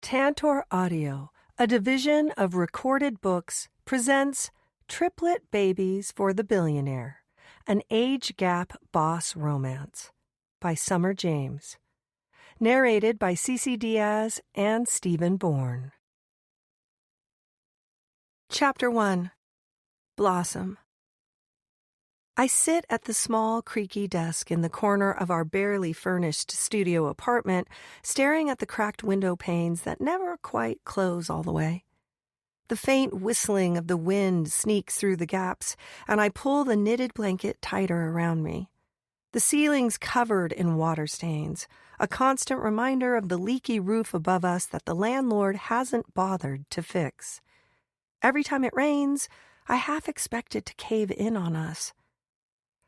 Tantor Audio, a division of Recorded Books, presents Triplet Babies for the Billionaire, an age gap boss romance by Summer James. Narrated by Cece Diaz and Stephen Bourne. Chapter 1. Blossom. I sit at the small, creaky desk in the corner of our barely furnished studio apartment, staring at the cracked window panes that never quite close all the way. The faint whistling of the wind sneaks through the gaps, and I pull the knitted blanket tighter around me. The ceiling's covered in water stains, a constant reminder of the leaky roof above us that the landlord hasn't bothered to fix. Every time it rains, I half expect it to cave in on us.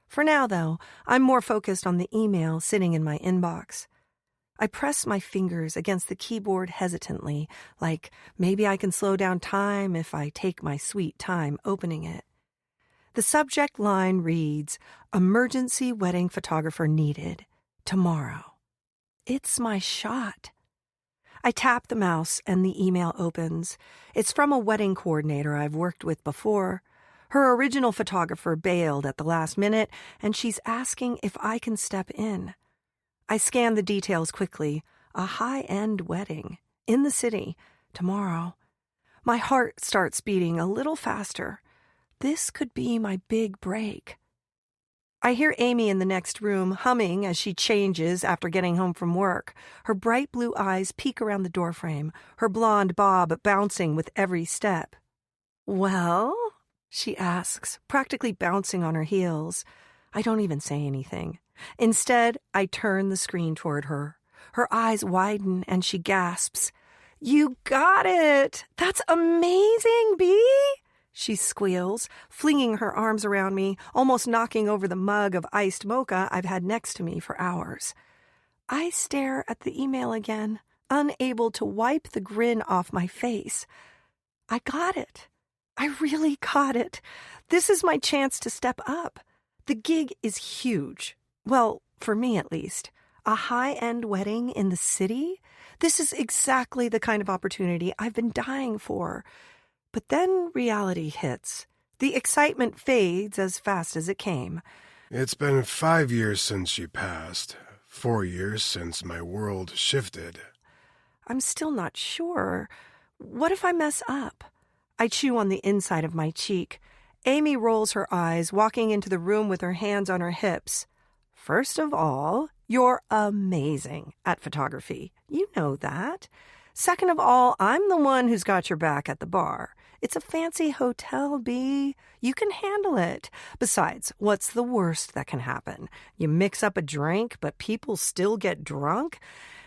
For now, though, I'm more focused on the email sitting in my inbox. I press my fingers against the keyboard hesitantly, like maybe I can slow down time if I take my sweet time opening it. The subject line reads, "Emergency wedding photographer needed. Tomorrow." It's my shot. I tap the mouse and the email opens. It's from a wedding coordinator I've worked with before. Her original photographer bailed at the last minute, and she's asking if I can step in. I scan the details quickly. A high-end wedding. In the city. Tomorrow. My heart starts beating a little faster. This could be my big break. I hear Amy in the next room humming as she changes after getting home from work. Her bright blue eyes peek around the doorframe, her blonde bob bouncing with every step. "Well?" she asks, practically bouncing on her heels. I don't even say anything. Instead, I turn the screen toward her. Her eyes widen and she gasps. "You got it! That's amazing, Bee!" she squeals, flinging her arms around me, almost knocking over the mug of iced mocha I've had next to me for hours. I stare at the email again, unable to wipe the grin off my face. I got it. I really got it. This is my chance to step up. The gig is huge. Well, for me at least. A high-end wedding in the city? This is exactly the kind of opportunity I've been dying for. But then reality hits. The excitement fades as fast as it came. It's been 5 years since you passed. 4 years since my world shifted. I'm still not sure. What if I mess up? I chew on the inside of my cheek. Amy rolls her eyes, walking into the room with her hands on her hips. "First of all, you're amazing at photography. You know that. Second of all, I'm the one who's got your back at the bar. It's a fancy hotel, Bee. You can handle it. Besides, what's the worst that can happen? You mix up a drink, but people still get drunk,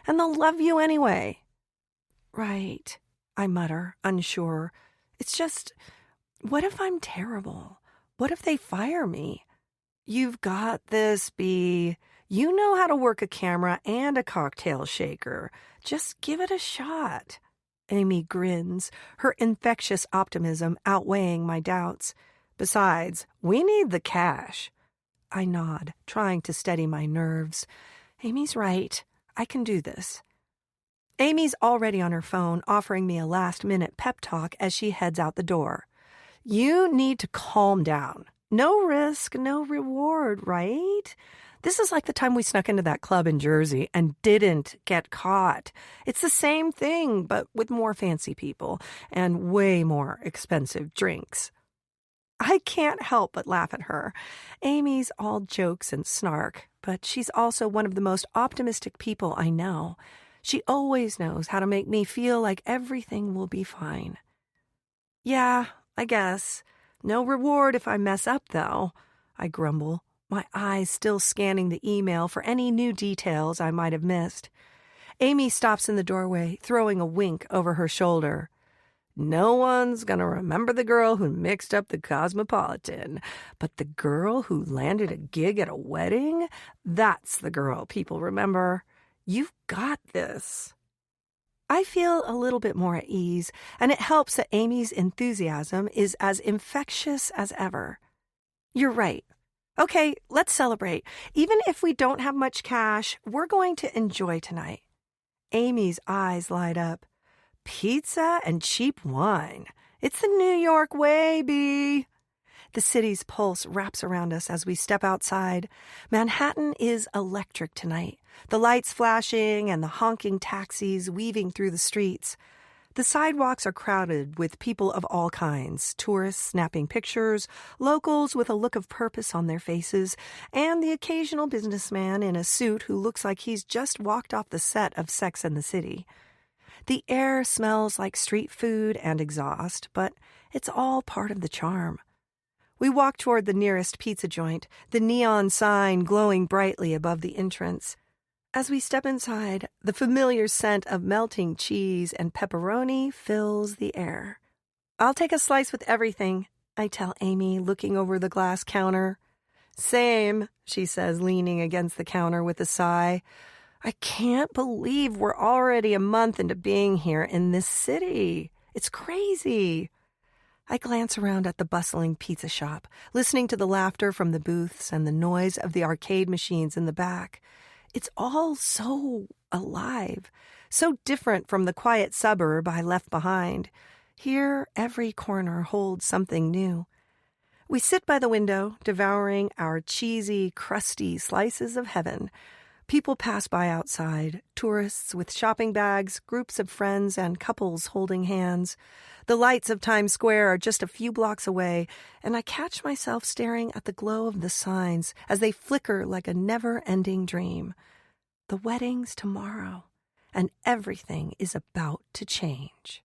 and they'll love you anyway." "Right," I mutter, unsure. It's just, what if I'm terrible? What if they fire me? "You've got this, Bee. You know how to work a camera and a cocktail shaker. Just give it a shot." Amy grins, her infectious optimism outweighing my doubts. "Besides, we need the cash." I nod, trying to steady my nerves. Amy's right. I can do this. Amy's already on her phone, offering me a last-minute pep talk as she heads out the door. "You need to calm down. No risk, no reward, right? This is like the time we snuck into that club in Jersey and didn't get caught. It's the same thing, but with more fancy people and way more expensive drinks." I can't help but laugh at her. Amy's all jokes and snark, but she's also one of the most optimistic people I know. She always knows how to make me feel like everything will be fine. "Yeah, I guess. No reward if I mess up, though," I grumble, my eyes still scanning the email for any new details I might have missed. Amy stops in the doorway, throwing a wink over her shoulder. "No one's gonna remember the girl who mixed up the Cosmopolitan, but the girl who landed a gig at a wedding? That's the girl people remember. You've got this." I feel a little bit more at ease, and it helps that Amy's enthusiasm is as infectious as ever. "You're right. Okay, let's celebrate. Even if we don't have much cash, we're going to enjoy tonight." Amy's eyes light up. Pizza and cheap wine. It's the New York way, B. The city's pulse wraps around us as we step outside. Manhattan is electric tonight, the lights flashing and the honking taxis weaving through the streets. The sidewalks are crowded with people of all kinds, tourists snapping pictures, locals with a look of purpose on their faces, and the occasional businessman in a suit who looks like he's just walked off the set of Sex and the City. The air smells like street food and exhaust, but it's all part of the charm. We walk toward the nearest pizza joint, the neon sign glowing brightly above the entrance. As we step inside, the familiar scent of melting cheese and pepperoni fills the air. "I'll take a slice with everything," I tell Amy, looking over the glass counter. "Same," she says, leaning against the counter with a sigh. "I can't believe we're already a month into being here in this city. It's crazy." I glance around at the bustling pizza shop, listening to the laughter from the booths and the noise of the arcade machines in the back. It's all so alive, so different from the quiet suburb I left behind. Here, every corner holds something new. We sit by the window, devouring our cheesy, crusty slices of heaven. People pass by outside, tourists with shopping bags, groups of friends, and couples holding hands. The lights of Times Square are just a few blocks away, and I catch myself staring at the glow of the signs as they flicker like a never-ending dream. The wedding's tomorrow, and everything is about to change.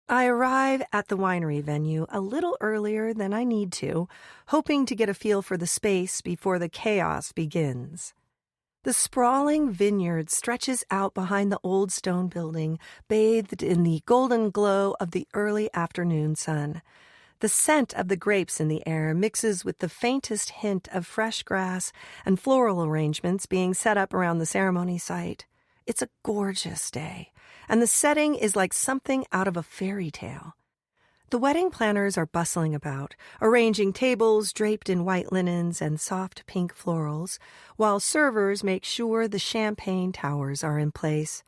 I arrive at the winery venue a little earlier than I need to, hoping to get a feel for the space before the chaos begins. The sprawling vineyard stretches out behind the old stone building, bathed in the golden glow of the early afternoon sun. The scent of the grapes in the air mixes with the faintest hint of fresh grass and floral arrangements being set up around the ceremony site. It's a gorgeous day, and the setting is like something out of a fairy tale. The wedding planners are bustling about, arranging tables draped in white linens and soft pink florals, while servers make sure the champagne towers are in place.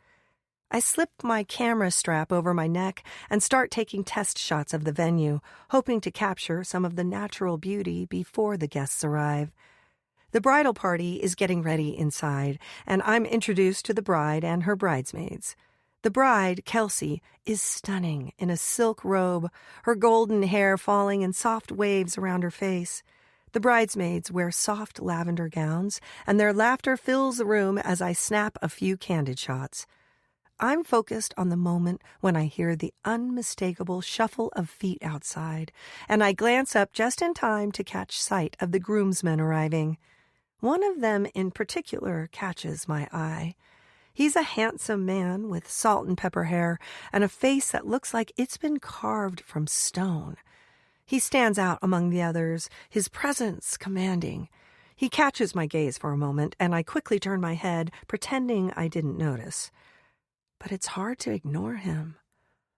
I slip my camera strap over my neck and start taking test shots of the venue, hoping to capture some of the natural beauty before the guests arrive. The bridal party is getting ready inside, and I'm introduced to the bride and her bridesmaids. The bride, Kelsey, is stunning in a silk robe, her golden hair falling in soft waves around her face. The bridesmaids wear soft lavender gowns, and their laughter fills the room as I snap a few candid shots. I'm focused on the moment when I hear the unmistakable shuffle of feet outside, and I glance up just in time to catch sight of the groomsmen arriving. One of them in particular catches my eye. He's a handsome man with salt and pepper hair and a face that looks like it's been carved from stone. He stands out among the others, his presence commanding. He catches my gaze for a moment, and I quickly turn my head, pretending I didn't notice. But it's hard to ignore him.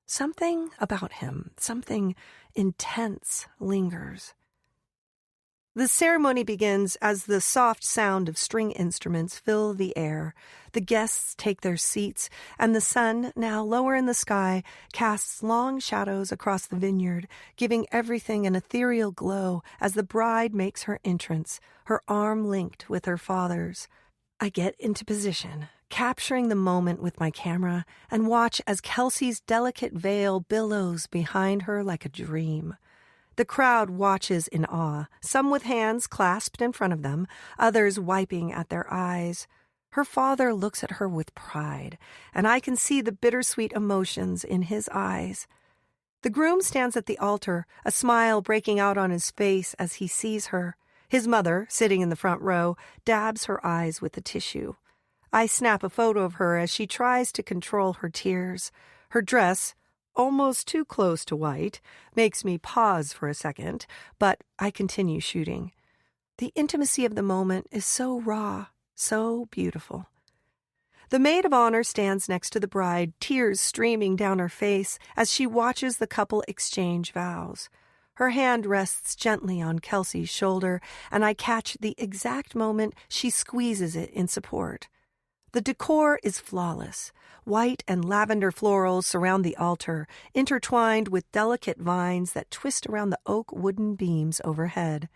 Something about him, something intense, lingers. The ceremony begins as the soft sound of string instruments fill the air. The guests take their seats, and the sun, now lower in the sky, casts long shadows across the vineyard, giving everything an ethereal glow as the bride makes her entrance, her arm linked with her father's. I get into position, capturing the moment with my camera, and watch as Kelsey's delicate veil billows behind her like a dream. The crowd watches in awe, some with hands clasped in front of them, others wiping at their eyes. Her father looks at her with pride, and I can see the bittersweet emotions in his eyes. The groom stands at the altar, a smile breaking out on his face as he sees her. His mother, sitting in the front row, dabs her eyes with a tissue. I snap a photo of her as she tries to control her tears. Her dress, almost too close to white, makes me pause for a second, but I continue shooting. The intimacy of the moment is so raw, so beautiful. The maid of honor stands next to the bride, tears streaming down her face as she watches the couple exchange vows. Her hand rests gently on Kelsey's shoulder, and I catch the exact moment she squeezes it in support. The decor is flawless. White and lavender florals surround the altar, intertwined with delicate vines that twist around the oak wooden beams overhead.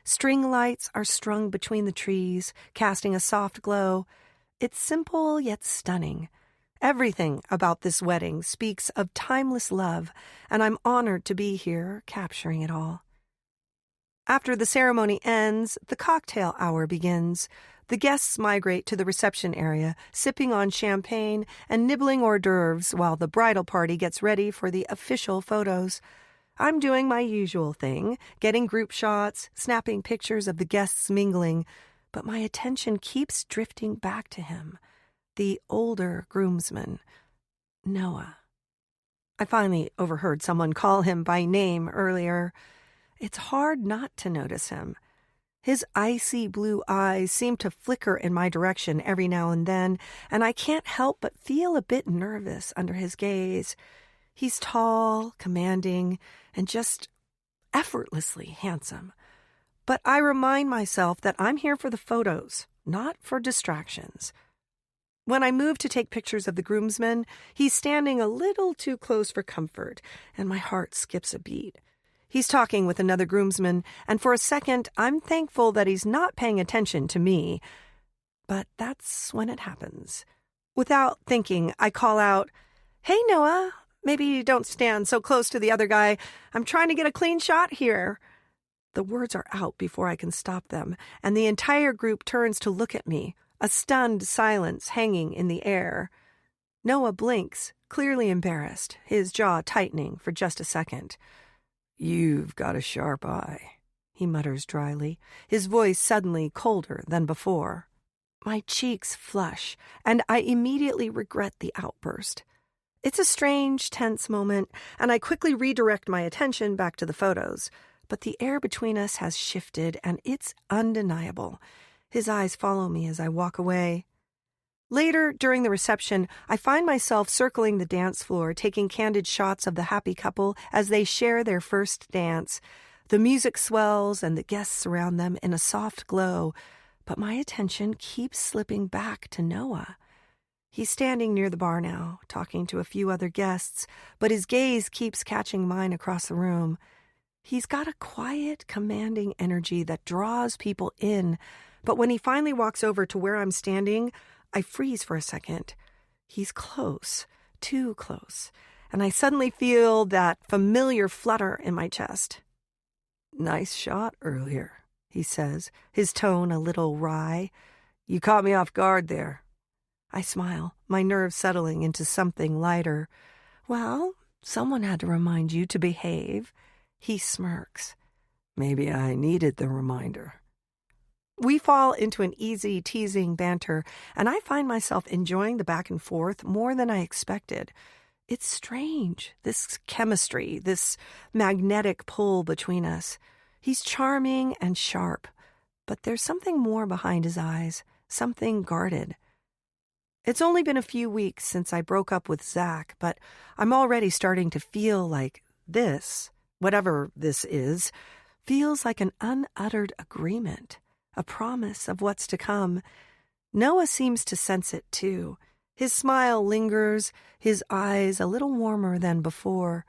String lights are strung between the trees, casting a soft glow. It's simple yet stunning. Everything about this wedding speaks of timeless love, and I'm honored to be here, capturing it all. After the ceremony ends, the cocktail hour begins. The guests migrate to the reception area, sipping on champagne and nibbling hors d'oeuvres while the bridal party gets ready for the official photos. I'm doing my usual thing, getting group shots, snapping pictures of the guests mingling, but my attention keeps drifting back to him, the older groomsman, Noah. I finally overheard someone call him by name earlier. It's hard not to notice him. His icy blue eyes seem to flicker in my direction every now and then, and I can't help but feel a bit nervous under his gaze. He's tall, commanding, and just effortlessly handsome. But I remind myself that I'm here for the photos, not for distractions. When I move to take pictures of the groomsmen, he's standing a little too close for comfort, and my heart skips a beat. He's talking with another groomsman, and for a second, I'm thankful that he's not paying attention to me. But that's when it happens. Without thinking, I call out, "Hey, Noah, maybe don't stand so close to the other guy. I'm trying to get a clean shot here." The words are out before I can stop them, and the entire group turns to look at me, a stunned silence hanging in the air. Noah blinks, clearly embarrassed, his jaw tightening for just a second. "You've got a sharp eye," he mutters dryly, his voice suddenly colder than before. My cheeks flush, and I immediately regret the outburst. It's a strange, tense moment, and I quickly redirect my attention back to the photos. But the air between us has shifted, and it's undeniable. His eyes follow me as I walk away. Later, during the reception, I find myself circling the dance floor, taking candid shots of the happy couple as they share their first dance. The music swells, and the guests surround them in a soft glow, but my attention keeps slipping back to Noah. He's standing near the bar now, talking to a few other guests, but his gaze keeps catching mine across the room. He's got a quiet, commanding energy that draws people in, but when he finally walks over to where I'm standing, I freeze for a second. He's close, too close, and I suddenly feel that familiar flutter in my chest. "Nice shot earlier," he says, his tone a little wry. "You caught me off guard there." I smile, my nerves settling into something lighter. "Well, someone had to remind you to behave." He smirks. "Maybe I needed the reminder." We fall into an easy, teasing banter, and I find myself enjoying the back and forth more than I expected. It's strange, this chemistry, this magnetic pull between us. He's charming and sharp, but there's something more behind his eyes, something guarded. It's only been a few weeks since I broke up with Zach, but I'm already starting to feel like this, whatever this is, feels like an unuttered agreement. A promise of what's to come. Noah seems to sense it, too. His smile lingers, his eyes a little warmer than before.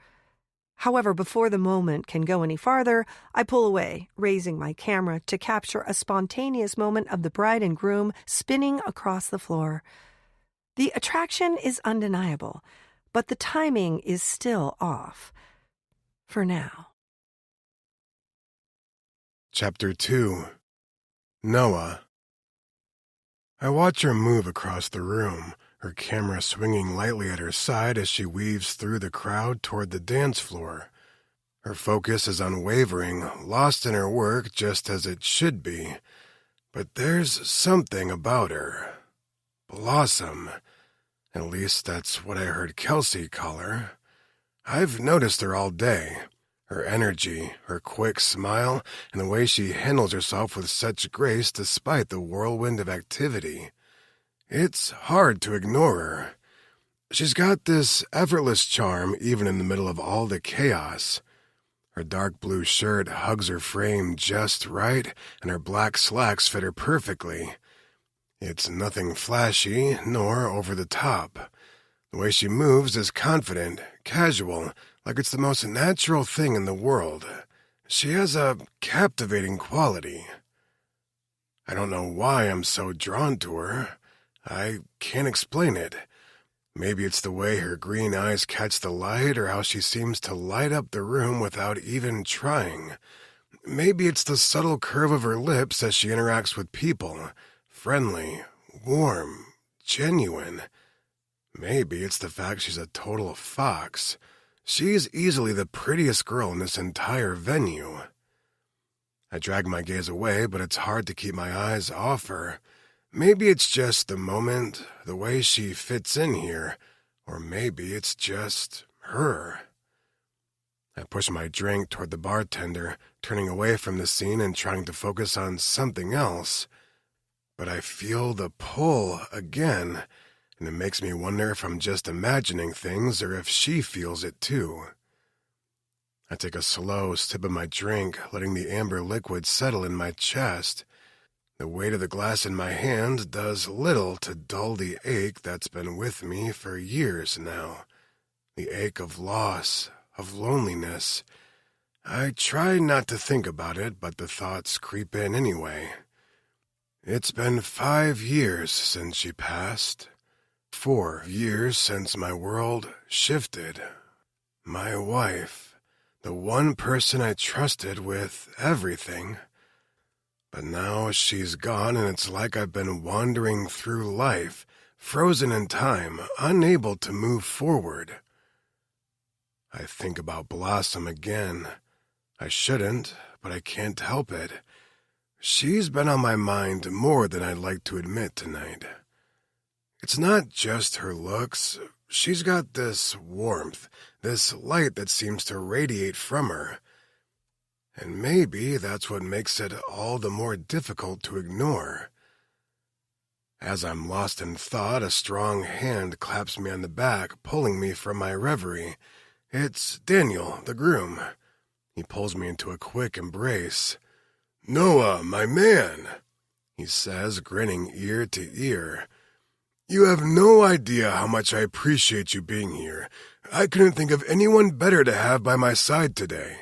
However, before the moment can go any farther, I pull away, raising my camera to capture a spontaneous moment of the bride and groom spinning across the floor. The attraction is undeniable, but the timing is still off. For now. Chapter 2. Noah. I watch her move across the room, her camera swinging lightly at her side as she weaves through the crowd toward the dance floor. Her focus is unwavering, lost in her work just as it should be. But there's something about her. Blossom. At least that's what I heard Kelsey call her. I've noticed her all day. Her energy, her quick smile, and the way she handles herself with such grace despite the whirlwind of activity. It's hard to ignore her. She's got this effortless charm even in the middle of all the chaos. Her dark blue shirt hugs her frame just right, and her black slacks fit her perfectly. It's nothing flashy nor over the top. The way she moves is confident, casual, like it's the most natural thing in the world. She has a captivating quality. I don't know why I'm so drawn to her. I can't explain it. Maybe it's the way her green eyes catch the light or how she seems to light up the room without even trying. Maybe it's the subtle curve of her lips as she interacts with people. Friendly, warm, genuine. Maybe it's the fact she's a total fox. She's easily the prettiest girl in this entire venue. I drag my gaze away, but it's hard to keep my eyes off her. Maybe it's just the moment, the way she fits in here, or maybe it's just her. I push my drink toward the bartender, turning away from the scene and trying to focus on something else. But I feel the pull again, and it makes me wonder if I'm just imagining things or if she feels it too. I take a slow sip of my drink, letting the amber liquid settle in my chest. The weight of the glass in my hand does little to dull the ache that's been with me for years now. The ache of loss, of loneliness. I try not to think about it, but the thoughts creep in anyway. It's been 5 years since she passed. 4 years since my world shifted. My wife, the one person I trusted with everything. But now she's gone, and it's like I've been wandering through life, frozen in time, unable to move forward. I think about Blossom again. I shouldn't, but I can't help it. She's been on my mind more than I'd like to admit tonight. It's not just her looks. She's got this warmth, this light that seems to radiate from her. And maybe that's what makes it all the more difficult to ignore. As I'm lost in thought, a strong hand claps me on the back, pulling me from my reverie. It's Daniel, the groom. He pulls me into a quick embrace. "Noah, my man," he says, grinning ear to ear. "You have no idea how much I appreciate you being here. I couldn't think of anyone better to have by my side today."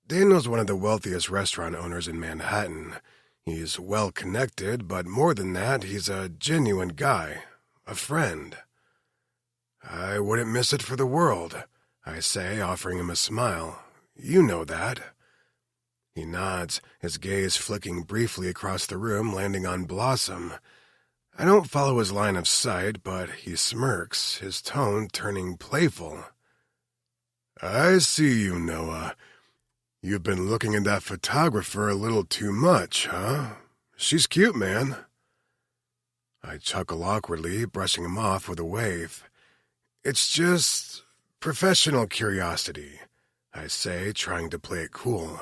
Daniel's one of the wealthiest restaurant owners in Manhattan. He's well-connected, but more than that, he's a genuine guy, a friend. "I wouldn't miss it for the world," I say, offering him a smile. "You know that." He nods, his gaze flicking briefly across the room, landing on Blossom. I don't follow his line of sight, but he smirks, his tone turning playful. "I see you, Noah. You've been looking at that photographer a little too much, huh? She's cute, man." I chuckle awkwardly, brushing him off with a wave. "It's just professional curiosity," I say, trying to play it cool.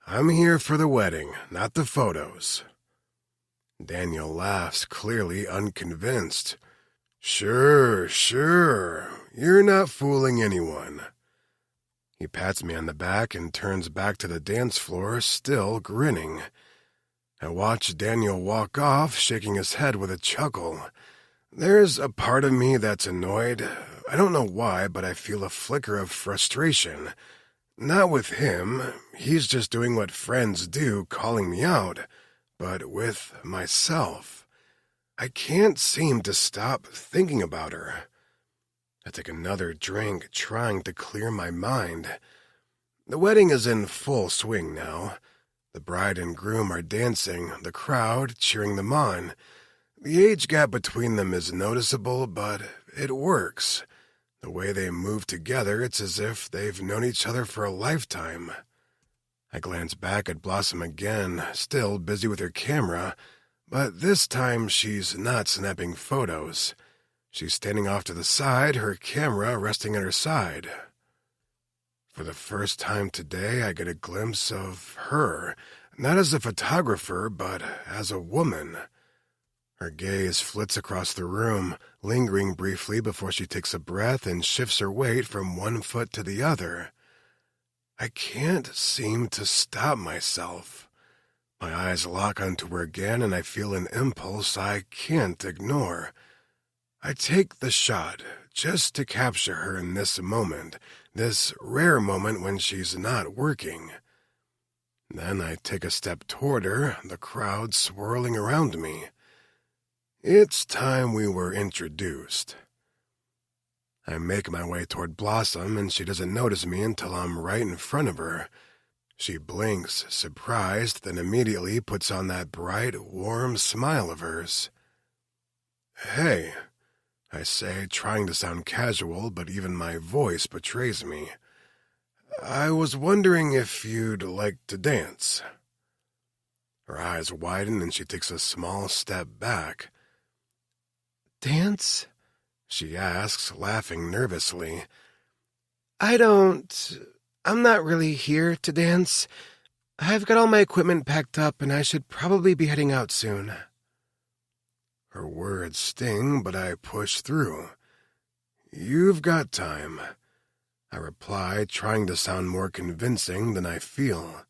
"I'm here for the wedding, not the photos." Daniel laughs, clearly unconvinced. Sure. You're not fooling anyone." He pats me on the back and turns back to the dance floor, still grinning. I watch Daniel walk off, shaking his head with a chuckle. There's a part of me that's annoyed. I don't know why, but I feel a flicker of frustration. Not with him. He's just doing what friends do, calling me out. But with myself. I can't seem to stop thinking about her. I take another drink, trying to clear my mind. The wedding is in full swing now. The bride and groom are dancing, the crowd cheering them on. The age gap between them is noticeable, but it works. The way they move together, it's as if they've known each other for a lifetime. I glance back at Blossom again, still busy with her camera, but this time she's not snapping photos. She's standing off to the side, her camera resting at her side. For the first time today, I get a glimpse of her, not as a photographer, but as a woman. Her gaze flits across the room, lingering briefly before she takes a breath and shifts her weight from one foot to the other. I can't seem to stop myself. My eyes lock onto her again, and I feel an impulse I can't ignore. I take the shot, just to capture her in this moment, this rare moment when she's not working. Then I take a step toward her, the crowd swirling around me. It's time we were introduced. I make my way toward Blossom, and she doesn't notice me until I'm right in front of her. She blinks, surprised, then immediately puts on that bright, warm smile of hers. "Hey," I say, trying to sound casual, but even my voice betrays me. "I was wondering if you'd like to dance." Her eyes widen and she takes a small step back. "Dance?" she asks, laughing nervously. I'm not really here to dance. I've got all my equipment packed up and I should probably be heading out soon." Her words sting, but I push through. "You've got time," I reply, trying to sound more convincing than I feel.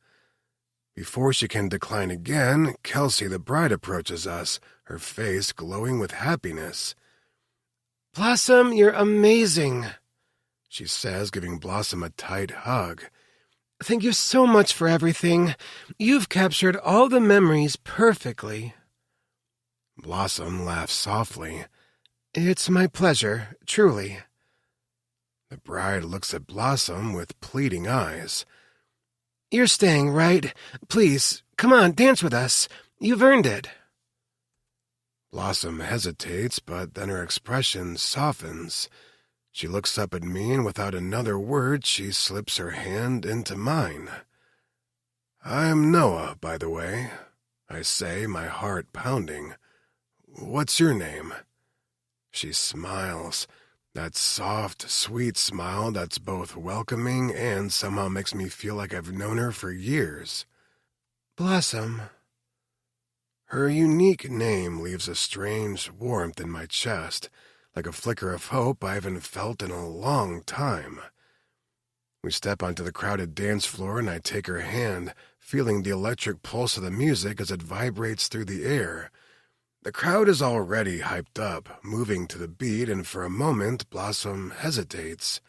Before she can decline again, Kelsey the bride approaches us, her face glowing with happiness. "Blossom, you're amazing," she says, giving Blossom a tight hug. "Thank you so much for everything. You've captured all the memories perfectly." Blossom laughs softly. "It's my pleasure, truly." The bride looks at Blossom with pleading eyes. "You're staying, right? Please, come on, dance with us. You've earned it." Blossom hesitates, but then her expression softens. She looks up at me, and without another word, she slips her hand into mine. "I'm Noah, by the way," I say, my heart pounding. "What's your name?" She smiles, that soft, sweet smile that's both welcoming and somehow makes me feel like I've known her for years. "Blossom." Her unique name leaves a strange warmth in my chest, like a flicker of hope I haven't felt in a long time. We step onto the crowded dance floor, and I take her hand, feeling the electric pulse of the music as it vibrates through the air. The crowd is already hyped up, moving to the beat, and for a moment Blossom hesitates.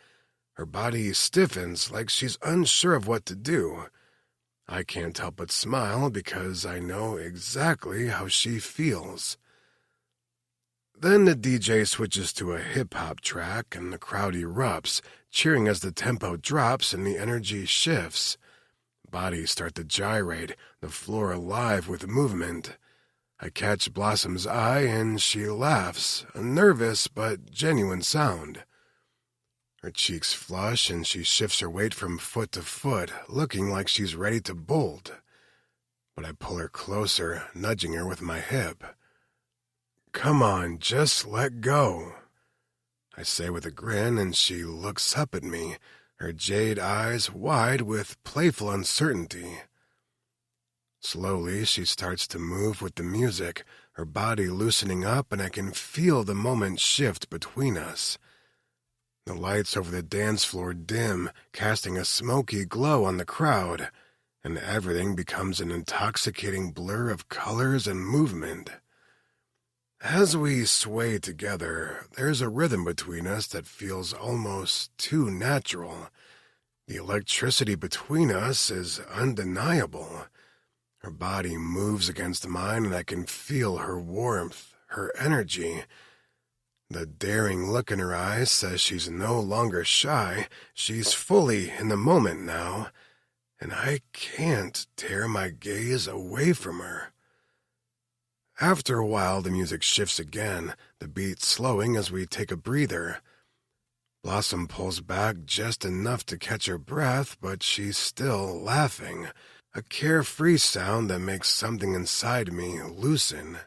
Her body stiffens like she's unsure of what to do. I can't help but smile because I know exactly how she feels. Then the DJ switches to a hip-hop track, and the crowd erupts, cheering as the tempo drops and the energy shifts. Bodies start to gyrate, the floor alive with movement. I catch Blossom's eye, and she laughs, a nervous but genuine sound. Her cheeks flush, and she shifts her weight from foot to foot, looking like she's ready to bolt. But I pull her closer, nudging her with my hip. "Come on, just let go," I say with a grin, and she looks up at me, her jade eyes wide with playful uncertainty. Slowly, she starts to move with the music, her body loosening up, and I can feel the moment shift between us. The lights over the dance floor dim, casting a smoky glow on the crowd, and everything becomes an intoxicating blur of colors and movement. As we sway together, there's a rhythm between us that feels almost too natural. The electricity between us is undeniable. Her body moves against mine, and I can feel her warmth, her energy. The daring look in her eyes says she's no longer shy. She's fully in the moment now, and I can't tear my gaze away from her. After a while, the music shifts again, the beat slowing as we take a breather. Blossom pulls back just enough to catch her breath, but she's still laughing, a carefree sound that makes something inside me loosen.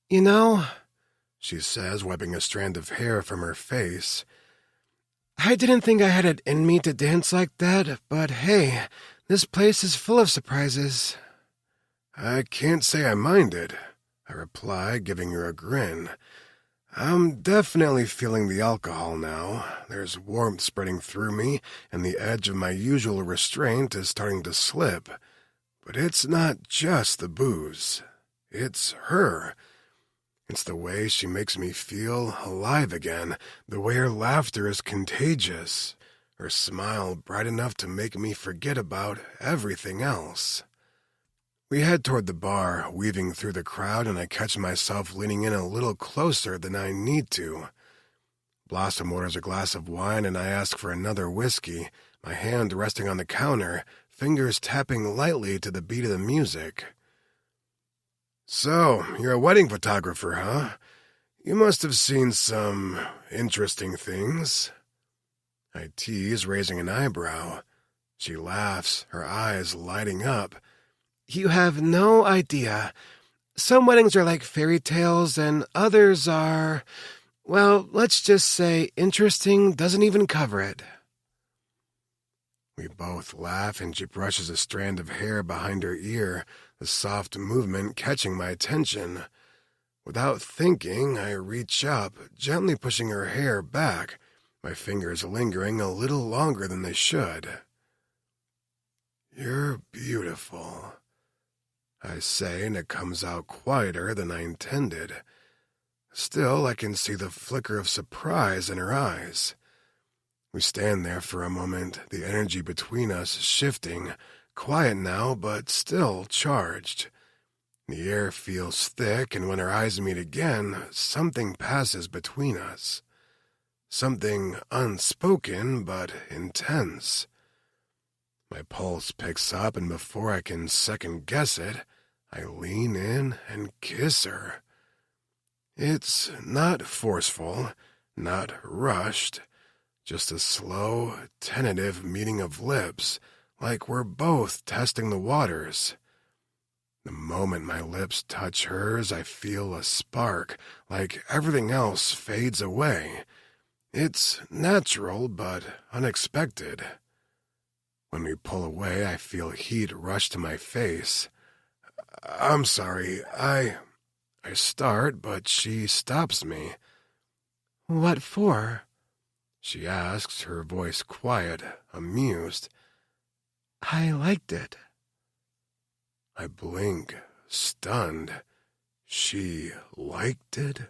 "You know," she says, wiping a strand of hair from her face, "I didn't think I had it in me to dance like that, but hey, this place is full of surprises." "I can't say I minded," I reply, giving her a grin. "I'm definitely feeling the alcohol now. There's warmth spreading through me, and the edge of my usual restraint is starting to slip. But it's not just the booze. It's her. It's the way she makes me feel alive again, the way her laughter is contagious, her smile bright enough to make me forget about everything else. We head toward the bar, weaving through the crowd, and I catch myself leaning in a little closer than I need to. Blossom orders a glass of wine, and I ask for another whiskey, my hand resting on the counter, fingers tapping lightly to the beat of the music. "So, you're a wedding photographer, huh? You must have seen some interesting things." I tease, raising an eyebrow. She laughs, her eyes lighting up. "You have no idea. Some weddings are like fairy tales, and others are, well, let's just say interesting doesn't even cover it." We both laugh, and she brushes a strand of hair behind her ear, the soft movement catching my attention. Without thinking, I reach up, gently pushing her hair back, my fingers lingering a little longer than they should. "You're beautiful," I say, and it comes out quieter than I intended. Still, I can see the flicker of surprise in her eyes. We stand there for a moment, the energy between us shifting, quiet now, but still charged. The air feels thick, and when our eyes meet again, something passes between us. Something unspoken, but intense. My pulse picks up, and before I can second-guess it, I lean in and kiss her. It's not forceful, not rushed, just a slow, tentative meeting of lips, like we're both testing the waters. The moment my lips touch hers, I feel a spark, like everything else fades away. It's natural, but unexpected. When we pull away, I feel heat rush to my face. "I'm sorry, I start, but she stops me. "What for?" she asks, her voice quiet, amused. "I liked it." I blink, stunned. She liked it?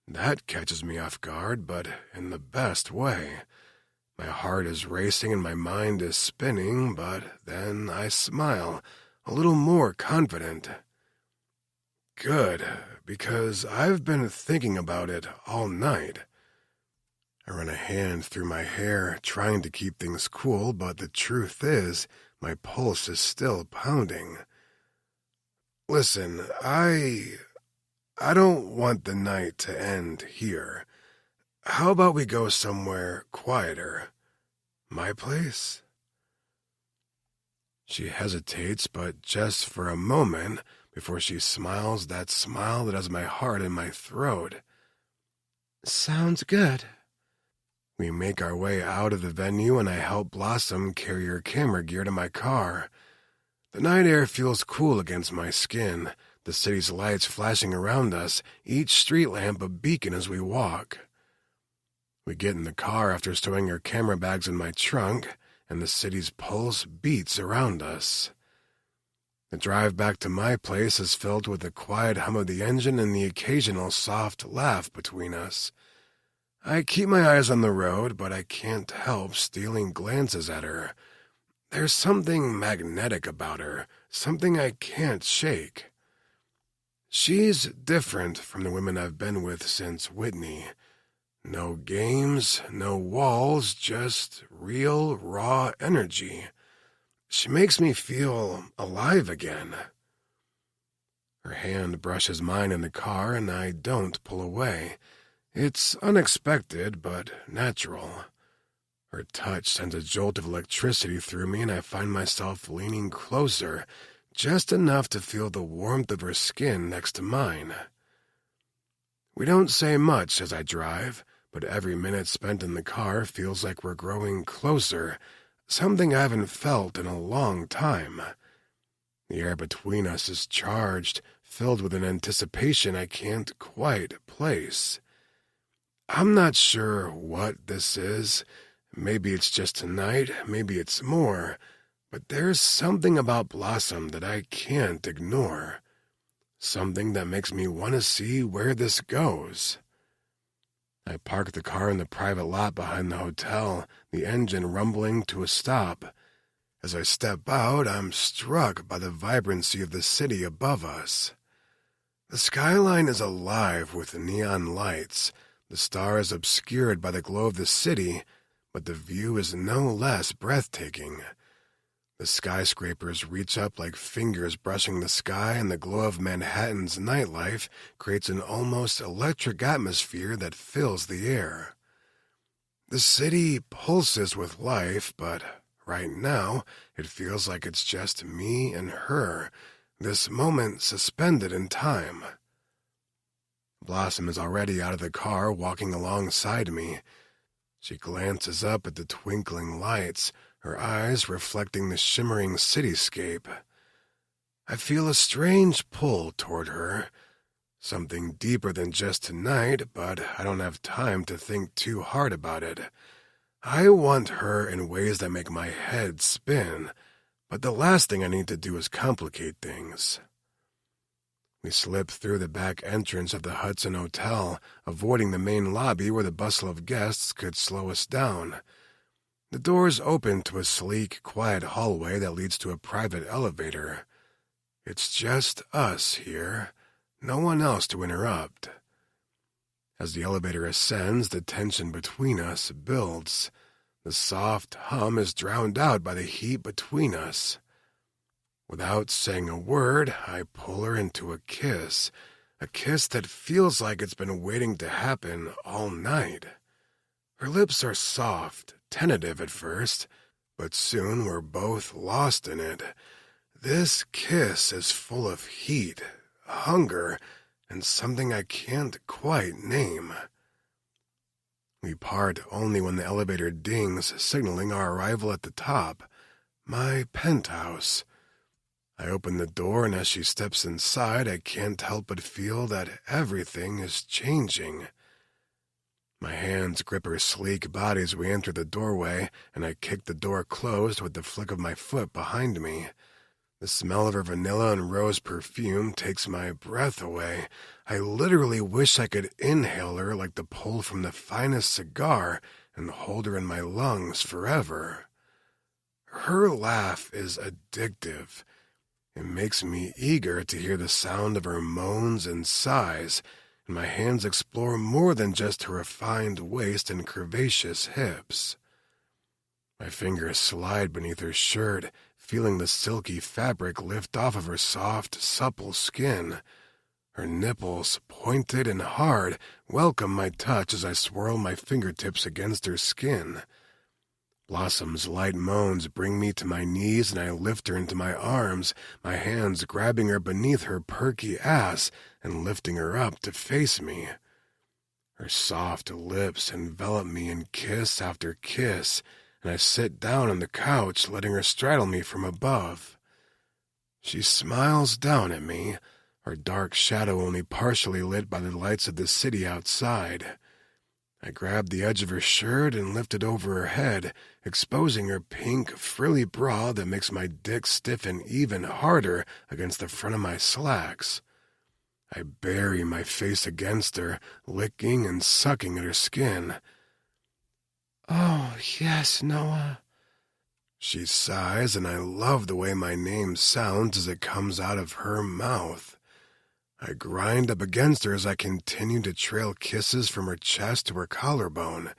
That catches me off guard, but in the best way. My heart is racing and my mind is spinning, but then I smile, a little more confident. Good, because I've been thinking about it all night. I run a hand through my hair, trying to keep things cool, but the truth is, my pulse is still pounding. Listen, I don't want the night to end here. How about we go somewhere quieter? My place? She hesitates, but just for a moment, before she smiles that smile that has my heart in my throat. "Sounds good." We make our way out of the venue, and I help Blossom carry her camera gear to my car. The night air feels cool against my skin, the city's lights flashing around us, each street lamp a beacon as we walk. We get in the car after stowing our camera bags in my trunk, and the city's pulse beats around us. The drive back to my place is filled with the quiet hum of the engine and the occasional soft laugh between us. I keep my eyes on the road, but I can't help stealing glances at her. There's something magnetic about her, something I can't shake. She's different from the women I've been with since Whitney. No games, no walls, just real, raw energy. She makes me feel alive again. Her hand brushes mine in the car, and I don't pull away. It's unexpected, but natural. Her touch sends a jolt of electricity through me, and I find myself leaning closer, just enough to feel the warmth of her skin next to mine. We don't say much as I drive, but every minute spent in the car feels like we're growing closer, something I haven't felt in a long time. The air between us is charged, filled with an anticipation I can't quite place. I'm not sure what this is. Maybe it's just tonight, maybe it's more, But there's something about Blossom that I can't ignore. Something that makes me want to see where this goes. I park the car in the private lot behind the hotel, the engine rumbling to a stop. As I step out, I'm struck by the vibrancy of the city above us. The skyline is alive with neon lights, the stars obscured by the glow of the city, but the view is no less breathtaking. The skyscrapers reach up like fingers brushing the sky, and the glow of Manhattan's nightlife creates an almost electric atmosphere that fills the air. The city pulses with life, but right now it feels like it's just me and her, this moment suspended in time. Blossom is already out of the car, walking alongside me. She glances up at the twinkling lights, her eyes reflecting the shimmering cityscape. I feel a strange pull toward her, something deeper than just tonight, but I don't have time to think too hard about it. I want her in ways that make my head spin, but the last thing I need to do is complicate things. We slip through the back entrance of the Hudson Hotel, avoiding the main lobby where the bustle of guests could slow us down. The doors open to a sleek, quiet hallway that leads to a private elevator. It's just us here, no one else to interrupt. As the elevator ascends, the tension between us builds. The soft hum is drowned out by the heat between us. Without saying a word, I pull her into a kiss that feels like it's been waiting to happen all night. Her lips are soft, tentative at first, but soon we're both lost in it. This kiss is full of heat, hunger, and something I can't quite name. We part only when the elevator dings, signaling our arrival at the top, my penthouse. I open the door, and as she steps inside, I can't help but feel that everything is changing. My hands grip her sleek body as we enter the doorway, and I kick the door closed with the flick of my foot behind me. The smell of her vanilla and rose perfume takes my breath away. I literally wish I could inhale her like the pull from the finest cigar and hold her in my lungs forever. Her laugh is addictive. It makes me eager to hear the sound of her moans and sighs, and my hands explore more than just her refined waist and curvaceous hips. My fingers slide beneath her shirt, feeling the silky fabric lift off of her soft, supple skin. Her nipples, pointed and hard, welcome my touch as I swirl my fingertips against her skin. Blossom's light moans bring me to my knees, and I lift her into my arms, my hands grabbing her beneath her perky ass and lifting her up to face me. Her soft lips envelop me in kiss after kiss, and I sit down on the couch, letting her straddle me from above. She smiles down at me, her dark shadow only partially lit by the lights of the city outside. I grab the edge of her shirt and lift it over her head, exposing her pink, frilly bra that makes my dick stiffen even harder against the front of my slacks. I bury my face against her, licking and sucking at her skin. "Oh, yes, Noah." She sighs, and I love the way my name sounds as it comes out of her mouth. I grind up against her as I continue to trail kisses from her chest to her collarbone.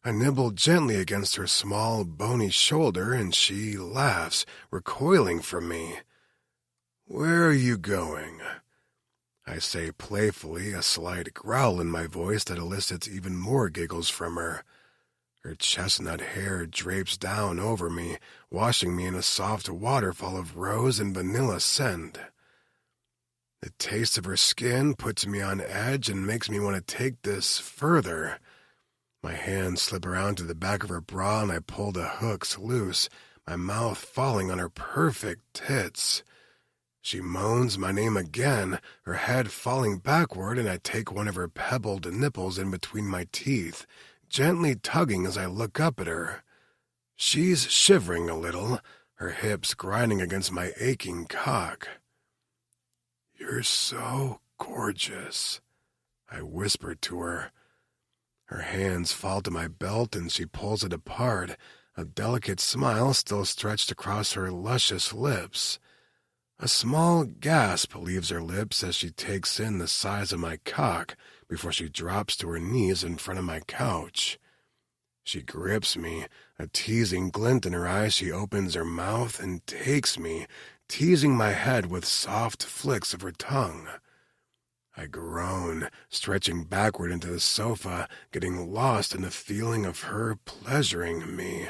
I nibble gently against her small, bony shoulder, and she laughs, recoiling from me. "Where are you going?" I say playfully, a slight growl in my voice that elicits even more giggles from her. Her chestnut hair drapes down over me, washing me in a soft waterfall of rose and vanilla scent. The taste of her skin puts me on edge and makes me want to take this further. My hands slip around to the back of her bra and I pull the hooks loose, my mouth falling on her perfect tits. She moans my name again, her head falling backward, and I take one of her pebbled nipples in between my teeth, gently tugging as I look up at her. She's shivering a little, her hips grinding against my aching cock. "You're so gorgeous," I whispered to her. Her hands fall to my belt and she pulls it apart, a delicate smile still stretched across her luscious lips. A small gasp leaves her lips as she takes in the size of my cock before she drops to her knees in front of my couch. She grips me, a teasing glint in her eye. She opens her mouth and takes me, teasing my head with soft flicks of her tongue. I groan, stretching backward into the sofa, getting lost in the feeling of her pleasuring me.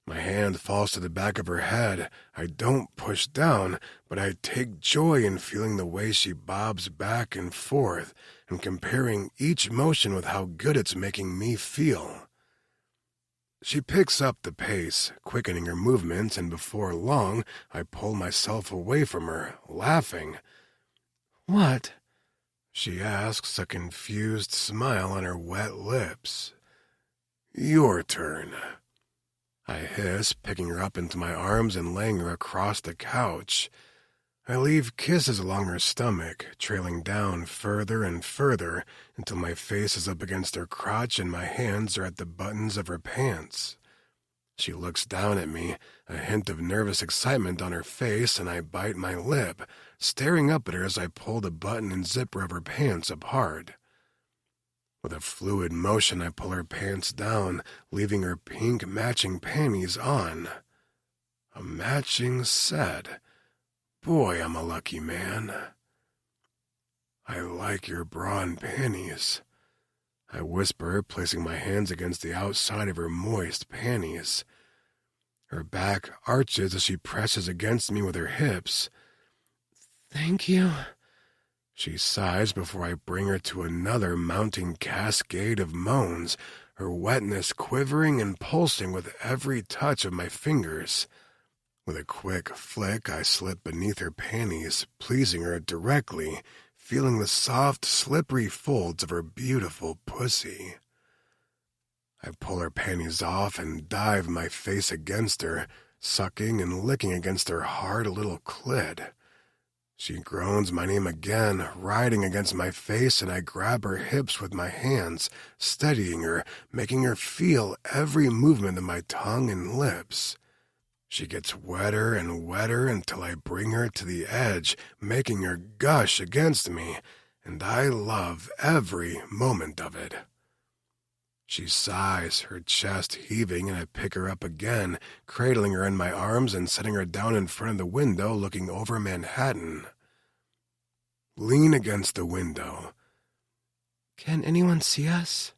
My hand falls to the back of her head. I don't push down, but I take joy in feeling the way she bobs back and forth, and comparing each motion with how good it's making me feel. She picks up the pace, quickening her movements, and before long, I pull myself away from her, laughing. "What?" she asks, a confused smile on her wet lips. "Your turn," I hiss, picking her up into my arms and laying her across the couch. I leave kisses along her stomach, trailing down further and further until my face is up against her crotch and my hands are at the buttons of her pants. She looks down at me, a hint of nervous excitement on her face, and I bite my lip, staring up at her as I pull the button and zipper of her pants apart. With a fluid motion, I pull her pants down, leaving her pink matching panties on. A matching set. Boy, I'm a lucky man. "I like your bra and panties," I whisper, placing my hands against the outside of her moist panties. Her back arches as she presses against me with her hips. "Thank you," she sighs before I bring her to another mounting cascade of moans, her wetness quivering and pulsing with every touch of my fingers. With a quick flick, I slip beneath her panties, pleasing her directly, feeling the soft, slippery folds of her beautiful pussy. I pull her panties off and dive my face against her, sucking and licking against her hard little clit. She groans my name again, riding against my face, and I grab her hips with my hands, steadying her, making her feel every movement of my tongue and lips. She gets wetter and wetter until I bring her to the edge, making her gush against me, and I love every moment of it. She sighs, her chest heaving, and I pick her up again, cradling her in my arms and setting her down in front of the window looking over Manhattan. Lean against the window. "Can anyone see us?"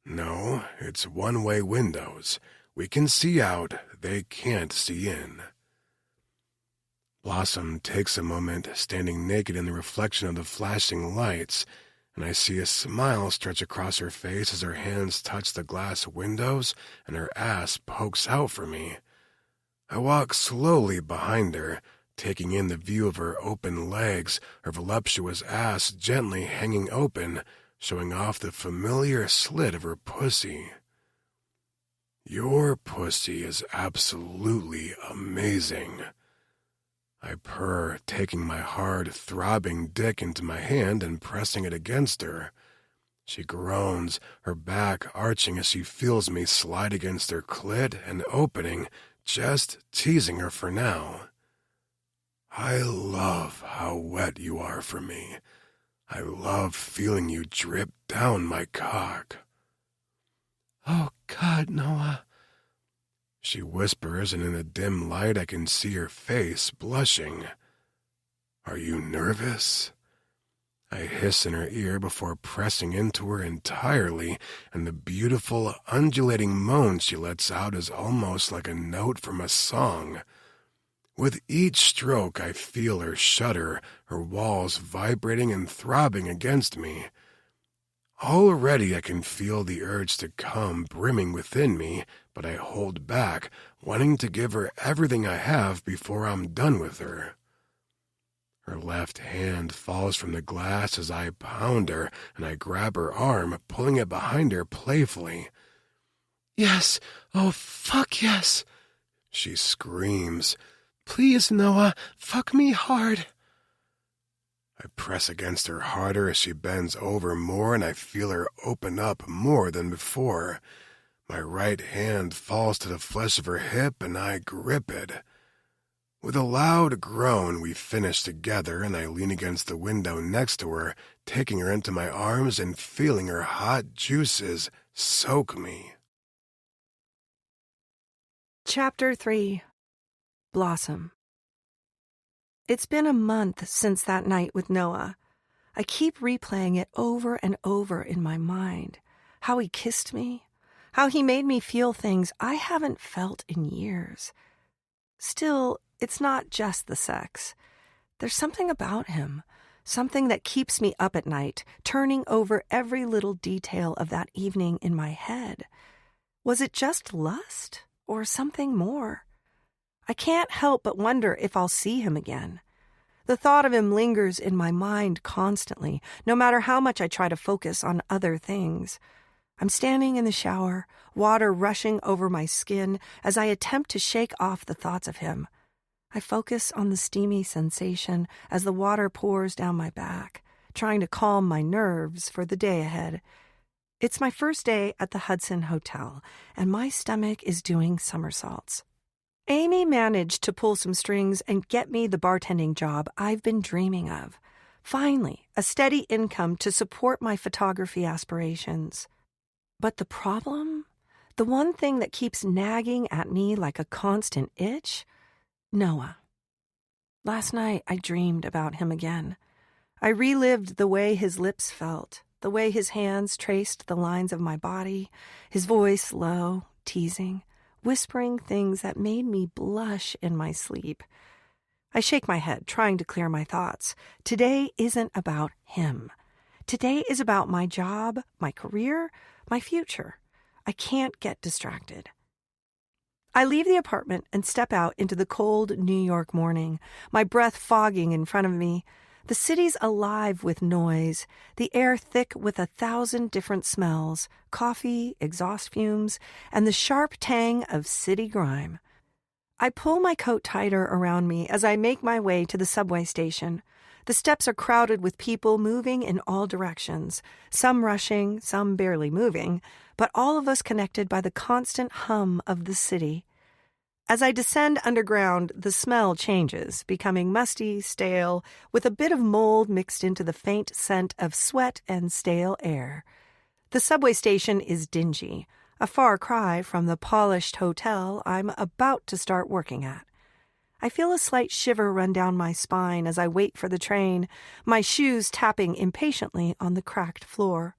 "No, it's one-way windows. We can see out, they can't see in." Blossom takes a moment, standing naked in the reflection of the flashing lights, and I see a smile stretch across her face as her hands touch the glass windows and her ass pokes out for me. I walk slowly behind her, taking in the view of her open legs, her voluptuous ass gently hanging open, showing off the familiar slit of her pussy. "Your pussy is absolutely amazing," I purr, taking my hard, throbbing dick into my hand and pressing it against her. She groans, her back arching as she feels me slide against her clit and opening, just teasing her for now. "I love how wet you are for me. I love feeling you drip down my cock." "Oh, God, Noah," she whispers, and in the dim light I can see her face blushing. "Are you nervous?" I hiss in her ear before pressing into her entirely, and the beautiful, undulating moan she lets out is almost like a note from a song. With each stroke I feel her shudder, her walls vibrating and throbbing against me. Already I can feel the urge to come brimming within me, but I hold back, wanting to give her everything I have before I'm done with her. Her left hand falls from the glass as I pound her, and I grab her arm, pulling it behind her playfully. "Yes, oh fuck yes," She screams, "Please, Noah, fuck me hard." I press against her harder as she bends over more, and I feel her open up more than before. My right hand falls to the flesh of her hip, and I grip it. With a loud groan, we finish together, and I lean against the window next to her, taking her into my arms and feeling her hot juices soak me. Chapter 3. Blossom. It's been a month since that night with Noah. I keep replaying it over and over in my mind. How he kissed me, how he made me feel things I haven't felt in years. Still, it's not just the sex. There's something about him, something that keeps me up at night, turning over every little detail of that evening in my head. Was it just lust or something more? I can't help but wonder if I'll see him again. The thought of him lingers in my mind constantly, no matter how much I try to focus on other things. I'm standing in the shower, water rushing over my skin as I attempt to shake off the thoughts of him. I focus on the steamy sensation as the water pours down my back, trying to calm my nerves for the day ahead. It's my first day at the Hudson Hotel, and my stomach is doing somersaults. Amy managed to pull some strings and get me the bartending job I've been dreaming of. Finally, a steady income to support my photography aspirations. But the problem? The one thing that keeps nagging at me like a constant itch? Noah. Last night, I dreamed about him again. I relived the way his lips felt, the way his hands traced the lines of my body, his voice low, teasing, whispering things that made me blush in my sleep. I shake my head, trying to clear my thoughts. Today isn't about him. Today is about my job, my career, my future. I can't get distracted. I leave the apartment and step out into the cold New York morning, my breath fogging in front of me. The city's alive with noise, the air thick with 1,000 different smells, coffee, exhaust fumes, and the sharp tang of city grime. I pull my coat tighter around me as I make my way to the subway station. The steps are crowded with people moving in all directions, some rushing, some barely moving, but all of us connected by the constant hum of the city. As I descend underground, the smell changes, becoming musty, stale, with a bit of mold mixed into the faint scent of sweat and stale air. The subway station is dingy, a far cry from the polished hotel I'm about to start working at. I feel a slight shiver run down my spine as I wait for the train, my shoes tapping impatiently on the cracked floor.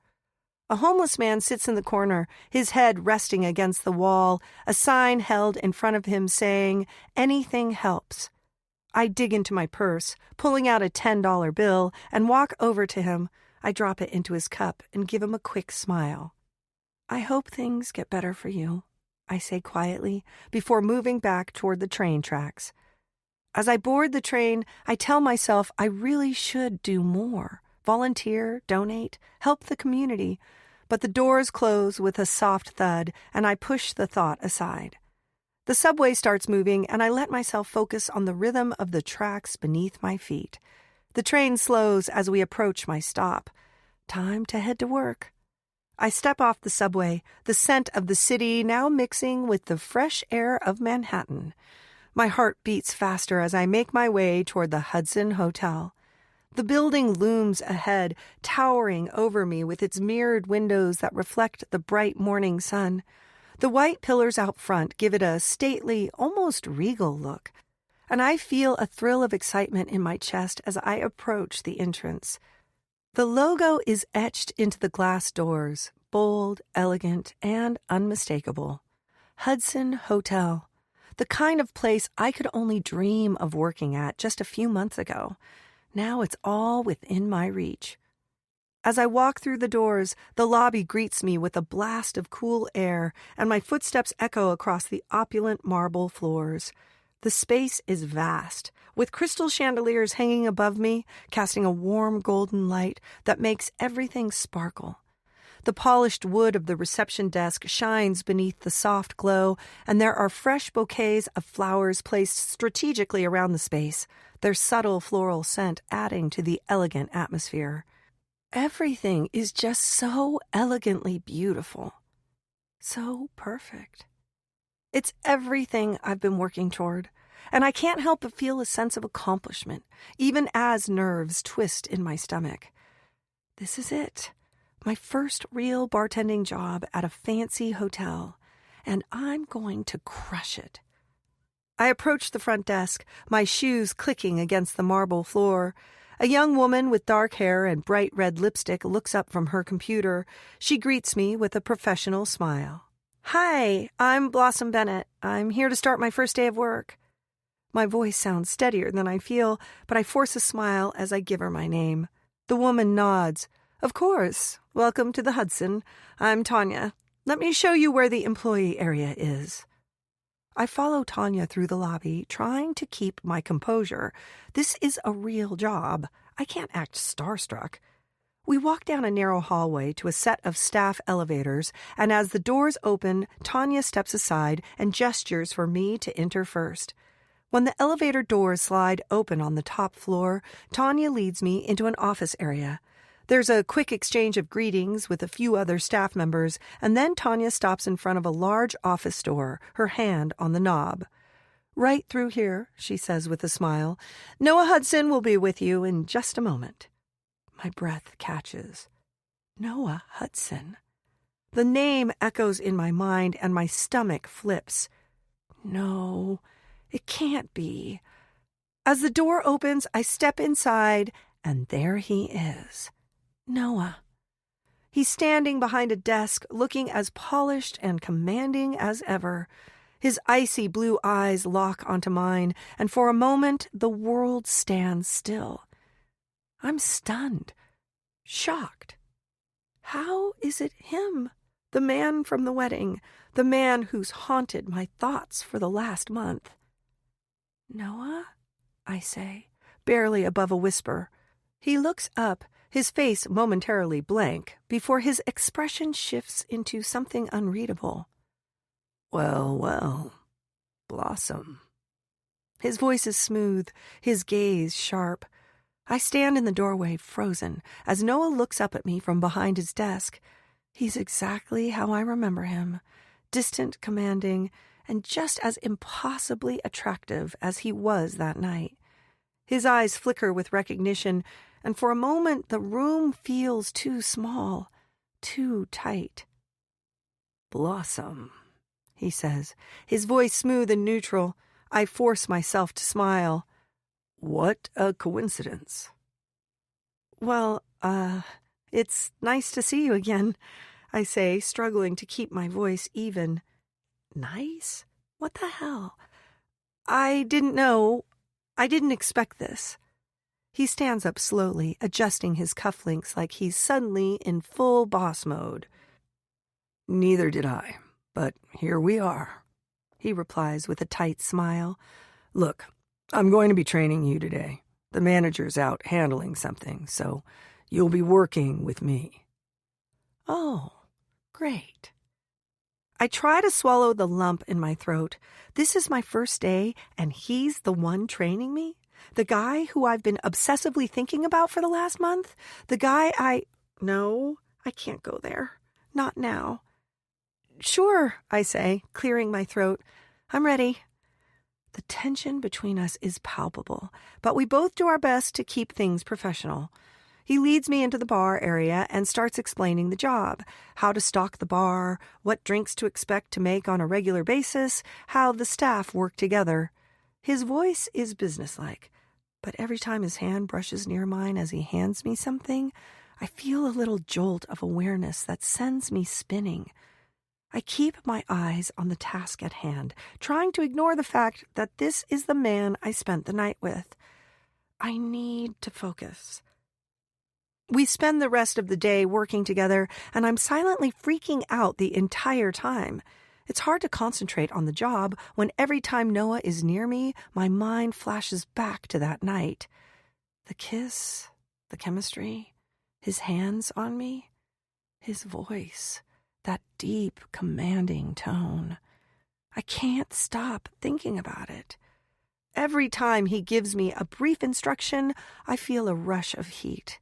A homeless man sits in the corner, his head resting against the wall, a sign held in front of him saying, "Anything helps." I dig into my purse, pulling out a $10 bill, and walk over to him. I drop it into his cup and give him a quick smile. "I hope things get better for you," I say quietly, before moving back toward the train tracks. As I board the train, I tell myself I really should do more. Volunteer, donate, help the community. But the doors close with a soft thud, and I push the thought aside. The subway starts moving, and I let myself focus on the rhythm of the tracks beneath my feet. The train slows as we approach my stop. Time to head to work. I step off the subway, the scent of the city now mixing with the fresh air of Manhattan. My heart beats faster as I make my way toward the Hudson Hotel. The building looms ahead, towering over me with its mirrored windows that reflect the bright morning sun. The white pillars out front give it a stately, almost regal look, and I feel a thrill of excitement in my chest as I approach the entrance. The logo is etched into the glass doors, bold, elegant, and unmistakable. Hudson Hotel, the kind of place I could only dream of working at just a few months ago. Now it's all within my reach. As I walk through the doors, the lobby greets me with a blast of cool air, and my footsteps echo across the opulent marble floors. The space is vast, with crystal chandeliers hanging above me, casting a warm golden light that makes everything sparkle. The polished wood of the reception desk shines beneath the soft glow, and there are fresh bouquets of flowers placed strategically around the space, their subtle floral scent adding to the elegant atmosphere. Everything is just so elegantly beautiful. So perfect. It's everything I've been working toward, and I can't help but feel a sense of accomplishment, even as nerves twist in my stomach. This is it, my first real bartending job at a fancy hotel, and I'm going to crush it. I approach the front desk, my shoes clicking against the marble floor. A young woman with dark hair and bright red lipstick looks up from her computer. She greets me with a professional smile. "Hi, I'm Blossom Bennett. I'm here to start my first day of work." My voice sounds steadier than I feel, but I force a smile as I give her my name. The woman nods. "Of course. Welcome to the Hudson. I'm Tanya. Let me show you where the employee area is." I follow Tanya through the lobby, trying to keep my composure. This is a real job. I can't act starstruck. We walk down a narrow hallway to a set of staff elevators, and as the doors open, Tanya steps aside and gestures for me to enter first. When the elevator doors slide open on the top floor, Tanya leads me into an office area. There's a quick exchange of greetings with a few other staff members, and then Tanya stops in front of a large office door, her hand on the knob. "Right through here," she says with a smile. "Noah Hudson will be with you in just a moment." My breath catches. Noah Hudson. The name echoes in my mind, and my stomach flips. No, it can't be. As the door opens, I step inside, and there he is. Noah. He's standing behind a desk, looking as polished and commanding as ever. His icy blue eyes lock onto mine, and for a moment the world stands still. I'm stunned, shocked. How is it him, the man from the wedding, the man who's haunted my thoughts for the last month? "Noah?" I say, barely above a whisper. He looks up, his face momentarily blank, before his expression shifts into something unreadable. "Well, well, Blossom." His voice is smooth, his gaze sharp. I stand in the doorway, frozen, as Noah looks up at me from behind his desk. He's exactly how I remember him, distant, commanding, and just as impossibly attractive as he was that night. His eyes flicker with recognition, and for a moment the room feels too small, too tight. "Blossom," he says, his voice smooth and neutral. I force myself to smile. "What a coincidence." "Well, it's nice to see you again," I say, struggling to keep my voice even. Nice? What the hell? I didn't expect this." He stands up slowly, adjusting his cufflinks like he's suddenly in full boss mode. "Neither did I, but here we are," he replies with a tight smile. "Look, I'm going to be training you today. The manager's out handling something, so you'll be working with me." "Oh, great." I try to swallow the lump in my throat. This is my first day, and he's the one training me? The guy who I've been obsessively thinking about for the last month? The guy No, I can't go there. Not now. "Sure," I say, clearing my throat. "I'm ready." The tension between us is palpable, but we both do our best to keep things professional. He leads me into the bar area and starts explaining the job, how to stock the bar, what drinks to expect to make on a regular basis, how the staff work together. His voice is businesslike, but every time his hand brushes near mine as he hands me something, I feel a little jolt of awareness that sends me spinning. I keep my eyes on the task at hand, trying to ignore the fact that this is the man I spent the night with. I need to focus. We spend the rest of the day working together, and I'm silently freaking out the entire time. It's hard to concentrate on the job when every time Noah is near me, my mind flashes back to that night. The kiss, the chemistry, his hands on me. His voice, that deep, commanding tone. I can't stop thinking about it. Every time he gives me a brief instruction, I feel a rush of heat.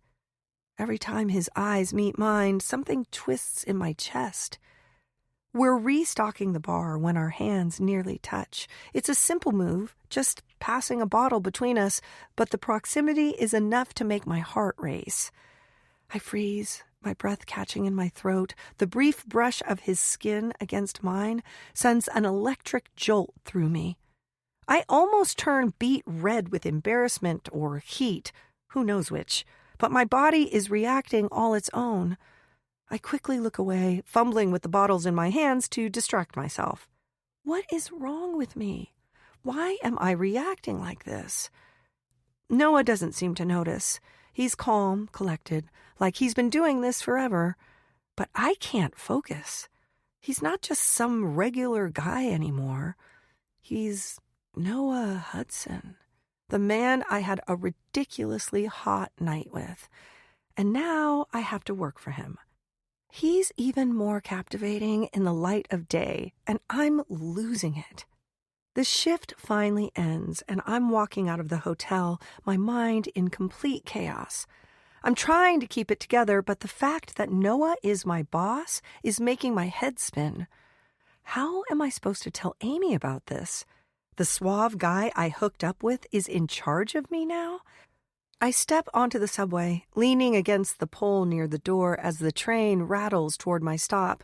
Every time his eyes meet mine, something twists in my chest. We're restocking the bar when our hands nearly touch. It's a simple move, just passing a bottle between us, but the proximity is enough to make my heart race. I freeze, my breath catching in my throat. The brief brush of his skin against mine sends an electric jolt through me. I almost turn beet red with embarrassment or heat, who knows which, but my body is reacting all its own. I quickly look away, fumbling with the bottles in my hands to distract myself. What is wrong with me? Why am I reacting like this? Noah doesn't seem to notice. He's calm, collected, like he's been doing this forever. But I can't focus. He's not just some regular guy anymore. He's Noah Hudson, the man I had a ridiculously hot night with. And now I have to work for him. He's even more captivating in the light of day, and I'm losing it. The shift finally ends, and I'm walking out of the hotel, my mind in complete chaos. I'm trying to keep it together, but the fact that Noah is my boss is making my head spin. How am I supposed to tell Amy about this? The suave guy I hooked up with is in charge of me now? I step onto the subway, leaning against the pole near the door as the train rattles toward my stop.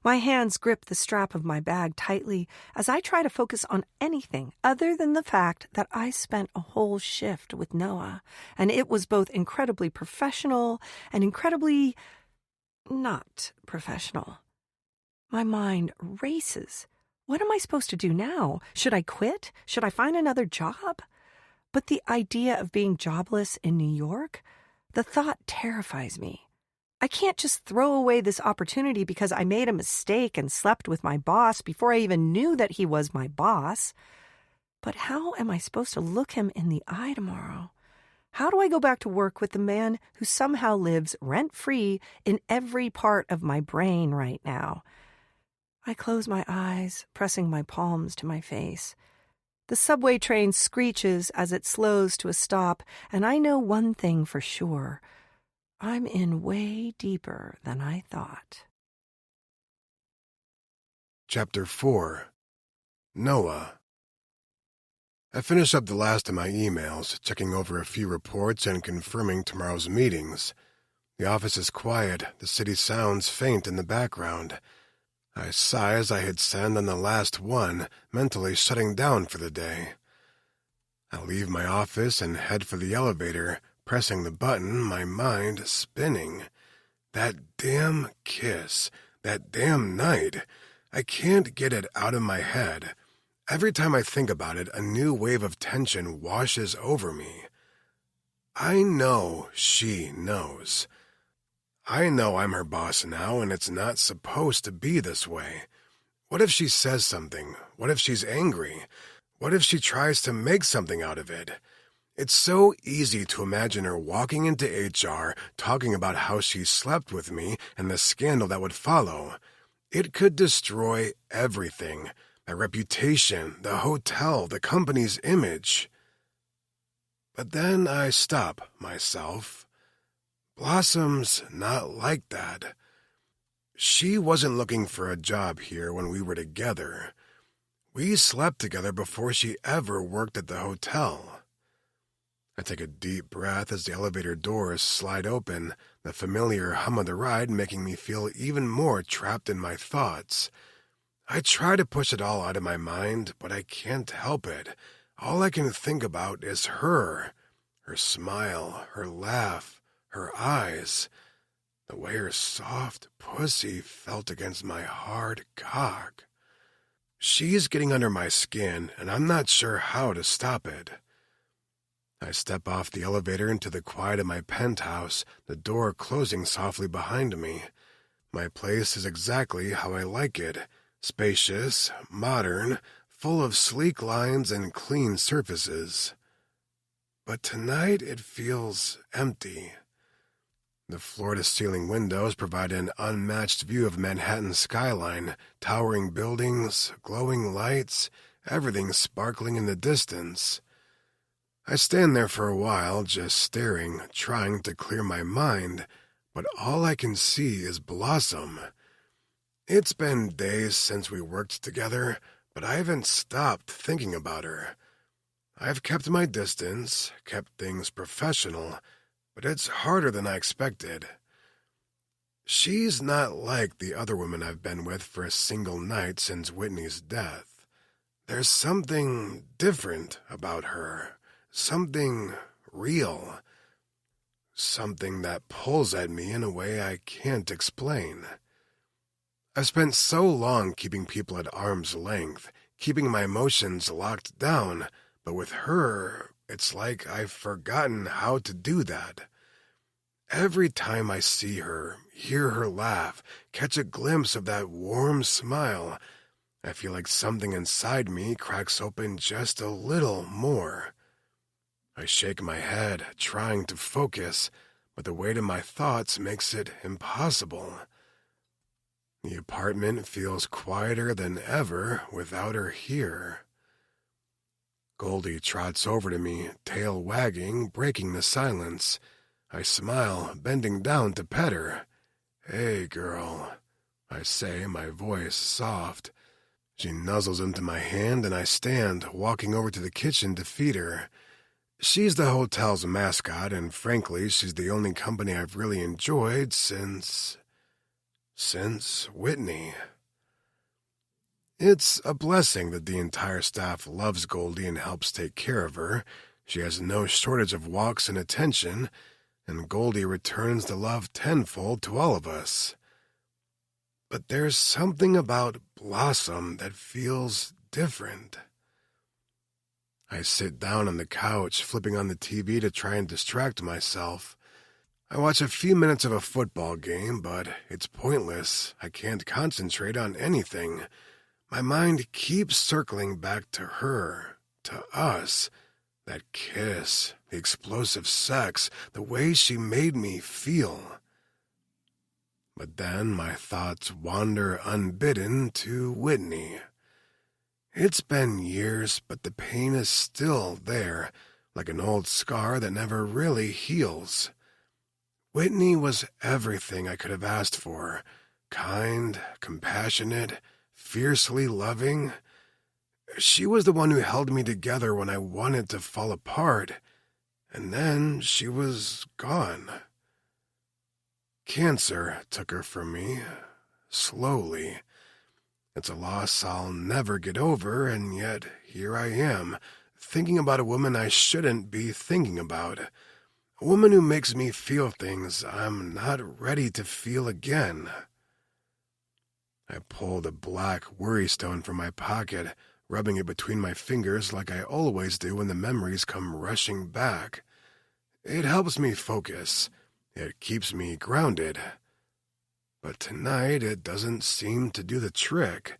My hands grip the strap of my bag tightly as I try to focus on anything other than the fact that I spent a whole shift with Noah, and it was both incredibly professional and incredibly not professional. My mind races. What am I supposed to do now? Should I quit? Should I find another job? But the idea of being jobless in New York, the thought terrifies me. I can't just throw away this opportunity because I made a mistake and slept with my boss before I even knew that he was my boss. But how am I supposed to look him in the eye tomorrow? How do I go back to work with the man who somehow lives rent-free in every part of my brain right now? I close my eyes, pressing my palms to my face. The subway train screeches as it slows to a stop, and I know one thing for sure. I'm in way deeper than I thought. Chapter 4. Noah. I finish up the last of my emails, checking over a few reports and confirming tomorrow's meetings. The office is quiet, the city sounds faint in the background. I sigh as I hit send on the last one, mentally shutting down for the day. I leave my office and head for the elevator, pressing the button, my mind spinning. That damn kiss, that damn night. I can't get it out of my head. Every time I think about it, a new wave of tension washes over me. I know she knows. I know I'm her boss now, and it's not supposed to be this way. What if she says something? What if she's angry? What if she tries to make something out of it? It's so easy to imagine her walking into HR, talking about how she slept with me and the scandal that would follow. It could destroy everything. My reputation, the hotel, the company's image. But then I stop myself. Blossom's not like that. She wasn't looking for a job here when we were together. We slept together before she ever worked at the hotel. I take a deep breath as the elevator doors slide open, the familiar hum of the ride making me feel even more trapped in my thoughts. I try to push it all out of my mind, but I can't help it. All I can think about is her smile, her laugh, her eyes, the way her soft pussy felt against my hard cock. She's getting under my skin, and I'm not sure how to stop it. I step off the elevator into the quiet of my penthouse, the door closing softly behind me. My place is exactly how I like it, spacious, modern, full of sleek lines and clean surfaces. But tonight it feels empty. The floor-to-ceiling windows provide an unmatched view of Manhattan's skyline, towering buildings, glowing lights, everything sparkling in the distance. I stand there for a while, just staring, trying to clear my mind, but all I can see is Blossom. It's been days since we worked together, but I haven't stopped thinking about her. I've kept my distance, kept things professional, but it's harder than I expected. She's not like the other women I've been with for a single night since Whitney's death. There's something different about her, something real, something that pulls at me in a way I can't explain. I've spent so long keeping people at arm's length, keeping my emotions locked down, but with her, it's like I've forgotten how to do that. Every time I see her, hear her laugh, catch a glimpse of that warm smile, I feel like something inside me cracks open just a little more. I shake my head, trying to focus, but the weight of my thoughts makes it impossible. The apartment feels quieter than ever without her here. Goldie trots over to me, tail wagging, breaking the silence. I smile, bending down to pet her. "Hey, girl," I say, my voice soft. She nuzzles into my hand, and I stand, walking over to the kitchen to feed her. She's the hotel's mascot, and frankly, she's the only company I've really enjoyed since Whitney. It's a blessing that the entire staff loves Goldie and helps take care of her. She has no shortage of walks and attention, and Goldie returns the love tenfold to all of us. But there's something about Blossom that feels different. I sit down on the couch, flipping on the TV to try and distract myself. I watch a few minutes of a football game, but it's pointless. I can't concentrate on anything. My mind keeps circling back to her, to us. That kiss, the explosive sex, the way she made me feel. But then my thoughts wander unbidden to Whitney. It's been years, but the pain is still there, like an old scar that never really heals. Whitney was everything I could have asked for. Kind, compassionate, fiercely loving. She was the one who held me together when I wanted to fall apart, and then she was gone. Cancer took her from me, slowly. It's a loss I'll never get over, and yet here I am, thinking about a woman I shouldn't be thinking about. A woman who makes me feel things I'm not ready to feel again. I pulled a black worry stone from my pocket, rubbing it between my fingers like I always do when the memories come rushing back. It helps me focus. It keeps me grounded. But tonight it doesn't seem to do the trick.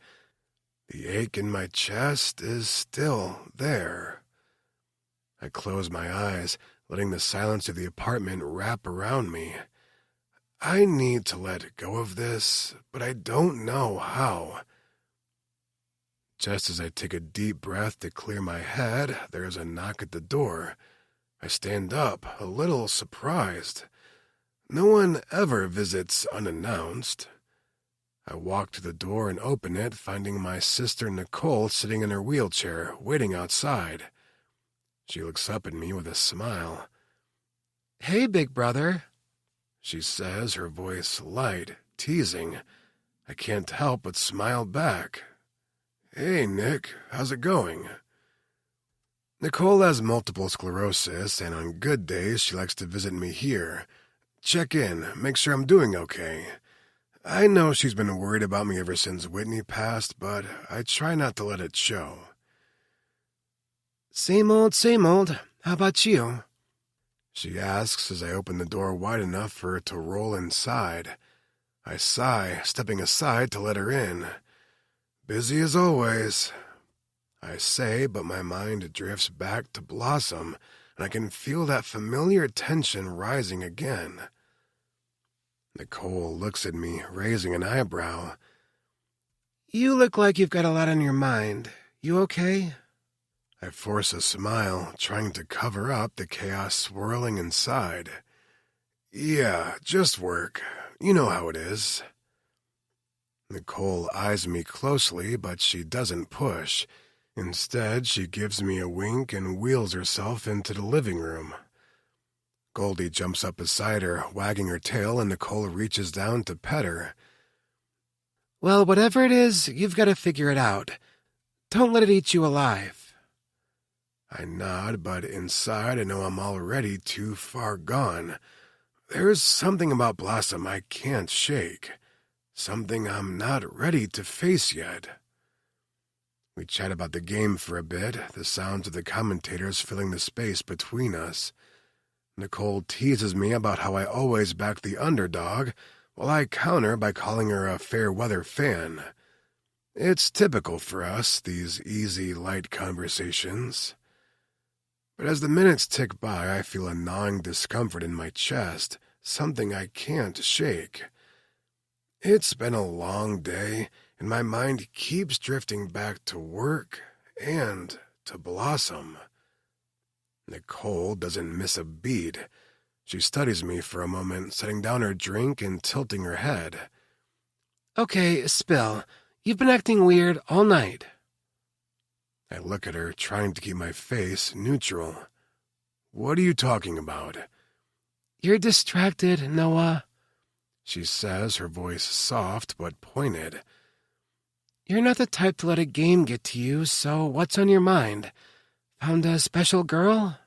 The ache in my chest is still there. I close my eyes, letting the silence of the apartment wrap around me. I need to let go of this, but I don't know how. Just as I take a deep breath to clear my head, there is a knock at the door. I stand up, a little surprised. No one ever visits unannounced. I walk to the door and open it, finding my sister Nicole sitting in her wheelchair, waiting outside. She looks up at me with a smile. "Hey, big brother," she says, her voice light, teasing. I can't help but smile back. "Hey, Nick, how's it going?" Nicole has multiple sclerosis, and on good days she likes to visit me here. Check in, make sure I'm doing okay. I know she's been worried about me ever since Whitney passed, but I try not to let it show. Same old, how about you?" she asks as I open the door wide enough for her to roll inside. I sigh, stepping aside to let her in. "Busy as always," I say, but my mind drifts back to Blossom, and I can feel that familiar tension rising again. Nicole looks at me, raising an eyebrow. You look like you've got a lot on your mind. You okay? I force a smile, trying to cover up the chaos swirling inside. Yeah, just work. You know how it is. Nicole eyes me closely, but she doesn't push. Instead, she gives me a wink and wheels herself into the living room. Goldie jumps up beside her, wagging her tail, and Nicole reaches down to pet her. Well, whatever it is, you've got to figure it out. Don't let it eat you alive. I nod, but inside I know I'm already too far gone. There's something about Blossom I can't shake. Something I'm not ready to face yet. We chat about the game for a bit, the sounds of the commentators filling the space between us. Nicole teases me about how I always back the underdog, while I counter by calling her a fair-weather fan. It's typical for us, these easy, light conversations. But as the minutes tick by, I feel a gnawing discomfort in my chest, something I can't shake. It's been a long day, and my mind keeps drifting back to work and to Blossom. Nicole doesn't miss a beat. She studies me for a moment, setting down her drink and tilting her head. Okay, spill. You've been acting weird all night. I look at her, trying to keep my face neutral. What are you talking about? You're distracted, Noah, she says, her voice soft but pointed. You're not the type to let a game get to you, so what's on your mind? Found a special girl?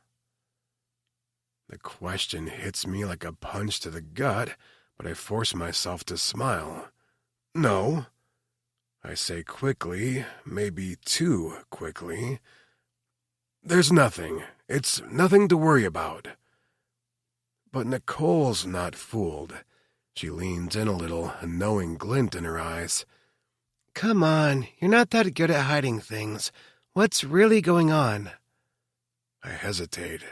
The question hits me like a punch to the gut, but I force myself to smile. No, I say quickly, maybe too quickly. There's nothing. It's nothing to worry about. But Nicole's not fooled. She leans in a little, a knowing glint in her eyes. Come on, you're not that good at hiding things. What's really going on? I hesitate.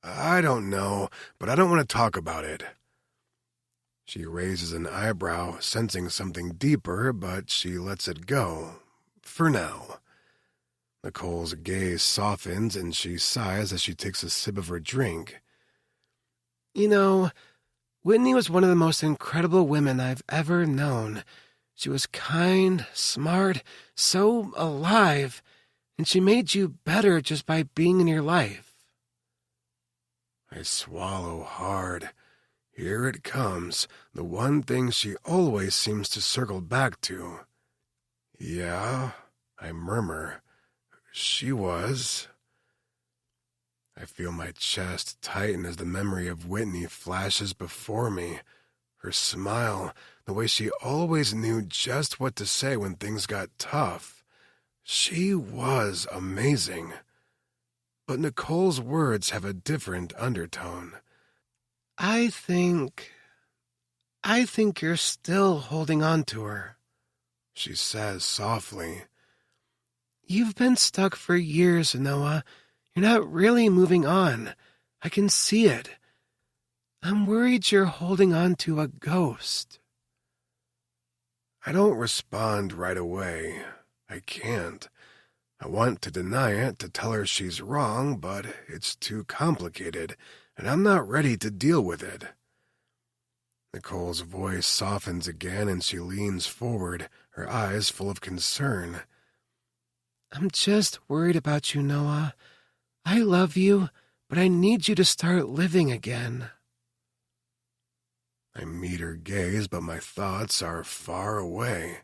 I don't know, but I don't want to talk about it. She raises an eyebrow, sensing something deeper, but she lets it go. For now. Nicole's gaze softens, and she sighs as she takes a sip of her drink. You know, Whitney was one of the most incredible women I've ever known. She was kind, smart, so alive, and she made you better just by being in your life. I swallow hard. Here it comes, the one thing she always seems to circle back to. Yeah, I murmur. She was. I feel my chest tighten as the memory of Whitney flashes before me. Her smile, the way she always knew just what to say when things got tough. She was amazing. But Nicole's words have a different undertone. I think you're still holding on to her, she says softly. You've been stuck for years, Noah. You're not really moving on. I can see it. I'm worried you're holding on to a ghost. I don't respond right away. I can't. I want to deny it, to tell her she's wrong, but it's too complicated, and I'm not ready to deal with it. Nicole's voice softens again, and she leans forward, her eyes full of concern. I'm just worried about you, Noah. I love you, but I need you to start living again. I meet her gaze, but my thoughts are far away.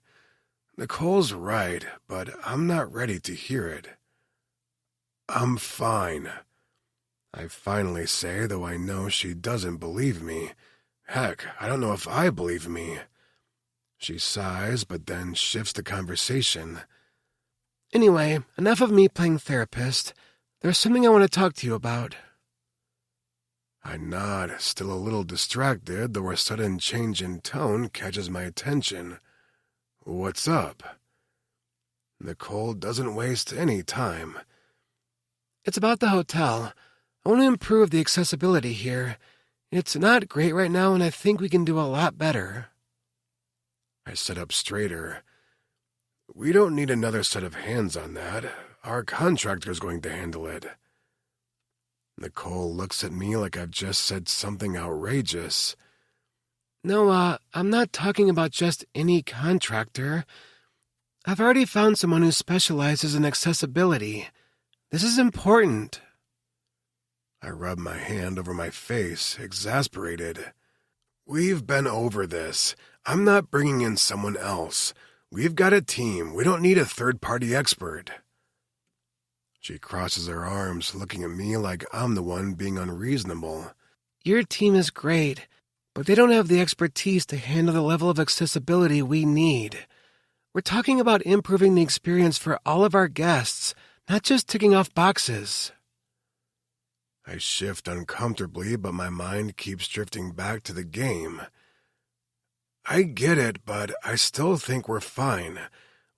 Nicole's right, but I'm not ready to hear it. I'm fine, I finally say, though I know she doesn't believe me. Heck, I don't know if I believe me. She sighs, but then shifts the conversation. Anyway, enough of me playing therapist. There's something I want to talk to you about. I nod, still a little distracted, though a sudden change in tone catches my attention. What's up? Nicole doesn't waste any time. It's about the hotel. I want to improve the accessibility here. It's not great right now, and I think we can do a lot better. I sit up straighter. We don't need another set of hands on that. Our contractor's going to handle it. Nicole looks at me like I've just said something outrageous. No, I'm not talking about just any contractor. I've already found someone who specializes in accessibility. This is important. I rub my hand over my face, exasperated. We've been over this. I'm not bringing in someone else. We've got a team. We don't need a third-party expert. She crosses her arms, looking at me like I'm the one being unreasonable. Your team is great, but they don't have the expertise to handle the level of accessibility we need. We're talking about improving the experience for all of our guests, not just ticking off boxes. I shift uncomfortably, but my mind keeps drifting back to the game. I get it, but I still think we're fine.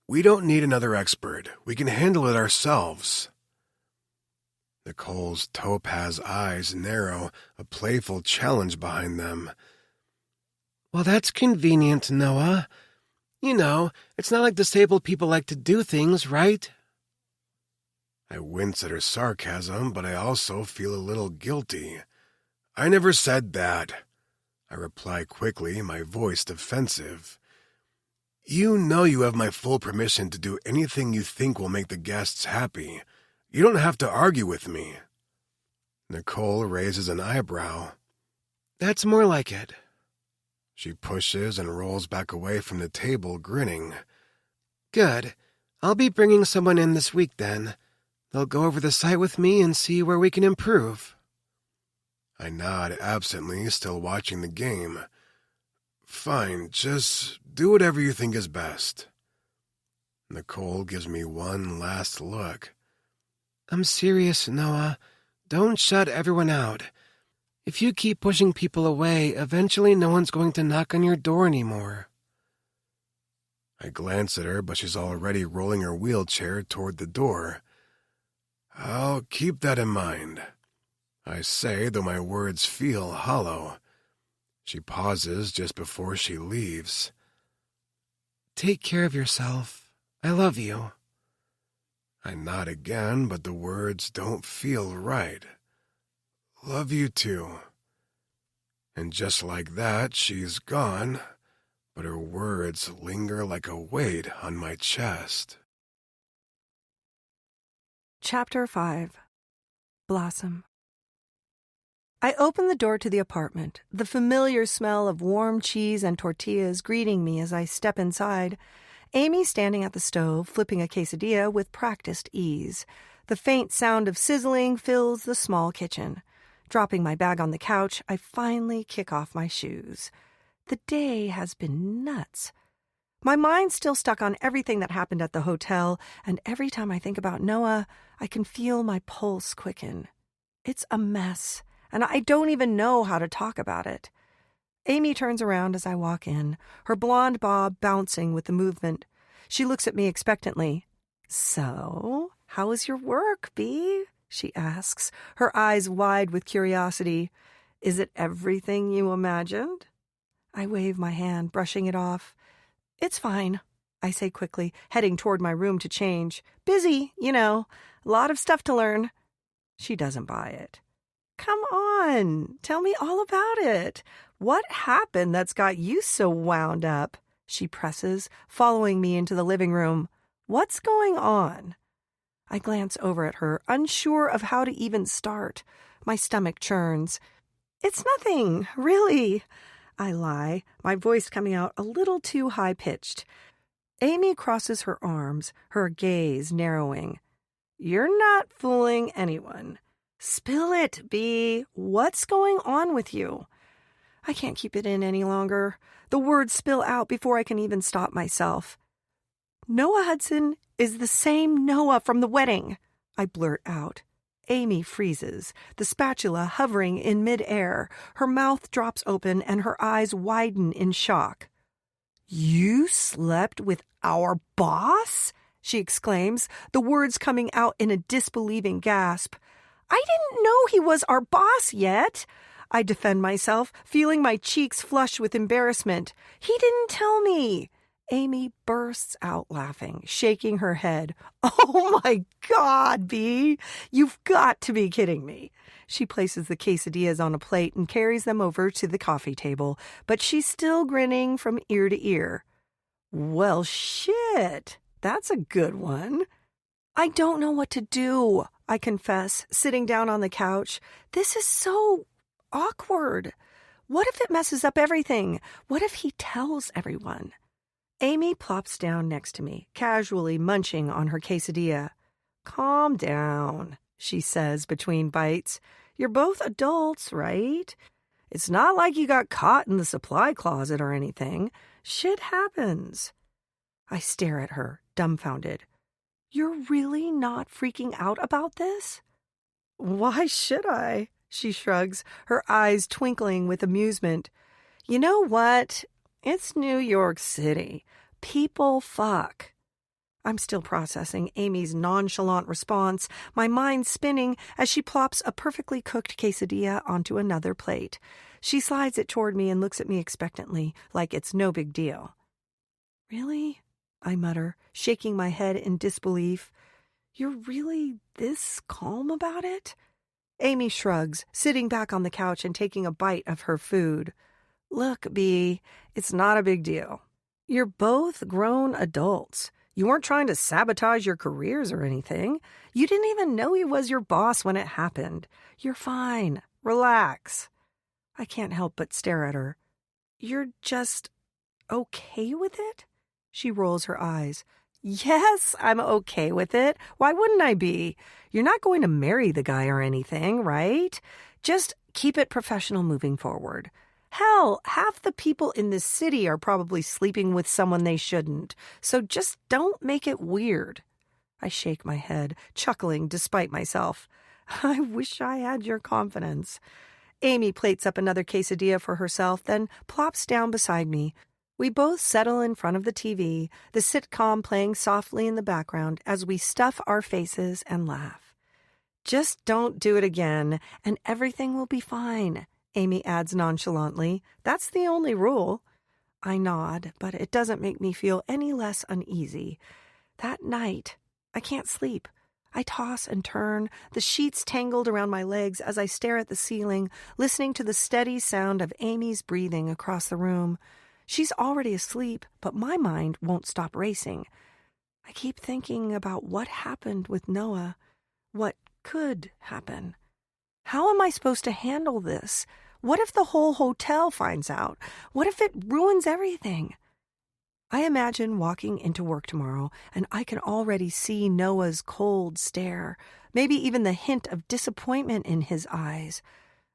We don't need another expert. We can handle it ourselves. Nicole's topaz eyes narrow, a playful challenge behind them. Well, that's convenient, Noah. You know, it's not like disabled people like to do things, right? I wince at her sarcasm, but I also feel a little guilty. I never said that. I reply quickly, my voice defensive. You know you have my full permission to do anything you think will make the guests happy. You don't have to argue with me. Nicole raises an eyebrow. That's more like it. She pushes and rolls back away from the table, grinning. Good. I'll be bringing someone in this week then. They'll go over the site with me and see where we can improve. I nod absently, still watching the game. Fine, just do whatever you think is best. Nicole gives me one last look. I'm serious, Noah. Don't shut everyone out. If you keep pushing people away, eventually no one's going to knock on your door anymore. I glance at her, but she's already rolling her wheelchair toward the door. I'll keep that in mind. I say, though my words feel hollow. She pauses just before she leaves. Take care of yourself. I love you. I nod again, but the words don't feel right. Love you too. And just like that, she's gone, but her words linger like a weight on my chest. Chapter 5. Blossom. I open the door to the apartment, the familiar smell of warm cheese and tortillas greeting me as I step inside. Amy standing at the stove, flipping a quesadilla with practiced ease. The faint sound of sizzling fills the small kitchen. Dropping my bag on the couch, I finally kick off my shoes. The day has been nuts. My mind's still stuck on everything that happened at the hotel, and every time I think about Noah, I can feel my pulse quicken. It's a mess, and I don't even know how to talk about it. Amy turns around as I walk in, her blonde bob bouncing with the movement. She looks at me expectantly. So, how was your work, Bea? She asks, her eyes wide with curiosity. Is it everything you imagined? I wave my hand, brushing it off. It's fine, I say quickly, heading toward my room to change. Busy, you know. A lot of stuff to learn. She doesn't buy it. Come on, tell me all about it. What happened that's got you so wound up? She presses, following me into the living room. What's going on? I glance over at her, unsure of how to even start. My stomach churns. It's nothing, really. I lie, my voice coming out a little too high-pitched. Amy crosses her arms, her gaze narrowing. You're not fooling anyone. Spill it, Bea. What's going on with you? I can't keep it in any longer. The words spill out before I can even stop myself. Noah Hudson is the same Noah from the wedding, I blurt out. Amy freezes, the spatula hovering in midair. Her mouth drops open and her eyes widen in shock. You slept with our boss? She exclaims, the words coming out in a disbelieving gasp. I didn't know he was our boss yet. I defend myself, feeling my cheeks flush with embarrassment. He didn't tell me. Amy bursts out laughing, shaking her head. Oh my God, Bea! You've got to be kidding me. She places the quesadillas on a plate and carries them over to the coffee table, but she's still grinning from ear to ear. Well, shit. That's a good one. I don't know what to do, I confess, sitting down on the couch. This is so awkward. What if it messes up everything? What if he tells everyone? Amy plops down next to me, casually munching on her quesadilla. Calm down, she says between bites. You're both adults, right? It's not like you got caught in the supply closet or anything. Shit happens. I stare at her, dumbfounded. You're really not freaking out about this? Why should I? She shrugs, her eyes twinkling with amusement. You know what? It's New York City. People fuck. I'm still processing Amy's nonchalant response, my mind spinning as she plops a perfectly cooked quesadilla onto another plate. She slides it toward me and looks at me expectantly, like it's no big deal. Really? I mutter, shaking my head in disbelief. You're really this calm about it? Amy shrugs, sitting back on the couch and taking a bite of her food. Look, Bea, it's not a big deal. You're both grown adults. You weren't trying to sabotage your careers or anything. You didn't even know he was your boss when it happened. You're fine. Relax. I can't help but stare at her. You're just okay with it? She rolls her eyes. Yes, I'm okay with it. Why wouldn't I be? You're not going to marry the guy or anything, right? Just keep it professional moving forward. Hell, half the people in this city are probably sleeping with someone they shouldn't, so just don't make it weird. I shake my head, chuckling despite myself. I wish I had your confidence. Amy plates up another quesadilla for herself, then plops down beside me. We both settle in front of the TV, the sitcom playing softly in the background as we stuff our faces and laugh. Just don't do it again, and everything will be fine, Amy adds nonchalantly. That's the only rule. I nod, but it doesn't make me feel any less uneasy. That night, I can't sleep. I toss and turn, the sheets tangled around my legs as I stare at the ceiling, listening to the steady sound of Amy's breathing across the room. She's already asleep, but my mind won't stop racing. I keep thinking about what happened with Noah, what could happen. How am I supposed to handle this? What if the whole hotel finds out? What if it ruins everything? I imagine walking into work tomorrow, and I can already see Noah's cold stare, maybe even the hint of disappointment in his eyes.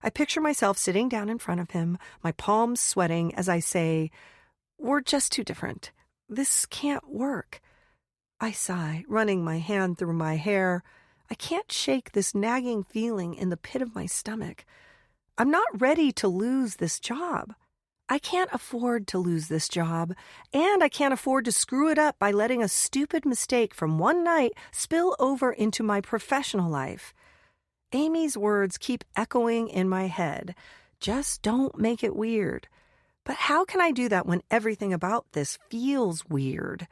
I picture myself sitting down in front of him, my palms sweating as I say, "We're just too different. This can't work." I sigh, running my hand through my hair. I can't shake this nagging feeling in the pit of my stomach. I'm not ready to lose this job. I can't afford to lose this job, and I can't afford to screw it up by letting a stupid mistake from one night spill over into my professional life. Amy's words keep echoing in my head. Just don't make it weird. But how can I do that when everything about this feels weird?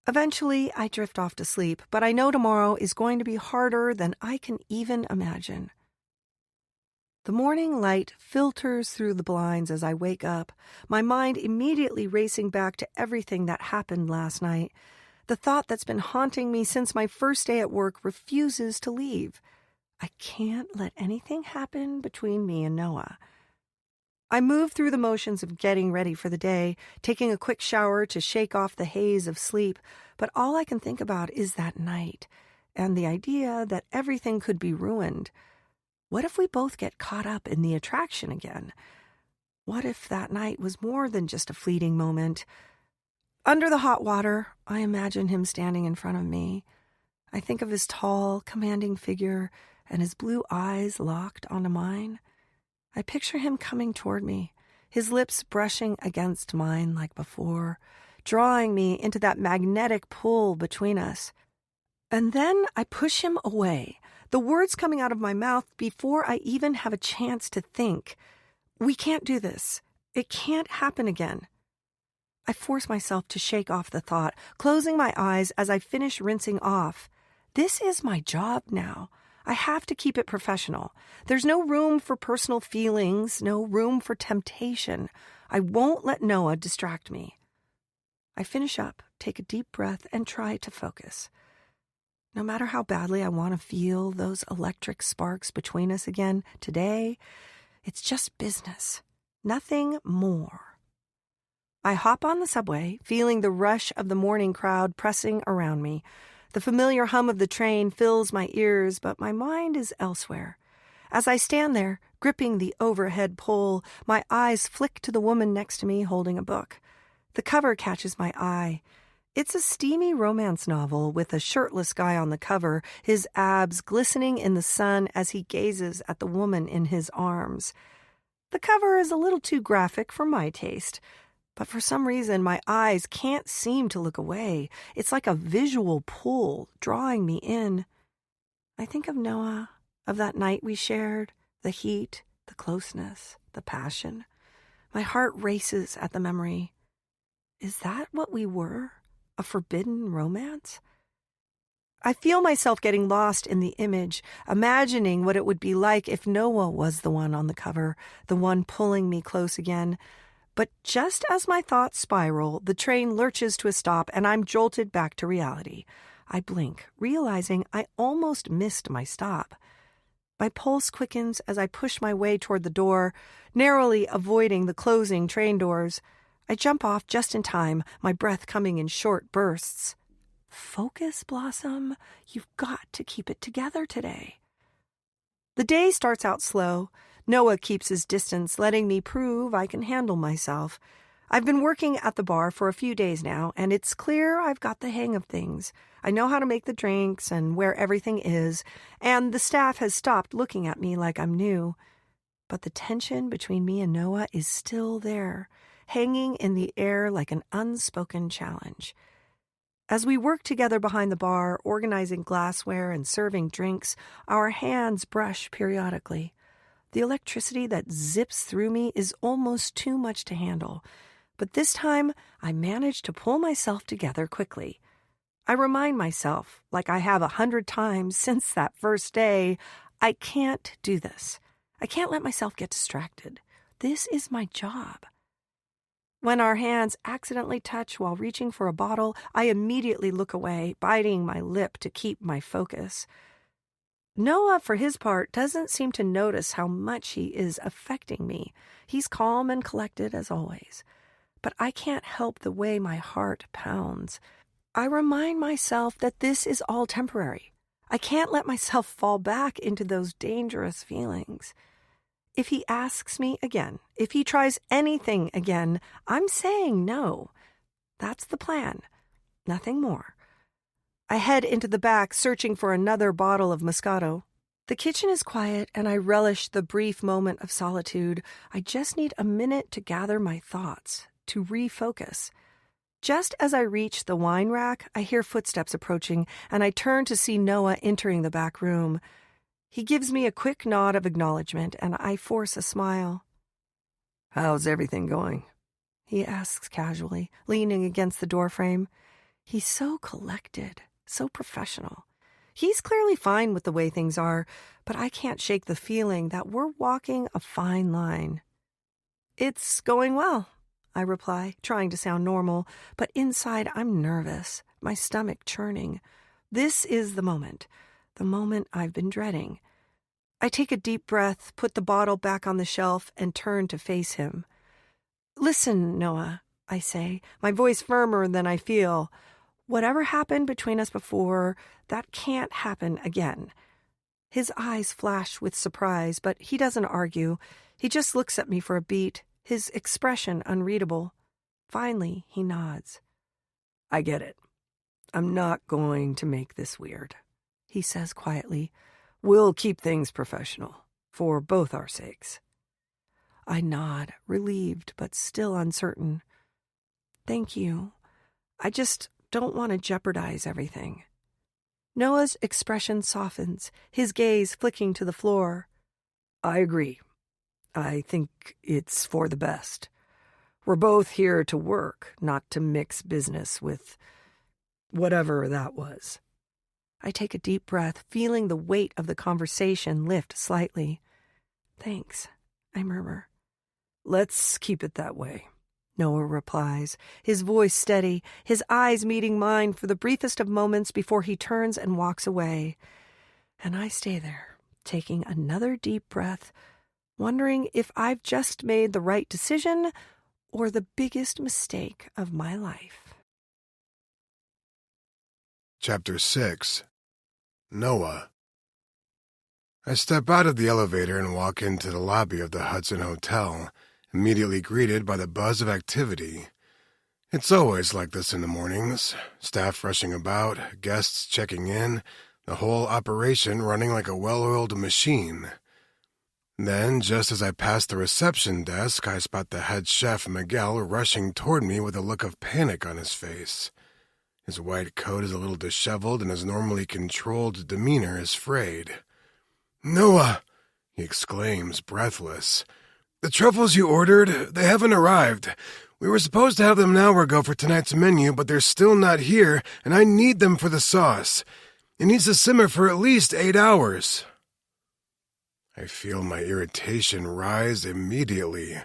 Eventually, I drift off to sleep, but I know tomorrow is going to be harder than I can even imagine. The morning light filters through the blinds as I wake up, my mind immediately racing back to everything that happened last night. The thought that's been haunting me since my first day at work refuses to leave. I can't let anything happen between me and Noah. I move through the motions of getting ready for the day, taking a quick shower to shake off the haze of sleep, but all I can think about is that night, and the idea that everything could be ruined. What if we both get caught up in the attraction again? What if that night was more than just a fleeting moment? Under the hot water, I imagine him standing in front of me. I think of his tall, commanding figure and his blue eyes locked onto mine. I picture him coming toward me, his lips brushing against mine like before, drawing me into that magnetic pull between us. And then I push him away, the words coming out of my mouth before I even have a chance to think. We can't do this. It can't happen again. I force myself to shake off the thought, closing my eyes as I finish rinsing off. This is my job now. I have to keep it professional. There's no room for personal feelings, no room for temptation. I won't let Noah distract me. I finish up, take a deep breath, and try to focus. No matter how badly I want to feel those electric sparks between us again today, it's just business. Nothing more. I hop on the subway, feeling the rush of the morning crowd pressing around me. The familiar hum of the train fills my ears, but my mind is elsewhere. As I stand there, gripping the overhead pole, my eyes flick to the woman next to me holding a book. The cover catches my eye. It's a steamy romance novel with a shirtless guy on the cover, his abs glistening in the sun as he gazes at the woman in his arms. The cover is a little too graphic for my taste, but for some reason my eyes can't seem to look away. It's like a visual pull drawing me in. I think of Noah, of that night we shared, the heat, the closeness, the passion. My heart races at the memory. Is that what we were? A forbidden romance? I feel myself getting lost in the image, imagining what it would be like if Noah was the one on the cover, the one pulling me close again. But just as my thoughts spiral, the train lurches to a stop and I'm jolted back to reality. I blink, realizing I almost missed my stop. My pulse quickens as I push my way toward the door, narrowly avoiding the closing train doors. I jump off just in time, my breath coming in short bursts. Focus, Blossom. You've got to keep it together today. The day starts out slow. Noah keeps his distance, letting me prove I can handle myself. I've been working at the bar for a few days now, and it's clear I've got the hang of things. I know how to make the drinks and where everything is, and the staff has stopped looking at me like I'm new. But the tension between me and Noah is still there, hanging in the air like an unspoken challenge. As we work together behind the bar, organizing glassware and serving drinks, our hands brush periodically. The electricity that zips through me is almost too much to handle, but this time I manage to pull myself together quickly. I remind myself, like I have 100 times since that first day, I can't do this. I can't let myself get distracted. This is my job. When our hands accidentally touch while reaching for a bottle, I immediately look away, biting my lip to keep my focus. Noah, for his part, doesn't seem to notice how much he is affecting me. He's calm and collected as always. But I can't help the way my heart pounds. I remind myself that this is all temporary. I can't let myself fall back into those dangerous feelings. If he asks me again, if he tries anything again, I'm saying no. That's the plan. Nothing more. I head into the back, searching for another bottle of Moscato. The kitchen is quiet, and I relish the brief moment of solitude. I just need a minute to gather my thoughts, to refocus. Just as I reach the wine rack, I hear footsteps approaching, and I turn to see Noah entering the back room. He gives me a quick nod of acknowledgement, and I force a smile. "How's everything going?" he asks casually, leaning against the doorframe. He's so collected, so professional. He's clearly fine with the way things are, but I can't shake the feeling that we're walking a fine line. "It's going well," I reply, trying to sound normal, but inside I'm nervous, my stomach churning. This is the moment I've been dreading. I take a deep breath, put the bottle back on the shelf, and turn to face him. "Listen, Noah," I say, my voice firmer than I feel. "Whatever happened between us before, that can't happen again." His eyes flash with surprise, but he doesn't argue. He just looks at me for a beat, his expression unreadable. Finally, he nods. "I get it. I'm not going to make this weird," he says quietly. "We'll keep things professional, for both our sakes." I nod, relieved but still uncertain. "Thank you. I just don't want to jeopardize everything." Noah's expression softens, his gaze flicking to the floor. I agree. I think it's for the best. We're both here to work, not to mix business with whatever that was. I take a deep breath, feeling the weight of the conversation lift slightly. Thanks, I murmur. Let's keep it that way, Noah replies, his voice steady, his eyes meeting mine for the briefest of moments before he turns and walks away. And I stay there, taking another deep breath, wondering if I've just made the right decision or the biggest mistake of my life. Chapter 6. Noah. I step out of the elevator and walk into the lobby of the Hudson Hotel, immediately greeted by the buzz of activity. It's always like this in the mornings, staff rushing about, guests checking in, the whole operation running like a well-oiled machine. Then, just as I pass the reception desk, I spot the head chef Miguel rushing toward me with a look of panic on his face. His white coat is a little disheveled and his normally controlled demeanor is frayed. "Noah!" he exclaims, breathless. "The truffles you ordered, they haven't arrived. We were supposed to have them an hour ago for tonight's menu, but they're still not here, and I need them for the sauce. It needs to simmer for at least 8 hours. I feel my irritation rise immediately.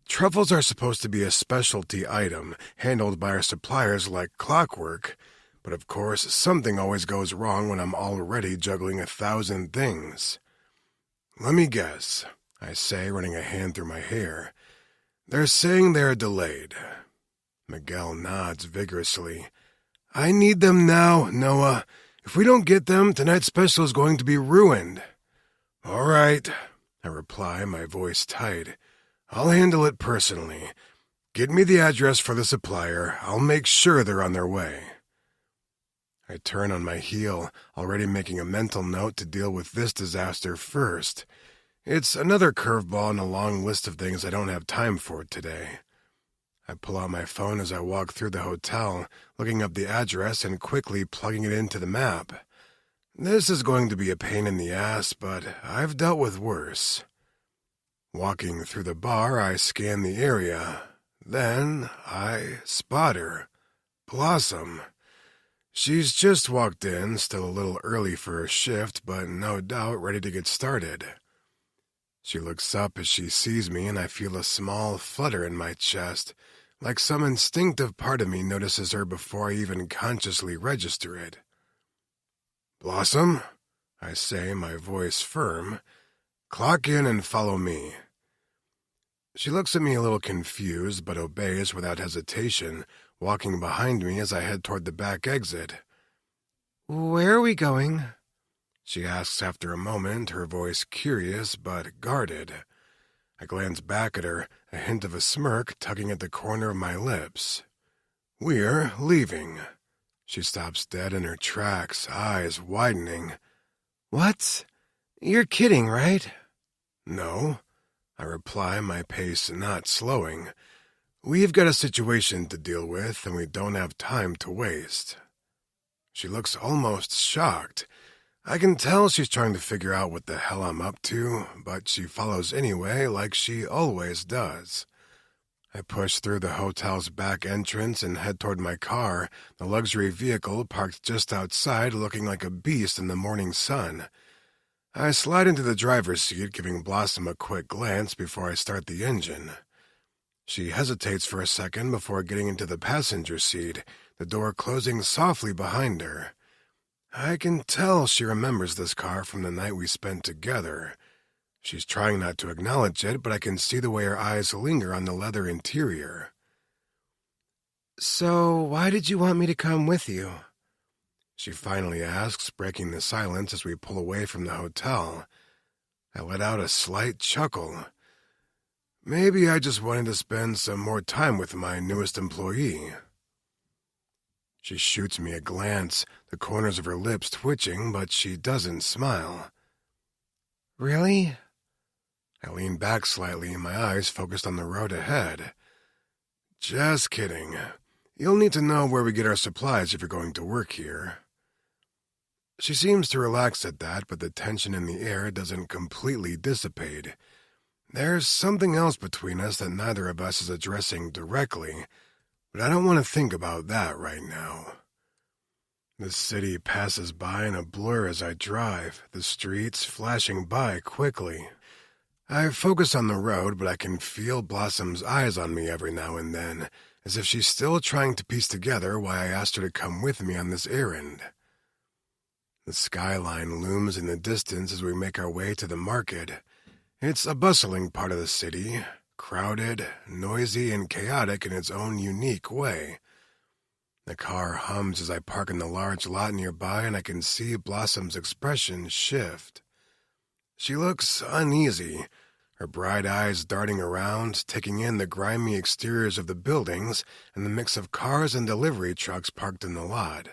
Truffles are supposed to be a specialty item, handled by our suppliers like clockwork. But of course, something always goes wrong when I'm already juggling 1,000 things. Let me guess, I say, running a hand through my hair. They're saying they're delayed. Miguel nods vigorously. I need them now, Noah. If we don't get them, tonight's special is going to be ruined. All right, I reply, my voice tight. I'll handle it personally. Get me the address for the supplier. I'll make sure they're on their way. I turn on my heel, already making a mental note to deal with this disaster first. It's another curveball in a long list of things I don't have time for today. I pull out my phone as I walk through the hotel, looking up the address and quickly plugging it into the map. This is going to be a pain in the ass, but I've dealt with worse. Walking through the bar, I scan the area. Then I spot her. Blossom. She's just walked in, still a little early for her shift, but no doubt ready to get started. She looks up as she sees me, and I feel a small flutter in my chest, like some instinctive part of me notices her before I even consciously register it. Blossom, I say, my voice firm. Clock in and follow me. She looks at me a little confused, but obeys without hesitation, walking behind me as I head toward the back exit. Where are we going? She asks after a moment, her voice curious but guarded. I glance back at her, a hint of a smirk tugging at the corner of my lips. We're leaving. She stops dead in her tracks, eyes widening. What? You're kidding, right? No, I reply, my pace not slowing. We've got a situation to deal with, and we don't have time to waste. She looks almost shocked. I can tell she's trying to figure out what the hell I'm up to, but she follows anyway, like she always does. I push through the hotel's back entrance and head toward my car, the luxury vehicle parked just outside looking like a beast in the morning sun. I slide into the driver's seat, giving Blossom a quick glance before I start the engine. She hesitates for a second before getting into the passenger seat, the door closing softly behind her. I can tell she remembers this car from the night we spent together. She's trying not to acknowledge it, but I can see the way her eyes linger on the leather interior. So, why did you want me to come with you? She finally asks, breaking the silence as we pull away from the hotel. I let out a slight chuckle. Maybe I just wanted to spend some more time with my newest employee. She shoots me a glance, the corners of her lips twitching, but she doesn't smile. Really? I lean back slightly, my eyes focused on the road ahead. Just kidding. You'll need to know where we get our supplies if you're going to work here. She seems to relax at that, but the tension in the air doesn't completely dissipate. There's something else between us that neither of us is addressing directly, but I don't want to think about that right now. The city passes by in a blur as I drive, the streets flashing by quickly. I focus on the road, but I can feel Blossom's eyes on me every now and then, as if she's still trying to piece together why I asked her to come with me on this errand. The skyline looms in the distance as we make our way to the market. It's a bustling part of the city, crowded, noisy, and chaotic in its own unique way. The car hums as I park in the large lot nearby, and I can see Blossom's expression shift. She looks uneasy, her bright eyes darting around, taking in the grimy exteriors of the buildings and the mix of cars and delivery trucks parked in the lot.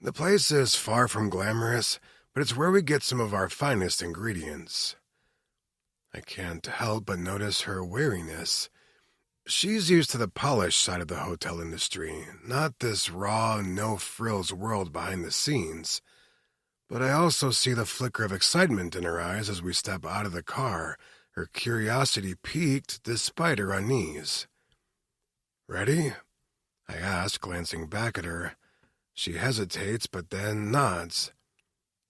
The place is far from glamorous, but it's where we get some of our finest ingredients. I can't help but notice her wariness. She's used to the polished side of the hotel industry, not this raw, no-frills world behind the scenes. But I also see the flicker of excitement in her eyes as we step out of the car, her curiosity piqued despite her unease. "Ready?" I ask, glancing back at her. She hesitates, but then nods.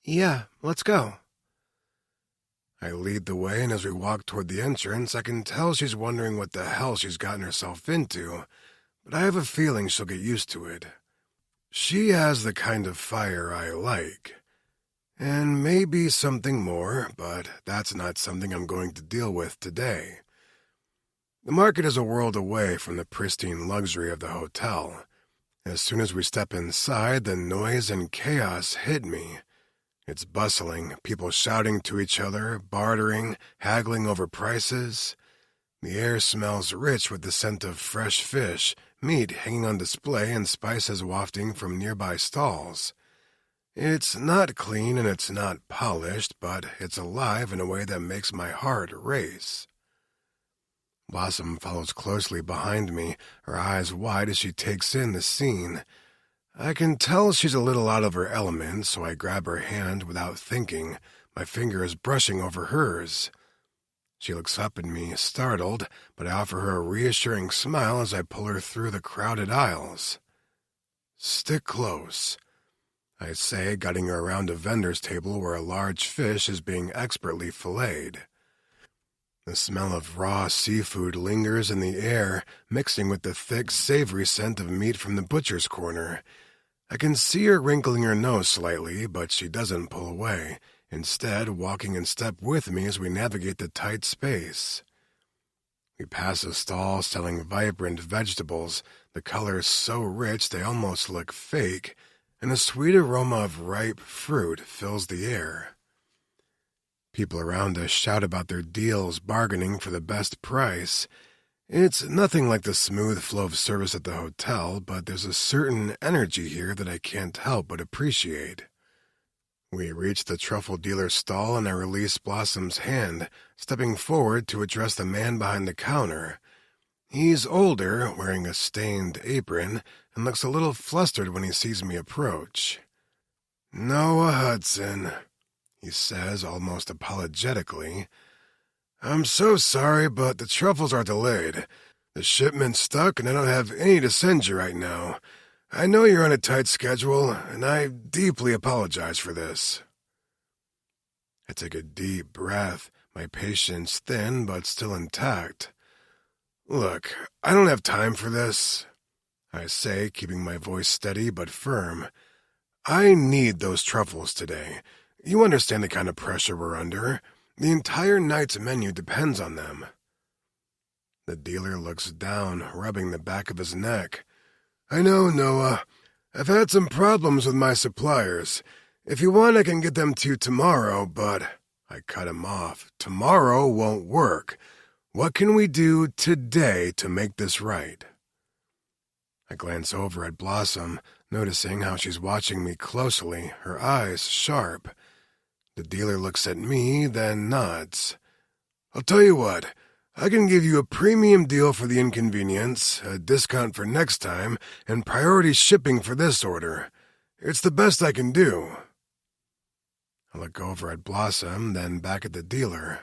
"Yeah, let's go." I lead the way, and as we walk toward the entrance, I can tell she's wondering what the hell she's gotten herself into, but I have a feeling she'll get used to it. She has the kind of fire I like. And maybe something more, but that's not something I'm going to deal with today. The market is a world away from the pristine luxury of the hotel. As soon as we step inside, the noise and chaos hit me. It's bustling, people shouting to each other, bartering, haggling over prices. The air smells rich with the scent of fresh fish, meat hanging on display, and spices wafting from nearby stalls. It's not clean and it's not polished, but it's alive in a way that makes my heart race. Blossom follows closely behind me, her eyes wide as she takes in the scene. I can tell she's a little out of her element, so I grab her hand without thinking, my fingers brushing over hers. She looks up at me, startled, but I offer her a reassuring smile as I pull her through the crowded aisles. "Stick close," I say, guiding her around a vendor's table where a large fish is being expertly filleted. The smell of raw seafood lingers in the air, mixing with the thick, savory scent of meat from the butcher's corner. I can see her wrinkling her nose slightly, but she doesn't pull away, instead walking in step with me as we navigate the tight space. We pass a stall selling vibrant vegetables, the colors so rich they almost look fake, and a sweet aroma of ripe fruit fills the air. People around us shout about their deals, bargaining for the best price. It's nothing like the smooth flow of service at the hotel, but there's a certain energy here that I can't help but appreciate. We reach the truffle dealer's stall, and I release Blossom's hand, stepping forward to address the man behind the counter. He's older, wearing a stained apron, and looks a little flustered when he sees me approach. "Noah Hudson," he says, almost apologetically. "I'm so sorry, but the truffles are delayed. The shipment's stuck, and I don't have any to send you right now. I know you're on a tight schedule, and I deeply apologize for this." I take a deep breath, my patience thin but still intact. "Look, I don't have time for this," I say, keeping my voice steady but firm. "I need those truffles today. You understand the kind of pressure we're under. The entire night's menu depends on them." The dealer looks down, rubbing the back of his neck. "I know, Noah. I've had some problems with my suppliers. If you want, I can get them to you tomorrow, but—" I cut him off. "Tomorrow won't work. What can we do today to make this right?" I glance over at Blossom, noticing how she's watching me closely, her eyes sharp. The dealer looks at me, then nods. "I'll tell you what. I can give you a premium deal for the inconvenience, a discount for next time, and priority shipping for this order. It's the best I can do." I look over at Blossom, then back at the dealer.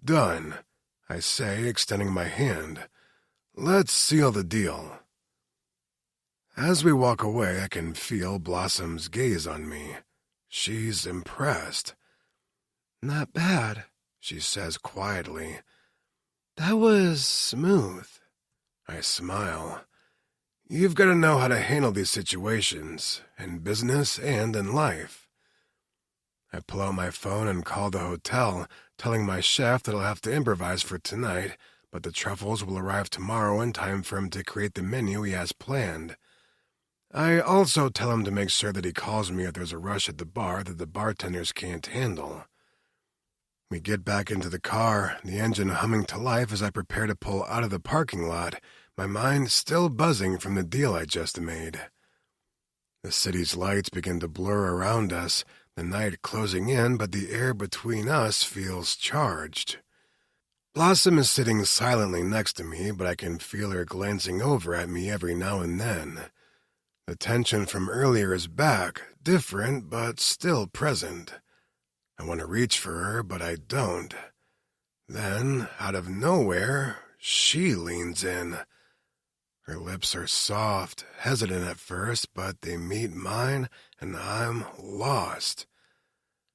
Done, I say, extending my hand. Let's seal the deal. As we walk away, I can feel Blossom's gaze on me. She's impressed. Not bad, she says quietly. That was smooth. I smile. You've got to know how to handle these situations, in business and in life. I pull out my phone and call the hotel, telling my chef that I'll have to improvise for tonight, but the truffles will arrive tomorrow in time for him to create the menu he has planned. I also tell him to make sure that he calls me if there's a rush at the bar that the bartenders can't handle. We get back into the car, the engine humming to life as I prepare to pull out of the parking lot, my mind still buzzing from the deal I just made. The city's lights begin to blur around us, the night closing in, but the air between us feels charged. Blossom is sitting silently next to me, but I can feel her glancing over at me every now and then. The tension from earlier is back, different, but still present. I want to reach for her, but I don't. Then, out of nowhere, she leans in. Her lips are soft, hesitant at first, but they meet mine, and I'm lost.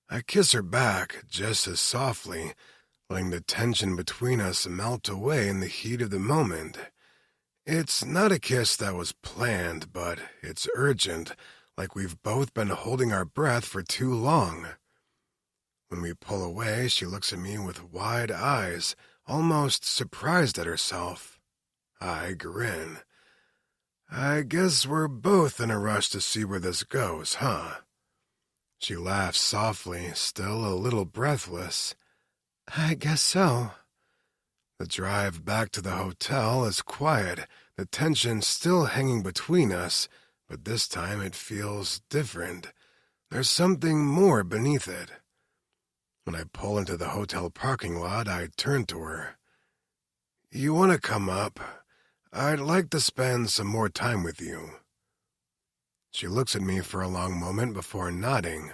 I kiss her back just as softly, letting the tension between us melt away in the heat of the moment. It's not a kiss that was planned, but it's urgent, like we've both been holding our breath for too long. When we pull away, she looks at me with wide eyes, almost surprised at herself. I grin. I guess we're both in a rush to see where this goes, huh? She laughs softly, still a little breathless. I guess so. The drive back to the hotel is quiet, the tension still hanging between us, but this time it feels different. There's something more beneath it. When I pull into the hotel parking lot, I turn to her. You want to come up? I'd like to spend some more time with you. She looks at me for a long moment before nodding.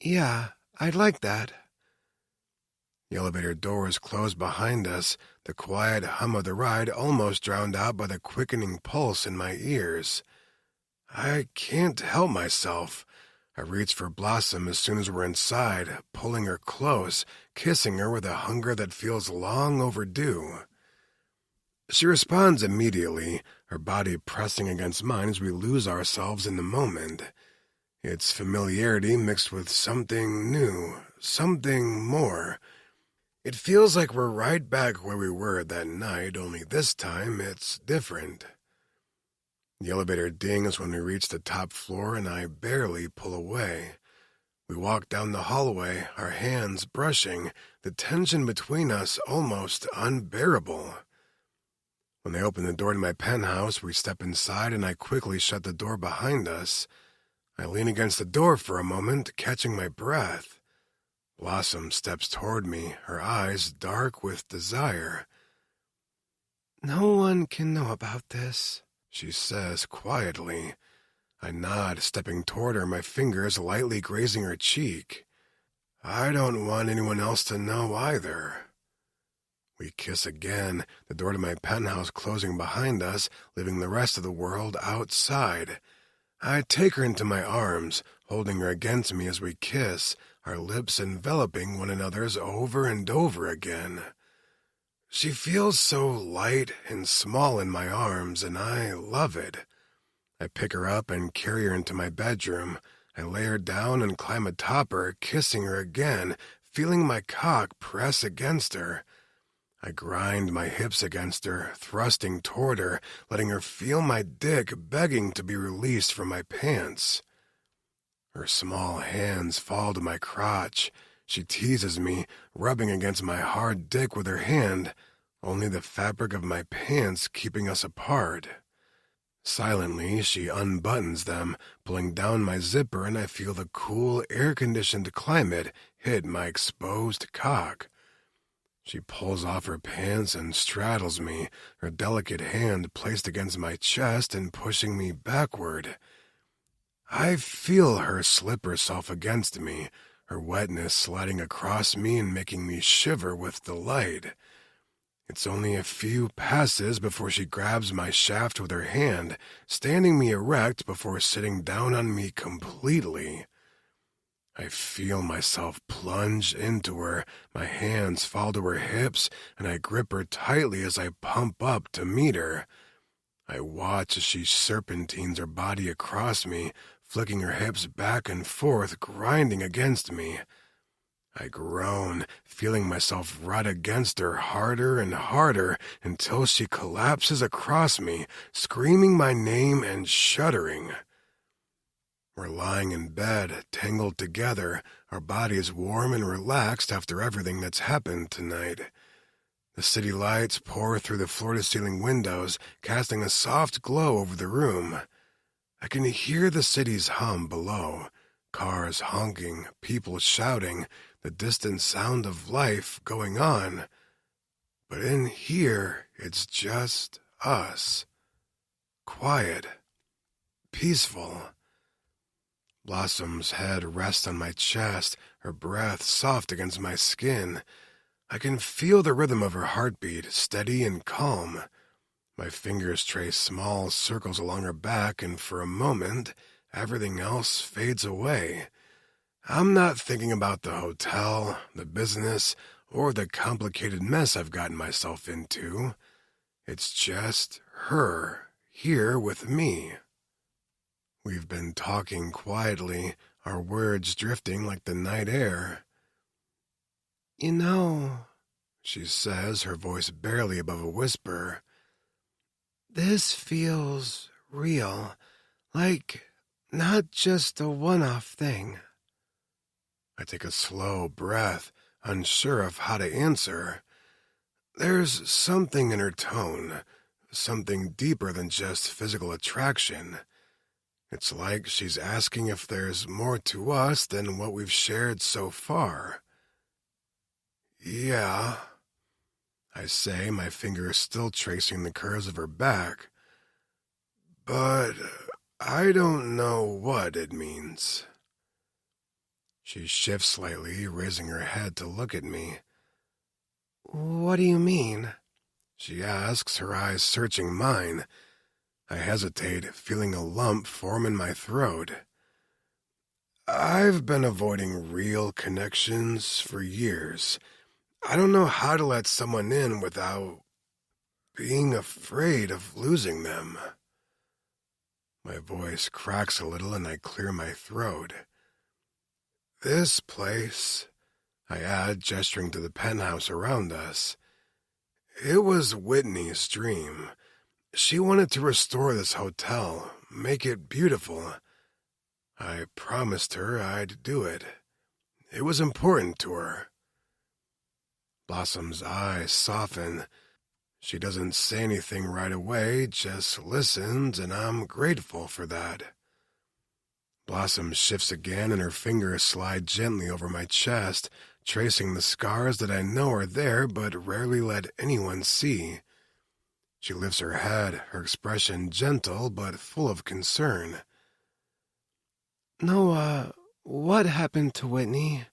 Yeah, I'd like that. The elevator doors close behind us, the quiet hum of the ride almost drowned out by the quickening pulse in my ears. I can't help myself. I reach for Blossom as soon as we're inside, pulling her close, kissing her with a hunger that feels long overdue. She responds immediately, her body pressing against mine as we lose ourselves in the moment. It's familiarity mixed with something new, something more. It feels like we're right back where we were that night, only this time it's different. The elevator dings when we reach the top floor, and I barely pull away. We walk down the hallway, our hands brushing, the tension between us almost unbearable. When they open the door to my penthouse, we step inside, and I quickly shut the door behind us. I lean against the door for a moment, catching my breath. Blossom steps toward me, her eyes dark with desire. No one can know about this, she says quietly. I nod, stepping toward her, my fingers lightly grazing her cheek. I don't want anyone else to know either. We kiss again, the door to my penthouse closing behind us, leaving the rest of the world outside. I take her into my arms, holding her against me as we kiss, our lips enveloping one another's over and over again. She feels so light and small in my arms, and I love it. I pick her up and carry her into my bedroom. I lay her down and climb atop her, kissing her again, feeling my cock press against her. I grind my hips against her, thrusting toward her, letting her feel my dick begging to be released from my pants. Her small hands fall to my crotch. She teases me, rubbing against my hard dick with her hand, only the fabric of my pants keeping us apart. Silently, she unbuttons them, pulling down my zipper, and I feel the cool, air-conditioned climate hit my exposed cock. She pulls off her pants and straddles me, her delicate hand placed against my chest and pushing me backward. I feel her slip herself against me, her wetness sliding across me and making me shiver with delight. It's only a few passes before she grabs my shaft with her hand, standing me erect before sitting down on me completely. I feel myself plunge into her, my hands fall to her hips, and I grip her tightly as I pump up to meet her. I watch as she serpentines her body across me, flicking her hips back and forth, grinding against me. I groan, feeling myself rut against her harder and harder until she collapses across me, screaming my name and shuddering. We're lying in bed, tangled together, our bodies warm and relaxed after everything that's happened tonight. The city lights pour through the floor-to-ceiling windows, casting a soft glow over the room. I can hear the city's hum below, cars honking, people shouting, the distant sound of life going on. But in here, it's just us. Quiet. Peaceful. Blossom's head rests on my chest, her breath soft against my skin. I can feel the rhythm of her heartbeat, steady and calm. My fingers trace small circles along her back, and for a moment, everything else fades away. I'm not thinking about the hotel, the business, or the complicated mess I've gotten myself into. It's just her, here with me. We've been talking quietly, our words drifting like the night air. "You know," she says, her voice barely above a whisper, "this feels real, like not just a one-off thing." I take a slow breath, unsure of how to answer. There's something in her tone, something deeper than just physical attraction. It's like she's asking if there's more to us than what we've shared so far. "Yeah," I say, my fingers still tracing the curves of her back. "But I don't know what it means." She shifts slightly, raising her head to look at me. "What do you mean?" she asks, her eyes searching mine. I hesitate, feeling a lump form in my throat. "I've been avoiding real connections for years. I don't know how to let someone in without being afraid of losing them." My voice cracks a little and I clear my throat. "This place," I add, gesturing to the penthouse around us. "It was Whitney's dream. She wanted to restore this hotel, make it beautiful. I promised her I'd do it. It was important to her." Blossom's eyes soften. She doesn't say anything right away, just listens, and I'm grateful for that. Blossom shifts again, and her fingers slide gently over my chest, tracing the scars that I know are there but rarely let anyone see. She lifts her head, her expression gentle but full of concern. "Noah, what happened to Whitney?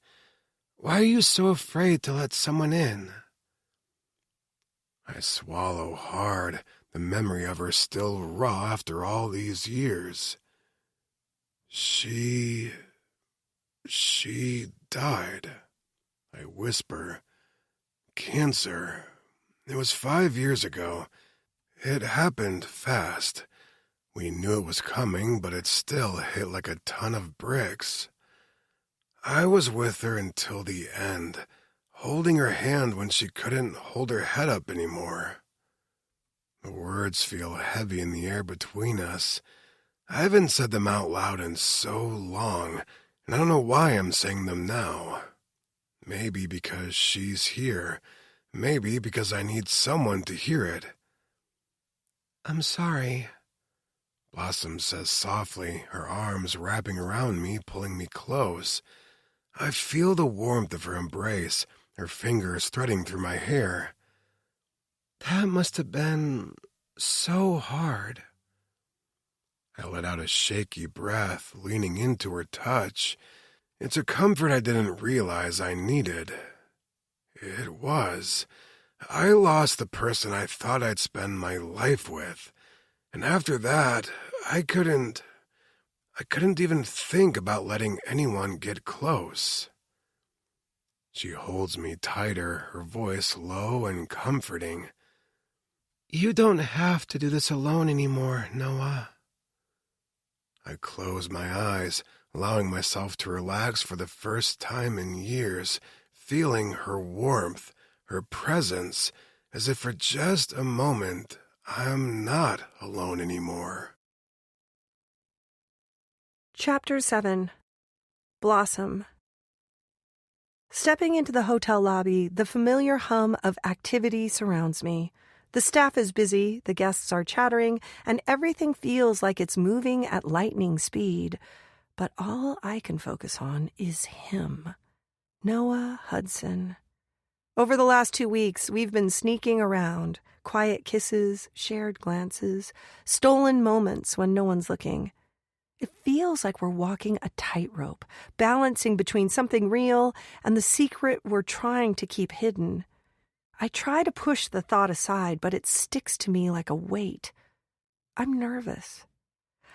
Why are you so afraid to let someone in?" I swallow hard, the memory of her still raw after all these years. She died," I whisper. "Cancer. It was 5 years ago. It happened fast. We knew it was coming, but it still hit like a ton of bricks. I was with her until the end, holding her hand when she couldn't hold her head up anymore." The words feel heavy in the air between us. I haven't said them out loud in so long, and I don't know why I'm saying them now. Maybe because she's here. Maybe because I need someone to hear it. "I'm sorry," Blossom says softly, her arms wrapping around me, pulling me close. I feel the warmth of her embrace, her fingers threading through my hair. "That must have been so hard." I let out a shaky breath, leaning into her touch. It's a comfort I didn't realize I needed. It was. I lost the person I thought I'd spend my life with, and after that, I couldn't even think about letting anyone get close. She holds me tighter, her voice low and comforting. You don't have to do this alone anymore, Noah. I close my eyes, allowing myself to relax for the first time in years, feeling her warmth, her presence, as if for just a moment I'm not alone anymore. Chapter 7. Blossom. Stepping into the hotel lobby, the familiar hum of activity surrounds me. The staff is busy, the guests are chattering, and everything feels like it's moving at lightning speed. But all I can focus on is him, Noah Hudson. Over the last 2 weeks, we've been sneaking around, quiet kisses, shared glances, stolen moments when no one's looking. It feels like we're walking a tightrope, balancing between something real and the secret we're trying to keep hidden. I try to push the thought aside, but it sticks to me like a weight. I'm nervous.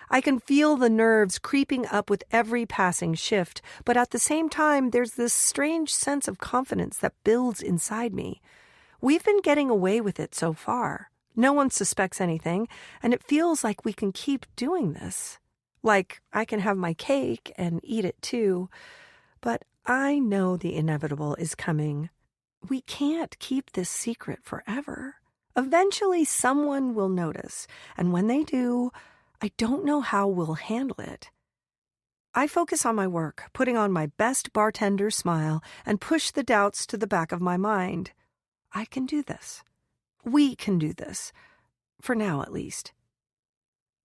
I can feel the nerves creeping up with every passing shift, but at the same time, there's this strange sense of confidence that builds inside me. We've been getting away with it so far. No one suspects anything, and it feels like we can keep doing this. Like I can have my cake and eat it too, but I know the inevitable is coming. We can't keep this secret forever. Eventually, someone will notice, and when they do, I don't know how we'll handle it. I focus on my work, putting on my best bartender smile, and push the doubts to the back of my mind. I can do this. We can do this. For now, at least.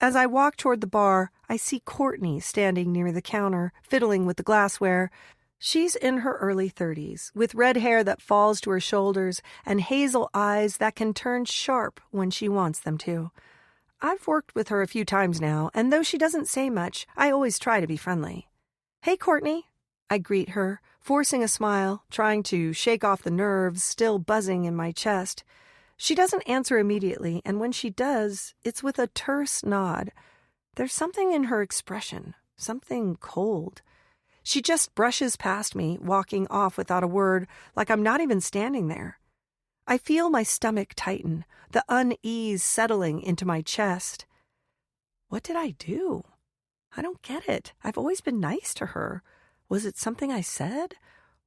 As I walk toward the bar, I see Courtney standing near the counter, fiddling with the glassware. She's in her early 30s, with red hair that falls to her shoulders and hazel eyes that can turn sharp when she wants them to. I've worked with her a few times now, and though she doesn't say much, I always try to be friendly. Hey, Courtney. I greet her, forcing a smile, trying to shake off the nerves still buzzing in my chest. She doesn't answer immediately, and when she does, it's with a terse nod. There's something in her expression, something cold. She just brushes past me, walking off without a word, like I'm not even standing there. I feel my stomach tighten, the unease settling into my chest. What did I do? I don't get it. I've always been nice to her. Was it something I said?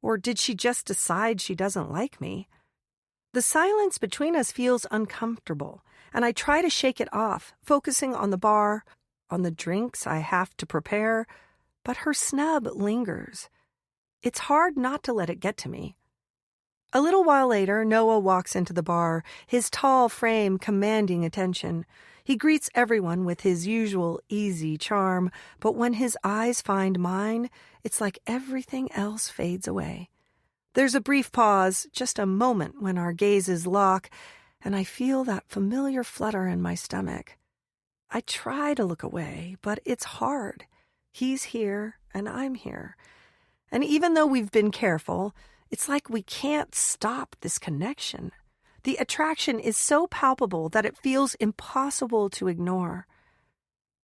Or did she just decide she doesn't like me? The silence between us feels uncomfortable, and I try to shake it off, focusing on the bar, on the drinks I have to prepare, but her snub lingers. It's hard not to let it get to me. A little while later, Noah walks into the bar, his tall frame commanding attention. He greets everyone with his usual easy charm, but when his eyes find mine, it's like everything else fades away. There's a brief pause, just a moment when our gazes lock, and I feel that familiar flutter in my stomach. I try to look away, but it's hard. He's here, and I'm here. And even though we've been careful, it's like we can't stop this connection. The attraction is so palpable that it feels impossible to ignore.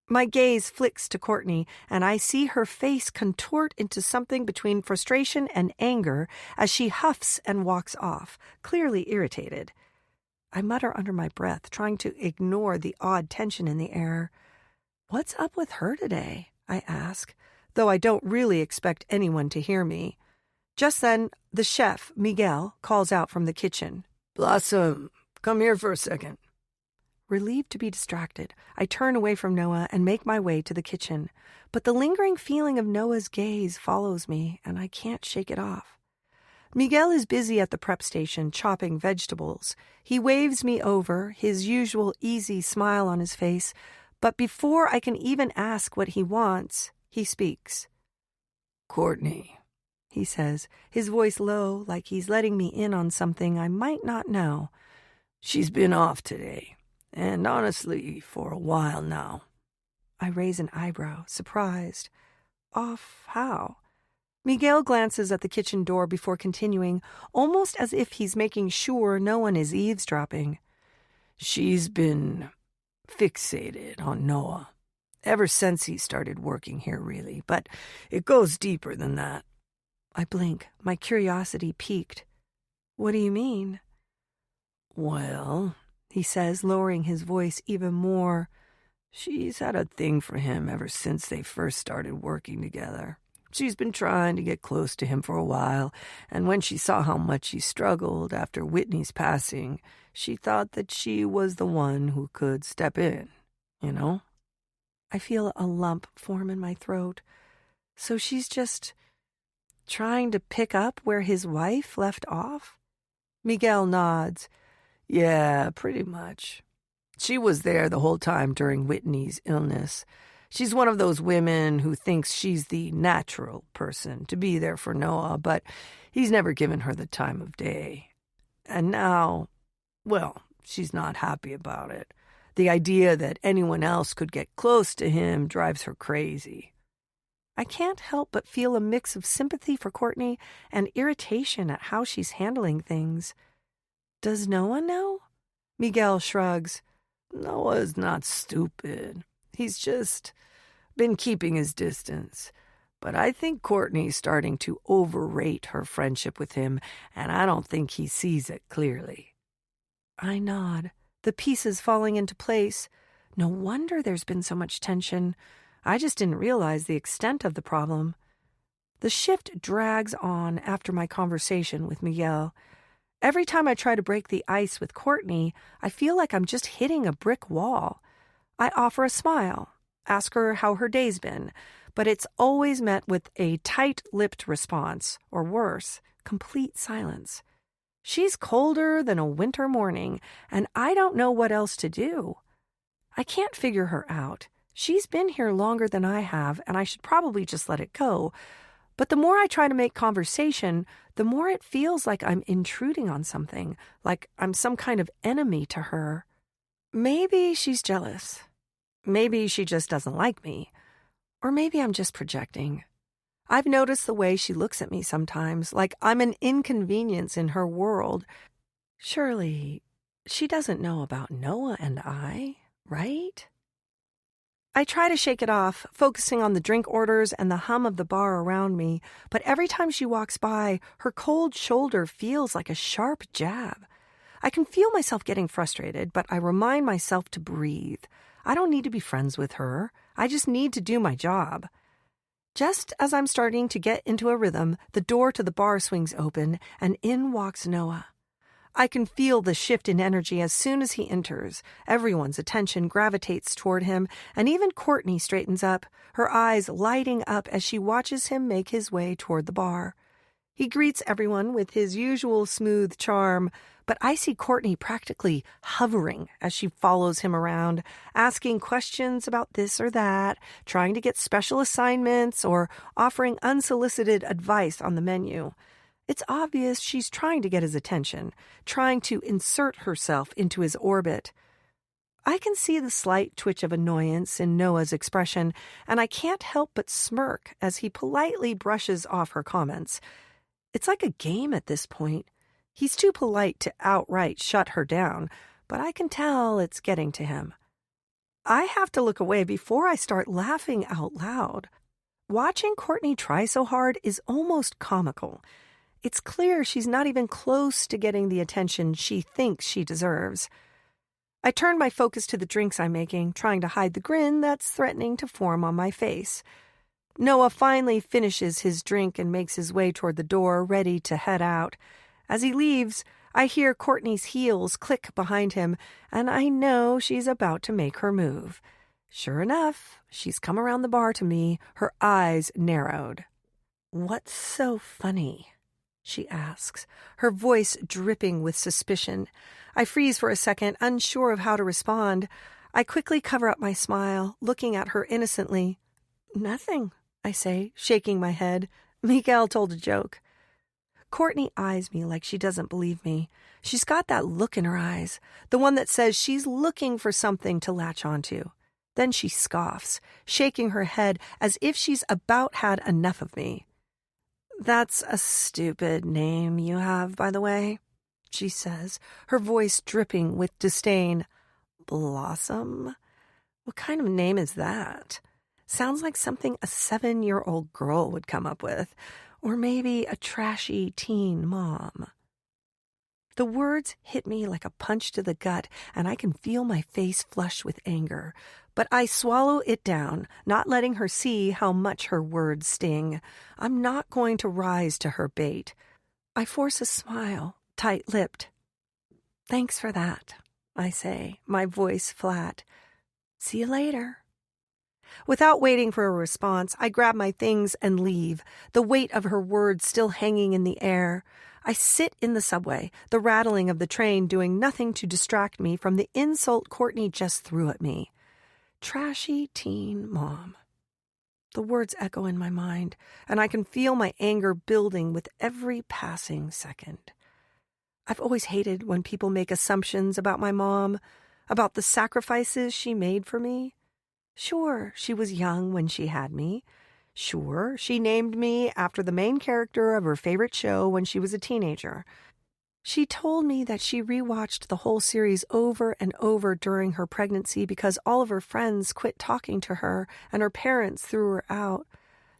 My gaze flicks to Courtney, and I see her face contort into something between frustration and anger as she huffs and walks off, clearly irritated. I mutter under my breath, trying to ignore the odd tension in the air. What's up with her today? I ask, though I don't really expect anyone to hear me. Just then, the chef, Miguel, calls out from the kitchen. Blossom, come here for a second. Relieved to be distracted, I turn away from Noah and make my way to the kitchen. But the lingering feeling of Noah's gaze follows me, and I can't shake it off. Miguel is busy at the prep station chopping vegetables. He waves me over, his usual easy smile on his face, but before I can even ask what he wants, he speaks. Courtney, he says, his voice low, like he's letting me in on something I might not know. She's been off today, and honestly, for a while now. I raise an eyebrow, surprised. Off how? Miguel glances at the kitchen door before continuing, almost as if he's making sure no one is eavesdropping. She's been fixated on Noah. Ever since he started working here, really. But it goes deeper than that. I blink, my curiosity piqued. What do you mean? Well, he says, lowering his voice even more, she's had a thing for him ever since they first started working together. She's been trying to get close to him for a while, and when she saw how much he struggled after Whitney's passing, she thought that she was the one who could step in, you know? I feel a lump form in my throat. So she's just trying to pick up where his wife left off? Miguel nods. Yeah, pretty much. She was there the whole time during Whitney's illness. She's one of those women who thinks she's the natural person to be there for Noah, but he's never given her the time of day. And now, well, she's not happy about it. The idea that anyone else could get close to him drives her crazy. I can't help but feel a mix of sympathy for Courtney and irritation at how she's handling things. Does Noah know? Miguel shrugs. Noah's not stupid. He's just been keeping his distance. But I think Courtney's starting to overrate her friendship with him, and I don't think he sees it clearly. I nod, the pieces falling into place. No wonder there's been so much tension. I just didn't realize the extent of the problem. The shift drags on after my conversation with Miguel. Every time I try to break the ice with Courtney, I feel like I'm just hitting a brick wall. I offer a smile, ask her how her day's been, but it's always met with a tight-lipped response, or worse, complete silence. She's colder than a winter morning, and I don't know what else to do. I can't figure her out. She's been here longer than I have, and I should probably just let it go. But the more I try to make conversation, the more it feels like I'm intruding on something, like I'm some kind of enemy to her. Maybe she's jealous. Maybe she just doesn't like me. Or maybe I'm just projecting. I've noticed the way she looks at me sometimes, like I'm an inconvenience in her world. Surely, she doesn't know about Noah and I, right? I try to shake it off, focusing on the drink orders and the hum of the bar around me, but every time she walks by, her cold shoulder feels like a sharp jab. I can feel myself getting frustrated, but I remind myself to breathe. I don't need to be friends with her. I just need to do my job. Just as I'm starting to get into a rhythm, the door to the bar swings open, and in walks Noah. I can feel the shift in energy as soon as he enters. Everyone's attention gravitates toward him, and even Courtney straightens up, her eyes lighting up as she watches him make his way toward the bar. He greets everyone with his usual smooth charm, but I see Courtney practically hovering as she follows him around, asking questions about this or that, trying to get special assignments, or offering unsolicited advice on the menu. It's obvious she's trying to get his attention, trying to insert herself into his orbit. I can see the slight twitch of annoyance in Noah's expression, and I can't help but smirk as he politely brushes off her comments. It's like a game at this point. He's too polite to outright shut her down, but I can tell it's getting to him. I have to look away before I start laughing out loud. Watching Courtney try so hard is almost comical. It's clear she's not even close to getting the attention she thinks she deserves. I turn my focus to the drinks I'm making, trying to hide the grin that's threatening to form on my face. Noah finally finishes his drink and makes his way toward the door, ready to head out. As he leaves, I hear Courtney's heels click behind him, and I know she's about to make her move. Sure enough, she's come around the bar to me, her eyes narrowed. "What's so funny?" she asks, her voice dripping with suspicion. I freeze for a second, unsure of how to respond. I quickly cover up my smile, looking at her innocently. "Nothing," I say, shaking my head. "Miguel told a joke." Courtney eyes me like she doesn't believe me. She's got that look in her eyes, the one that says she's looking for something to latch onto. Then she scoffs, shaking her head as if she's about had enough of me. "That's a stupid name you have, by the way," she says, her voice dripping with disdain. "Blossom? What kind of name is that? Sounds like something a 7-year-old girl would come up with, or maybe a trashy teen mom." The words hit me like a punch to the gut, and I can feel my face flush with anger. But I swallow it down, not letting her see how much her words sting. I'm not going to rise to her bait. I force a smile, tight-lipped. "Thanks for that," I say, my voice flat. "See you later." Without waiting for a response, I grab my things and leave, the weight of her words still hanging in the air. I sit in the subway, the rattling of the train doing nothing to distract me from the insult Courtney just threw at me. Trashy teen mom. The words echo in my mind, and I can feel my anger building with every passing second. I've always hated when people make assumptions about my mom, about the sacrifices she made for me. Sure, she was young when she had me. Sure, she named me after the main character of her favorite show when she was a teenager. She told me that she rewatched the whole series over and over during her pregnancy because all of her friends quit talking to her and her parents threw her out.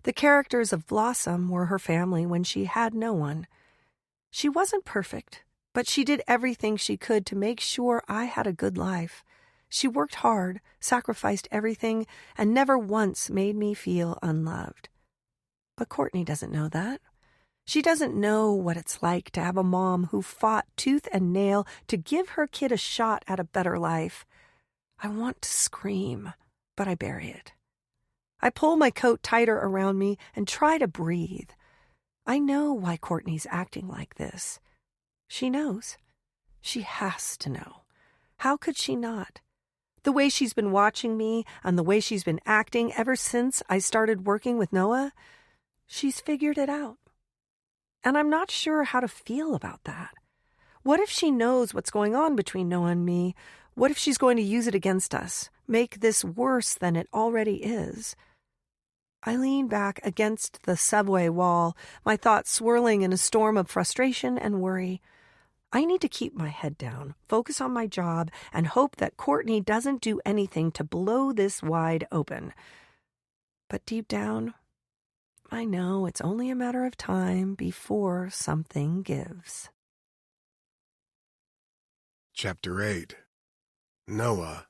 The characters of Blossom were her family when she had no one. She wasn't perfect, but she did everything she could to make sure I had a good life. She worked hard, sacrificed everything, and never once made me feel unloved. But Courtney doesn't know that. She doesn't know what it's like to have a mom who fought tooth and nail to give her kid a shot at a better life. I want to scream, but I bury it. I pull my coat tighter around me and try to breathe. I know why Courtney's acting like this. She knows. She has to know. How could she not? The way she's been watching me and the way she's been acting ever since I started working with Noah, she's figured it out. And I'm not sure how to feel about that. What if she knows what's going on between Noah and me? What if she's going to use it against us, make this worse than it already is? I lean back against the subway wall, my thoughts swirling in a storm of frustration and worry. I need to keep my head down, focus on my job, and hope that Courtney doesn't do anything to blow this wide open. But deep down, I know it's only a matter of time before something gives. Chapter 8. Noah.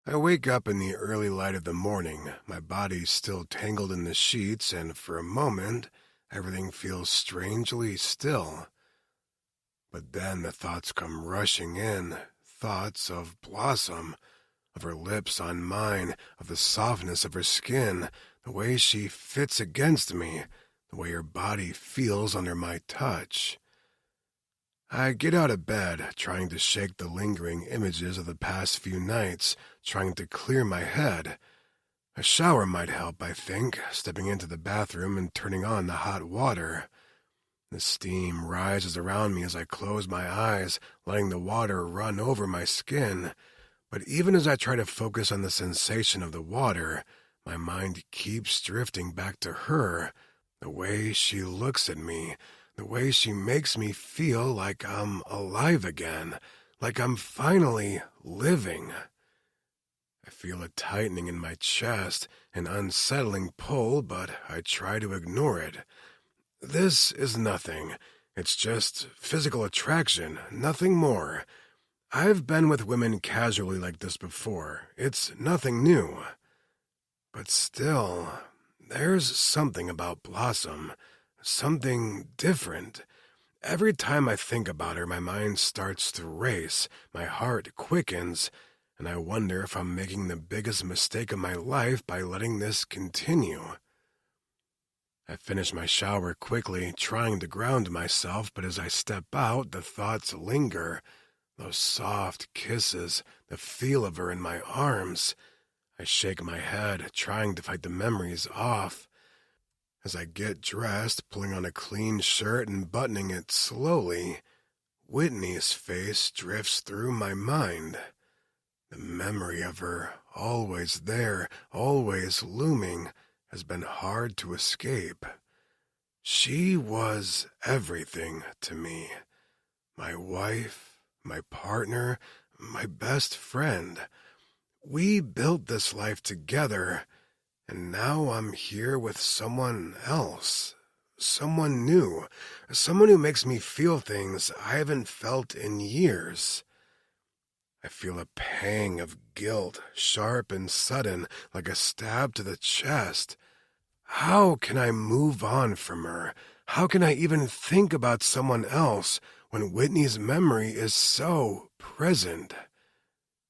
I wake up in the early light of the morning, my body still tangled in the sheets, and for a moment, everything feels strangely still. But then the thoughts come rushing in, thoughts of Blossom, of her lips on mine, of the softness of her skin, the way she fits against me, the way her body feels under my touch. I get out of bed, trying to shake the lingering images of the past few nights, trying to clear my head. A shower might help, I think, stepping into the bathroom and turning on the hot water. The steam rises around me as I close my eyes, letting the water run over my skin. But even as I try to focus on the sensation of the water, my mind keeps drifting back to her, the way she looks at me, the way she makes me feel like I'm alive again, like I'm finally living. I feel a tightening in my chest, an unsettling pull, but I try to ignore it. This is nothing. It's just physical attraction, nothing more. I've been with women casually like this before. It's nothing new. But still, there's something about Blossom, something different. Every time I think about her, my mind starts to race, my heart quickens, and I wonder if I'm making the biggest mistake of my life by letting this continue. I finish my shower quickly, trying to ground myself, but as I step out, the thoughts linger. Those soft kisses, the feel of her in my arms. I shake my head, trying to fight the memories off. As I get dressed, pulling on a clean shirt and buttoning it slowly, Whitney's face drifts through my mind. The memory of her, always there, always looming, has been hard to escape. She was everything to me. My wife, my partner, my best friend. We built this life together, and now I'm here with someone else. Someone new. Someone who makes me feel things I haven't felt in years. I feel a pang of guilt, sharp and sudden, like a stab to the chest. How can I move on from her? How can I even think about someone else when Whitney's memory is so present?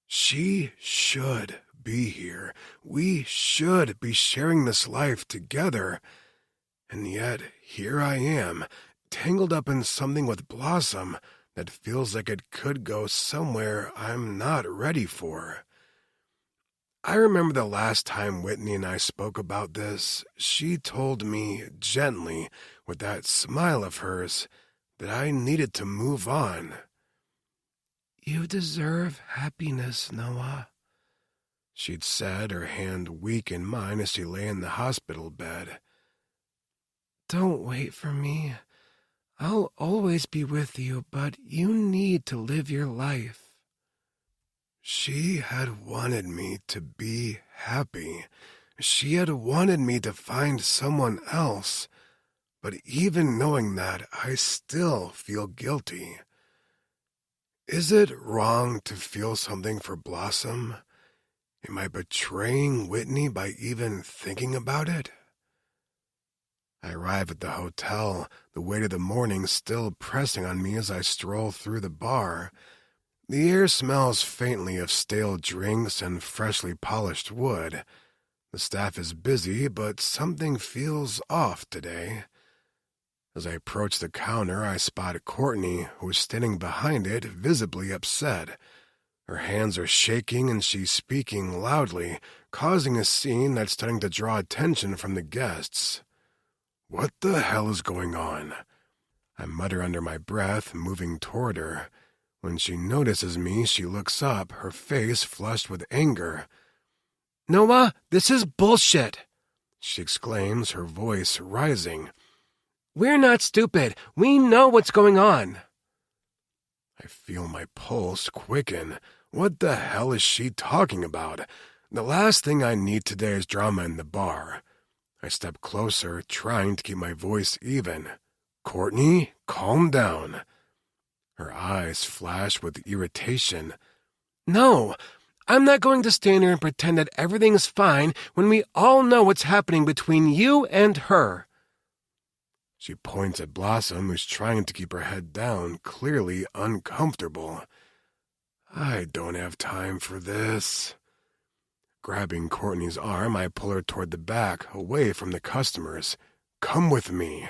She should be here. We should be sharing this life together. And yet, here I am, tangled up in something with Blossom that feels like it could go somewhere I'm not ready for. I remember the last time Whitney and I spoke about this, she told me gently, with that smile of hers, that I needed to move on. "You deserve happiness, Noah," she'd said, her hand weak in mine as she lay in the hospital bed. "Don't wait for me. I'll always be with you, but you need to live your life." She had wanted me to be happy. She had wanted me to find someone else. But even knowing that, I still feel guilty. Is it wrong to feel something for Blossom? Am I betraying Whitney by even thinking about it? I arrive at the hotel, the weight of the morning still pressing on me as I stroll through the bar. The air smells faintly of stale drinks and freshly polished wood. The staff is busy, but something feels off today. As I approach the counter, I spot Courtney, who is standing behind it, visibly upset. Her hands are shaking and she's speaking loudly, causing a scene that's starting to draw attention from the guests. What the hell is going on? I mutter under my breath, moving toward her. When she notices me, she looks up, her face flushed with anger. "Noah, this is bullshit!" she exclaims, her voice rising. "We're not stupid. We know what's going on." I feel my pulse quicken. What the hell is she talking about? The last thing I need today is drama in the bar. I step closer, trying to keep my voice even. "Courtney, calm down." Her eyes flash with irritation. "No, I'm not going to stand here and pretend that everything's fine when we all know what's happening between you and her." She points at Blossom, who's trying to keep her head down, clearly uncomfortable. I don't have time for this. Grabbing Courtney's arm, I pull her toward the back, away from the customers. "Come with me."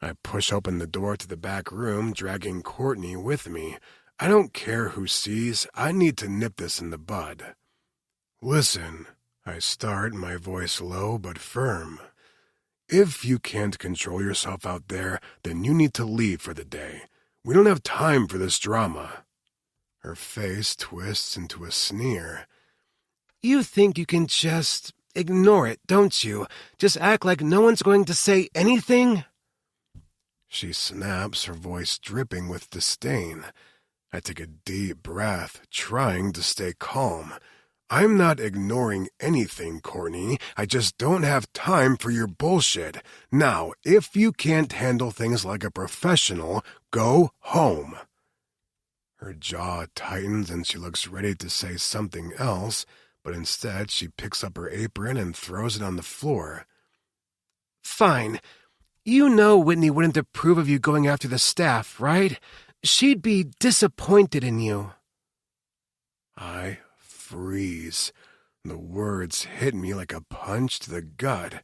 I push open the door to the back room, dragging Courtney with me. I don't care who sees. I need to nip this in the bud. "Listen," I start, my voice low but firm. "If you can't control yourself out there, then you need to leave for the day. We don't have time for this drama." Her face twists into a sneer. "You think you can just ignore it, don't you? Just act like no one's going to say anything?" She snaps, her voice dripping with disdain. I take a deep breath, trying to stay calm. "I'm not ignoring anything, Courtney. I just don't have time for your bullshit. Now, if you can't handle things like a professional, go home." Her jaw tightens and she looks ready to say something else, but instead she picks up her apron and throws it on the floor. "Fine. You know Whitney wouldn't approve of you going after the staff, right? She'd be disappointed in you." I freeze. The words hit me like a punch to the gut.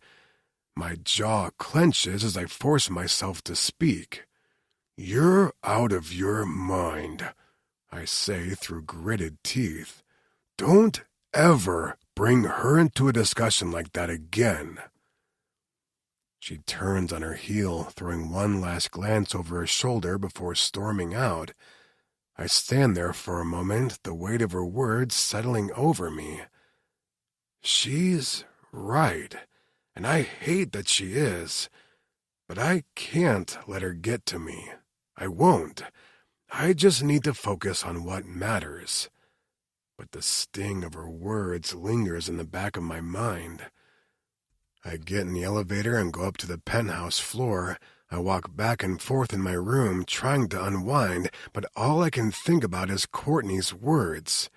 My jaw clenches as I force myself to speak. "You're out of your mind," I say through gritted teeth. "Don't ever bring her into a discussion like that again." She turns on her heel, throwing one last glance over her shoulder before storming out. I stand there for a moment, the weight of her words settling over me. She's right, and I hate that she is, but I can't let her get to me. I won't. I just need to focus on what matters. But the sting of her words lingers in the back of my mind. I get in the elevator and go up to the penthouse floor. I walk back and forth in my room, trying to unwind, but all I can think about is Courtney's words.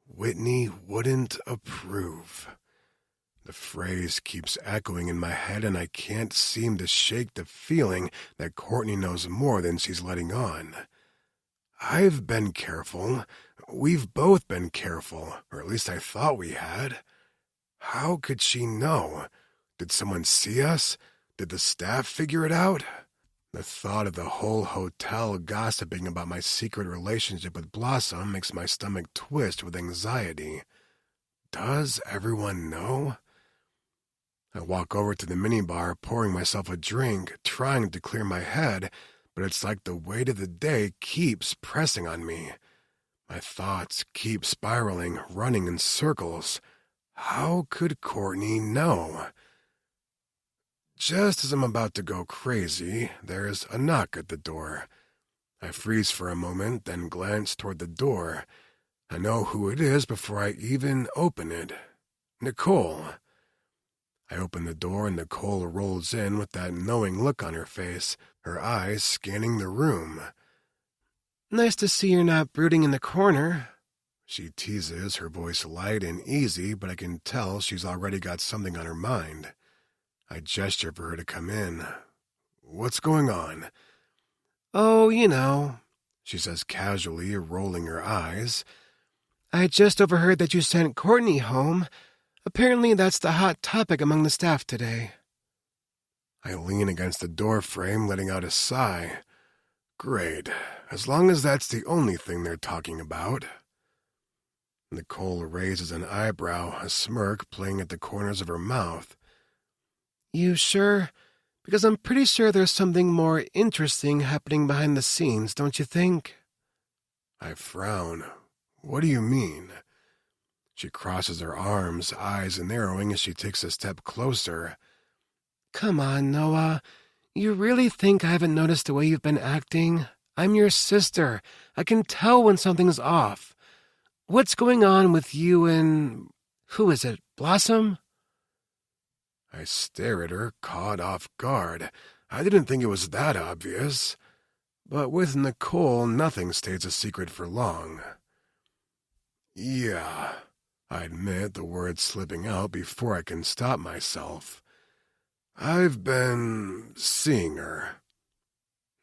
Whitney wouldn't approve. The phrase keeps echoing in my head, and I can't seem to shake the feeling that Courtney knows more than she's letting on. I've been careful. We've both been careful, or at least I thought we had. How could she know? Did someone see us? Did the staff figure it out? The thought of the whole hotel gossiping about my secret relationship with Blossom makes my stomach twist with anxiety. Does everyone know? I walk over to the minibar, pouring myself a drink, trying to clear my head, but it's like the weight of the day keeps pressing on me. My thoughts keep spiraling, running in circles. How could Courtney know? Just as I'm about to go crazy, there's a knock at the door. I freeze for a moment, then glance toward the door. I know who it is before I even open it. Nicole. I open the door and Nicole rolls in with that knowing look on her face, her eyes scanning the room. Nice to see you're not brooding in the corner. She teases, her voice light and easy, but I can tell she's already got something on her mind. I gesture for her to come in. What's going on? Oh, you know, she says casually, rolling her eyes. I just overheard that you sent Courtney home. Apparently that's the hot topic among the staff today. I lean against the door frame, letting out a sigh. Great, as long as that's the only thing they're talking about. Nicole raises an eyebrow, a smirk playing at the corners of her mouth. You sure? Because I'm pretty sure there's something more interesting happening behind the scenes, don't you think? I frown. What do you mean? She crosses her arms, eyes narrowing as she takes a step closer. Come on, Noah. You really think I haven't noticed the way you've been acting? I'm your sister. I can tell when something's off. What's going on with you and... who is it, Blossom? I stare at her, caught off guard. I didn't think it was that obvious. But with Nicole, nothing stays a secret for long. Yeah, I admit, the words slipping out before I can stop myself. I've been seeing her.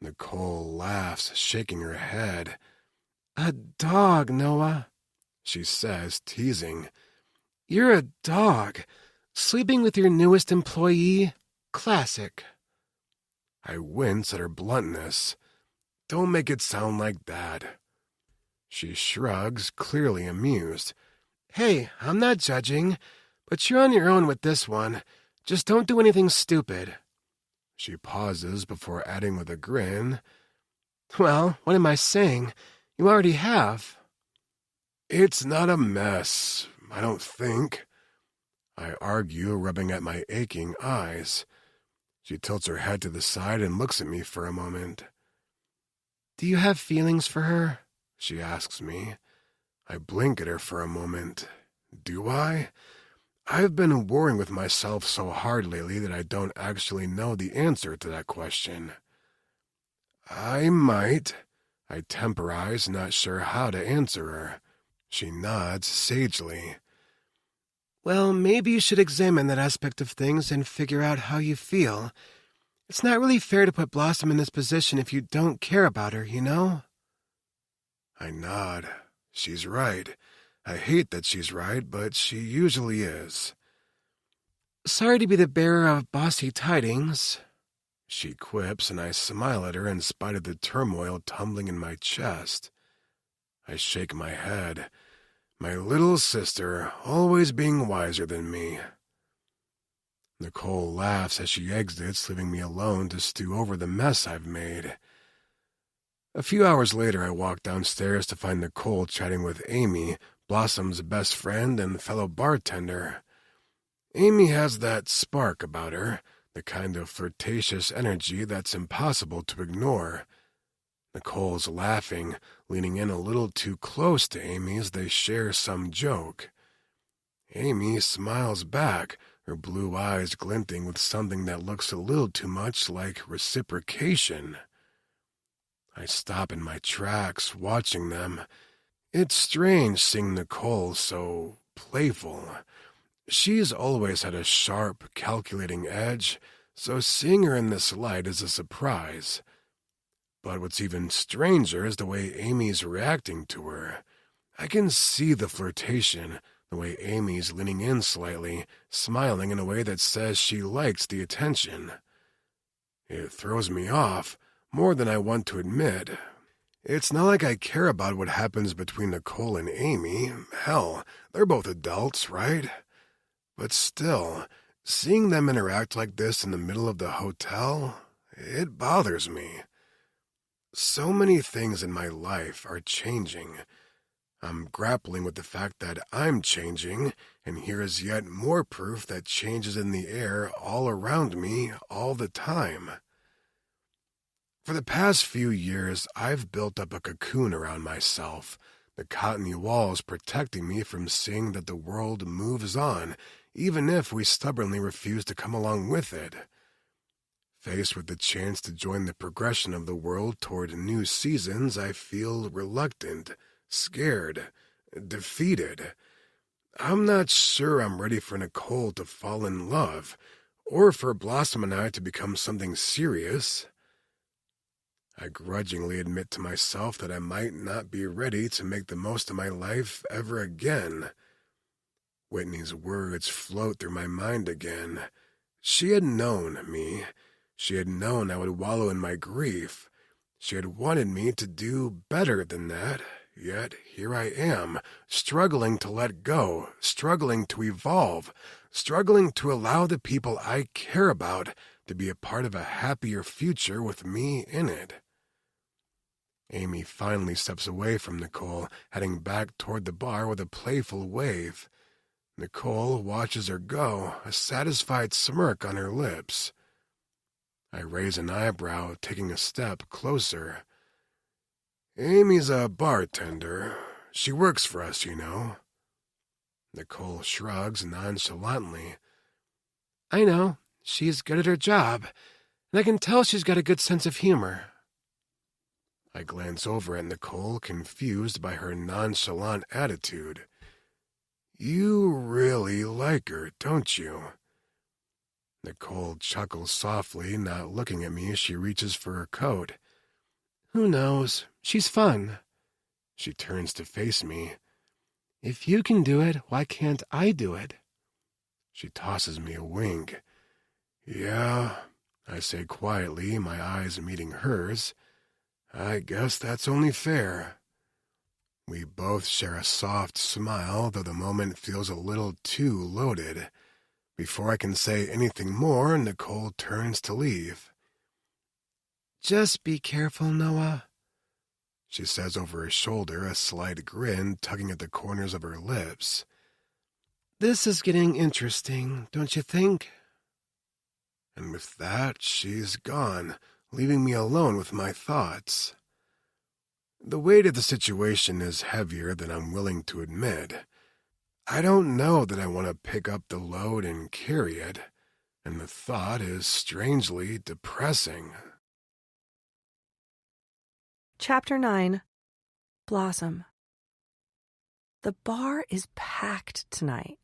Nicole laughs, shaking her head. A dog, Noah, she says, teasing. You're a dog. Sleeping with your newest employee? Classic. I wince at her bluntness. Don't make it sound like that. She shrugs, clearly amused. Hey, I'm not judging, but you're on your own with this one. Just don't do anything stupid. She pauses before adding with a grin. Well, what am I saying? You already have. It's not a mess, I don't think. I argue, rubbing at my aching eyes. She tilts her head to the side and looks at me for a moment. Do you have feelings for her? She asks me. I blink at her for a moment. Do I? I've been worrying with myself so hard lately that I don't actually know the answer to that question. I might. I temporize, not sure how to answer her. She nods sagely. Well, maybe you should examine that aspect of things and figure out how you feel. It's not really fair to put Blossom in this position if you don't care about her, you know? I nod. She's right. I hate that she's right, but she usually is. Sorry to be the bearer of bossy tidings, she quips, and I smile at her in spite of the turmoil tumbling in my chest. I shake my head. My little sister, always being wiser than me. Nicole laughs as she exits, leaving me alone to stew over the mess I've made. A few hours later, I walked downstairs to find Nicole chatting with Amy, Blossom's best friend and fellow bartender. Amy has that spark about her, the kind of flirtatious energy that's impossible to ignore. Nicole's laughing, leaning in a little too close to Amy as they share some joke. Amy smiles back, her blue eyes glinting with something that looks a little too much like reciprocation. I stop in my tracks, watching them. It's strange seeing Nicole so playful. She's always had a sharp, calculating edge, so seeing her in this light is a surprise. But what's even stranger is the way Amy's reacting to her. I can see the flirtation, the way Amy's leaning in slightly, smiling in a way that says she likes the attention. It throws me off, more than I want to admit. It's not like I care about what happens between Nicole and Amy. Hell, they're both adults, right? But still, seeing them interact like this in the middle of the hotel, it bothers me. So many things in my life are changing. I'm grappling with the fact that I'm changing, and here is yet more proof that change is in the air all around me all the time. For the past few years, I've built up a cocoon around myself, the cottony walls protecting me from seeing that the world moves on, even if we stubbornly refuse to come along with it. Faced with the chance to join the progression of the world toward new seasons, I feel reluctant, scared, defeated. I'm not sure I'm ready for Nicole to fall in love, or for Blossom and I to become something serious. I grudgingly admit to myself that I might not be ready to make the most of my life ever again. Whitney's words float through my mind again. She had known me. She had known I would wallow in my grief. She had wanted me to do better than that, yet here I am, struggling to let go, struggling to evolve, struggling to allow the people I care about to be a part of a happier future with me in it. Amy finally steps away from Nicole, heading back toward the bar with a playful wave. Nicole watches her go, a satisfied smirk on her lips. I raise an eyebrow, taking a step closer. Amy's a bartender. She works for us, you know. Nicole shrugs nonchalantly. I know. She's good at her job, and I can tell she's got a good sense of humor. I glance over at Nicole, confused by her nonchalant attitude. You really like her, don't you? Nicole chuckles softly, not looking at me as she reaches for her coat. Who knows? She's fun. She turns to face me. If you can do it, why can't I do it? She tosses me a wink. Yeah, I say quietly, my eyes meeting hers. I guess that's only fair. We both share a soft smile, though the moment feels a little too loaded. Before I can say anything more, Nicole turns to leave. Just be careful, Noah, she says over her shoulder, a slight grin tugging at the corners of her lips. This is getting interesting, don't you think? And with that, she's gone, leaving me alone with my thoughts. The weight of the situation is heavier than I'm willing to admit. I don't know that I want to pick up the load and carry it, and the thought is strangely depressing. Chapter 9. Blossom. The bar is packed tonight.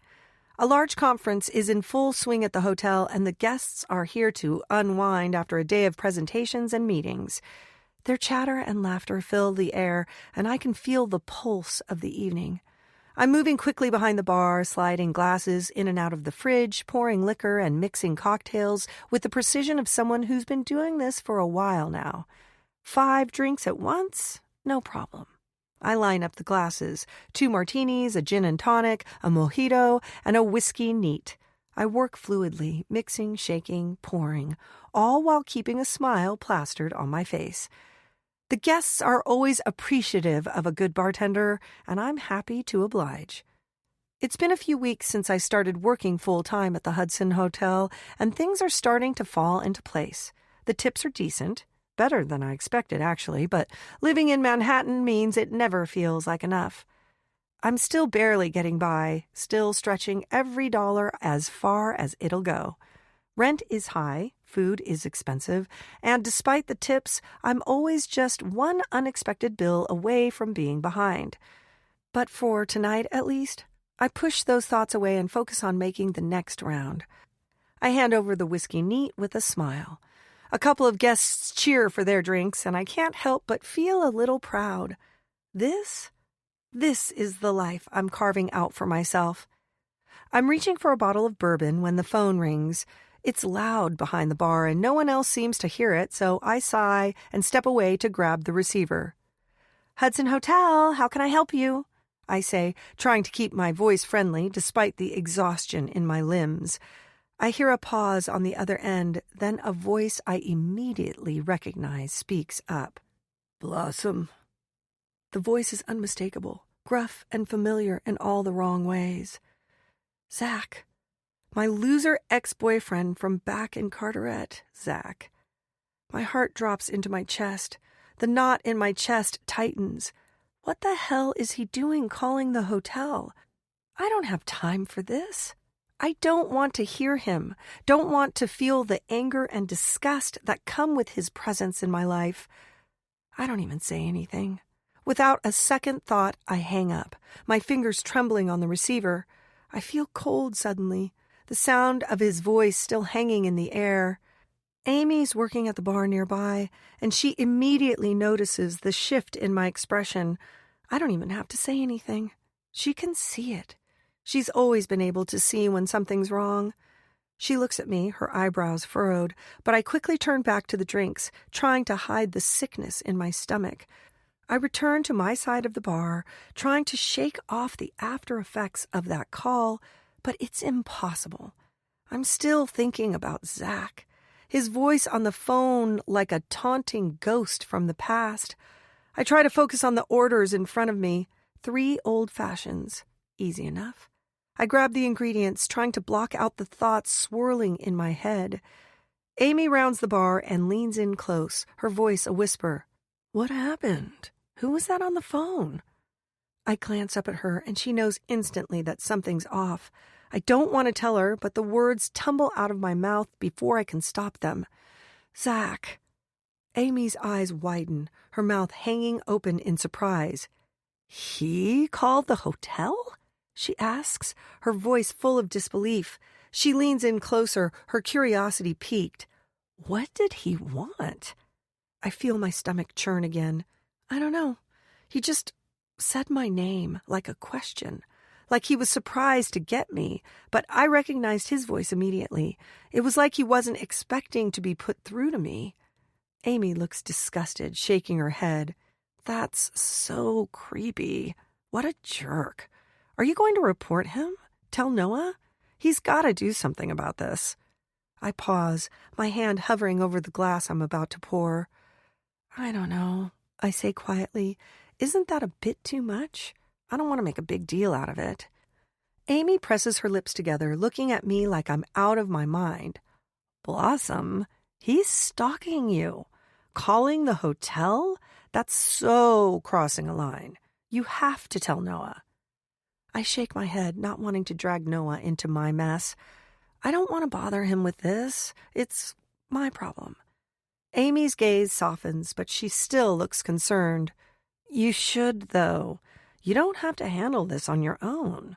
A large conference is in full swing at the hotel, and the guests are here to unwind after a day of presentations and meetings. Their chatter and laughter fill the air, and I can feel the pulse of the evening. I'm moving quickly behind the bar, sliding glasses in and out of the fridge, pouring liquor and mixing cocktails with the precision of someone who's been doing this for a while now. 5 drinks at once? No problem. I line up the glasses, 2 martinis, a gin and tonic, a mojito, and a whiskey neat. I work fluidly, mixing, shaking, pouring, all while keeping a smile plastered on my face. The guests are always appreciative of a good bartender, and I'm happy to oblige. It's been a few weeks since I started working full-time at the Hudson Hotel, and things are starting to fall into place. The tips are decent, better than I expected, actually, but living in Manhattan means it never feels like enough. I'm still barely getting by, still stretching every dollar as far as it'll go. Rent is high, food is expensive, and despite the tips, I'm always just one unexpected bill away from being behind. But for tonight, at least, I push those thoughts away and focus on making the next round. I hand over the whiskey neat with a smile. A couple of guests cheer for their drinks, and I can't help but feel a little proud. This is the life I'm carving out for myself. I'm reaching for a bottle of bourbon when the phone rings. It's loud behind the bar, and no one else seems to hear it, so I sigh and step away to grab the receiver. "Hudson Hotel, how can I help you?" I say, trying to keep my voice friendly despite the exhaustion in my limbs. I hear a pause on the other end, then a voice I immediately recognize speaks up. "Blossom." The voice is unmistakable, gruff and familiar in all the wrong ways. Zach. My loser ex-boyfriend from back in Carteret, Zach. My heart drops into my chest. The knot in my chest tightens. What the hell is he doing calling the hotel? I don't have time for this. I don't want to hear him, don't want to feel the anger and disgust that come with his presence in my life. I don't even say anything. Without a second thought, I hang up, my fingers trembling on the receiver. I feel cold suddenly, the sound of his voice still hanging in the air. Amy's working at the bar nearby, and she immediately notices the shift in my expression. I don't even have to say anything. She can see it. She's always been able to see when something's wrong. She looks at me, her eyebrows furrowed, but I quickly turn back to the drinks, trying to hide the sickness in my stomach. I return to my side of the bar, trying to shake off the after effects of that call, but it's impossible. I'm still thinking about Zach, his voice on the phone like a taunting ghost from the past. I try to focus on the orders in front of me. 3 old fashions. Easy enough. I grab the ingredients, trying to block out the thoughts swirling in my head. Amy rounds the bar and leans in close, her voice a whisper. "What happened? Who was that on the phone?" I glance up at her, and she knows instantly that something's off. I don't want to tell her, but the words tumble out of my mouth before I can stop them. "Zach." Amy's eyes widen, her mouth hanging open in surprise. "He called the hotel?" she asks, her voice full of disbelief. She leans in closer, her curiosity piqued. What did he want? I feel my stomach churn again. I don't know. He just said my name like a question, like he was surprised to get me, but I recognized his voice immediately. It was like he wasn't expecting to be put through to me. Amy looks disgusted, shaking her head. That's so creepy. What a jerk. Are you going to report him? Tell Noah? He's got to do something about this. I pause, my hand hovering over the glass I'm about to pour. I don't know, I say quietly. Isn't that a bit too much? I don't want to make a big deal out of it. Amy presses her lips together, looking at me like I'm out of my mind. Blossom, he's stalking you. Calling the hotel? That's so crossing a line. You have to tell Noah. I shake my head, not wanting to drag Noah into my mess. I don't want to bother him with this. It's my problem. Amy's gaze softens, but she still looks concerned. You should, though. You don't have to handle this on your own.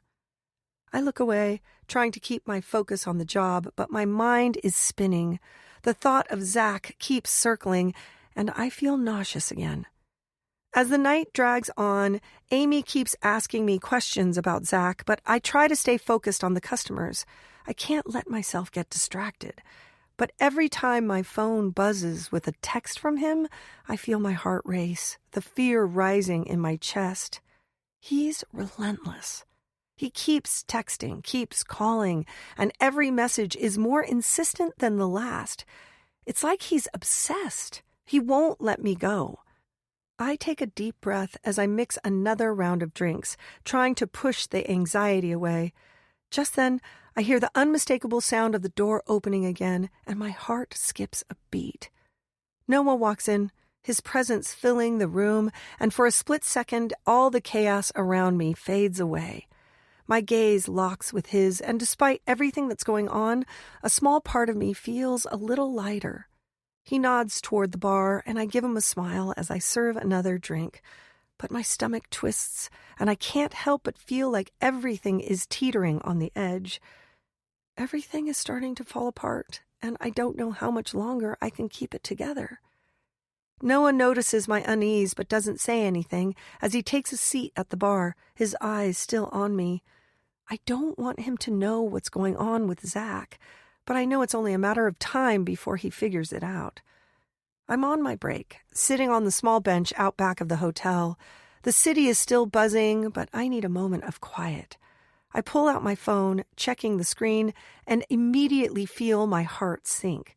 I look away, trying to keep my focus on the job, but my mind is spinning. The thought of Zach keeps circling, and I feel nauseous again. As the night drags on, Amy keeps asking me questions about Zach, but I try to stay focused on the customers. I can't let myself get distracted. But every time my phone buzzes with a text from him, I feel my heart race, the fear rising in my chest. He's relentless. He keeps texting, keeps calling, and every message is more insistent than the last. It's like he's obsessed. He won't let me go. I take a deep breath as I mix another round of drinks, trying to push the anxiety away. Just then, I hear the unmistakable sound of the door opening again, and my heart skips a beat. Noah walks in, his presence filling the room, and for a split second, all the chaos around me fades away. My gaze locks with his, and despite everything that's going on, a small part of me feels a little lighter. He nods toward the bar, and I give him a smile as I serve another drink. But my stomach twists, and I can't help but feel like everything is teetering on the edge. Everything is starting to fall apart, and I don't know how much longer I can keep it together. Noah notices my unease but doesn't say anything as he takes a seat at the bar, his eyes still on me. I don't want him to know what's going on with Zach, but I know it's only a matter of time before he figures it out. I'm on my break, sitting on the small bench out back of the hotel. The city is still buzzing, but I need a moment of quiet. I pull out my phone, checking the screen, and immediately feel my heart sink.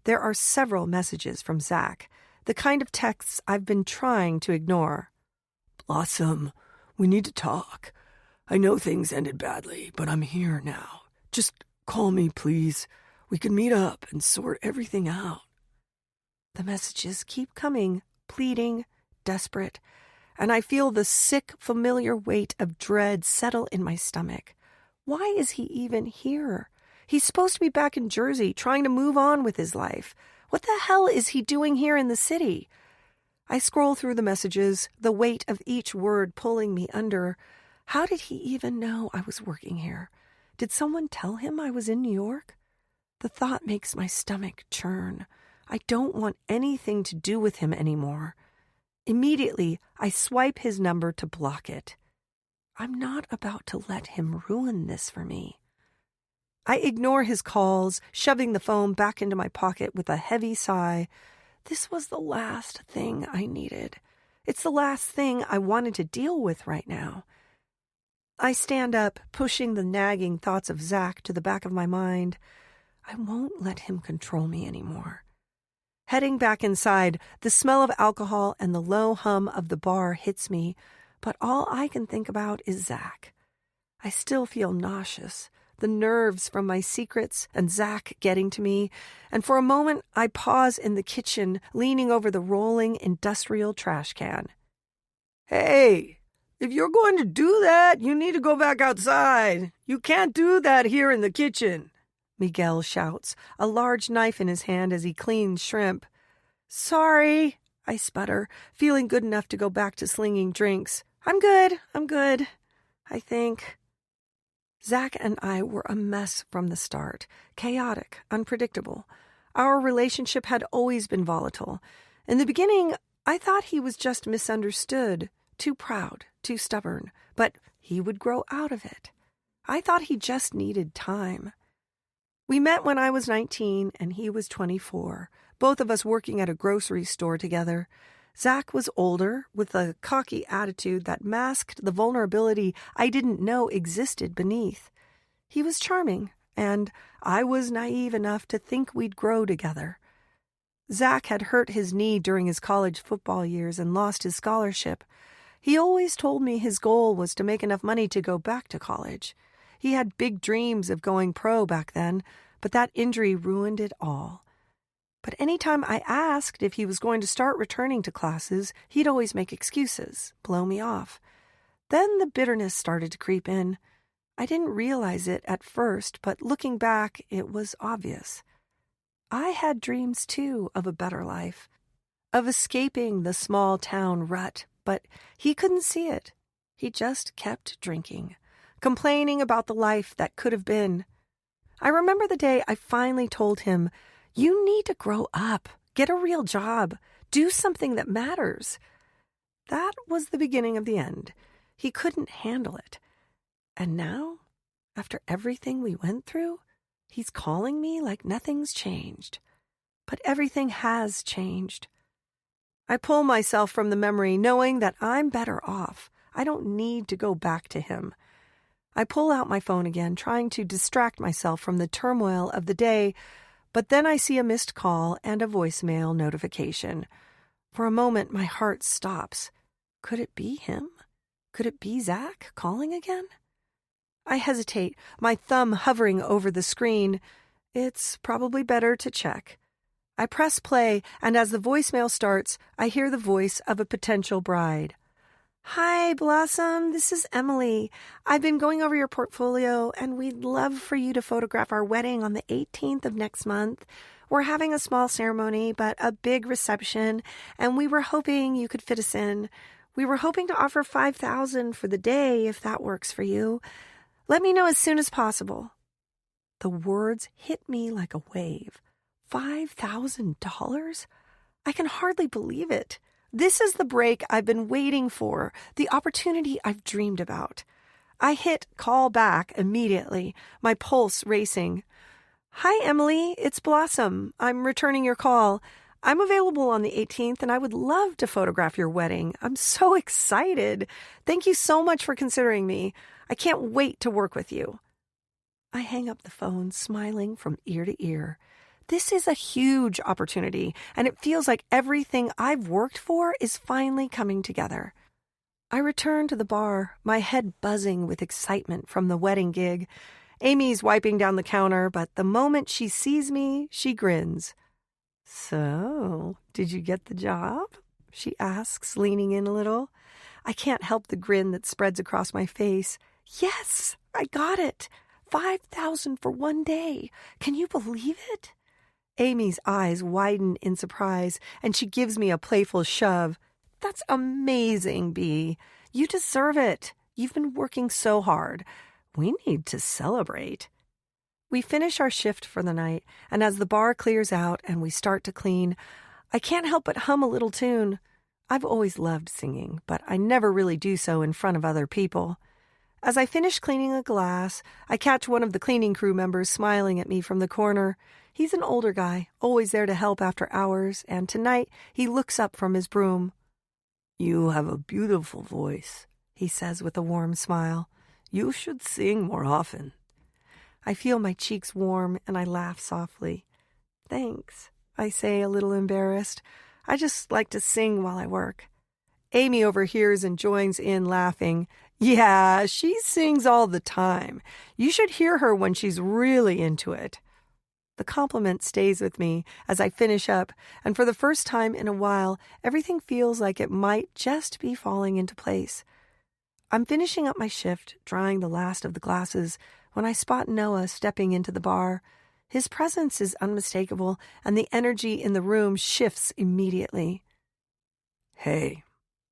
There are several messages from Zach, the kind of texts I've been trying to ignore. Blossom, we need to talk. I know things ended badly, but I'm here now. Just call me, please. We can meet up and sort everything out. The messages keep coming, pleading, desperate, and I feel the sick, familiar weight of dread settle in my stomach. Why is he even here? He's supposed to be back in Jersey, trying to move on with his life. What the hell is he doing here in the city? I scroll through the messages, the weight of each word pulling me under. How did he even know I was working here? Did someone tell him I was in New York? The thought makes my stomach churn. I don't want anything to do with him anymore. Immediately, I swipe his number to block it. I'm not about to let him ruin this for me. I ignore his calls, shoving the phone back into my pocket with a heavy sigh. This was the last thing I needed. It's the last thing I wanted to deal with right now. I stand up, pushing the nagging thoughts of Zach to the back of my mind. I won't let him control me anymore. Heading back inside, the smell of alcohol and the low hum of the bar hits me, but all I can think about is Zach. I still feel nauseous, the nerves from my secrets and Zach getting to me, and for a moment I pause in the kitchen, leaning over the rolling industrial trash can. Hey, if you're going to do that, you need to go back outside. You can't do that here in the kitchen, Miguel shouts, a large knife in his hand as he cleans shrimp. Sorry, I sputter, feeling good enough to go back to slinging drinks. I'm good, I think. Zach and I were a mess from the start, chaotic, unpredictable. Our relationship had always been volatile. In the beginning, I thought he was just misunderstood, too proud, too stubborn, but he would grow out of it. I thought he just needed time. We met when I was 19 and he was 24, both of us working at a grocery store together. Zach was older, with a cocky attitude that masked the vulnerability I didn't know existed beneath. He was charming, and I was naive enough to think we'd grow together. Zach had hurt his knee during his college football years and lost his scholarship. He always told me his goal was to make enough money to go back to college. He had big dreams of going pro back then, but that injury ruined it all. But any time I asked if he was going to start returning to classes, he'd always make excuses, blow me off. Then the bitterness started to creep in. I didn't realize it at first, but looking back, it was obvious. I had dreams, too, of a better life, of escaping the small-town rut, but he couldn't see it. He just kept drinking, complaining about the life that could have been. I remember the day I finally told him, "You need to grow up, get a real job, do something that matters." That was the beginning of the end. He couldn't handle it. And now, after everything we went through, he's calling me like nothing's changed. But everything has changed. I pull myself from the memory, knowing that I'm better off. I don't need to go back to him. I pull out my phone again, trying to distract myself from the turmoil of the day, but then I see a missed call and a voicemail notification. For a moment, my heart stops. Could it be him? Could it be Zach calling again? I hesitate, my thumb hovering over the screen. It's probably better to check. I press play, and as the voicemail starts, I hear the voice of a potential bride. Hi, Blossom. This is Emily. I've been going over your portfolio, and we'd love for you to photograph our wedding on the 18th of next month. We're having a small ceremony, but a big reception, and we were hoping you could fit us in. We were hoping to offer $5,000 for the day, if that works for you. Let me know as soon as possible. The words hit me like a wave. $5,000? I can hardly believe it. This is the break I've been waiting for, the opportunity I've dreamed about. I hit call back immediately, my pulse racing. Hi, Emily. It's Blossom. I'm returning your call. I'm available on the 18th, and I would love to photograph your wedding. I'm so excited. Thank you so much for considering me. I can't wait to work with you. I hang up the phone, smiling from ear to ear. This is a huge opportunity, and it feels like everything I've worked for is finally coming together. I return to the bar, my head buzzing with excitement from the wedding gig. Amy's wiping down the counter, but the moment she sees me, she grins. So, did you get the job? She asks, leaning in a little. I can't help the grin that spreads across my face. Yes, I got it. $5,000 for one day. Can you believe it? Amy's eyes widen in surprise, and she gives me a playful shove. That's amazing, Bea. You deserve it. You've been working so hard. We need to celebrate. We finish our shift for the night, and as the bar clears out and we start to clean, I can't help but hum a little tune. I've always loved singing, but I never really do so in front of other people. As I finish cleaning a glass, I catch one of the cleaning crew members smiling at me from the corner. He's an older guy, always there to help after hours, and tonight he looks up from his broom. You have a beautiful voice, he says with a warm smile. You should sing more often. I feel my cheeks warm, and I laugh softly. Thanks, I say, a little embarrassed. I just like to sing while I work. Amy overhears and joins in laughing. Yeah, she sings all the time. You should hear her when she's really into it. The compliment stays with me as I finish up, and for the first time in a while, everything feels like it might just be falling into place. I'm finishing up my shift, drying the last of the glasses, when I spot Noah stepping into the bar. His presence is unmistakable, and the energy in the room shifts immediately. Hey,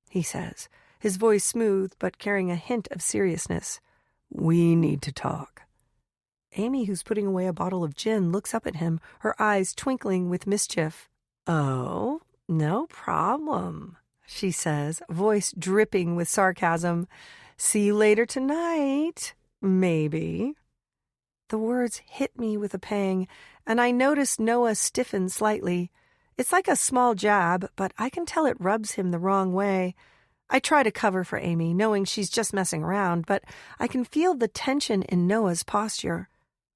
he says, his voice smooth but carrying a hint of seriousness. We need to talk. Amy, who's putting away a bottle of gin, looks up at him, her eyes twinkling with mischief. Oh, no problem, she says, voice dripping with sarcasm. See you later tonight, maybe. The words hit me with a pang, and I notice Noah stiffen slightly. It's like a small jab, but I can tell it rubs him the wrong way. I try to cover for Amy, knowing she's just messing around, but I can feel the tension in Noah's posture.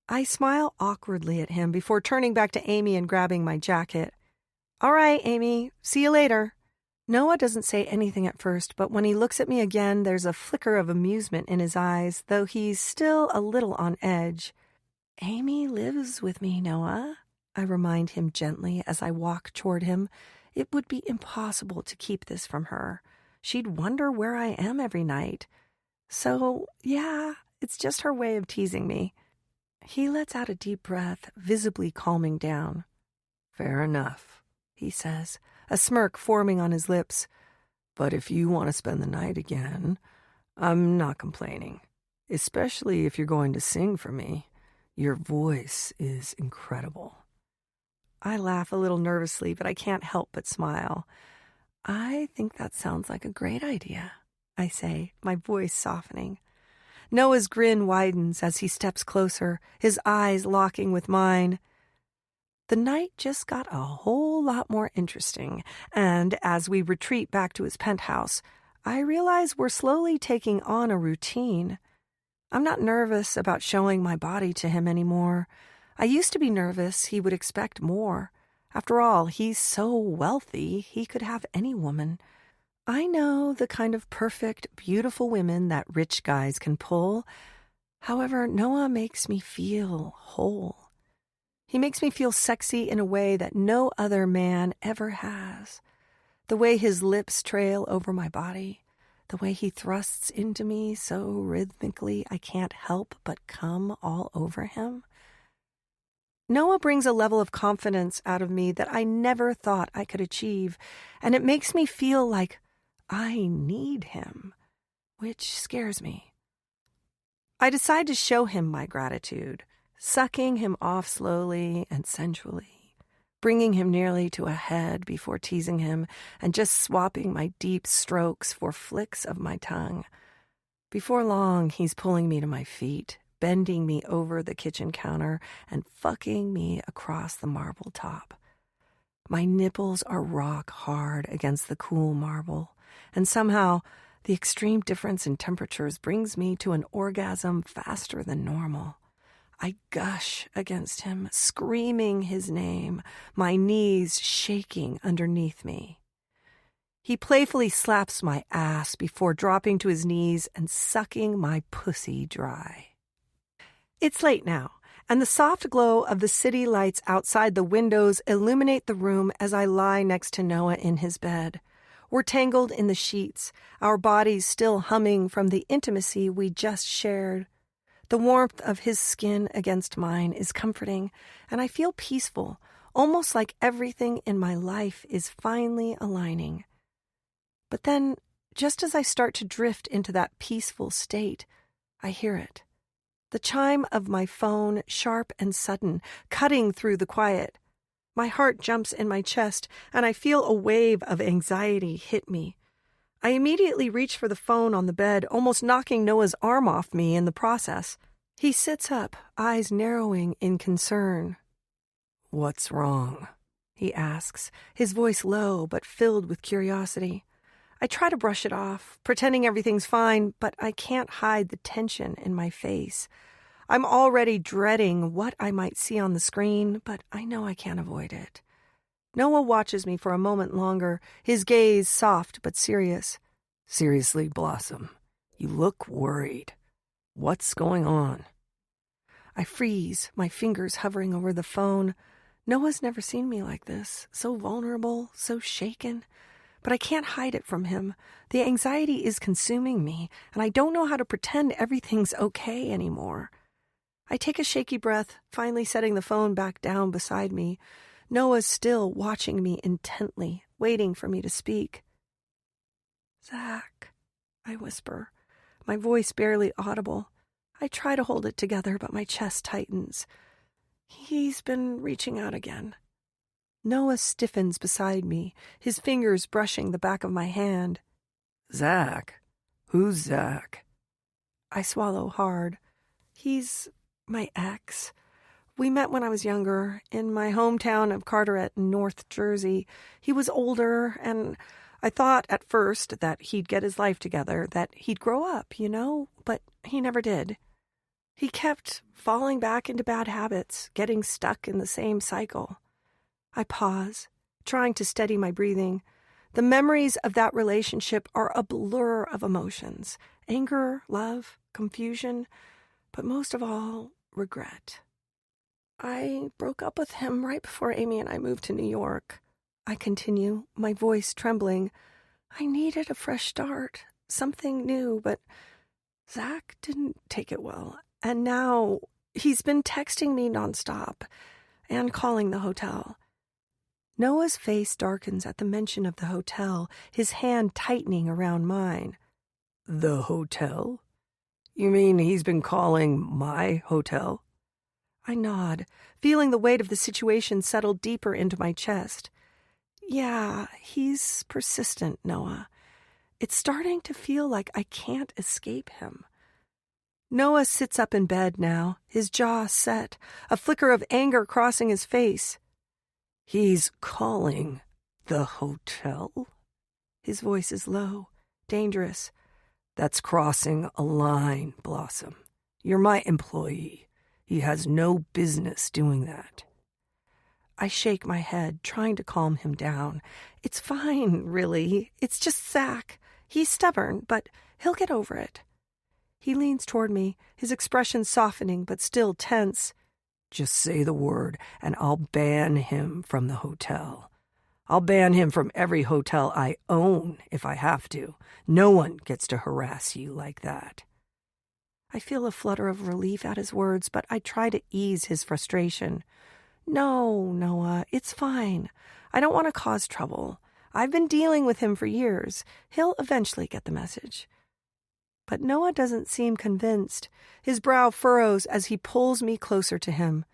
I smile awkwardly at him before turning back to Amy and grabbing my jacket. All right, Amy, see you later. Noah doesn't say anything at first, but when he looks at me again, there's a flicker of amusement in his eyes, though he's still a little on edge. Amy lives with me, Noah, I remind him gently as I walk toward him. It would be impossible to keep this from her. She'd wonder where I am every night. So, yeah, it's just her way of teasing me. He lets out a deep breath, visibly calming down. Fair enough, he says, a smirk forming on his lips. But if you want to spend the night again, I'm not complaining, especially if you're going to sing for me. Your voice is incredible. I laugh a little nervously, but I can't help but smile. I think that sounds like a great idea, I say, my voice softening. Noah's grin widens as he steps closer, his eyes locking with mine. The night just got a whole lot more interesting, and as we retreat back to his penthouse, I realize we're slowly taking on a routine. I'm not nervous about showing my body to him anymore. I used to be nervous he would expect more. After all, he's so wealthy, he could have any woman. I know the kind of perfect, beautiful women that rich guys can pull. However, Noah makes me feel whole. He makes me feel sexy in a way that no other man ever has. The way his lips trail over my body, the way he thrusts into me so rhythmically I can't help but come all over him. Noah brings a level of confidence out of me that I never thought I could achieve, and it makes me feel like I need him, which scares me. I decide to show him my gratitude, sucking him off slowly and sensually, bringing him nearly to a head before teasing him and just swapping my deep strokes for flicks of my tongue. Before long, he's pulling me to my feet, bending me over the kitchen counter and fucking me across the marble top. My nipples are rock hard against the cool marble, and somehow the extreme difference in temperatures brings me to an orgasm faster than normal. I gush against him, screaming his name, my knees shaking underneath me. He playfully slaps my ass before dropping to his knees and sucking my pussy dry. It's late now, and the soft glow of the city lights outside the windows illuminate the room as I lie next to Noah in his bed. We're tangled in the sheets, our bodies still humming from the intimacy we just shared. The warmth of his skin against mine is comforting, and I feel peaceful, almost like everything in my life is finally aligning. But then, just as I start to drift into that peaceful state, I hear it. The chime of my phone, sharp and sudden, cutting through the quiet. My heart jumps in my chest, and I feel a wave of anxiety hit me. I immediately reach for the phone on the bed, almost knocking Noah's arm off me in the process. He sits up, eyes narrowing in concern. "What's wrong?" he asks, his voice low but filled with curiosity. I try to brush it off, pretending everything's fine, but I can't hide the tension in my face. I'm already dreading what I might see on the screen, but I know I can't avoid it. Noah watches me for a moment longer, his gaze soft but serious. "Seriously, Blossom, you look worried. What's going on?" I freeze, my fingers hovering over the phone. Noah's never seen me like this, so vulnerable, so shaken. But I can't hide it from him. The anxiety is consuming me, and I don't know how to pretend everything's okay anymore. I take a shaky breath, finally setting the phone back down beside me. Noah's still watching me intently, waiting for me to speak. "Zach," I whisper, my voice barely audible. I try to hold it together, but my chest tightens. He's been reaching out again. Noah stiffens beside me, his fingers brushing the back of my hand. "Zach? Who's Zach?" I swallow hard. He's my ex. We met when I was younger, in my hometown of Carteret in North Jersey. He was older, and I thought at first that he'd get his life together, that he'd grow up, but he never did. He kept falling back into bad habits, getting stuck in the same cycle. I pause, trying to steady my breathing. The memories of that relationship are a blur of emotions. Anger, love, confusion, but most of all, regret. I broke up with him right before Amy and I moved to New York. I continue, my voice trembling. I needed a fresh start, something new, but Zach didn't take it well. And now he's been texting me nonstop and calling the hotel. Noah's face darkens at the mention of the hotel, his hand tightening around mine. "The hotel? You mean he's been calling my hotel?" I nod, feeling the weight of the situation settle deeper into my chest. "Yeah, he's persistent, Noah. It's starting to feel like I can't escape him." Noah sits up in bed now, his jaw set, a flicker of anger crossing his face. "He's calling the hotel?" His voice is low, dangerous. "That's crossing a line, Blossom. You're my employee. He has no business doing that." I shake my head, trying to calm him down. It's fine, really. It's just Zach. He's stubborn, but he'll get over it. He leans toward me, his expression softening but still tense. Just say the word, and I'll ban him from the hotel. I'll ban him from every hotel I own if I have to. No one gets to harass you like that. I feel a flutter of relief at his words, but I try to ease his frustration. No, Noah, it's fine. I don't want to cause trouble. I've been dealing with him for years. He'll eventually get the message. But Noah doesn't seem convinced. His brow furrows as he pulls me closer to him.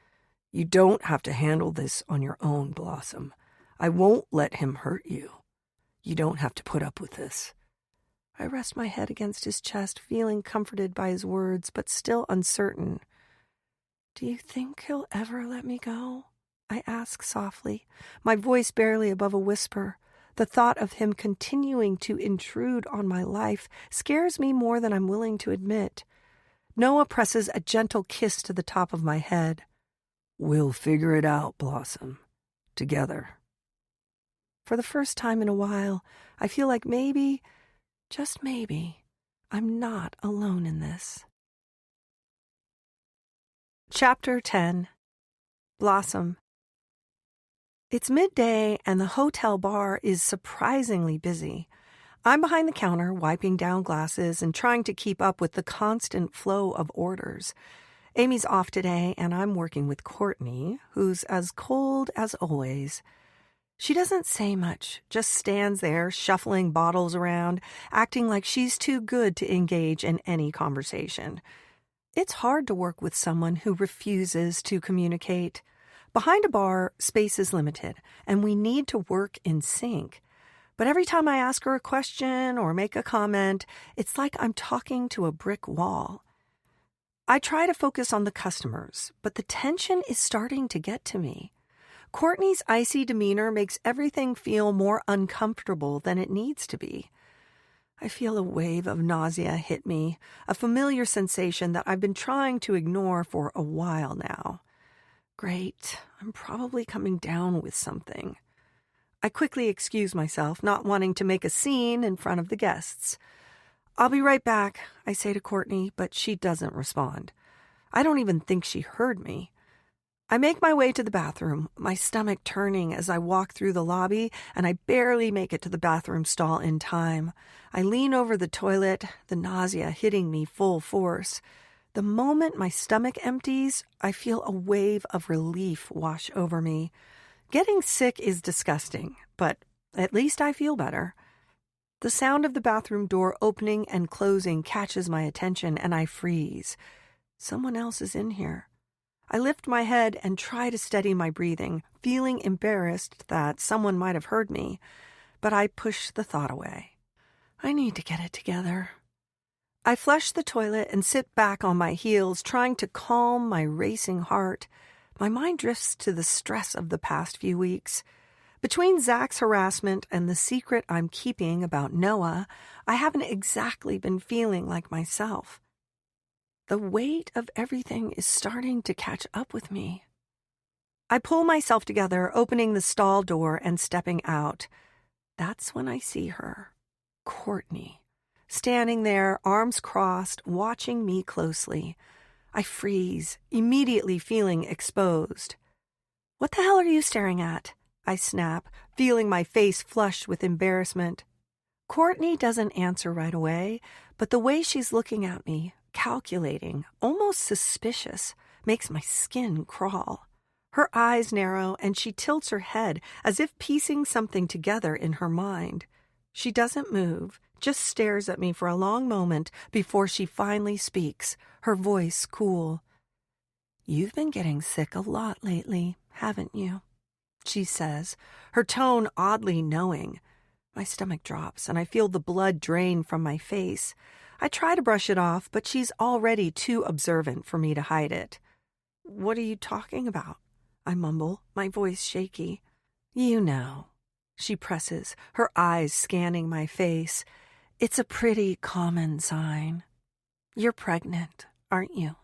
You don't have to handle this on your own, Blossom. I won't let him hurt you. You don't have to put up with this. I rest my head against his chest, feeling comforted by his words, but still uncertain. Do you think he'll ever let me go? I ask softly, my voice barely above a whisper. The thought of him continuing to intrude on my life scares me more than I'm willing to admit. Noah presses a gentle kiss to the top of my head. We'll figure it out, Blossom. Together. For the first time in a while, I feel like maybe, just maybe, I'm not alone in this. Chapter 10. Blossom. It's midday and the hotel bar is surprisingly busy. I'm behind the counter, wiping down glasses and trying to keep up with the constant flow of orders. Amy's off today and I'm working with Courtney, who's as cold as always. She doesn't say much, just stands there shuffling bottles around, acting like she's too good to engage in any conversation. It's hard to work with someone who refuses to communicate. Behind a bar, space is limited, and we need to work in sync. But every time I ask her a question or make a comment, it's like I'm talking to a brick wall. I try to focus on the customers, but the tension is starting to get to me. Courtney's icy demeanor makes everything feel more uncomfortable than it needs to be. I feel a wave of nausea hit me, a familiar sensation that I've been trying to ignore for a while now. Great, I'm probably coming down with something. I quickly excuse myself, not wanting to make a scene in front of the guests. I'll be right back, I say to Courtney, but she doesn't respond. I don't even think she heard me. I make my way to the bathroom, my stomach turning as I walk through the lobby, and I barely make it to the bathroom stall in time. I lean over the toilet, the nausea hitting me full force. The moment my stomach empties, I feel a wave of relief wash over me. Getting sick is disgusting, but at least I feel better. The sound of the bathroom door opening and closing catches my attention, and I freeze. Someone else is in here. I lift my head and try to steady my breathing, feeling embarrassed that someone might have heard me, but I push the thought away. I need to get it together. I flush the toilet and sit back on my heels, trying to calm my racing heart. My mind drifts to the stress of the past few weeks. Between Zach's harassment and the secret I'm keeping about Noah, I haven't exactly been feeling like myself. The weight of everything is starting to catch up with me. I pull myself together, opening the stall door and stepping out. That's when I see her, Courtney, standing there, arms crossed, watching me closely. I freeze, immediately feeling exposed. What the hell are you staring at? I snap, feeling my face flush with embarrassment. Courtney doesn't answer right away, but the way she's looking at me, calculating, almost suspicious, makes my skin crawl. Her eyes narrow, and she tilts her head as if piecing something together in her mind. She doesn't move, just stares at me for a long moment before she finally speaks, her voice cool. You've been getting sick a lot lately, haven't you? She says, her tone oddly knowing. My stomach drops, and I feel the blood drain from my face. I try to brush it off, but she's already too observant for me to hide it. What are you talking about? I mumble, my voice shaky. You know. She presses, her eyes scanning my face. It's a pretty common sign. You're pregnant, aren't you?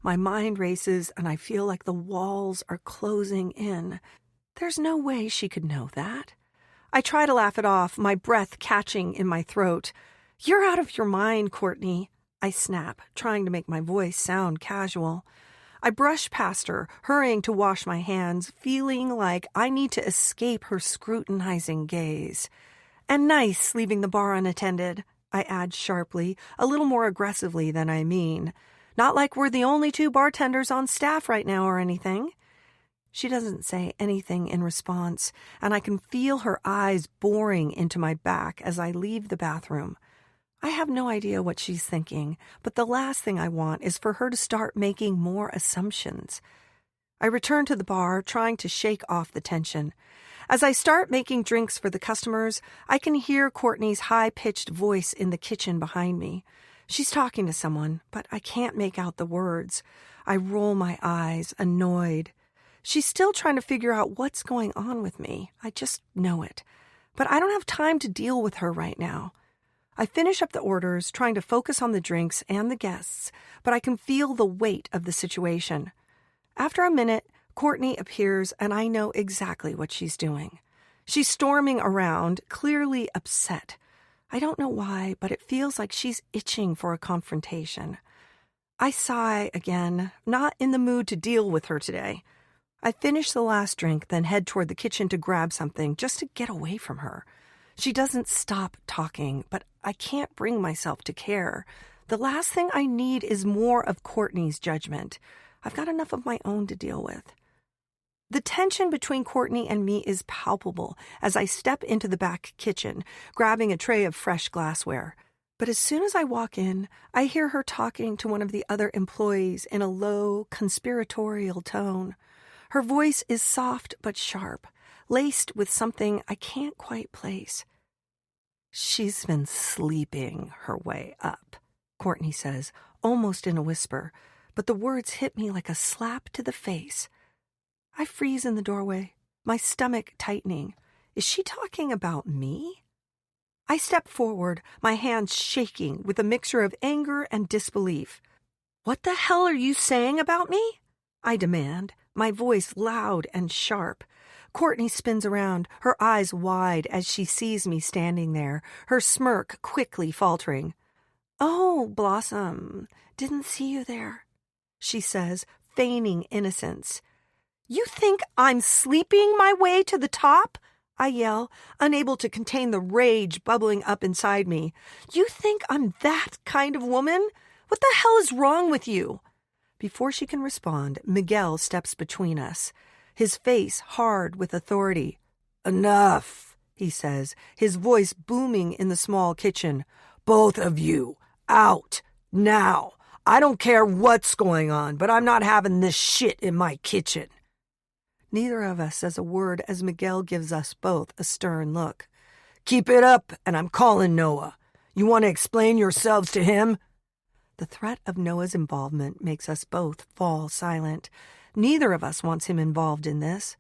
My mind races and I feel like the walls are closing in. There's no way she could know that. I try to laugh it off, my breath catching in my throat. "You're out of your mind, Courtney," I snap, trying to make my voice sound casual. I brush past her, hurrying to wash my hands, feeling like I need to escape her scrutinizing gaze. "And nice leaving the bar unattended," I add sharply, a little more aggressively than I mean. "Not like we're the only 2 bartenders on staff right now or anything." She doesn't say anything in response, and I can feel her eyes boring into my back as I leave the bathroom. I have no idea what she's thinking, but the last thing I want is for her to start making more assumptions. I return to the bar, trying to shake off the tension. As I start making drinks for the customers, I can hear Courtney's high-pitched voice in the kitchen behind me. She's talking to someone, but I can't make out the words. I roll my eyes, annoyed. She's still trying to figure out what's going on with me. I just know it. But I don't have time to deal with her right now. I finish up the orders, trying to focus on the drinks and the guests, but I can feel the weight of the situation. After a minute, Courtney appears, and I know exactly what she's doing. She's storming around, clearly upset. I don't know why, but it feels like she's itching for a confrontation. I sigh again, not in the mood to deal with her today. I finish the last drink, then head toward the kitchen to grab something just to get away from her. She doesn't stop talking, but I can't bring myself to care. The last thing I need is more of Courtney's judgment. I've got enough of my own to deal with. The tension between Courtney and me is palpable as I step into the back kitchen, grabbing a tray of fresh glassware. But as soon as I walk in, I hear her talking to one of the other employees in a low, conspiratorial tone. Her voice is soft but sharp, laced with something I can't quite place. "She's been sleeping her way up," Courtney says, almost in a whisper, but the words hit me like a slap to the face. I freeze in the doorway, my stomach tightening. Is she talking about me? I step forward, my hands shaking with a mixture of anger and disbelief. "What the hell are you saying about me?" I demand, my voice loud and sharp. Courtney spins around, her eyes wide as she sees me standing there, her smirk quickly faltering. "Oh, Blossom, didn't see you there," she says, feigning innocence. "You think I'm sleeping my way to the top?" I yell, unable to contain the rage bubbling up inside me. "You think I'm that kind of woman? What the hell is wrong with you?" Before she can respond, Miguel steps between us, his face hard with authority. "Enough," he says, his voice booming in the small kitchen. "Both of you, out, now. I don't care what's going on, but I'm not having this shit in my kitchen." Neither of us says a word as Miguel gives us both a stern look. "Keep it up, and I'm calling Noah. You want to explain yourselves to him?" The threat of Noah's involvement makes us both fall silent. Neither of us wants him involved in this.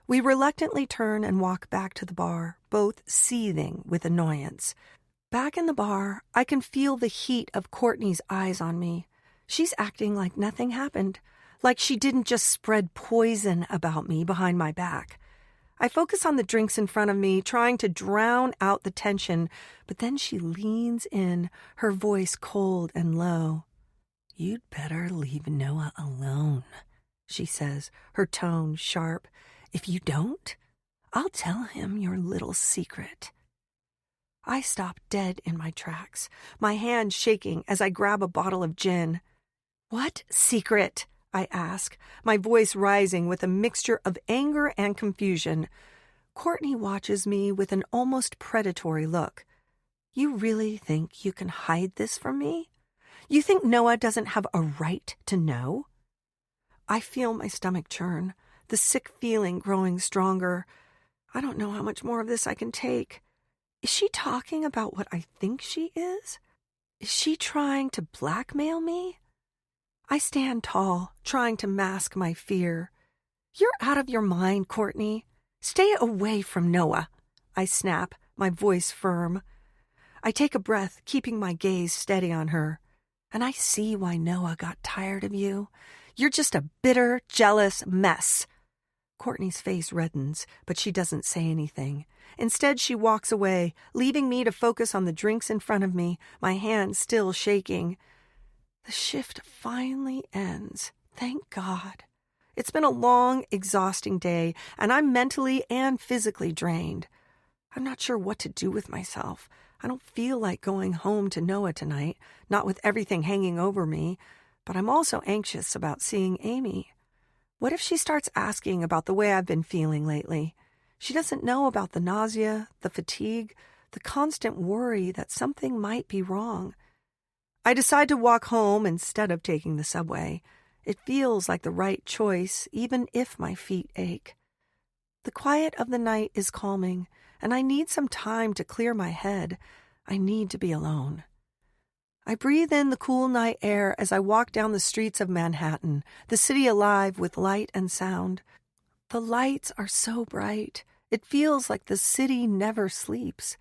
We reluctantly turn and walk back to the bar, both seething with annoyance. Back in the bar, I can feel the heat of Courtney's eyes on me. She's acting like nothing happened, like she didn't just spread poison about me behind my back. I focus on the drinks in front of me, trying to drown out the tension, but then she leans in, her voice cold and low. "You'd better leave Noah alone," she says, her tone sharp. "If you don't, I'll tell him your little secret." I stop dead in my tracks, my hand shaking as I grab a bottle of gin. "What secret?" I ask, my voice rising with a mixture of anger and confusion. Courtney watches me with an almost predatory look. "You really think you can hide this from me? You think Noah doesn't have a right to know?" I feel my stomach churn, the sick feeling growing stronger. I don't know how much more of this I can take. Is she talking about what I think she is? Is she trying to blackmail me? I stand tall, trying to mask my fear. "You're out of your mind, Courtney. Stay away from Noah," I snap, my voice firm. I take a breath, keeping my gaze steady on her. And I see why Noah got tired of you. You're just a bitter, jealous mess. Courtney's face reddens, but she doesn't say anything. Instead, she walks away, leaving me to focus on the drinks in front of me, my hand still shaking. The shift finally ends. Thank God. It's been a long, exhausting day, and I'm mentally and physically drained. I'm not sure what to do with myself. I don't feel like going home to Noah tonight, not with everything hanging over me, but I'm also anxious about seeing Amy. What if she starts asking about the way I've been feeling lately? She doesn't know about the nausea, the fatigue, the constant worry that something might be wrong. I decide to walk home instead of taking the subway. It feels like the right choice, even if my feet ache. The quiet of the night is calming, and I need some time to clear my head. I need to be alone. I breathe in the cool night air as I walk down the streets of Manhattan, the city alive with light and sound. The lights are so bright. It feels like the city never sleeps.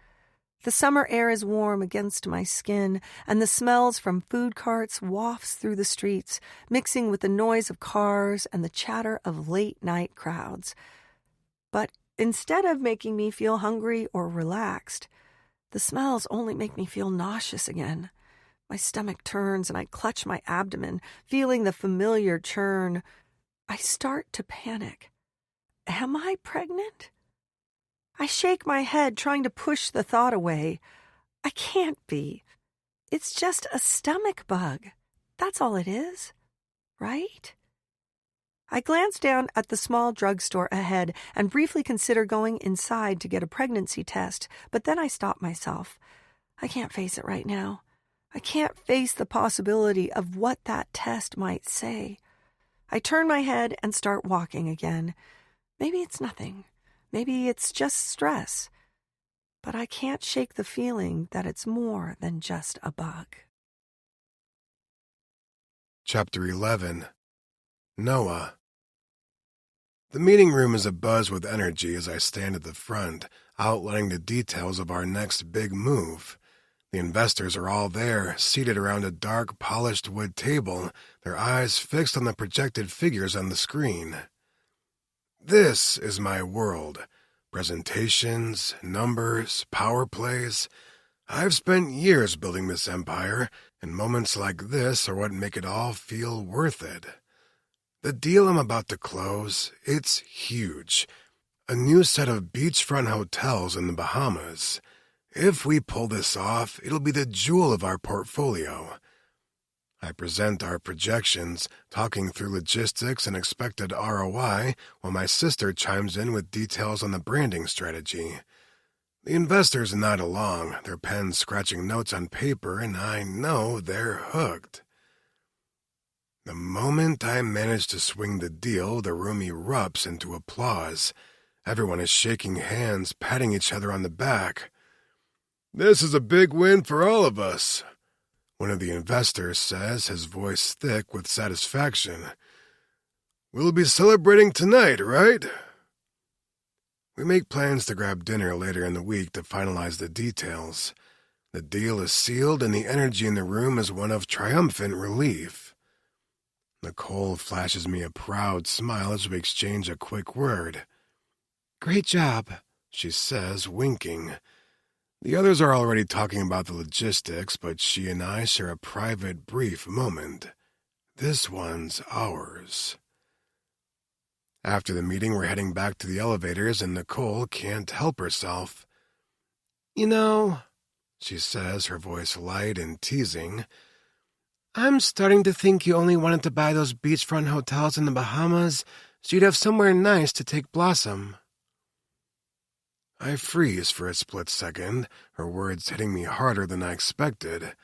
The summer air is warm against my skin, and the smells from food carts wafts through the streets, mixing with the noise of cars and the chatter of late-night crowds. But instead of making me feel hungry or relaxed, the smells only make me feel nauseous again. My stomach turns and I clutch my abdomen, feeling the familiar churn. I start to panic. Am I pregnant? I shake my head, trying to push the thought away. I can't be. It's just a stomach bug. That's all it is, right? I glance down at the small drugstore ahead and briefly consider going inside to get a pregnancy test, but then I stop myself. I can't face it right now. I can't face the possibility of what that test might say. I turn my head and start walking again. Maybe it's nothing. Maybe it's just stress. But I can't shake the feeling that it's more than just a bug. Chapter 11. Noah. The meeting room is abuzz with energy as I stand at the front, outlining the details of our next big move. The investors are all there, seated around a dark, polished wood table, their eyes fixed on the projected figures on the screen. This is my world. Presentations, numbers, power plays. I've spent years building this empire, and moments like this are what make it all feel worth it. The deal I'm about to close, it's huge. A new set of beachfront hotels in the Bahamas. If we pull this off, it'll be the jewel of our portfolio. I present our projections, talking through logistics and expected ROI, while my sister chimes in with details on the branding strategy. The investors nod along, their pens scratching notes on paper, and I know they're hooked. The moment I manage to swing the deal, the room erupts into applause. Everyone is shaking hands, patting each other on the back. "This is a big win for all of us," one of the investors says, his voice thick with satisfaction. "We'll be celebrating tonight, right?" We make plans to grab dinner later in the week to finalize the details. The deal is sealed, and the energy in the room is one of triumphant relief. Nicole flashes me a proud smile as we exchange a quick word. Great job, she says, winking. The others are already talking about the logistics, but she and I share a private, brief moment. This one's ours. After the meeting, we're heading back to the elevators, and Nicole can't help herself. You know, she says, her voice light and teasing, I'm starting to think you only wanted to buy those beachfront hotels in the Bahamas so you'd have somewhere nice to take Blossom. I freeze for a split second, her words hitting me harder than I expected.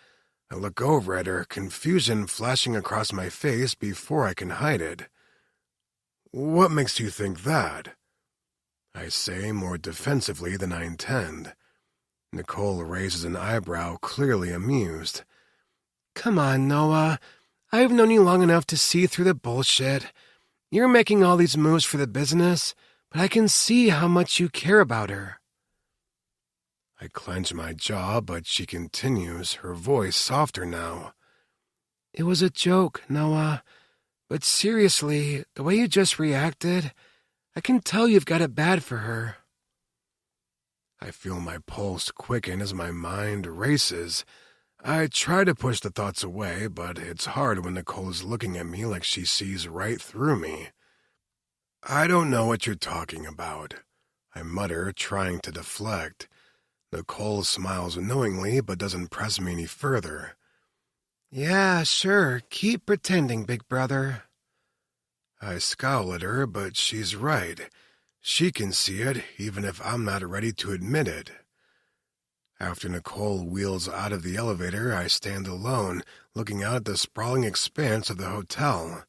I look over at her, confusion flashing across my face before I can hide it. "What makes you think that?" I say more defensively than I intend. Nicole raises an eyebrow, clearly amused. Come on, Noah. I've known you long enough to see through the bullshit. You're making all these moves for the business, but I can see how much you care about her. I clench my jaw, but she continues, her voice softer now. It was a joke, Noah. But seriously, the way you just reacted, I can tell you've got it bad for her. I feel my pulse quicken as my mind races. I try to push the thoughts away, but it's hard when Nicole is looking at me like she sees right through me. I don't know what you're talking about, I mutter, trying to deflect. Nicole smiles knowingly but doesn't press me any further. Yeah, sure. Keep pretending, big brother. I scowl at her, but she's right. She can see it, even if I'm not ready to admit it. After Nicole wheels out of the elevator, I stand alone, looking out at the sprawling expanse of the hotel.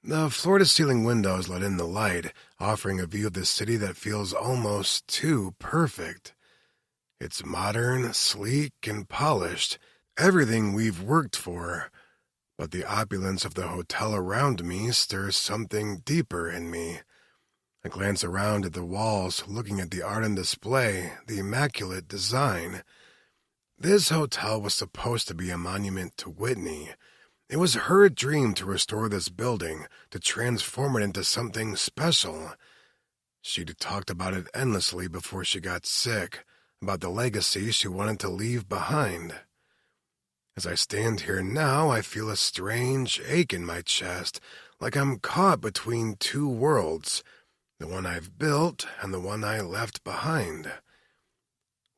The floor-to-ceiling windows let in the light, offering a view of the city that feels almost too perfect. It's modern, sleek, and polished, everything we've worked for. But the opulence of the hotel around me stirs something deeper in me. I glance around at the walls, looking at the art on display, the immaculate design. This hotel was supposed to be a monument to Whitney. It was her dream to restore this building, to transform it into something special. She'd talked about it endlessly before she got sick, about the legacy she wanted to leave behind. As I stand here now, I feel a strange ache in my chest, like I'm caught between two worlds, the one I've built and the one I left behind.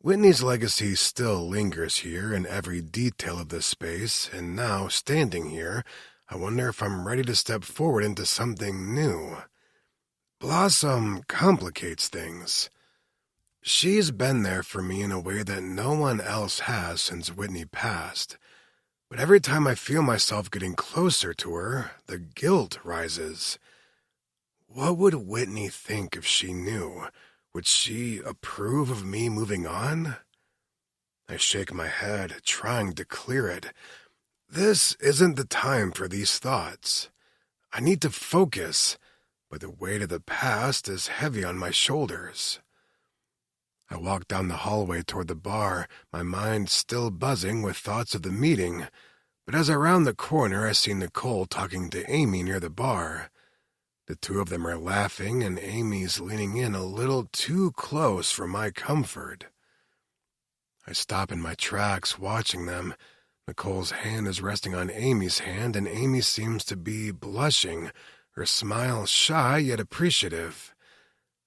Whitney's legacy still lingers here in every detail of this space, and now, standing here, I wonder if I'm ready to step forward into something new. Blossom complicates things. She's been there for me in a way that no one else has since Whitney passed. But every time I feel myself getting closer to her, the guilt rises. What would Whitney think if she knew? Would she approve of me moving on? I shake my head, trying to clear it. This isn't the time for these thoughts. I need to focus, but the weight of the past is heavy on my shoulders. I walk down the hallway toward the bar, my mind still buzzing with thoughts of the meeting. But as I round the corner, I see Nicole talking to Amy near the bar. The two of them are laughing, and Amy's leaning in a little too close for my comfort. I stop in my tracks, watching them. Nicole's hand is resting on Amy's hand, and Amy seems to be blushing, her smile shy yet appreciative.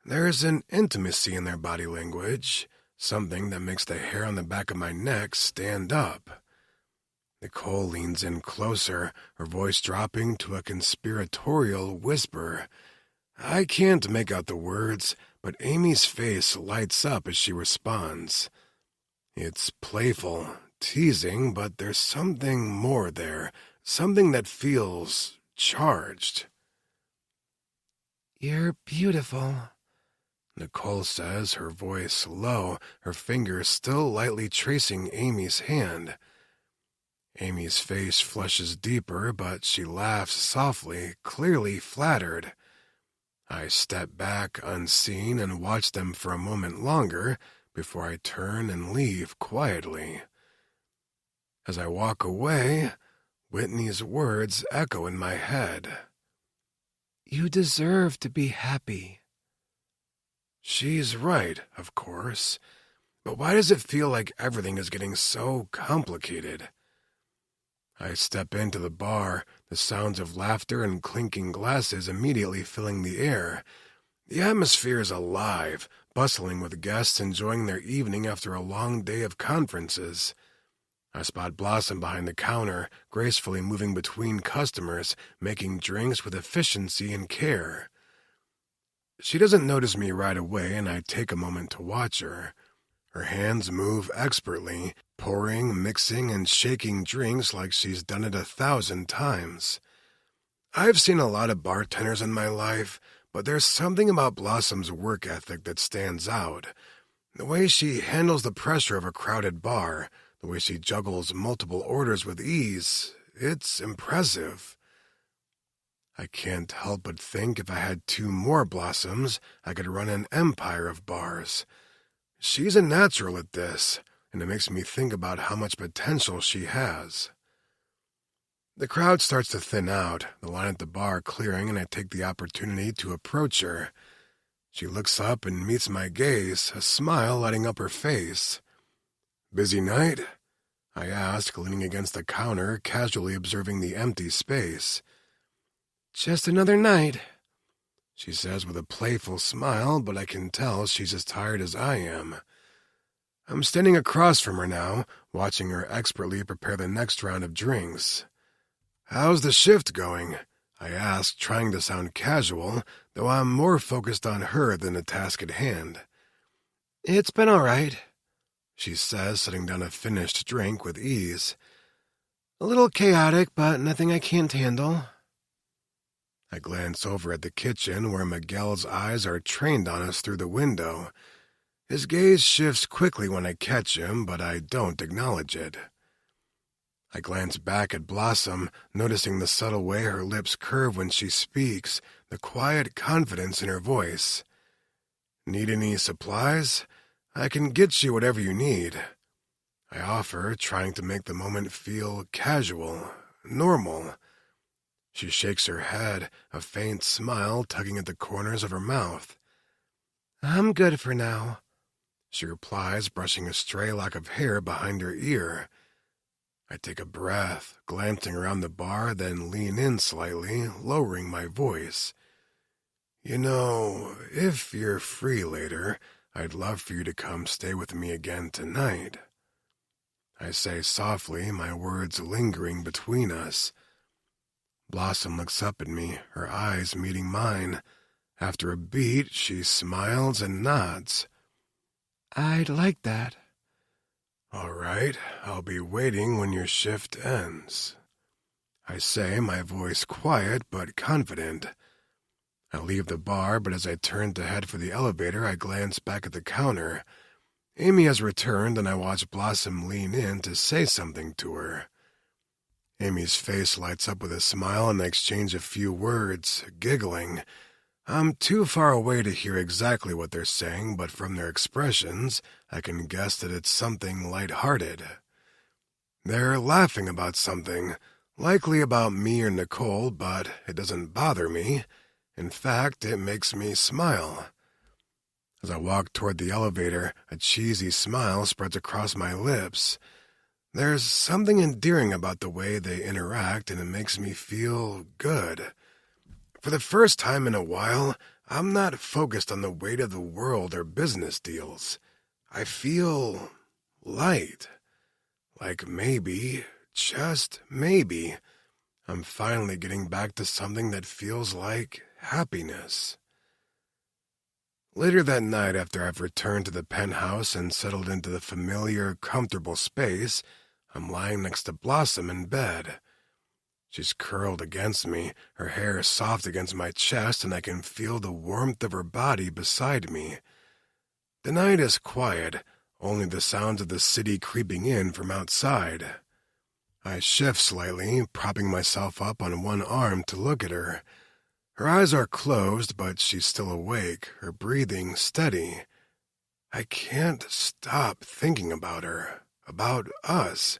There's an intimacy in their body language, something that makes the hair on the back of my neck stand up. Nicole leans in closer, her voice dropping to a conspiratorial whisper. I can't make out the words, but Amy's face lights up as she responds. It's playful, teasing, but there's something more there, something that feels charged. You're beautiful, Nicole says, her voice low, her fingers still lightly tracing Amy's hand. Amy's face flushes deeper, but she laughs softly, clearly flattered. I step back unseen and watch them for a moment longer before I turn and leave quietly. As I walk away, Whitney's words echo in my head. You deserve to be happy. She's right, of course, but why does it feel like everything is getting so complicated? I step into the bar, the sounds of laughter and clinking glasses immediately filling the air. The atmosphere is alive, bustling with guests enjoying their evening after a long day of conferences. I spot Blossom behind the counter, gracefully moving between customers, making drinks with efficiency and care. She doesn't notice me right away, and I take a moment to watch her. Her hands move expertly, pouring, mixing, and shaking drinks like she's done it 1,000 times. I've seen a lot of bartenders in my life, but there's something about Blossom's work ethic that stands out. The way she handles the pressure of a crowded bar, the way she juggles multiple orders with ease, it's impressive. I can't help but think if I had 2 more Blossoms, I could run an empire of bars. She's a natural at this, and it makes me think about how much potential she has. The crowd starts to thin out, the line at the bar clearing, and I take the opportunity to approach her. She looks up and meets my gaze, a smile lighting up her face. "Busy night?" I ask, leaning against the counter, casually observing the empty space. "Just another night," she says with a playful smile, but I can tell she's as tired as I am. I'm standing across from her now, watching her expertly prepare the next round of drinks. "How's the shift going?" I ask, trying to sound casual, though I'm more focused on her than the task at hand. "It's been all right," she says, setting down a finished drink with ease. "A little chaotic, but nothing I can't handle." I glance over at the kitchen where Miguel's eyes are trained on us through the window. His gaze shifts quickly when I catch him, but I don't acknowledge it. I glance back at Blossom, noticing the subtle way her lips curve when she speaks, the quiet confidence in her voice. "Need any supplies? I can get you whatever you need," I offer, trying to make the moment feel casual, normal. She shakes her head, a faint smile tugging at the corners of her mouth. "I'm good for now," she replies, brushing a stray lock of hair behind her ear. I take a breath, glancing around the bar, then lean in slightly, lowering my voice. "You know, if you're free later, I'd love for you to come stay with me again tonight," I say softly, my words lingering between us. Blossom looks up at me, her eyes meeting mine. After a beat, she smiles and nods. "I'd like that." "All right, I'll be waiting when your shift ends," I say, my voice quiet but confident. I leave the bar, but as I turn to head for the elevator, I glance back at the counter. Amy has returned, and I watch Blossom lean in to say something to her. Amy's face lights up with a smile, and they exchange a few words, giggling. I'm too far away to hear exactly what they're saying, but from their expressions, I can guess that it's something light-hearted. They're laughing about something, likely about me or Nicole, but it doesn't bother me. In fact, it makes me smile. As I walk toward the elevator, a cheesy smile spreads across my lips. There's something endearing about the way they interact, and it makes me feel good. For the first time in a while, I'm not focused on the weight of the world or business deals. I feel light. Like maybe, just maybe, I'm finally getting back to something that feels like happiness. Later that night, after I've returned to the penthouse and settled into the familiar, comfortable space, I'm lying next to Blossom in bed. She's curled against me, her hair soft against my chest, and I can feel the warmth of her body beside me. The night is quiet, only the sounds of the city creeping in from outside. I shift slightly, propping myself up on one arm to look at her. Her eyes are closed, but she's still awake, her breathing steady. I can't stop thinking about her, about us,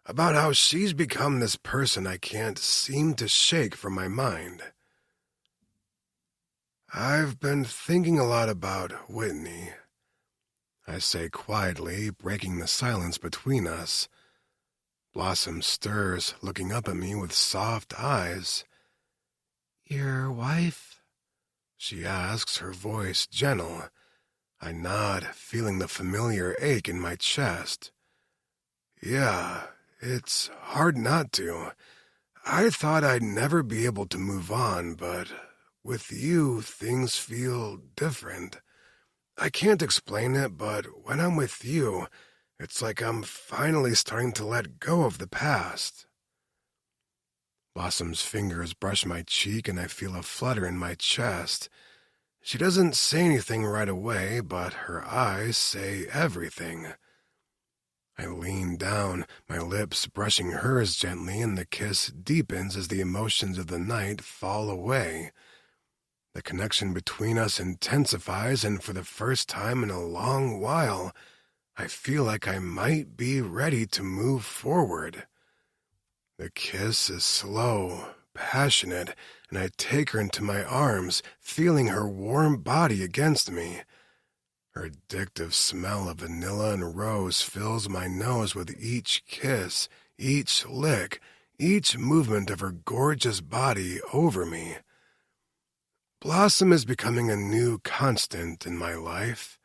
about how she's become this person I can't seem to shake from my mind. "I've been thinking a lot about Whitney," I say quietly, breaking the silence between us. Blossom stirs, looking up at me with soft eyes. "Your wife?" she asks, her voice gentle. I nod, feeling the familiar ache in my chest. "Yeah, it's hard not to. I thought I'd never be able to move on, but with you, things feel different. I can't explain it, but when I'm with you, it's like I'm finally starting to let go of the past." Blossom's fingers brush my cheek, and I feel a flutter in my chest. She doesn't say anything right away, but her eyes say everything. I lean down, my lips brushing hers gently, and the kiss deepens as the emotions of the night fall away. The connection between us intensifies, and for the first time in a long while, I feel like I might be ready to move forward. The kiss is slow, passionate, and I take her into my arms, feeling her warm body against me. Her addictive smell of vanilla and rose fills my nose with each kiss, each lick, each movement of her gorgeous body over me. Blossom is becoming a new constant in my life.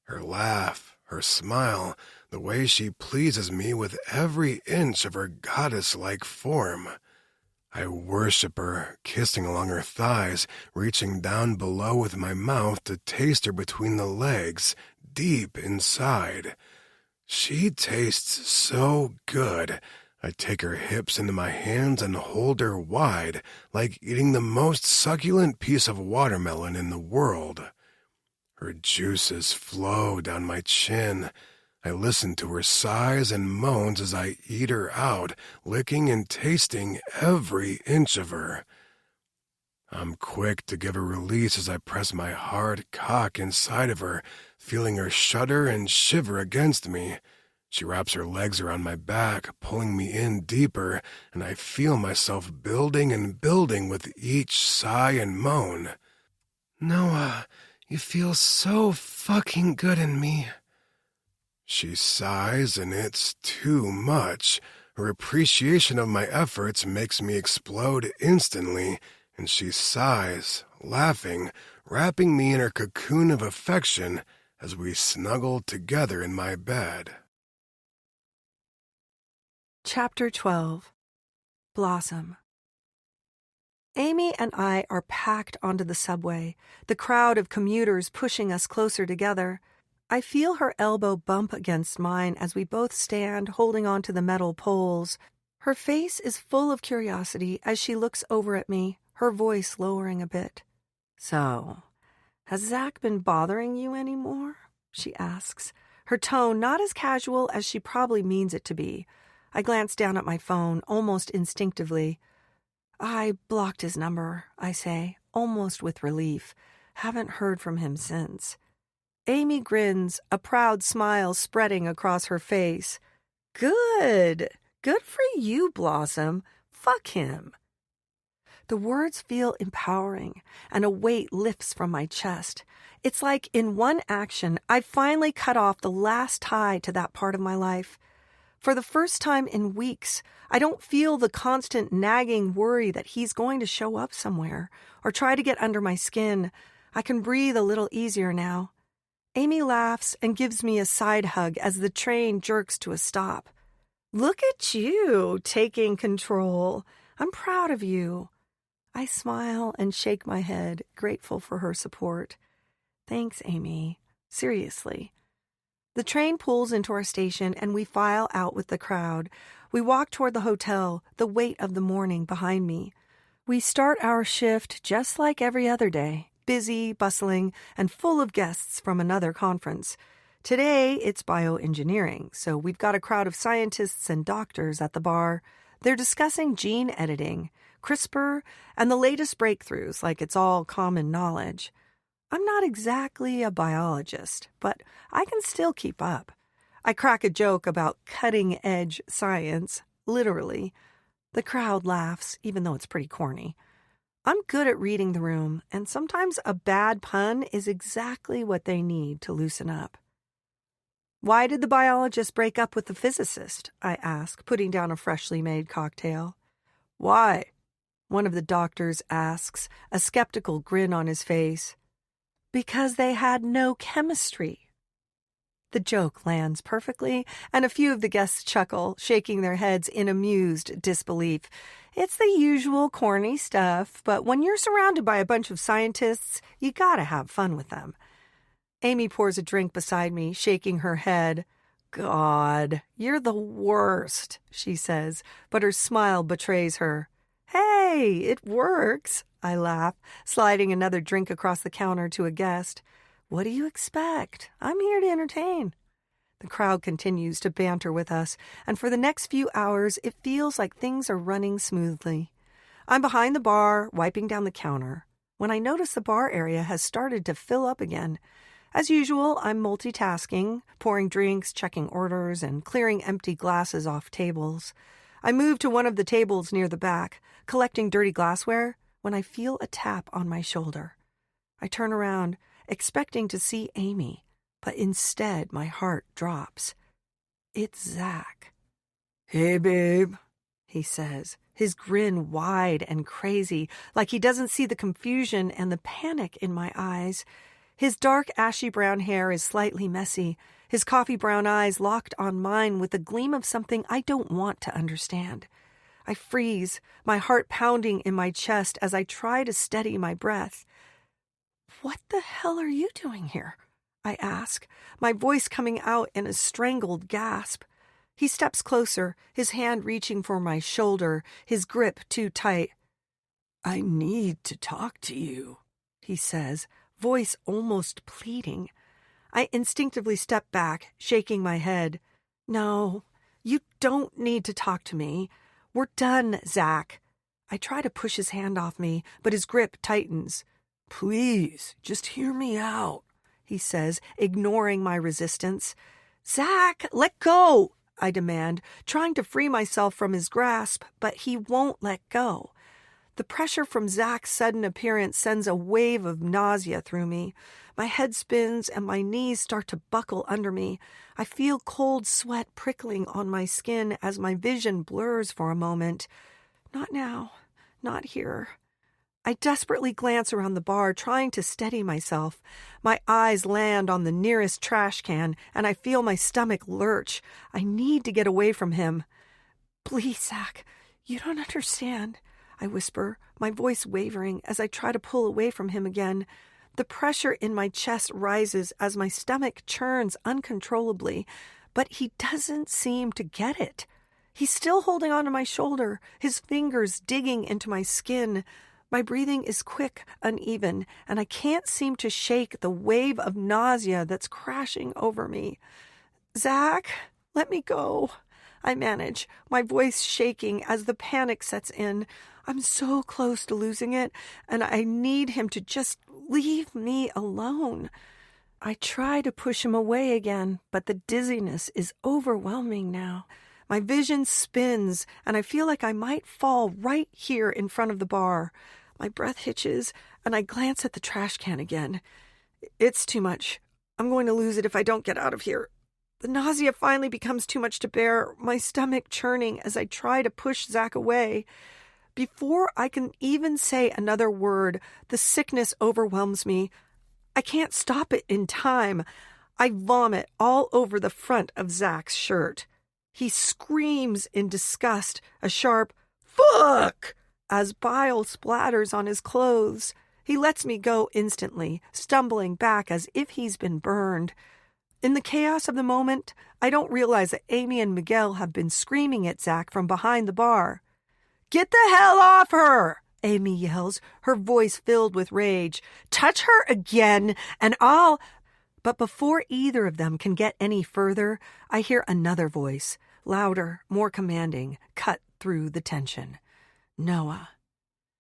Her laugh, her smile, the way she pleases me with every inch of her goddess-like form. I worship her, kissing along her thighs, reaching down below with my mouth to taste her between the legs, deep inside. She tastes so good. I take her hips into my hands and hold her wide, like eating the most succulent piece of watermelon in the world. Her juices flow down my chin. I listen to her sighs and moans as I eat her out, licking and tasting every inch of her. I'm quick to give a release as I press my hard cock inside of her, feeling her shudder and shiver against me. She wraps her legs around my back, pulling me in deeper, and I feel myself building and building with each sigh and moan. Noah, you feel so fucking good in me. She sighs, and it's too much. Her appreciation of my efforts makes me explode instantly, and she sighs, laughing, wrapping me in her cocoon of affection as we snuggle together in my bed. Chapter 12. Blossom. Amy and I are packed onto the subway, the crowd of commuters pushing us closer together. I feel her elbow bump against mine as we both stand holding onto the metal poles. Her face is full of curiosity as she looks over at me, her voice lowering a bit. "So, has Zach been bothering you anymore?" she asks, her tone not as casual as she probably means it to be. I glance down at my phone, almost instinctively. "I blocked his number," I say, almost with relief. Haven't heard from him since. Amy grins, a proud smile spreading across her face. "Good. Good for you, Blossom. Fuck him." The words feel empowering, and a weight lifts from my chest. It's like in one action, I finally cut off the last tie to that part of my life. For the first time in weeks, I don't feel the constant nagging worry that he's going to show up somewhere or try to get under my skin. I can breathe a little easier now. Amy laughs and gives me a side hug as the train jerks to a stop. "Look at you, taking control. I'm proud of you." I smile and shake my head, grateful for her support. "Thanks, Amy. Seriously." The train pulls into our station and we file out with the crowd. We walk toward the hotel, the weight of the morning behind me. We start our shift just like every other day, busy, bustling, and full of guests from another conference. Today, it's bioengineering, so we've got a crowd of scientists and doctors at the bar. They're discussing gene editing, CRISPR, and the latest breakthroughs like it's all common knowledge. I'm not exactly a biologist, but I can still keep up. I crack a joke about cutting-edge science, literally. The crowd laughs, even though it's pretty corny. I'm good at reading the room, and sometimes a bad pun is exactly what they need to loosen up. "Why did the biologist break up with the physicist?" I ask, putting down a freshly made cocktail. "Why?" one of the doctors asks, a skeptical grin on his face. "Because they had no chemistry." The joke lands perfectly, and a few of the guests chuckle, shaking their heads in amused disbelief. It's the usual corny stuff, but when you're surrounded by a bunch of scientists, you gotta have fun with them. Amy pours a drink beside me, shaking her head. "God, you're the worst," she says, but her smile betrays her. "Hey, it works," I laugh, sliding another drink across the counter to a guest. "What do you expect? I'm here to entertain." The crowd continues to banter with us, and for the next few hours, it feels like things are running smoothly. I'm behind the bar, wiping down the counter, when I notice the bar area has started to fill up again. As usual, I'm multitasking, pouring drinks, checking orders, and clearing empty glasses off tables. I move to one of the tables near the back, collecting dirty glassware, when I feel a tap on my shoulder. I turn around, expecting to see Amy, but instead my heart drops. It's Zach. "Hey, babe," he says, his grin wide and crazy, like he doesn't see the confusion and the panic in my eyes. His dark, ashy brown hair is slightly messy, his coffee brown eyes locked on mine with a gleam of something I don't want to understand. I freeze, my heart pounding in my chest as I try to steady my breath. "What the hell are you doing here?" I ask, my voice coming out in a strangled gasp. He steps closer, his hand reaching for my shoulder, his grip too tight. "I need to talk to you," he says, voice almost pleading. I instinctively step back, shaking my head. "No, you don't need to talk to me. We're done, Zach." I try to push his hand off me, but his grip tightens. "Please, just hear me out," he says, ignoring my resistance. "Zach, let go," I demand, trying to free myself from his grasp, but he won't let go. The pressure from Zach's sudden appearance sends a wave of nausea through me. My head spins and my knees start to buckle under me. I feel cold sweat prickling on my skin as my vision blurs for a moment. Not now. Not here. I desperately glance around the bar, trying to steady myself. My eyes land on the nearest trash can, and I feel my stomach lurch. I need to get away from him. "Please, Zach, you don't understand," I whisper, my voice wavering as I try to pull away from him again. The pressure in my chest rises as my stomach churns uncontrollably, but he doesn't seem to get it. He's still holding onto my shoulder, his fingers digging into my skin. My breathing is quick, uneven, and I can't seem to shake the wave of nausea that's crashing over me. "Zach, let me go," I manage, my voice shaking as the panic sets in. I'm so close to losing it, and I need him to just leave me alone. I try to push him away again, but the dizziness is overwhelming now. My vision spins, and I feel like I might fall right here in front of the bar. My breath hitches, and I glance at the trash can again. It's too much. I'm going to lose it if I don't get out of here. The nausea finally becomes too much to bear, my stomach churning as I try to push Zach away. Before I can even say another word, the sickness overwhelms me. I can't stop it in time. I vomit all over the front of Zach's shirt. He screams in disgust, a sharp "fuck!" as bile splatters on his clothes. He lets me go instantly, stumbling back as if he's been burned. In the chaos of the moment, I don't realize that Amy and Miguel have been screaming at Zach from behind the bar. "Get the hell off her!" Amy yells, her voice filled with rage. "Touch her again, and I'll—" But before either of them can get any further, I hear another voice, louder, more commanding, cut through the tension. Noah.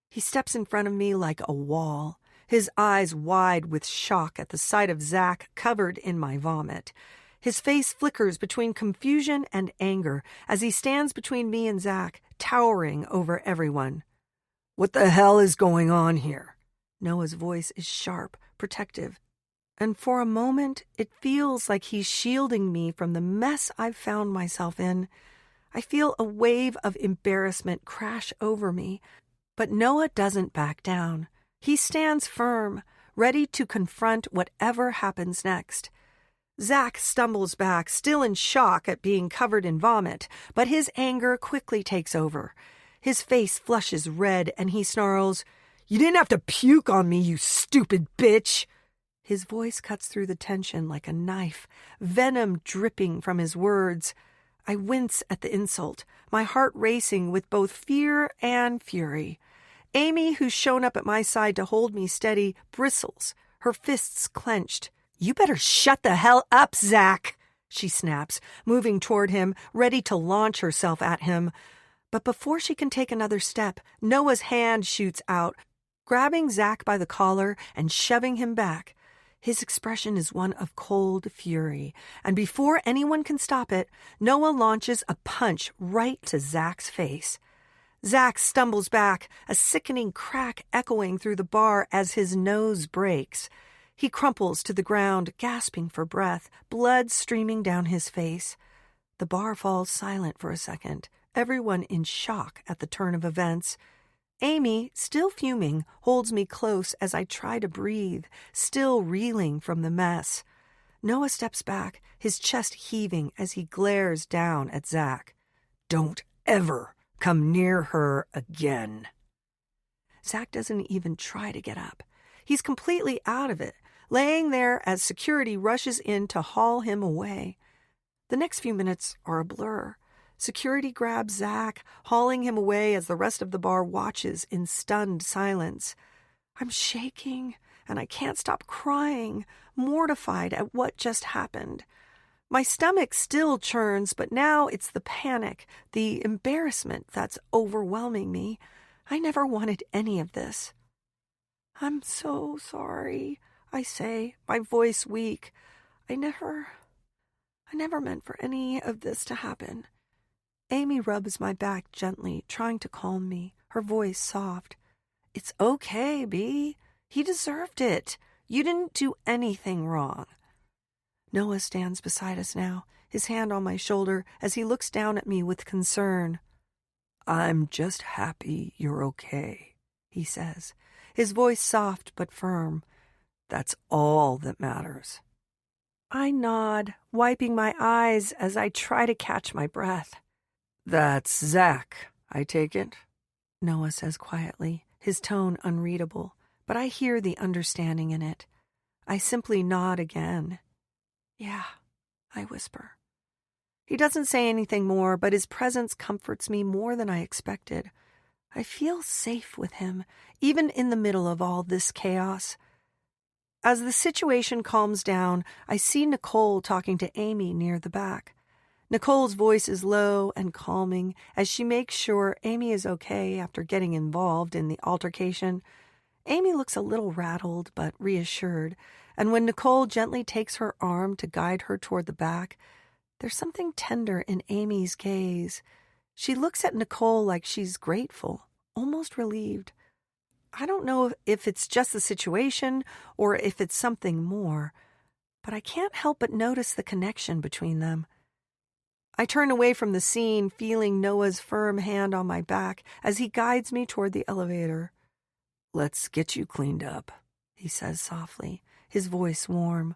He steps in front of me like a wall, his eyes wide with shock at the sight of Zach covered in my vomit. His face flickers between confusion and anger as he stands between me and Zach, towering over everyone. "What the hell is going on here?" Noah's voice is sharp, protective, and for a moment it feels like he's shielding me from the mess I've found myself in. I feel a wave of embarrassment crash over me, but Noah doesn't back down. He stands firm, ready to confront whatever happens next. Zach stumbles back, still in shock at being covered in vomit, but his anger quickly takes over. His face flushes red, and he snarls, "You didn't have to puke on me, you stupid bitch!" His voice cuts through the tension like a knife, venom dripping from his words. I wince at the insult, my heart racing with both fear and fury. Amy, who's shown up at my side to hold me steady, bristles, her fists clenched. "You better shut the hell up, Zach," she snaps, moving toward him, ready to launch herself at him. But before she can take another step, Noah's hand shoots out, grabbing Zach by the collar and shoving him back. His expression is one of cold fury, and before anyone can stop it, Noah launches a punch right to Zach's face. Zach stumbles back, a sickening crack echoing through the bar as his nose breaks. He crumples to the ground, gasping for breath, blood streaming down his face. The bar falls silent for a second, everyone in shock at the turn of events. Amy, still fuming, holds me close as I try to breathe, still reeling from the mess. Noah steps back, his chest heaving as he glares down at Zach. "Don't ever come near her again." Zach doesn't even try to get up. He's completely out of it, laying there as security rushes in to haul him away. The next few minutes are a blur. Security grabs Zach, hauling him away as the rest of the bar watches in stunned silence. I'm shaking, and I can't stop crying, mortified at what just happened. My stomach still churns, but now it's the panic, the embarrassment that's overwhelming me. I never wanted any of this. "I'm so sorry," I say, my voice weak. I never meant for any of this to happen. Amy rubs my back gently, trying to calm me, her voice soft. "It's okay, Bee. He deserved it. You didn't do anything wrong." Noah stands beside us now, his hand on my shoulder as he looks down at me with concern. "I'm just happy you're okay," he says, his voice soft but firm. "That's all that matters." I nod, wiping my eyes as I try to catch my breath. "That's Zach, I take it?" Noah says quietly, his tone unreadable, but I hear the understanding in it. I simply nod again. "Yeah," I whisper. He doesn't say anything more, but his presence comforts me more than I expected. I feel safe with him, even in the middle of all this chaos. As the situation calms down, I see Nicole talking to Amy near the back. Nicole's voice is low and calming as she makes sure Amy is okay after getting involved in the altercation. Amy looks a little rattled but reassured, and when Nicole gently takes her arm to guide her toward the back, there's something tender in Amy's gaze. She looks at Nicole like she's grateful, almost relieved. I don't know if it's just the situation or if it's something more, but I can't help but notice the connection between them. I turn away from the scene, feeling Noah's firm hand on my back as he guides me toward the elevator. "Let's get you cleaned up," he says softly, his voice warm.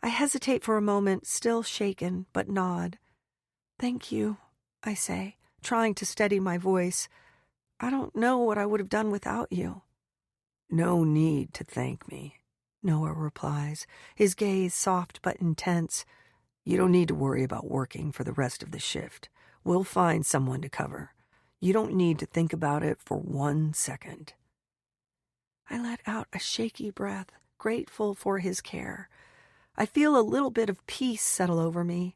I hesitate for a moment, still shaken, but nod. "Thank you," I say, trying to steady my voice. "I don't know what I would have done without you." "No need to thank me," Noah replies, his gaze soft but intense. "You don't need to worry about working for the rest of the shift. We'll find someone to cover. You don't need to think about it for 1 second." I let out a shaky breath, grateful for his care. I feel a little bit of peace settle over me.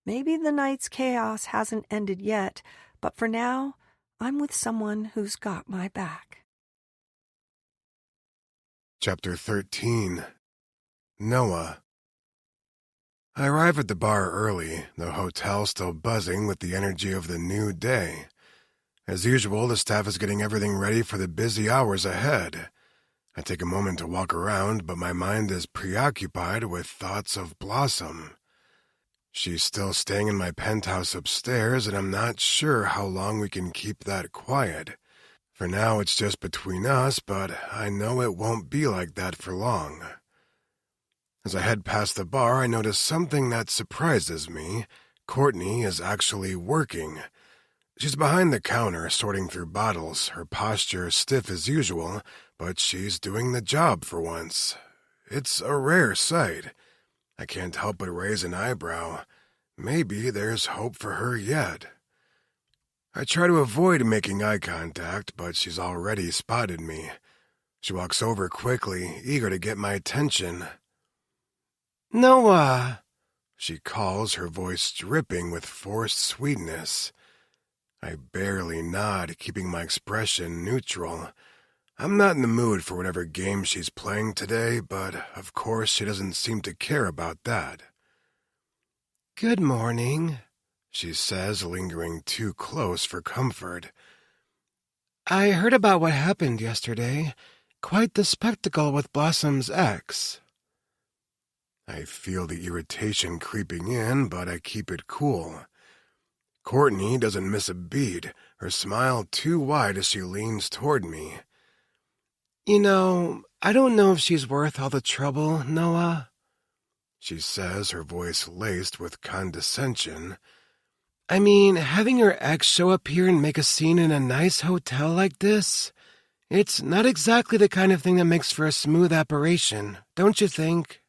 Maybe the night's chaos hasn't ended yet, but for now, I'm with someone who's got my back. Chapter 13. Noah. I arrive at the bar early, the hotel still buzzing with the energy of the new day. As usual, the staff is getting everything ready for the busy hours ahead. I take a moment to walk around, but my mind is preoccupied with thoughts of Blossom. She's still staying in my penthouse upstairs, and I'm not sure how long we can keep that quiet. For now, it's just between us, but I know it won't be like that for long. As I head past the bar, I notice something that surprises me. Courtney is actually working. She's behind the counter, sorting through bottles, her posture stiff as usual, but she's doing the job for once. It's a rare sight. I can't help but raise an eyebrow. Maybe there's hope for her yet. I try to avoid making eye contact, but she's already spotted me. She walks over quickly, eager to get my attention. "Noah!" she calls, her voice dripping with forced sweetness. I barely nod, keeping my expression neutral. I'm not in the mood for whatever game she's playing today, but of course she doesn't seem to care about that. Good morning, she says, lingering too close for comfort. I heard about what happened yesterday. Quite the spectacle with Blossom's ex. I feel the irritation creeping in, but I keep it cool. Courtney doesn't miss a beat, her smile too wide as she leans toward me. You know, I don't know if she's worth all the trouble, Noah, she says, her voice laced with condescension. I mean, having your ex show up here and make a scene in a nice hotel like this, it's not exactly the kind of thing that makes for a smooth operation, don't you think?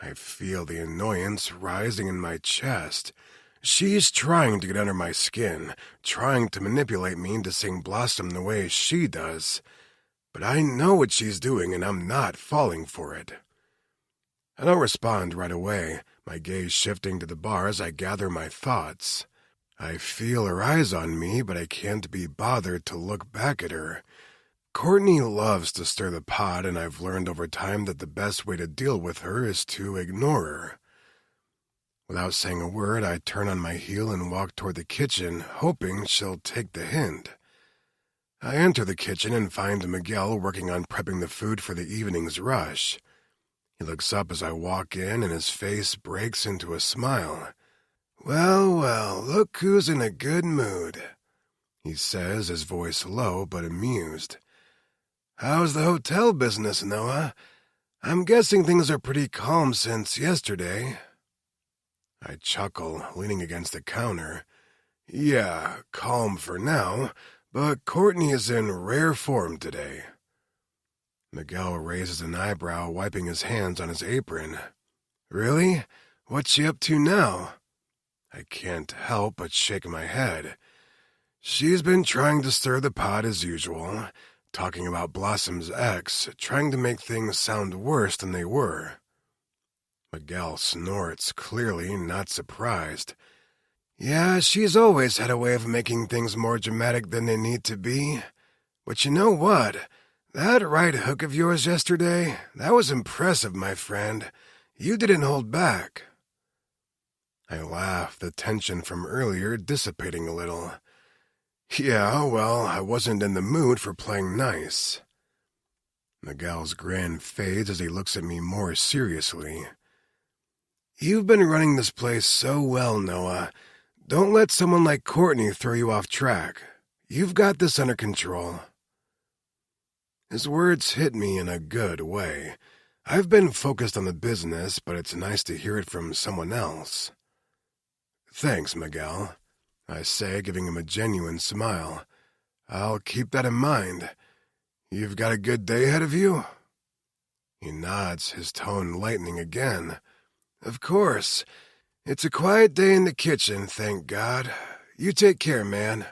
I feel the annoyance rising in my chest. She's trying to get under my skin, trying to manipulate me into seeing Blossom the way she does. But I know what she's doing, and I'm not falling for it. I don't respond right away, my gaze shifting to the bar as I gather my thoughts. I feel her eyes on me, but I can't be bothered to look back at her. Courtney loves to stir the pot, and I've learned over time that the best way to deal with her is to ignore her. Without saying a word, I turn on my heel and walk toward the kitchen, hoping she'll take the hint. I enter the kitchen and find Miguel working on prepping the food for the evening's rush. He looks up as I walk in, and his face breaks into a smile. "Well, well, look who's in a good mood," he says, his voice low but amused. "How's the hotel business, Noah? I'm guessing things are pretty calm since yesterday." I chuckle, leaning against the counter. "Yeah, calm for now, but Courtney is in rare form today." Miguel raises an eyebrow, wiping his hands on his apron. "Really? What's she up to now?" I can't help but shake my head. "She's been trying to stir the pot as usual, talking about Blossom's ex, trying to make things sound worse than they were." Miguel snorts, clearly not surprised. "Yeah, she's always had a way of making things more dramatic than they need to be. But you know what? That right hook of yours yesterday, that was impressive, my friend. You didn't hold back." I laugh, the tension from earlier dissipating a little. "Yeah, well, I wasn't in the mood for playing nice." Miguel's grin fades as he looks at me more seriously. "You've been running this place so well, Noah. Don't let someone like Courtney throw you off track. You've got this under control." His words hit me in a good way. I've been focused on the business, but it's nice to hear it from someone else. "Thanks, Miguel," I say, giving him a genuine smile. "I'll keep that in mind. You've got a good day ahead of you?" He nods, his tone lightening again. "Of course. It's a quiet day in the kitchen, thank God. You take care, man."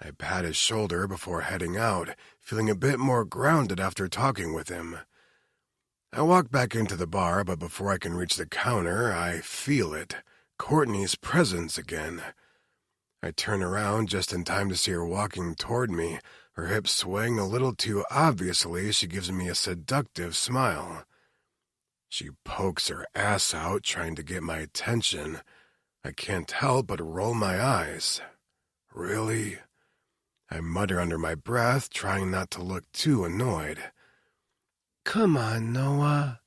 I pat his shoulder before heading out, feeling a bit more grounded after talking with him. I walk back into the bar, but before I can reach the counter, I feel it. Courtney's presence again. I turn around just in time to see her walking toward me, her hips swaying a little too obviously as she gives me a seductive smile. She pokes her ass out, trying to get my attention. I can't help but roll my eyes. "Really?" I mutter under my breath, trying not to look too annoyed. Come on, Noah,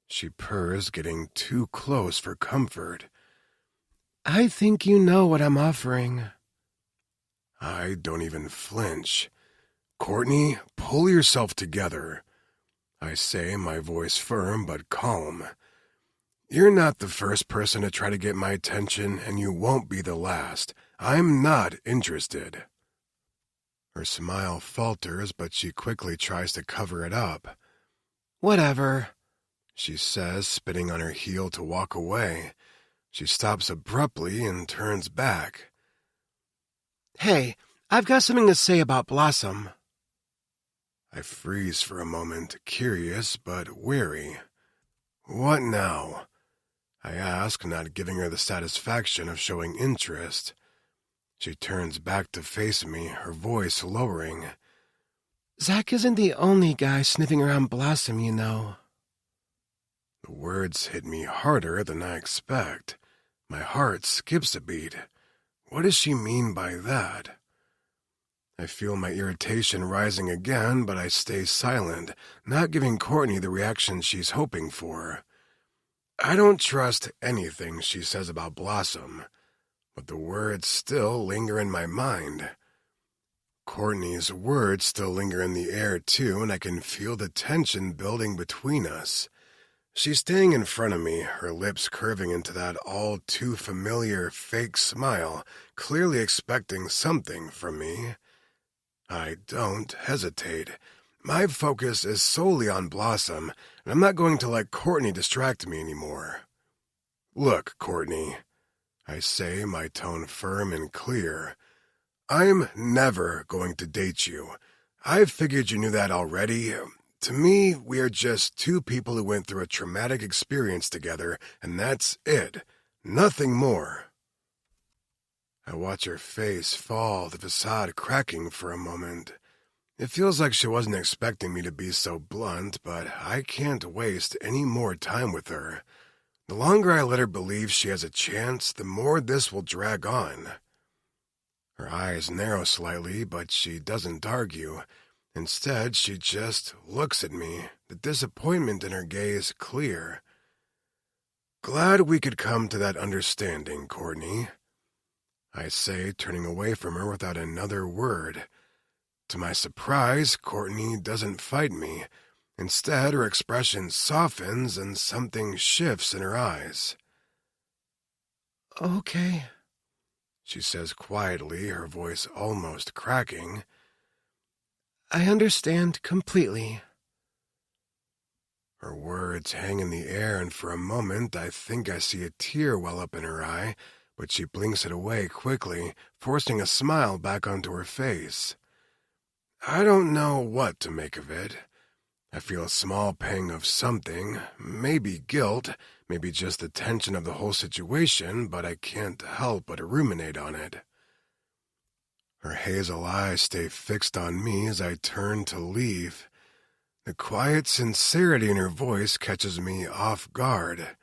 she purrs, getting too close for comfort. I think you know what I'm offering. I don't even flinch. "Courtney, pull yourself together," I say, my voice firm but calm. "You're not the first person to try to get my attention, and you won't be the last. I'm not interested." Her smile falters, but she quickly tries to cover it up. Whatever, she says, spinning on her heel to walk away. She stops abruptly and turns back. Hey, I've got something to say about Blossom. I freeze for a moment, curious but wary. "What now?" I ask, not giving her the satisfaction of showing interest. She turns back to face me, her voice lowering. Zach isn't the only guy sniffing around Blossom, you know. The words hit me harder than I expect. My heart skips a beat. What does she mean by that? I feel my irritation rising again, but I stay silent, not giving Courtney the reaction she's hoping for. I don't trust anything she says about Blossom, but the words still linger in my mind. Courtney's words still linger in the air, too, and I can feel the tension building between us. She's standing in front of me, her lips curving into that all-too-familiar fake smile, clearly expecting something from me. I don't hesitate. My focus is solely on Blossom, and I'm not going to let Courtney distract me anymore. Look, Courtney, I say, my tone firm and clear. I'm never going to date you. I figured you knew that already. To me, we are just two people who went through a traumatic experience together, and that's it. Nothing more. I watch her face fall, the facade cracking for a moment. It feels like she wasn't expecting me to be so blunt, but I can't waste any more time with her. The longer I let her believe she has a chance, the more this will drag on. Her eyes narrow slightly, but she doesn't argue. Instead, she just looks at me, the disappointment in her gaze clear. Glad we could come to that understanding, Courtney, I say, turning away from her without another word. To my surprise, Courtney doesn't fight me. Instead, her expression softens and something shifts in her eyes. Okay, she says quietly, her voice almost cracking. I understand completely. Her words hang in the air, and for a moment I think I see a tear well up in her eye, but she blinks it away quickly, forcing a smile back onto her face. I don't know what to make of it. I feel a small pang of something, maybe guilt, maybe just the tension of the whole situation, but I can't help but ruminate on it. Her hazel eyes stay fixed on me as I turn to leave. The quiet sincerity in her voice catches me off guard.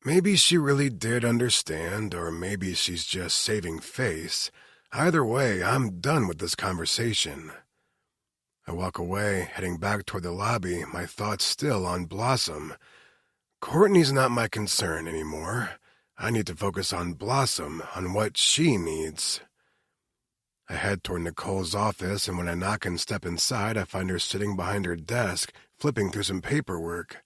Maybe she really did understand, or maybe she's just saving face. Either way, I'm done with this conversation. I walk away, heading back toward the lobby, my thoughts still on Blossom. Courtney's not my concern anymore. I need to focus on Blossom, on what she needs. I head toward Nicole's office, and when I knock and step inside, I find her sitting behind her desk, flipping through some paperwork.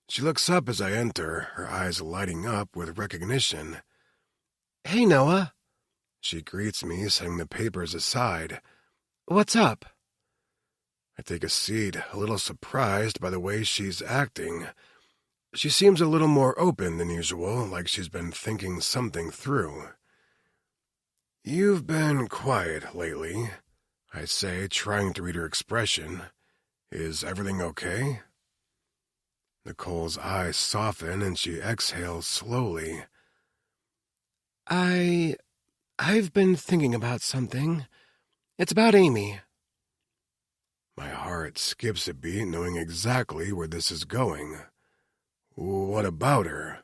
She looks up as I enter, her eyes lighting up with recognition. Hey, Noah. She greets me, setting the papers aside. What's up? I take a seat, a little surprised by the way she's acting. She seems a little more open than usual, like she's been thinking something through. You've been quiet lately, I say, trying to read her expression. Is everything okay? Nicole's eyes soften and she exhales slowly. I've been thinking about something. It's about Amy. My heart skips a beat, knowing exactly where this is going. What about her?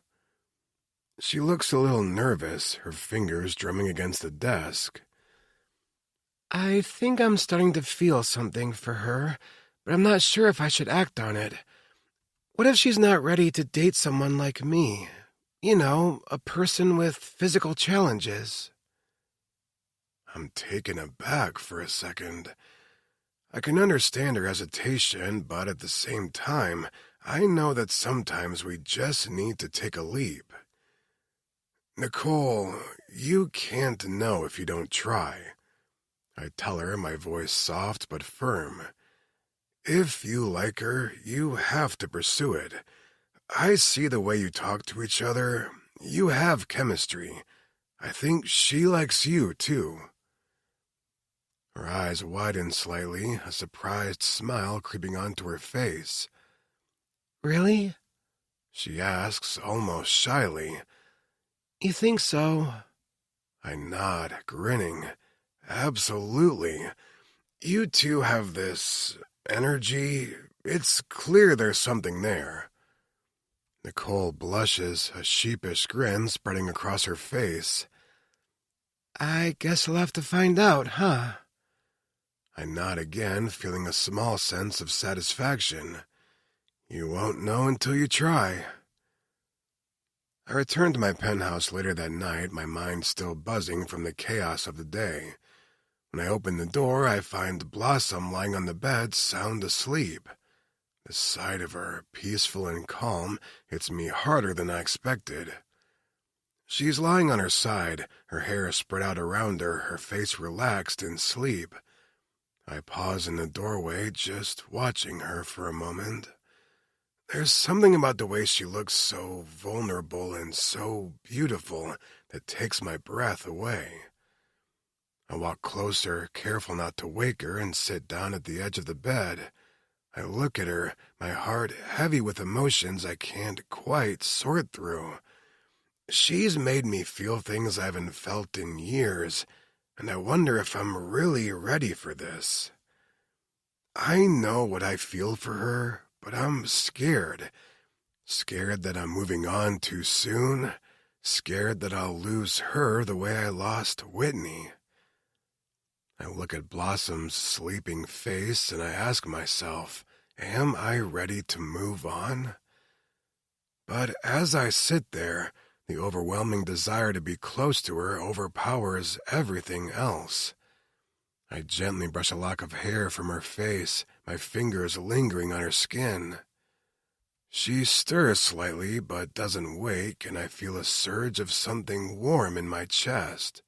She looks a little nervous, her fingers drumming against the desk. I think I'm starting to feel something for her, but I'm not sure if I should act on it. What if she's not ready to date someone like me? You know, a person with physical challenges. I'm taken aback for a second. I can understand her hesitation, but at the same time, I know that sometimes we just need to take a leap. Nicole, you can't know if you don't try. I tell her, my voice soft but firm. If you like her, you have to pursue it. I see the way you talk to each other. You have chemistry. I think she likes you, too. Her eyes widen slightly, a surprised smile creeping onto her face. Really? She asks, almost shyly. You think so? I nod, grinning. Absolutely. You two have this energy. It's clear there's something there. Nicole blushes, a sheepish grin spreading across her face. I guess I'll have to find out, huh? I nod again, feeling a small sense of satisfaction. You won't know until you try. I returned to my penthouse later that night, my mind still buzzing from the chaos of the day. When I open the door, I find Blossom lying on the bed, sound asleep. The sight of her, peaceful and calm, hits me harder than I expected. She's lying on her side, her hair spread out around her, her face relaxed in sleep. I pause in the doorway, just watching her for a moment. There's something about the way she looks so vulnerable and so beautiful that takes my breath away. I walk closer, careful not to wake her, and sit down at the edge of the bed. I look at her, my heart heavy with emotions I can't quite sort through. She's made me feel things I haven't felt in years, and I wonder if I'm really ready for this. I know what I feel for her, but I'm scared. Scared that I'm moving on too soon. Scared that I'll lose her the way I lost Whitney. I look at Blossom's sleeping face and I ask myself, am I ready to move on? But as I sit there, the overwhelming desire to be close to her overpowers everything else. I gently brush a lock of hair from her face, my fingers lingering on her skin. She stirs slightly but doesn't wake, and I feel a surge of something warm in my chest.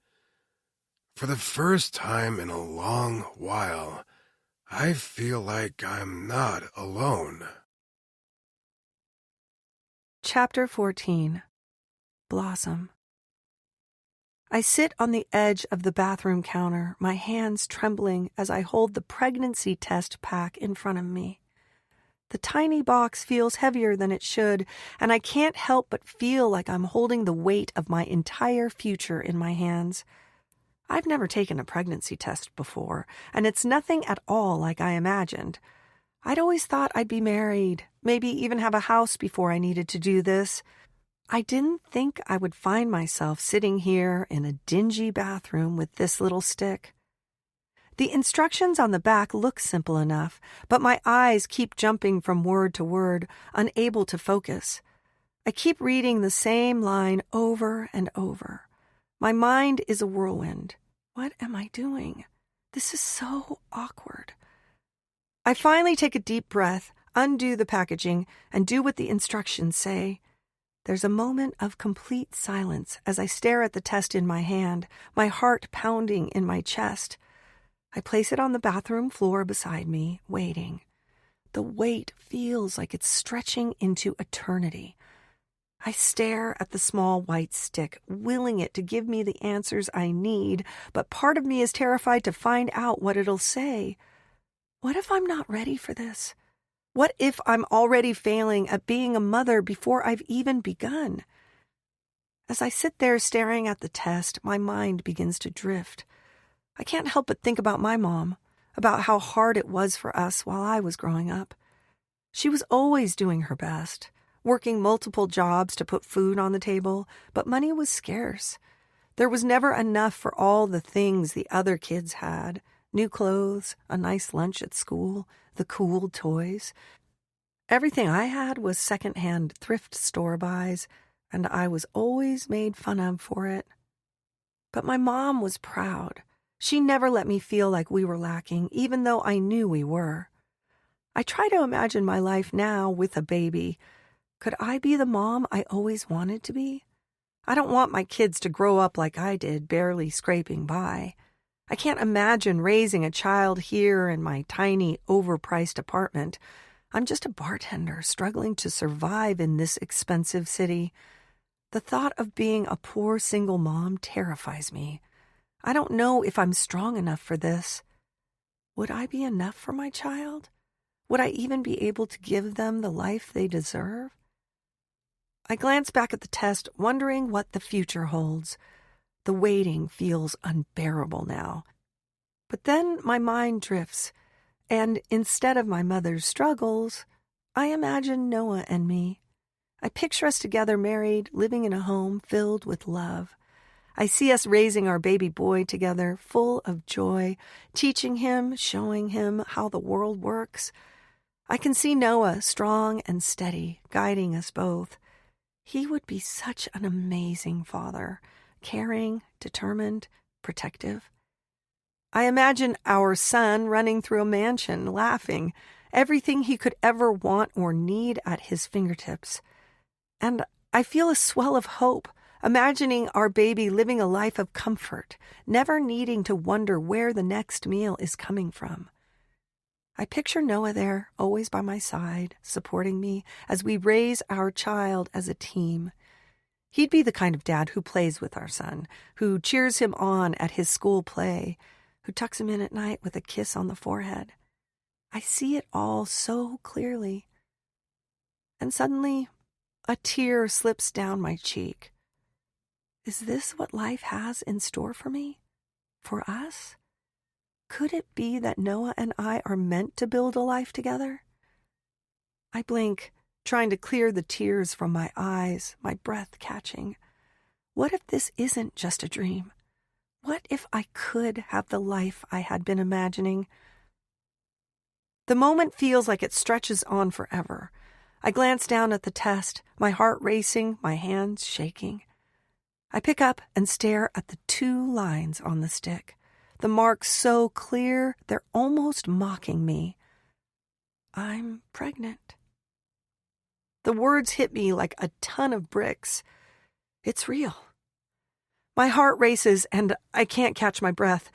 For the first time in a long while, I feel like I'm not alone. Chapter 14. Blossom. I sit on the edge of the bathroom counter, my hands trembling as I hold the pregnancy test pack in front of me. The tiny box feels heavier than it should, and I can't help but feel like I'm holding the weight of my entire future in my hands. I've never taken a pregnancy test before, and it's nothing at all like I imagined. I'd always thought I'd be married, maybe even have a house before I needed to do this. I didn't think I would find myself sitting here in a dingy bathroom with this little stick. The instructions on the back look simple enough, but my eyes keep jumping from word to word, unable to focus. I keep reading the same line over and over. My mind is a whirlwind. What am I doing? This is so awkward. I finally take a deep breath, undo the packaging, and do what the instructions say. There's a moment of complete silence as I stare at the test in my hand, my heart pounding in my chest. I place it on the bathroom floor beside me, waiting. The weight feels like it's stretching into eternity. I stare at the small white stick, willing it to give me the answers I need, but part of me is terrified to find out what it'll say. What if I'm not ready for this? What if I'm already failing at being a mother before I've even begun? As I sit there staring at the test, my mind begins to drift. I can't help but think about my mom, about how hard it was for us while I was growing up. She was always doing her best, working multiple jobs to put food on the table, but money was scarce. There was never enough for all the things the other kids had. New clothes, a nice lunch at school, the cool toys. Everything I had was secondhand thrift store buys, and I was always made fun of for it. But my mom was proud. She never let me feel like we were lacking, even though I knew we were. I try to imagine my life now with a baby. Could I be the mom I always wanted to be? I don't want my kids to grow up like I did, barely scraping by. I can't imagine raising a child here in my tiny, overpriced apartment. I'm just a bartender struggling to survive in this expensive city. The thought of being a poor single mom terrifies me. I don't know if I'm strong enough for this. Would I be enough for my child? Would I even be able to give them the life they deserve? I glance back at the test, wondering what the future holds. The waiting feels unbearable now. But then my mind drifts, and instead of my mother's struggles, I imagine Noah and me. I picture us together married, living in a home filled with love. I see us raising our baby boy together, full of joy, teaching him, showing him how the world works. I can see Noah, strong and steady, guiding us both. He would be such an amazing father, caring, determined, protective. I imagine our son running through a mansion, laughing, everything he could ever want or need at his fingertips. And I feel a swell of hope, imagining our baby living a life of comfort, never needing to wonder where the next meal is coming from. I picture Noah there, always by my side, supporting me as we raise our child as a team. He'd be the kind of dad who plays with our son, who cheers him on at his school play, who tucks him in at night with a kiss on the forehead. I see it all so clearly. And suddenly, a tear slips down my cheek. Is this what life has in store for me? For us? Could it be that Noah and I are meant to build a life together? I blink, trying to clear the tears from my eyes, my breath catching. What if this isn't just a dream? What if I could have the life I had been imagining? The moment feels like it stretches on forever. I glance down at the test, my heart racing, my hands shaking. I pick up and stare at the 2 lines on the stick, the marks so clear they're almost mocking me. I'm pregnant. The words hit me like a ton of bricks. It's real. My heart races and I can't catch my breath.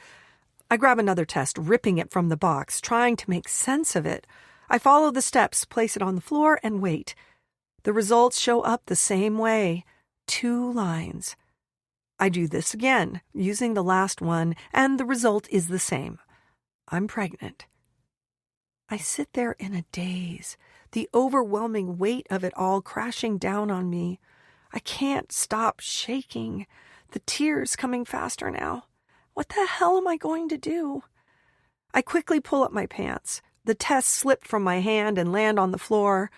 I grab another test, ripping it from the box, trying to make sense of it. I follow the steps, place it on the floor, and wait. The results show up the same way. 2 lines. I do this again, using the last one, and the result is the same. I'm pregnant. I sit there in a daze, the overwhelming weight of it all crashing down on me. I can't stop shaking, the tears coming faster now. What the hell am I going to do? I quickly pull up my pants. The tests slip from my hand and land on the floor.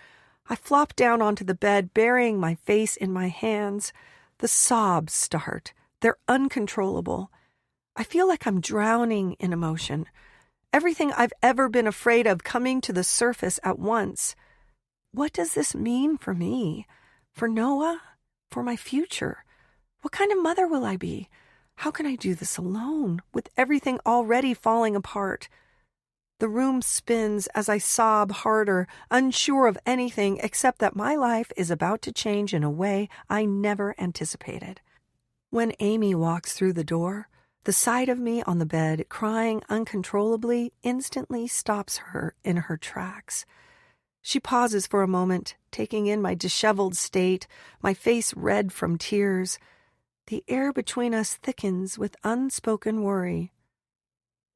I flop down onto the bed, burying my face in my hands. The sobs start. They're uncontrollable. I feel like I'm drowning in emotion. Everything I've ever been afraid of coming to the surface at once. What does this mean for me? For Noah? For my future? What kind of mother will I be? How can I do this alone, with everything already falling apart? The room spins as I sob harder, unsure of anything except that my life is about to change in a way I never anticipated. When Amy walks through the door, the sight of me on the bed, crying uncontrollably, instantly stops her in her tracks. She pauses for a moment, taking in my disheveled state, my face red from tears. The air between us thickens with unspoken worry.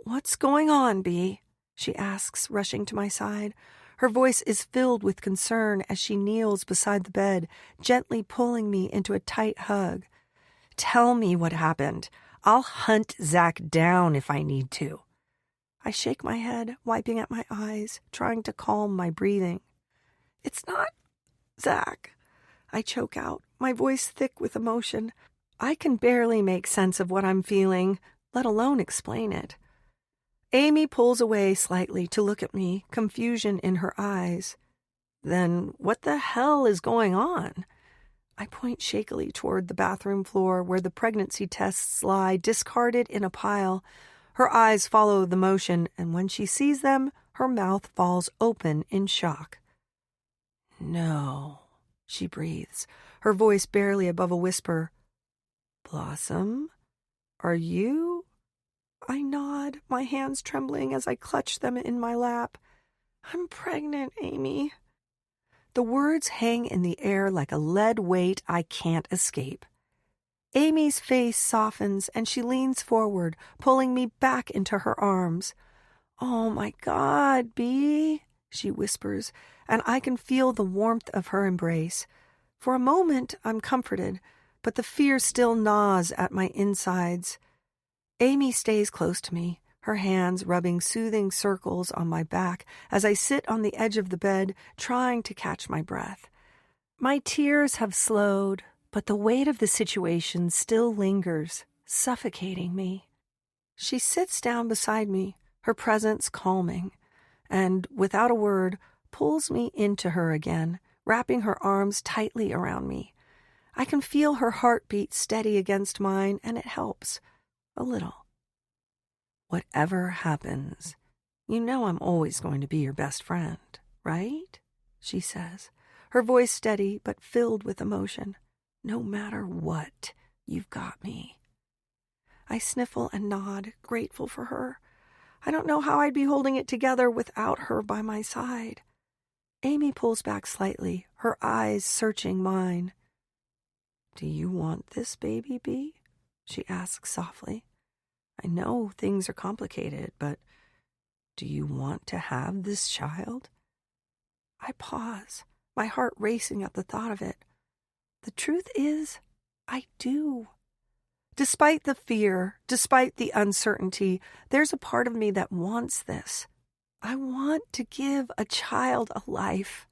"What's going on, Bee?" she asks, rushing to my side. Her voice is filled with concern as she kneels beside the bed, gently pulling me into a tight hug. "Tell me what happened. I'll hunt Zach down if I need to." I shake my head, wiping at my eyes, trying to calm my breathing. "It's not Zach," I choke out, my voice thick with emotion. I can barely make sense of what I'm feeling, let alone explain it. Amy pulls away slightly to look at me, confusion in her eyes. "Then what the hell is going on?" I point shakily toward the bathroom floor where the pregnancy tests lie discarded in a pile. Her eyes follow the motion, and when she sees them, her mouth falls open in shock. "No," she breathes, her voice barely above a whisper. "Blossom, are you?" I nod, my hands trembling as I clutch them in my lap. "I'm pregnant, Amy." The words hang in the air like a lead weight I can't escape. Amy's face softens and she leans forward, pulling me back into her arms. "Oh my God, Bee," she whispers, and I can feel the warmth of her embrace. For a moment, I'm comforted, but the fear still gnaws at my insides. Amy stays close to me, her hands rubbing soothing circles on my back as I sit on the edge of the bed, trying to catch my breath. My tears have slowed, but the weight of the situation still lingers, suffocating me. She sits down beside me, her presence calming, and, without a word, pulls me into her again, wrapping her arms tightly around me. I can feel her heartbeat steady against mine, and it helps. A little. Whatever happens, you know I'm always going to be your best friend, right? She says, her voice steady but filled with emotion. No matter what, you've got me. I sniffle and nod, grateful for her. I don't know how I'd be holding it together without her by my side. Amy pulls back slightly, her eyes searching mine. Do you want this baby, Bee? She asks softly. I know things are complicated, but do you want to have this child? I pause, my heart racing at the thought of it. The truth is, I do. Despite the fear, despite the uncertainty, there's a part of me that wants this. I want to give a child a life,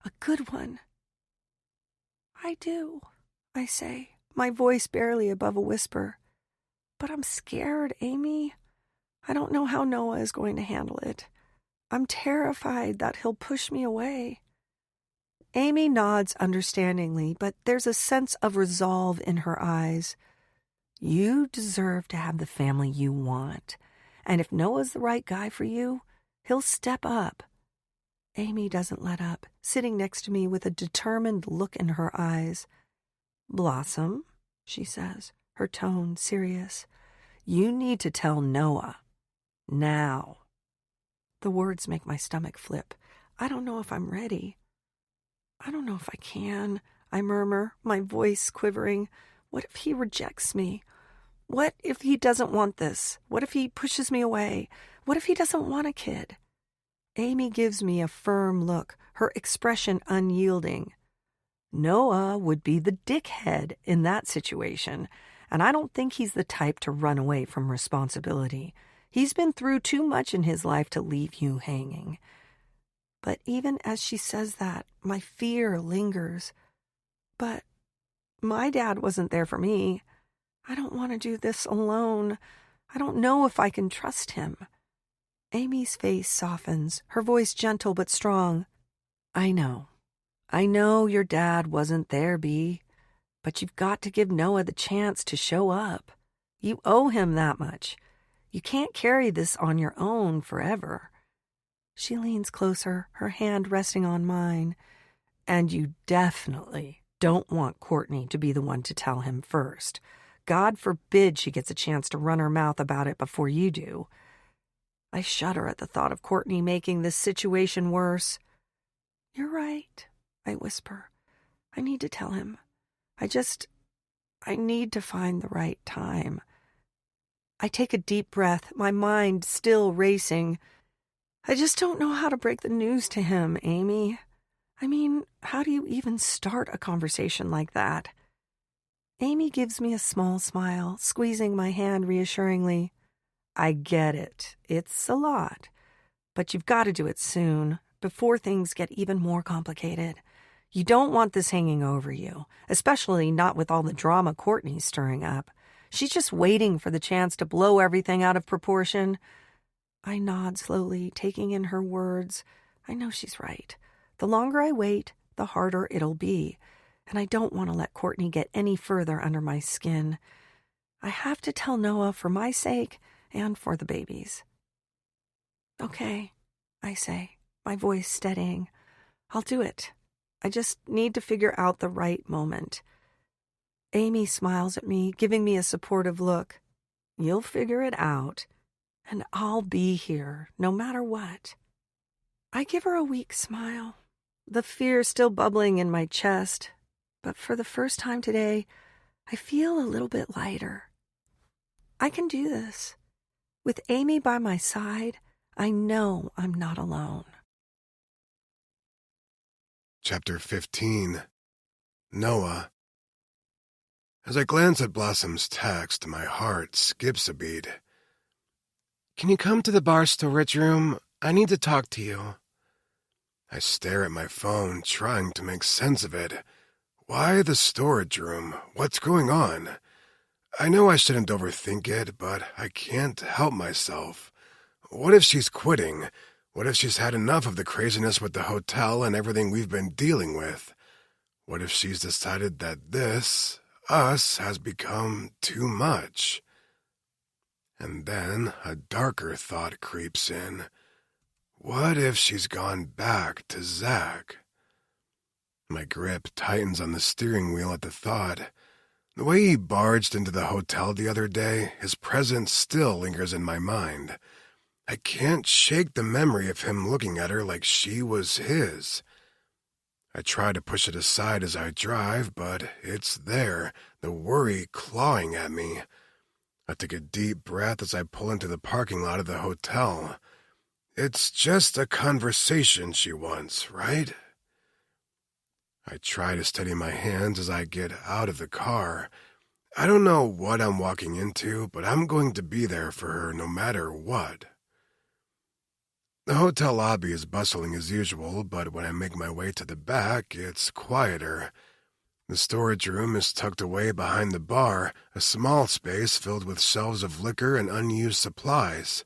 a good one. I do, I say, my voice barely above a whisper. But I'm scared, Amy. I don't know how Noah is going to handle it. I'm terrified that he'll push me away. Amy nods understandingly, but there's a sense of resolve in her eyes. You deserve to have the family you want, and if Noah's the right guy for you, he'll step up. Amy doesn't let up, sitting next to me with a determined look in her eyes. Blossom, she says, her tone serious, you need to tell Noah. Now. The words make my stomach flip. I don't know if I'm ready. I don't know if I can, I murmur, my voice quivering. What if he rejects me? What if he doesn't want this? What if he pushes me away? What if he doesn't want a kid? Amy gives me a firm look, her expression unyielding. Noah would be the dickhead in that situation, and I don't think he's the type to run away from responsibility. He's been through too much in his life to leave you hanging. But even as she says that, my fear lingers. But my dad wasn't there for me. I don't want to do this alone. I don't know if I can trust him. Amy's face softens, her voice gentle but strong. I know your dad wasn't there, Bee, but you've got to give Noah the chance to show up. You owe him that much. You can't carry this on your own forever. She leans closer, her hand resting on mine. And you definitely don't want Courtney to be the one to tell him first. God forbid she gets a chance to run her mouth about it before you do. I shudder at the thought of Courtney making this situation worse. You're right, I whisper. I need to tell him. I need to find the right time. I take a deep breath, my mind still racing. I just don't know how to break the news to him, Amy. I mean, how do you even start a conversation like that? Amy gives me a small smile, squeezing my hand reassuringly. I get it. It's a lot. But you've got to do it soon, before things get even more complicated. You don't want this hanging over you, especially not with all the drama Courtney's stirring up. She's just waiting for the chance to blow everything out of proportion. I nod slowly, taking in her words. I know she's right. The longer I wait, the harder it'll be. And I don't want to let Courtney get any further under my skin. I have to tell Noah for my sake and for the baby's. Okay, I say, my voice steadying. I'll do it. I just need to figure out the right moment. Amy smiles at me, giving me a supportive look. You'll figure it out, and I'll be here no matter what. I give her a weak smile, the fear still bubbling in my chest. But for the first time today, I feel a little bit lighter. I can do this. With Amy by my side, I know I'm not alone. Chapter 15. Noah. As I glance at Blossom's text, my heart skips a beat. Can you come to the bar storage room? I need to talk to you. I stare at my phone, trying to make sense of it. Why the storage room? What's going on? I know I shouldn't overthink it, but I can't help myself. What if she's quitting? What if she's had enough of the craziness with the hotel and everything we've been dealing with? What if she's decided that this, us, has become too much? And then a darker thought creeps in. What if she's gone back to Zach? My grip tightens on the steering wheel at the thought. The way he barged into the hotel the other day, his presence still lingers in my mind. I can't shake the memory of him looking at her like she was his. I try to push it aside as I drive, but it's there, the worry clawing at me. I take a deep breath as I pull into the parking lot of the hotel. It's just a conversation she wants, right? I try to steady my hands as I get out of the car. I don't know what I'm walking into, but I'm going to be there for her no matter what. The hotel lobby is bustling as usual, but when I make my way to the back, it's quieter. The storage room is tucked away behind the bar, a small space filled with shelves of liquor and unused supplies.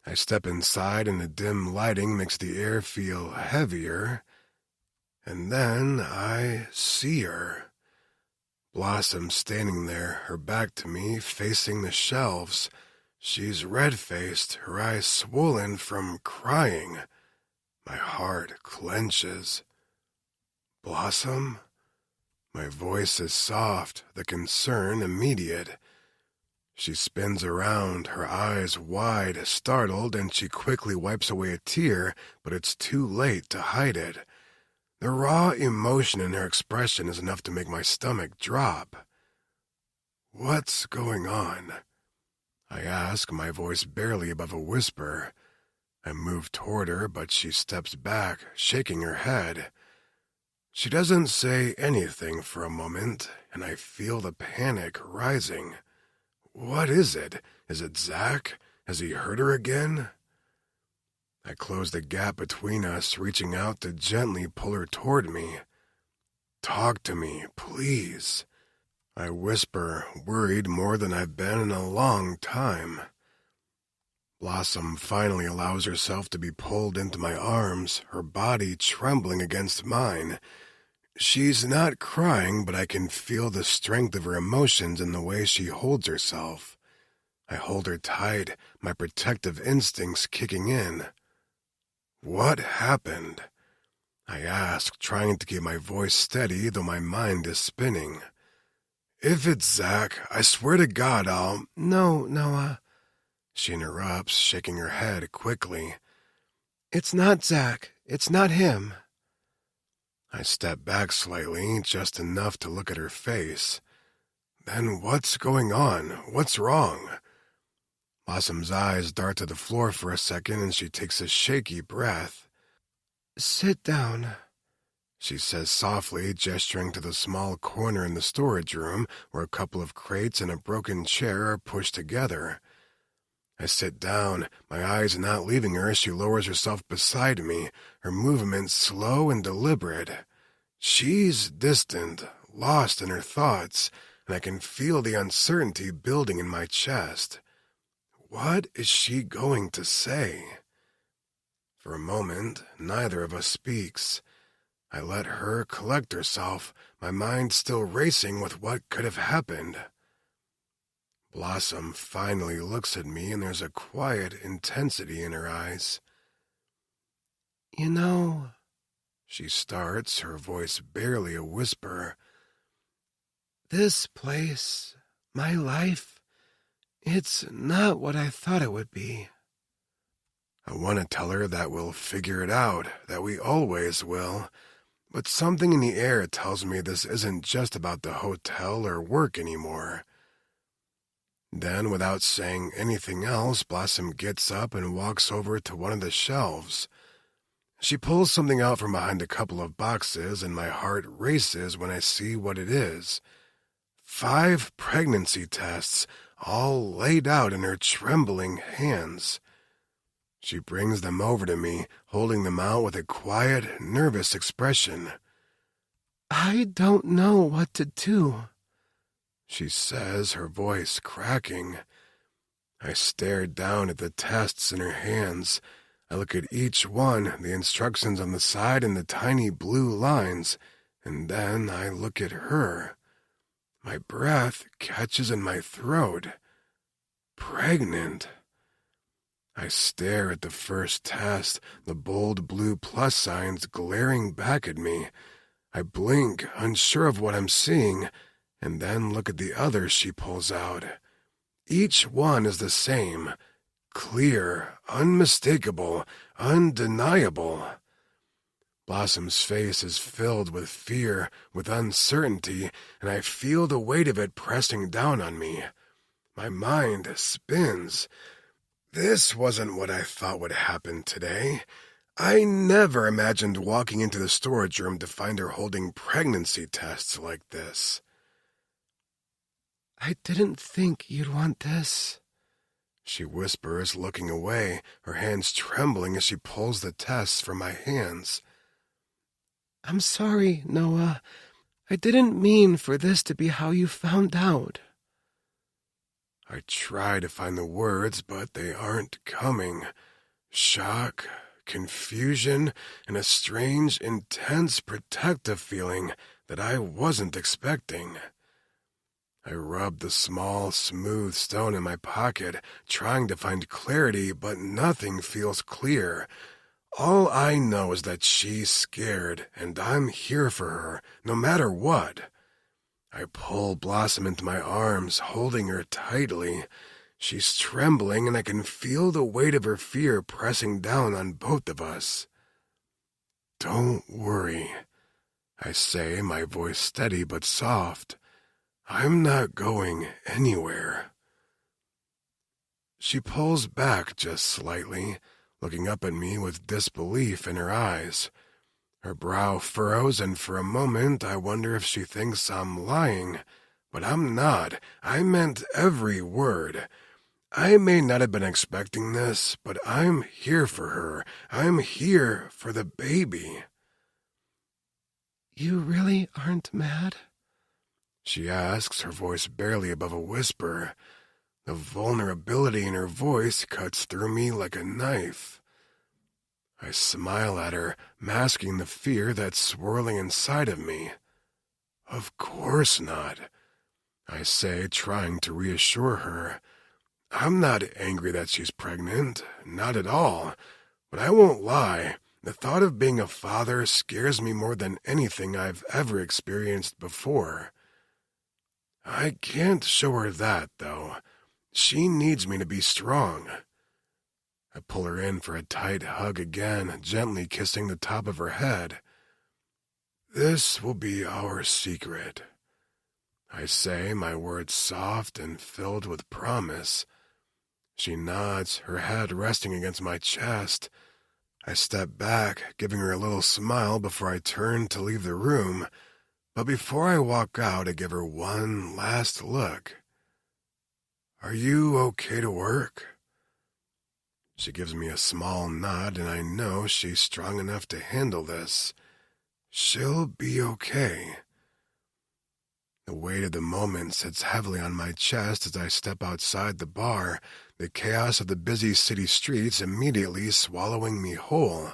I step inside and the dim lighting makes the air feel heavier. And then I see her. Blossom standing there, her back to me, facing the shelves. She's red-faced, her eyes swollen from crying. My heart clenches. Blossom? My voice is soft, the concern immediate. She spins around, her eyes wide, startled, and she quickly wipes away a tear, but it's too late to hide it. The raw emotion in her expression is enough to make my stomach drop. What's going on? I ask, my voice barely above a whisper. I move toward her, but she steps back, shaking her head. She doesn't say anything for a moment, and I feel the panic rising. What is it? Is it Zach? Has he hurt her again? I close the gap between us, reaching out to gently pull her toward me. Talk to me, please. I whisper, worried more than I've been in a long time. Blossom finally allows herself to be pulled into my arms, her body trembling against mine. She's not crying, but I can feel the strength of her emotions in the way she holds herself. I hold her tight, my protective instincts kicking in. What happened? I ask, trying to keep my voice steady, though my mind is spinning. If it's Zach, I swear to God I'll— No, Noah. She interrupts, shaking her head quickly. It's not Zach. It's not him. I step back slightly, just enough to look at her face. Then what's going on? What's wrong? Blossom's eyes dart to the floor for a second, and she takes a shaky breath. Sit down, she says softly, gesturing to the small corner in the storage room where a couple of crates and a broken chair are pushed together. I sit down, my eyes not leaving her as she lowers herself beside me, her movements slow and deliberate. She's distant, lost in her thoughts, and I can feel the uncertainty building in my chest. What is she going to say? For a moment, neither of us speaks. I let her collect herself, my mind still racing with what could have happened. Blossom finally looks at me, and there's a quiet intensity in her eyes. You know, she starts, her voice barely a whisper. This place, my life, it's not what I thought it would be. I want to tell her that we'll figure it out, that we always will, but something in the air tells me this isn't just about the hotel or work anymore. Then, without saying anything else, Blossom gets up and walks over to one of the shelves. She pulls something out from behind a couple of boxes, and my heart races when I see what it is. 5 pregnancy tests, all laid out in her trembling hands. She brings them over to me, holding them out with a quiet, nervous expression. I don't know what to do, she says, her voice cracking. I stare down at the tests in her hands. I look at each one, the instructions on the side and the tiny blue lines, and then I look at her. My breath catches in my throat. Pregnant. I stare at the first test, the bold blue plus signs glaring back at me. I blink, unsure of what I'm seeing, and then look at the others she pulls out. Each one is the same. Clear, unmistakable, undeniable. Blossom's face is filled with fear, with uncertainty, and I feel the weight of it pressing down on me. My mind spins. This wasn't what I thought would happen today. I never imagined walking into the storage room to find her holding pregnancy tests like this. I didn't think you'd want this, she whispers, looking away, her hands trembling as she pulls the tests from my hands. I'm sorry, Noah. I didn't mean for this to be how you found out. I try to find the words, but they aren't coming. Shock, confusion, and a strange, intense, protective feeling that I wasn't expecting. I rub the small, smooth stone in my pocket, trying to find clarity, but nothing feels clear. All I know is that she's scared, and I'm here for her, no matter what. I pull Blossom into my arms, holding her tightly. She's trembling, and I can feel the weight of her fear pressing down on both of us. Don't worry, I say, my voice steady but soft. I'm not going anywhere. She pulls back just slightly, looking up at me with disbelief in her eyes. Her brow furrows, and for a moment I wonder if she thinks I'm lying. But I'm not. I meant every word. I may not have been expecting this, but I'm here for her. I'm here for the baby. You really aren't mad? She asks, her voice barely above a whisper. The vulnerability in her voice cuts through me like a knife. I smile at her, masking the fear that's swirling inside of me. Of course not, I say, trying to reassure her. I'm not angry that she's pregnant, not at all, but I won't lie. The thought of being a father scares me more than anything I've ever experienced before. I can't show her that, though. She needs me to be strong. I pull her in for a tight hug again, gently kissing the top of her head. This will be our secret, I say, my words soft and filled with promise. She nods, her head resting against my chest. I step back, giving her a little smile before I turn to leave the room. But before I walk out, I give her one last look. Are you okay to work? She gives me a small nod, and I know she's strong enough to handle this. She'll be okay. The weight of the moment sits heavily on my chest as I step outside the bar, the chaos of the busy city streets immediately swallowing me whole.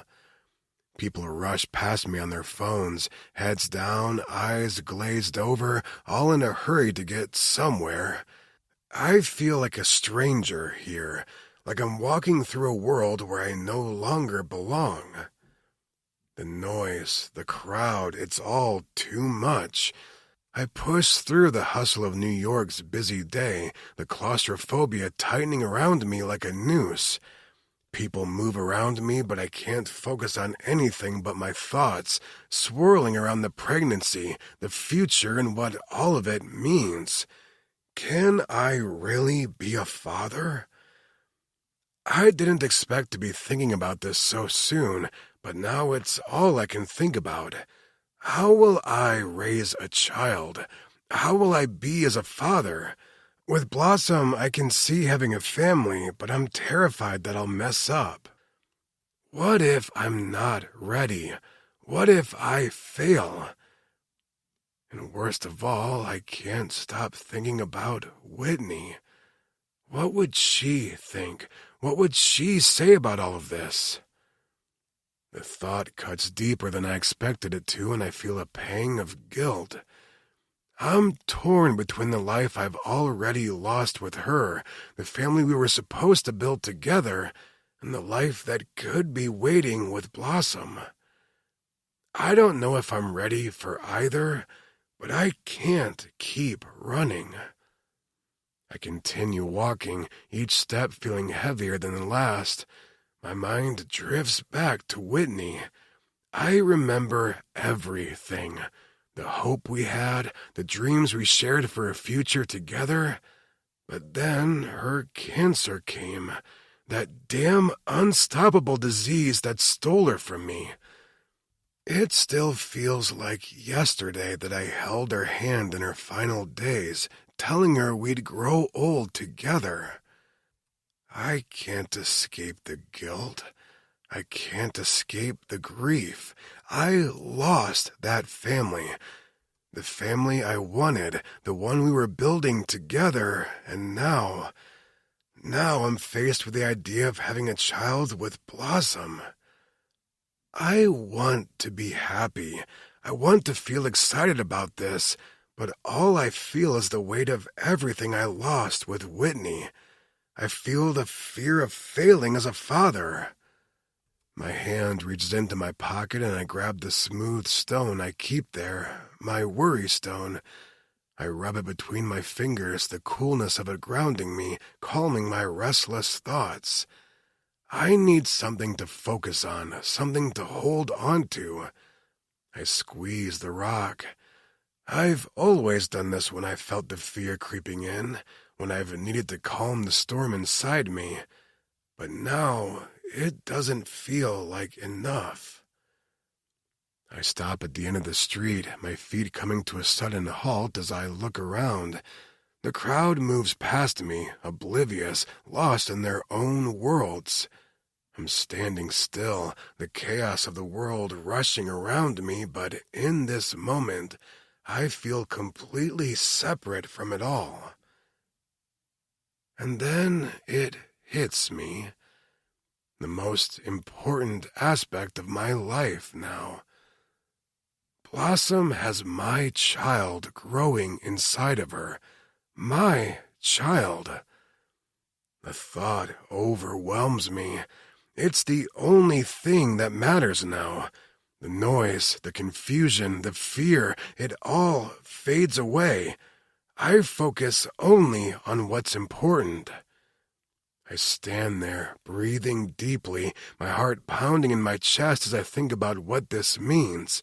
People rush past me on their phones, heads down, eyes glazed over, all in a hurry to get somewhere. I feel like a stranger here, like I'm walking through a world where I no longer belong. The noise, the crowd, it's all too much. I push through the hustle of New York's busy day, the claustrophobia tightening around me like a noose. People move around me, but I can't focus on anything but my thoughts, swirling around the pregnancy, the future, and what all of it means. Can I really be a father? I didn't expect to be thinking about this so soon, but now it's all I can think about. How will I raise a child? How will I be as a father? With Blossom, I can see having a family, but I'm terrified that I'll mess up. What if I'm not ready? What if I fail? And worst of all, I can't stop thinking about Whitney. What would she think? What would she say about all of this? The thought cuts deeper than I expected it to, and I feel a pang of guilt. I'm torn between the life I've already lost with her, the family we were supposed to build together, and the life that could be waiting with Blossom. I don't know if I'm ready for either, but I can't keep running. I continue walking, each step feeling heavier than the last. My mind drifts back to Whitney. I remember everything. The hope we had, the dreams we shared for a future together. But then her cancer came. That damn unstoppable disease that stole her from me. It still feels like yesterday that I held her hand in her final days, telling her we'd grow old together. I can't escape the guilt. I can't escape the grief. I lost that family. The family I wanted, the one we were building together, and now I'm faced with the idea of having a child with Blossom. I want to be happy. I want to feel excited about this, but all I feel is the weight of everything I lost with Whitney. I feel the fear of failing as a father. My hand reaches into my pocket and I grab the smooth stone I keep there, my worry stone. I rub it between my fingers, the coolness of it grounding me, calming my restless thoughts. I need something to focus on, something to hold on to. I squeeze the rock. I've always done this when I felt the fear creeping in, when I've needed to calm the storm inside me. But now, it doesn't feel like enough. I stop at the end of the street, my feet coming to a sudden halt as I look around. The crowd moves past me, oblivious, lost in their own worlds. I'm standing still, the chaos of the world rushing around me, but in this moment, I feel completely separate from it all. And then it hits me. The most important aspect of my life now. Blossom has my child growing inside of her. My child. The thought overwhelms me. It's the only thing that matters now. The noise, the confusion, the fear, it all fades away. I focus only on what's important. I stand there, breathing deeply, my heart pounding in my chest as I think about what this means.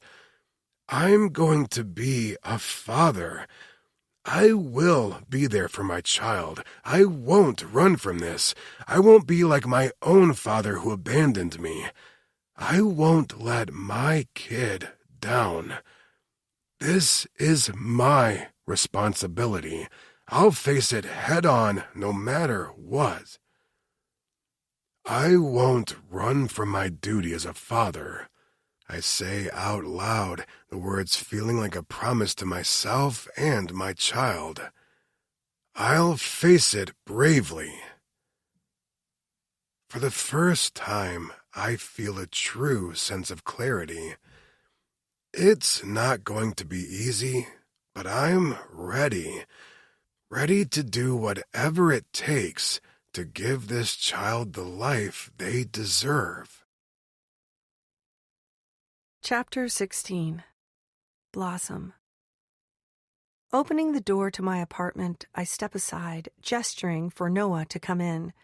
I'm going to be a father. I will be there for my child. I won't run from this. I won't be like my own father who abandoned me. I won't let my kid down. This is my responsibility. I'll face it head on no matter what. I won't run from my duty as a father. I say out loud, the words feeling like a promise to myself and my child. I'll face it bravely. For the first time, I feel a true sense of clarity. It's not going to be easy, but I'm ready. Ready to do whatever it takes to give this child the life they deserve. Chapter 16. Blossom. Opening the door to my apartment, I step aside, gesturing for Noah to come in.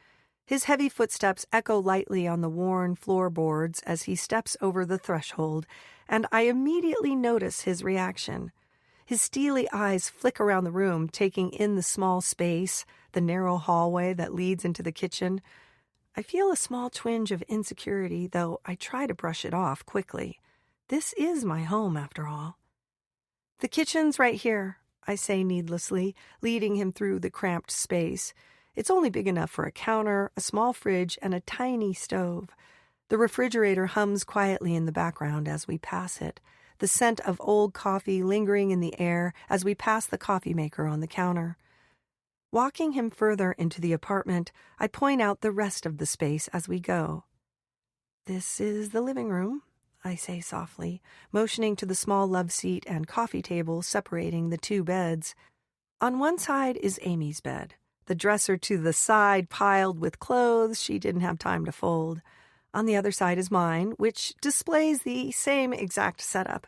His heavy footsteps echo lightly on the worn floorboards as he steps over the threshold, and I immediately notice his reaction. His steely eyes flick around the room, taking in the small space, the narrow hallway that leads into the kitchen. I feel a small twinge of insecurity, though I try to brush it off quickly. This is my home, after all. The kitchen's right here. I say needlessly, leading him through the cramped space. It's only big enough for a counter, a small fridge, and a tiny stove. The refrigerator hums quietly in the background as we pass it, the scent of old coffee lingering in the air as we pass the coffee maker on the counter. Walking him further into the apartment, I point out the rest of the space as we go. "This is the living room," I say softly, motioning to the small love seat and coffee table separating the two beds. On one side is Amy's bed, the dresser to the side piled with clothes she didn't have time to fold. On the other side is mine, which displays the same exact setup.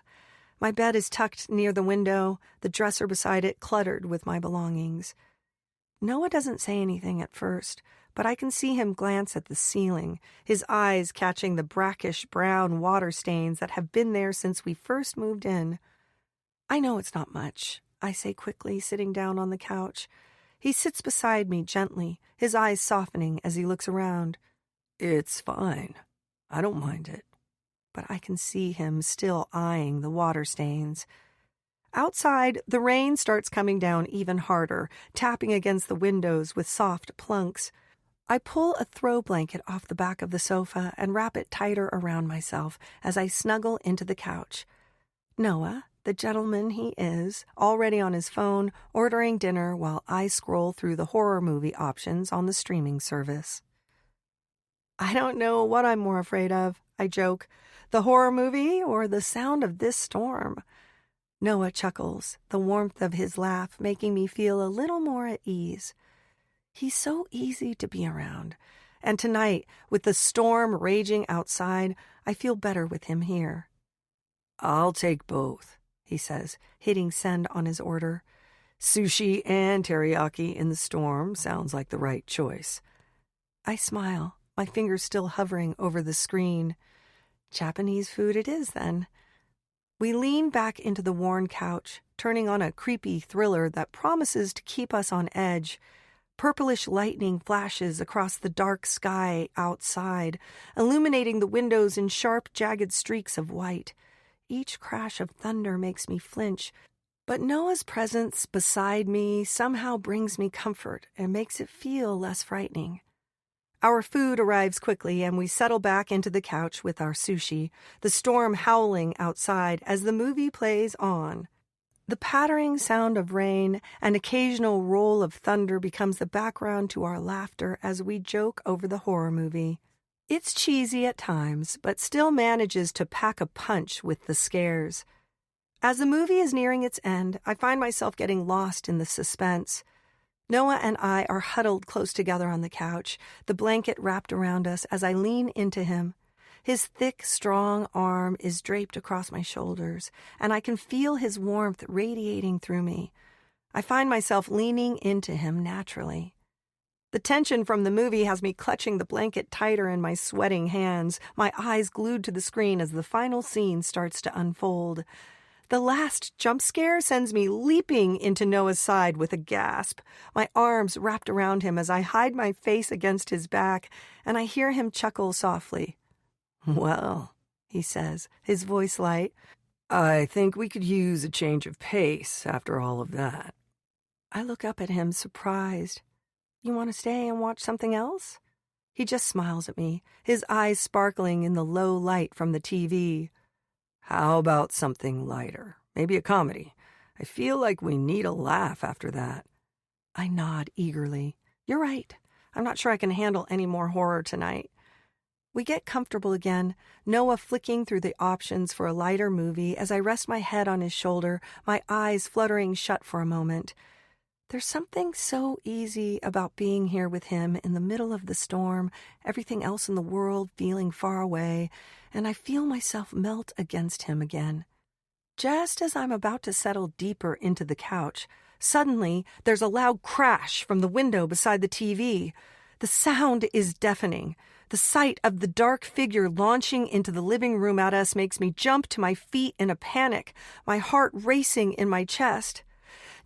My bed is tucked near the window, the dresser beside it cluttered with my belongings. Noah doesn't say anything at first, but I can see him glance at the ceiling, his eyes catching the brackish brown water stains that have been there since we first moved in. "I know it's not much," I say quickly, sitting down on the couch. He sits beside me gently, his eyes softening as he looks around. "It's fine. I don't mind it." But I can see him still eyeing the water stains. Outside, the rain starts coming down even harder, tapping against the windows with soft plunks. I pull a throw blanket off the back of the sofa and wrap it tighter around myself as I snuggle into the couch. Noah, the gentleman he is, already on his phone, ordering dinner while I scroll through the horror movie options on the streaming service. "I don't know what I'm more afraid of," I joke, "the horror movie or the sound of this storm." Noah chuckles, the warmth of his laugh making me feel a little more at ease. He's so easy to be around, and tonight, with the storm raging outside, I feel better with him here. "I'll take both," he says, hitting send on his order. "Sushi and teriyaki in the storm sounds like the right choice." I smile, my fingers still hovering over the screen. Japanese food it is, then. We lean back into the worn couch, turning on a creepy thriller that promises to keep us on edge. Purplish lightning flashes across the dark sky outside, illuminating the windows in sharp, jagged streaks of white. Each crash of thunder makes me flinch, but Noah's presence beside me somehow brings me comfort and makes it feel less frightening. Our food arrives quickly, and we settle back into the couch with our sushi, the storm howling outside as the movie plays on. The pattering sound of rain and occasional roll of thunder becomes the background to our laughter as we joke over the horror movie. It's cheesy at times, but still manages to pack a punch with the scares. As the movie is nearing its end, I find myself getting lost in the suspense. Noah and I are huddled close together on the couch, the blanket wrapped around us as I lean into him. His thick, strong arm is draped across my shoulders, and I can feel his warmth radiating through me. I find myself leaning into him naturally. The tension from the movie has me clutching the blanket tighter in my sweating hands, my eyes glued to the screen as the final scene starts to unfold. The last jump scare sends me leaping into Noah's side with a gasp, my arms wrapped around him as I hide my face against his back, and I hear him chuckle softly. "Well," he says, his voice light, "I think we could use a change of pace after all of that." I look up at him, surprised. "You want to stay and watch something else?" He just smiles at me, his eyes sparkling in the low light from the TV. "How about something lighter? Maybe a comedy. I feel like we need a laugh after that." I nod eagerly. "You're right. I'm not sure I can handle any more horror tonight." We get comfortable again, Noah flicking through the options for a lighter movie as I rest my head on his shoulder, my eyes fluttering shut for a moment. There's something so easy about being here with him in the middle of the storm, everything else in the world feeling far away, and I feel myself melt against him again. Just as I'm about to settle deeper into the couch, suddenly there's a loud crash from the window beside the TV. The sound is deafening. The sight of the dark figure launching into the living room at us makes me jump to my feet in a panic, my heart racing in my chest.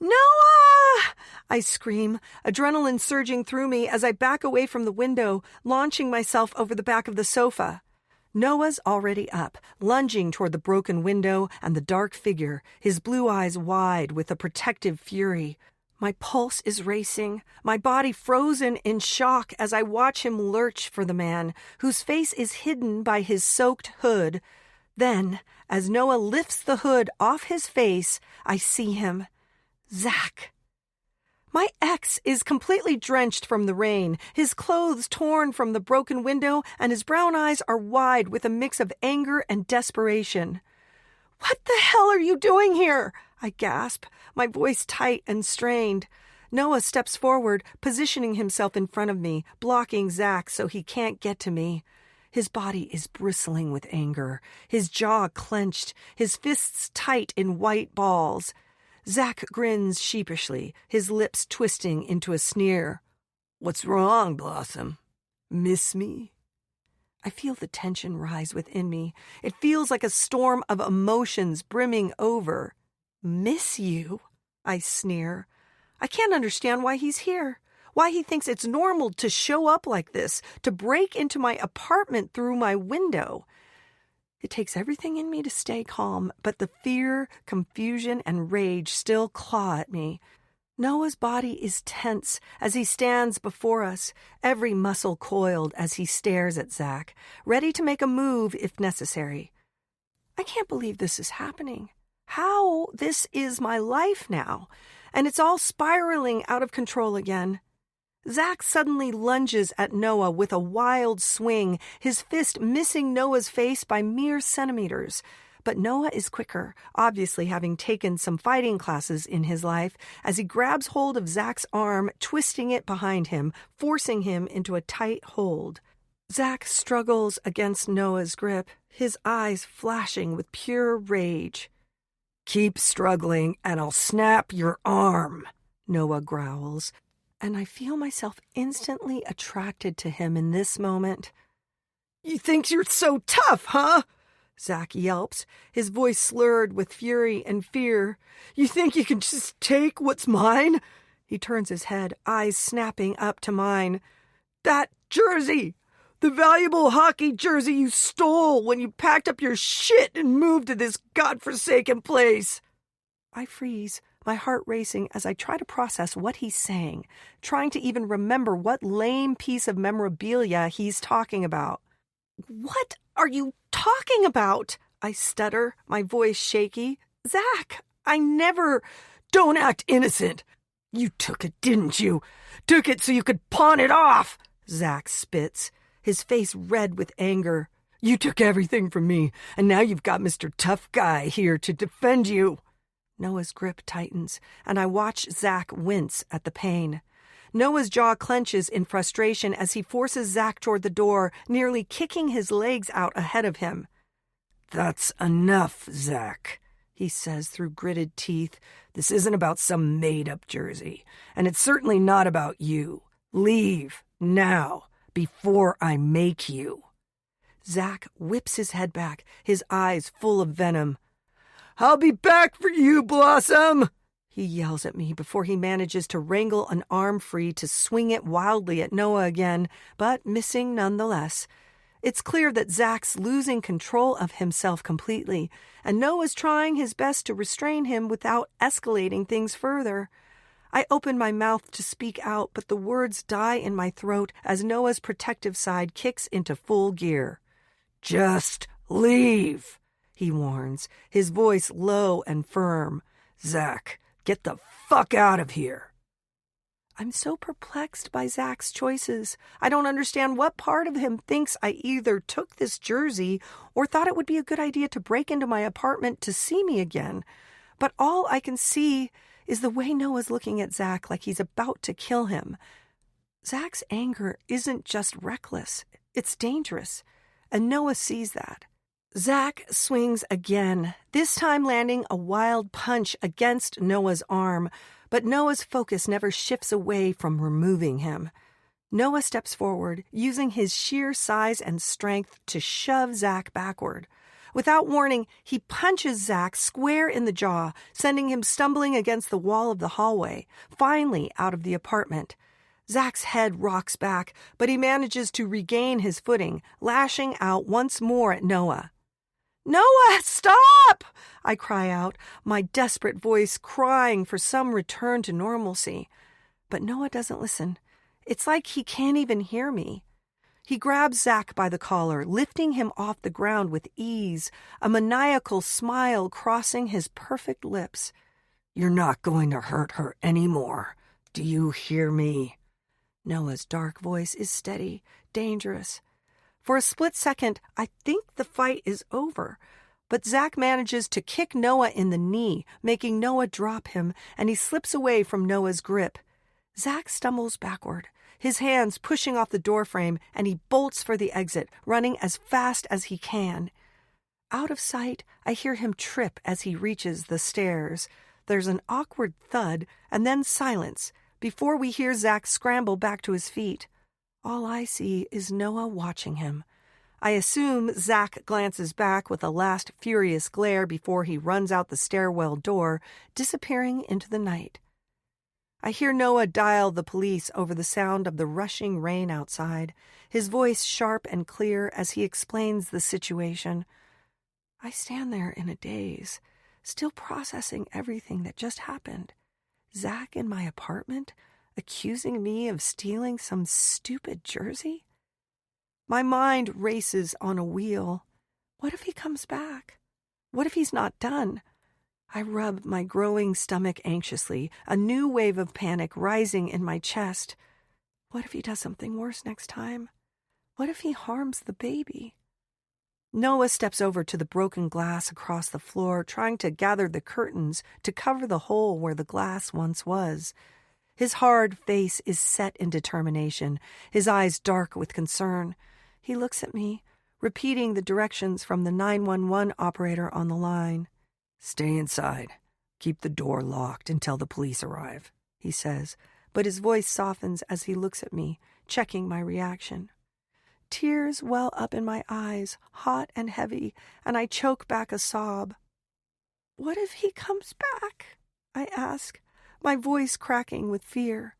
"Noah!" I scream, adrenaline surging through me as I back away from the window, launching myself over the back of the sofa. Noah's already up, lunging toward the broken window and the dark figure, his blue eyes wide with a protective fury. My pulse is racing, my body frozen in shock as I watch him lurch for the man, whose face is hidden by his soaked hood. Then, as Noah lifts the hood off his face, I see him. Zach. My ex is completely drenched from the rain, his clothes torn from the broken window, and his brown eyes are wide with a mix of anger and desperation. "What the hell are you doing here?" I gasp, my voice tight and strained. Noah steps forward, positioning himself in front of me, blocking Zach so he can't get to me. His body is bristling with anger, his jaw clenched, his fists tight in white balls. Zach grins sheepishly, his lips twisting into a sneer. "What's wrong, Blossom? Miss me?" I feel the tension rise within me. It feels like a storm of emotions brimming over. "Miss you?" I sneer. I can't understand why he's here, why he thinks it's normal to show up like this, to break into my apartment through my window. It takes everything in me to stay calm, but the fear, confusion, and rage still claw at me. Noah's body is tense as he stands before us, every muscle coiled as he stares at Zach, ready to make a move if necessary. I can't believe this is happening. How this is my life now, and it's all spiraling out of control again. Zach suddenly lunges at Noah with a wild swing, his fist missing Noah's face by mere centimeters. But Noah is quicker, obviously having taken some fighting classes in his life, as he grabs hold of Zach's arm, twisting it behind him, forcing him into a tight hold. Zach struggles against Noah's grip, his eyes flashing with pure rage. "Keep struggling, and I'll snap your arm," Noah growls, and I feel myself instantly attracted to him in this moment. "You think you're so tough, huh?" Zach yelps, his voice slurred with fury and fear. "You think you can just take what's mine?" He turns his head, eyes snapping up to mine. "That jersey! The valuable hockey jersey you stole when you packed up your shit and moved to this godforsaken place." I freeze, my heart racing as I try to process what he's saying, trying to even remember what lame piece of memorabilia he's talking about. "What are you talking about?" I stutter, my voice shaky. "Zach, I never—" "Don't act innocent. You took it, didn't you? Took it so you could pawn it off," Zach spits, his face red with anger. "You took everything from me, and now you've got Mr. Tough Guy here to defend you." Noah's grip tightens, and I watch Zach wince at the pain. Noah's jaw clenches in frustration as he forces Zach toward the door, nearly kicking his legs out ahead of him. "That's enough, Zach," he says through gritted teeth. "This isn't about some made-up jersey, and it's certainly not about you. Leave, now, before I make you." Zach whips his head back, his eyes full of venom. "I'll be back for you, Blossom!" he yells at me before he manages to wrangle an arm free to swing it wildly at Noah again, but missing nonetheless. It's clear that Zach's losing control of himself completely, and Noah's trying his best to restrain him without escalating things further. I open my mouth to speak out, but the words die in my throat as Noah's protective side kicks into full gear. "Just leave," he warns, his voice low and firm. "Zach, get the fuck out of here." I'm so perplexed by Zach's choices. I don't understand what part of him thinks I either took this jersey or thought it would be a good idea to break into my apartment to see me again. But all I can see is the way Noah's looking at Zach like he's about to kill him. Zach's anger isn't just reckless, it's dangerous, and Noah sees that. Zach swings again, this time landing a wild punch against Noah's arm, but Noah's focus never shifts away from removing him. Noah steps forward, using his sheer size and strength to shove Zach backward. Without warning, he punches Zach square in the jaw, sending him stumbling against the wall of the hallway, finally out of the apartment. Zach's head rocks back, but he manages to regain his footing, lashing out once more at Noah. "Noah, stop!" I cry out, my desperate voice crying for some return to normalcy. But Noah doesn't listen. It's like he can't even hear me. He grabs Zach by the collar, lifting him off the ground with ease, a maniacal smile crossing his perfect lips. "You're not going to hurt her anymore. Do you hear me?" Noah's dark voice is steady, dangerous. For a split second, I think the fight is over, but Zach manages to kick Noah in the knee, making Noah drop him, and he slips away from Noah's grip. Zach stumbles backward, his hands pushing off the doorframe, and he bolts for the exit, running as fast as he can. Out of sight, I hear him trip as he reaches the stairs. There's an awkward thud, and then silence, before we hear Zach scramble back to his feet. All I see is Noah watching him. I assume Zach glances back with a last furious glare before he runs out the stairwell door, disappearing into the night. I hear Noah dial the police over the sound of the rushing rain outside, his voice sharp and clear as he explains the situation. I stand there in a daze, still processing everything that just happened. Zach in my apartment, accusing me of stealing some stupid jersey? My mind races on a wheel. What if he comes back? What if he's not done? I rub my growing stomach anxiously, a new wave of panic rising in my chest. What if he does something worse next time? What if he harms the baby? Noah steps over to the broken glass across the floor, trying to gather the curtains to cover the hole where the glass once was. His hard face is set in determination, his eyes dark with concern. He looks at me, repeating the directions from the 911 operator on the line. "Stay inside. Keep the door locked until the police arrive," he says, but his voice softens as he looks at me, checking my reaction. Tears well up in my eyes, hot and heavy, and I choke back a sob. "What if he comes back?" I ask, my voice cracking with fear.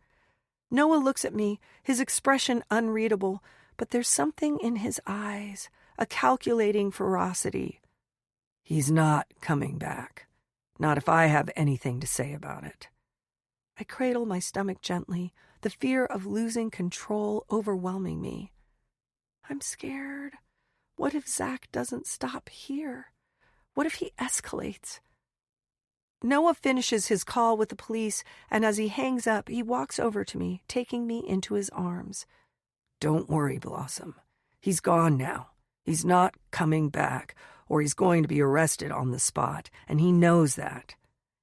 Noah looks at me, his expression unreadable, but there's something in his eyes, a calculating ferocity. "He's not coming back. Not if I have anything to say about it." I cradle my stomach gently, the fear of losing control overwhelming me. I'm scared. What if Zach doesn't stop here? What if he escalates? Noah finishes his call with the police, and as he hangs up, he walks over to me, taking me into his arms. "Don't worry, Blossom. He's gone now. He's not coming back, or he's going to be arrested on the spot, and he knows that,"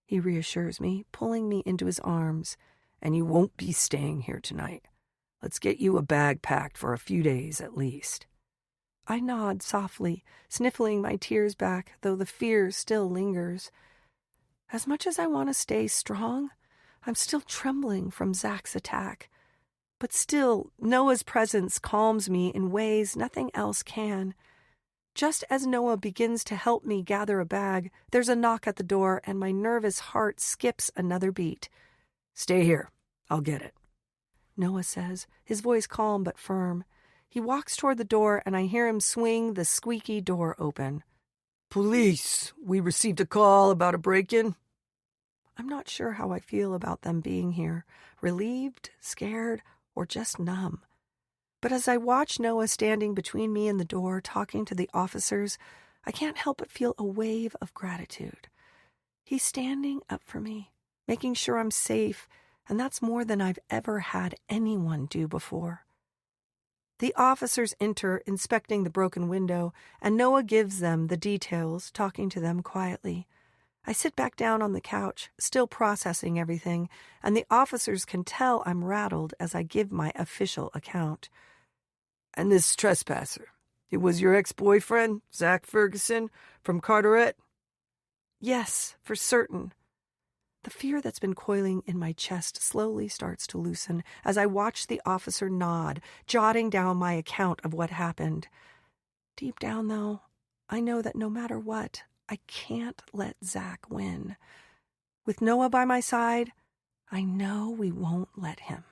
he reassures me, pulling me into his arms. "And you won't be staying here tonight. Let's get you a bag packed for a few days at least." I nod softly, sniffling my tears back, though the fear still lingers. As much as I want to stay strong, I'm still trembling from Zach's attack. But still, Noah's presence calms me in ways nothing else can. Just as Noah begins to help me gather a bag, there's a knock at the door, and my nervous heart skips another beat. "Stay here. I'll get it," Noah says, his voice calm but firm. He walks toward the door, and I hear him swing the squeaky door open. "Police, we received a call about a break-in." I'm not sure how I feel about them being here, relieved, scared, or just numb. But as I watch Noah standing between me and the door, talking to the officers, I can't help but feel a wave of gratitude. He's standing up for me, making sure I'm safe, and that's more than I've ever had anyone do before. The officers enter, inspecting the broken window, and Noah gives them the details, talking to them quietly. I sit back down on the couch, still processing everything, and the officers can tell I'm rattled as I give my official account. "And this trespasser, it was your ex-boyfriend, Zach Ferguson, from Carteret?" "Yes, for certain." The fear that's been coiling in my chest slowly starts to loosen as I watch the officer nod, jotting down my account of what happened. Deep down, though, I know that no matter what, I can't let Zach win. With Noah by my side, I know we won't let him.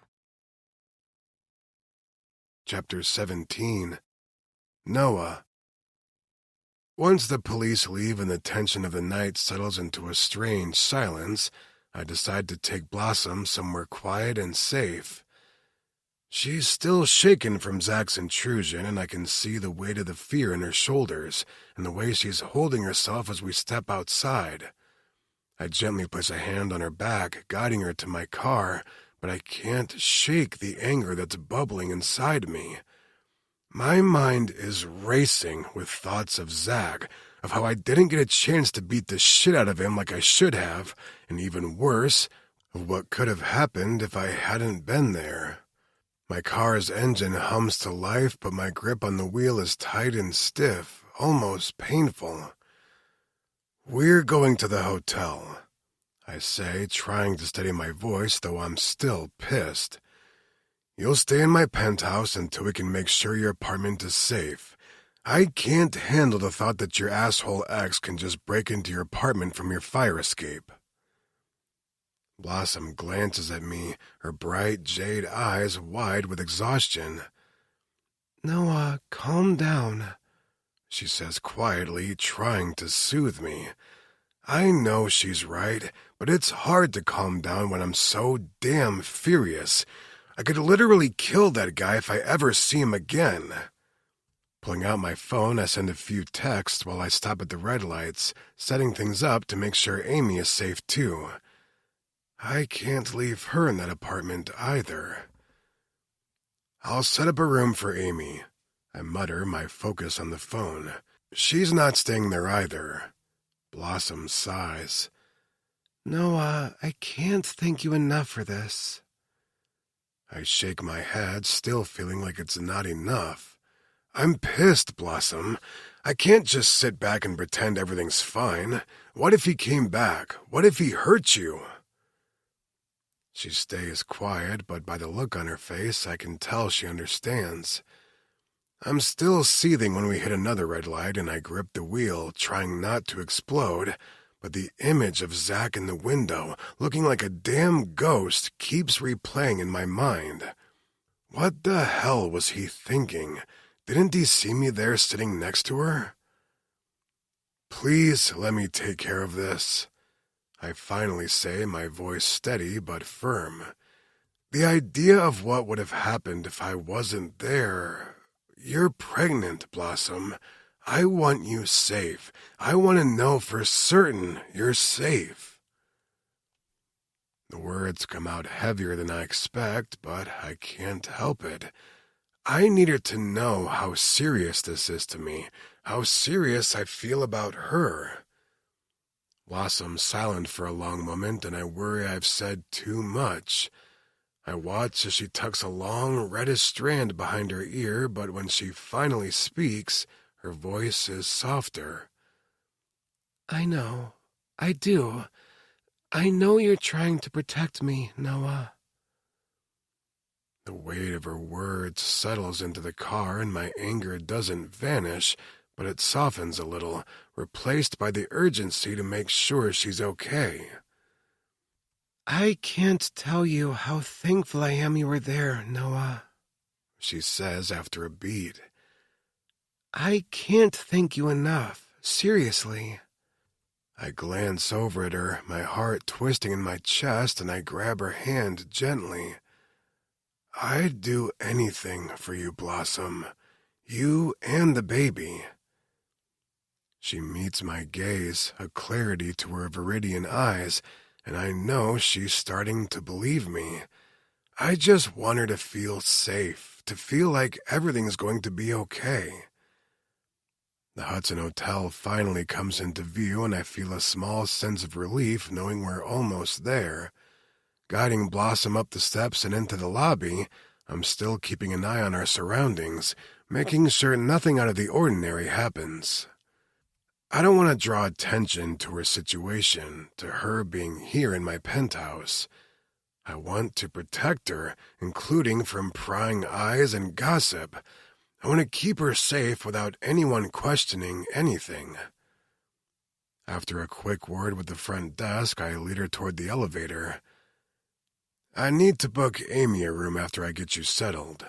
Chapter 17. Noah. Once the police leave and the tension of the night settles into a strange silence, I decide to take Blossom somewhere quiet and safe. She's still shaken from Zach's intrusion, and I can see the weight of the fear in her shoulders and the way she's holding herself as we step outside. I gently place a hand on her back, guiding her to my car, but I can't shake the anger that's bubbling inside me. My mind is racing with thoughts of Zach, of how I didn't get a chance to beat the shit out of him like I should have, and even worse, of what could have happened if I hadn't been there. My car's engine hums to life, but my grip on the wheel is tight and stiff, almost painful. We're going to the hotel, I say, trying to steady my voice, though I'm still pissed. You'll stay in my penthouse until we can make sure your apartment is safe. I can't handle the thought that your asshole ex can just break into your apartment from your fire escape. Blossom glances at me, her bright jade eyes wide with exhaustion. Noah, calm down, she says quietly, trying to soothe me. I know she's right, but it's hard to calm down when I'm so damn furious. I could literally kill that guy if I ever see him again. Pulling out my phone, I send a few texts while I stop at the red lights, setting things up to make sure Amy is safe too. I can't leave her in that apartment either. I'll set up a room for Amy, I mutter, my focus on the phone. She's not staying there either. Blossom sighs. Noah, I can't thank you enough for this. I shake my head, still feeling like it's not enough. I'm pissed, Blossom. I can't just sit back and pretend everything's fine. What if he came back? What if he hurt you? She stays quiet, but by the look on her face, I can tell she understands. I'm still seething when we hit another red light and I grip the wheel, trying not to explode, but the image of Zach in the window, looking like a damn ghost, keeps replaying in my mind. What the hell was he thinking? Didn't he see me there sitting next to her? Please let me take care of this, I finally say, my voice steady but firm. The idea of what would have happened if I wasn't there. You're pregnant, Blossom. I want you safe. I want to know for certain you're safe. The words come out heavier than I expect, but I can't help it. I need her to know how serious this is to me, how serious I feel about her. Blossom's silent for a long moment, and I worry I've said too much. I watch as she tucks a long, reddish strand behind her ear, but when she finally speaks, her voice is softer. I know. I do. I know you're trying to protect me, Noah. The weight of her words settles into the car, and my anger doesn't vanish, but it softens a little, replaced by the urgency to make sure she's okay. I can't tell you how thankful I am you were there, Noah, she says after a beat. I can't thank you enough, seriously. I glance over at her, my heart twisting in my chest, and I grab her hand gently. I'd do anything for you, Blossom. You and the baby. She meets my gaze, a clarity to her viridian eyes, and I know she's starting to believe me. I just want her to feel safe, to feel like everything's going to be okay. The Hudson Hotel finally comes into view, and I feel a small sense of relief knowing we're almost there. Guiding Blossom up the steps and into the lobby, I'm still keeping an eye on our surroundings, making sure nothing out of the ordinary happens. I don't want to draw attention to her situation, to her being here in my penthouse. I want to protect her, including from prying eyes and gossip. I want to keep her safe without anyone questioning anything. After a quick word with the front desk, I lead her toward the elevator. I need to book Amy a room after I get you settled.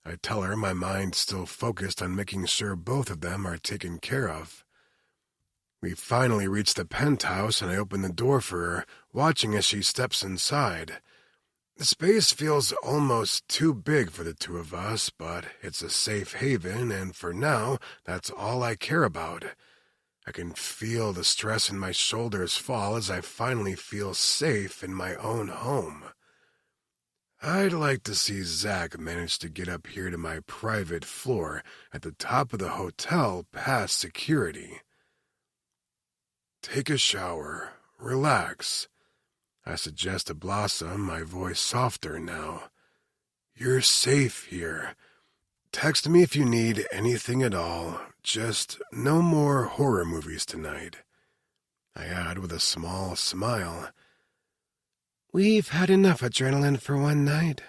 I tell her my mind still focused on making sure both of them are taken care of. We finally reach the penthouse and I open the door for her, watching as she steps inside. The space feels almost too big for the two of us, but it's a safe haven, and for now, that's all I care about. I can feel the stress in my shoulders fall as I finally feel safe in my own home. I'd like to see Zach manage to get up here to my private floor at the top of the hotel past security. Take a shower, relax. I suggest to Blossom, my voice softer now. You're safe here. Text me if you need anything at all. Just no more horror movies tonight. I add with a small smile. We've had enough adrenaline for one night.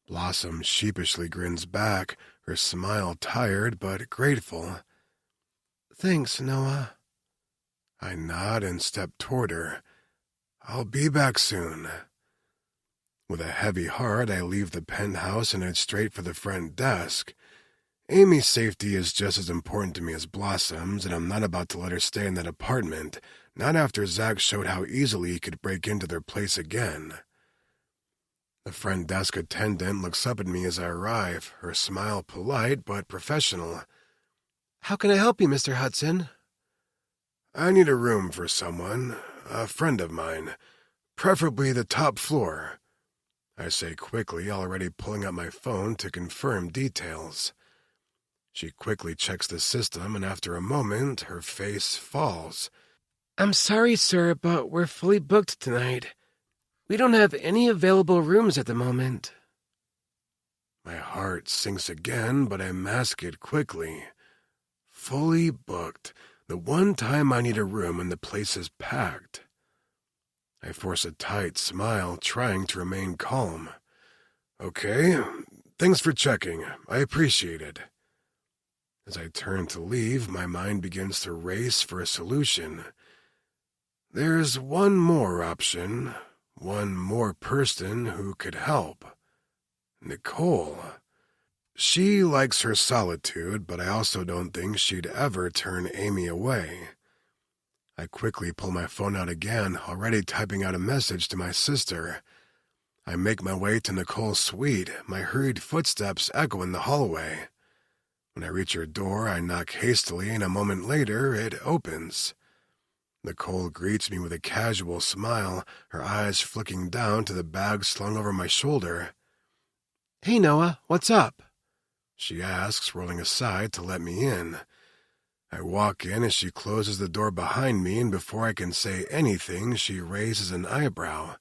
Blossom sheepishly grins back, her smile tired but grateful. Thanks, Noah. I nod and step toward her. I'll be back soon. With a heavy heart, I leave the penthouse and head straight for the front desk. Amy's safety is just as important to me as Blossom's, and I'm not about to let her stay in that apartment, not after Zach showed how easily he could break into their place again. The front desk attendant looks up at me as I arrive, her smile polite but professional. How can I help you, Mr. Hudson? I need a room for someone, a friend of mine, preferably the top floor. I say quickly, already pulling out my phone to confirm details. She quickly checks the system, and after a moment, her face falls. I'm sorry, sir, but we're fully booked tonight. We don't have any available rooms at the moment. My heart sinks again, but I mask it quickly. Fully booked. The one time I need a room and the place is packed. I force a tight smile, trying to remain calm. Okay, thanks for checking. I appreciate it. As I turn to leave, my mind begins to race for a solution. There's one more option, one more person who could help. Nicole. She likes her solitude, but I also don't think she'd ever turn Amy away. I quickly pull my phone out again, already typing out a message to my sister. I make my way to Nicole's suite, my hurried footsteps echo in the hallway. When I reach her door, I knock hastily, and a moment later, it opens. Nicole greets me with a casual smile, her eyes flicking down to the bag slung over my shoulder. Hey, Noah, what's up? She asks, rolling aside to let me in. I walk in as she closes the door behind me, and before I can say anything, she raises an eyebrow.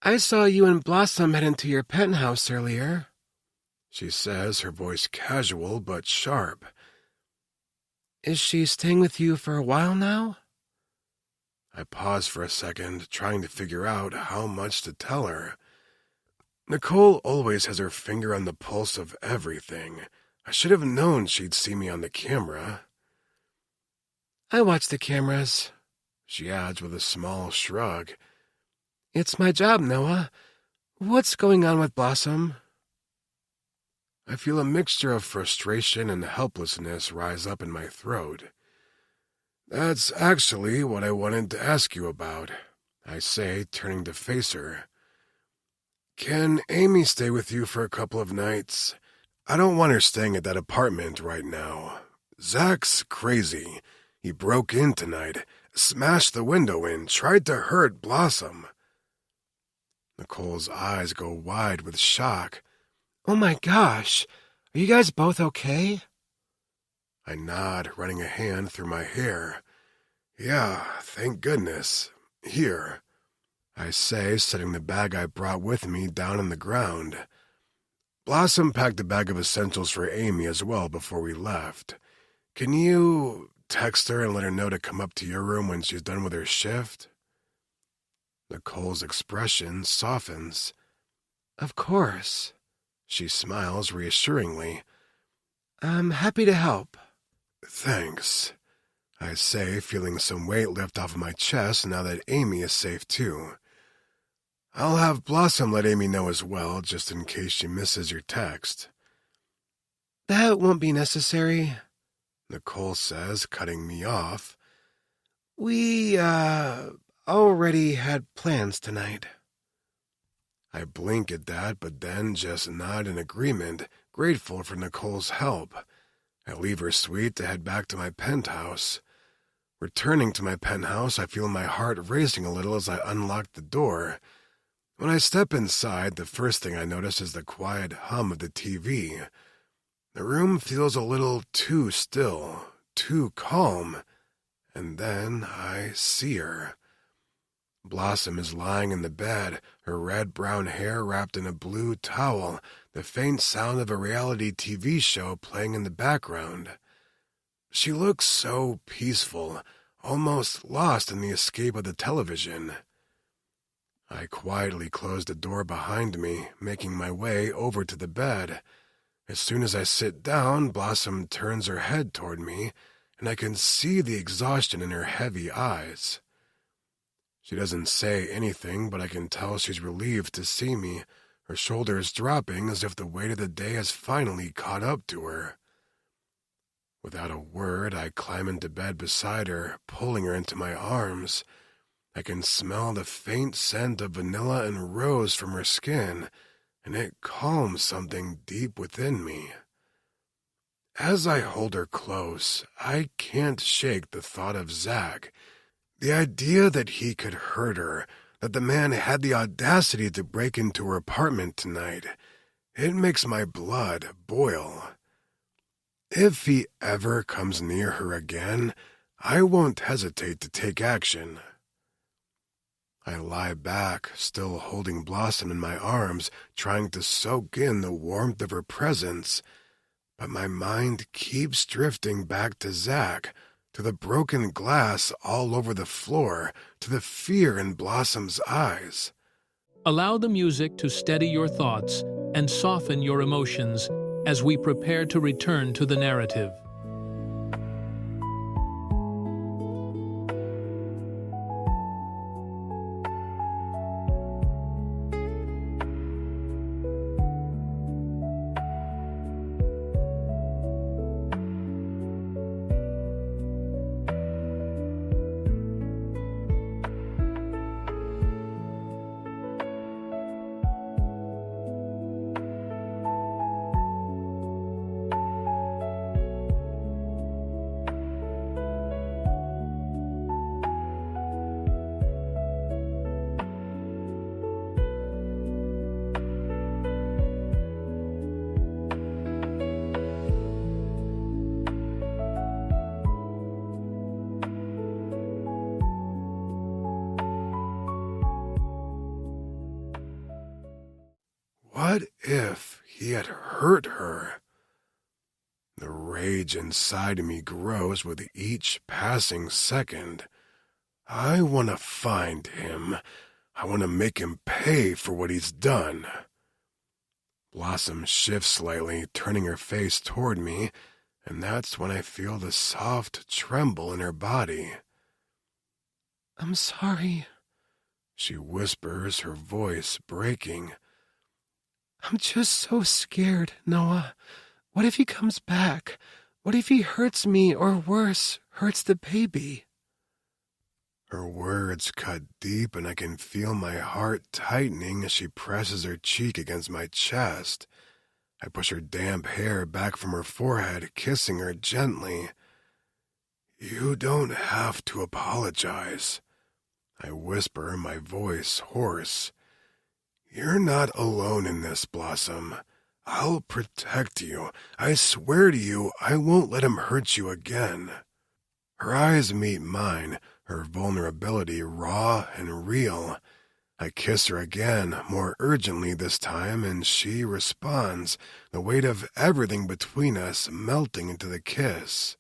I saw you and Blossom head into your penthouse earlier, she says, her voice casual but sharp. Is she staying with you for a while now? I pause for a second, trying to figure out how much to tell her. Nicole always has her finger on the pulse of everything. I should have known she'd see me on the camera. I watch the cameras, she adds with a small shrug. It's my job, Noah. What's going on with Blossom? I feel a mixture of frustration and helplessness rise up in my throat. That's actually what I wanted to ask you about, I say, turning to face her. Can Amy stay with you for a couple of nights? I don't want her staying at that apartment right now. Zach's crazy. He broke in tonight, smashed the window in, tried to hurt Blossom. Nicole's eyes go wide with shock. Oh my gosh, are you guys both okay? I nod, running a hand through my hair. Yeah, thank goodness. Here, I say, setting the bag I brought with me down on the ground. Blossom packed a bag of essentials for Amy as well before we left. Can you text her and let her know to come up to your room when she's done with her shift? Nicole's expression softens. Of course. She smiles reassuringly. I'm happy to help. Thanks, I say, feeling some weight lift off of my chest now that Amy is safe too. I'll have Blossom let Amy know as well, just in case she misses your text. That won't be necessary, Nicole says, cutting me off. We, already had plans tonight. I blink at that, but then just nod in agreement, grateful for Nicole's help. I leave her suite to head back to my penthouse. Returning to my penthouse, I feel my heart racing a little as I unlock the door. When I step inside, the first thing I notice is the quiet hum of the TV. The room feels a little too still, too calm, and then I see her. Blossom is lying in the bed, her red-brown hair wrapped in a blue towel, the faint sound of a reality TV show playing in the background. She looks so peaceful, almost lost in the escape of the television. I quietly close the door behind me, making my way over to the bed. As soon as I sit down, Blossom turns her head toward me, and I can see the exhaustion in her heavy eyes. She doesn't say anything, but I can tell she's relieved to see me, her shoulders dropping as if the weight of the day has finally caught up to her. Without a word, I climb into bed beside her, pulling her into my arms. I can smell the faint scent of vanilla and rose from her skin, and it calms something deep within me. As I hold her close, I can't shake the thought of Zach. The idea that he could hurt her, that the man had the audacity to break into her apartment tonight, it makes my blood boil. If he ever comes near her again, I won't hesitate to take action. I lie back, still holding Blossom in my arms, trying to soak in the warmth of her presence. But my mind keeps drifting back to Zach, to the broken glass all over the floor, to the fear in Blossom's eyes. Allow the music to steady your thoughts and soften your emotions as we prepare to return to the narrative. What if he had hurt her? The rage inside me grows with each passing second. I want to find him. I want to make him pay for what he's done. Blossom shifts slightly, turning her face toward me, and that's when I feel the soft tremble in her body. I'm sorry, she whispers, her voice breaking. I'm just so scared, Noah. What if he comes back? What if he hurts me, or worse, hurts the baby? Her words cut deep, and I can feel my heart tightening as she presses her cheek against my chest. I push her damp hair back from her forehead, kissing her gently. You don't have to apologize, I whisper, my voice hoarse. You're not alone in this, Blossom. I'll protect you. I swear to you, I won't let him hurt you again. Her eyes meet mine, her vulnerability raw and real. I kiss her again, more urgently this time, and she responds, the weight of everything between us melting into the kiss.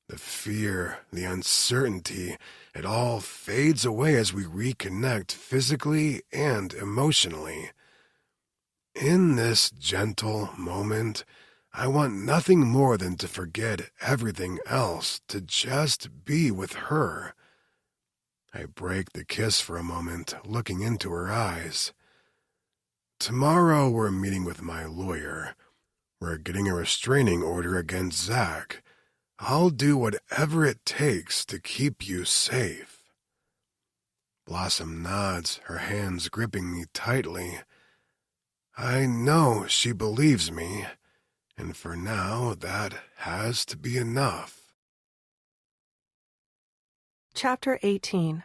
The fear, the uncertainty, it all fades away as we reconnect physically and emotionally. In this gentle moment, I want nothing more than to forget everything else, to just be with her. I break the kiss for a moment, looking into her eyes. Tomorrow we're meeting with my lawyer. We're getting a restraining order against Zach. I'll do whatever it takes to keep you safe. Blossom nods, her hands gripping me tightly. I know she believes me, and for now that has to be enough. Chapter 18.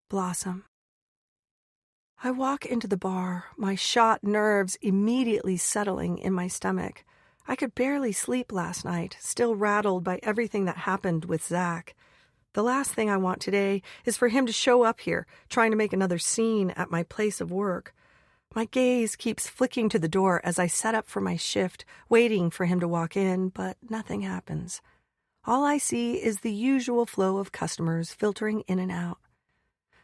Blossom. I walk into the bar, my shot nerves immediately settling in my stomach. I could barely sleep last night, still rattled by everything that happened with Zach. The last thing I want today is for him to show up here, trying to make another scene at my place of work. My gaze keeps flicking to the door as I set up for my shift, waiting for him to walk in, but nothing happens. All I see is the usual flow of customers filtering in and out.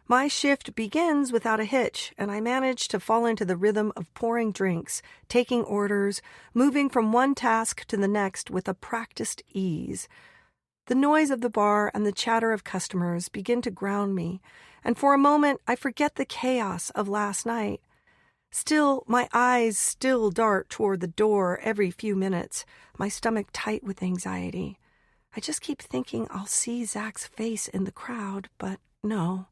My shift begins without a hitch, and I manage to fall into the rhythm of pouring drinks, taking orders, moving from one task to the next with a practiced ease. The noise of the bar and the chatter of customers begin to ground me, and for a moment I forget the chaos of last night. Still, my eyes still dart toward the door every few minutes, my stomach tight with anxiety. I just keep thinking I'll see Zach's face in the crowd, but no.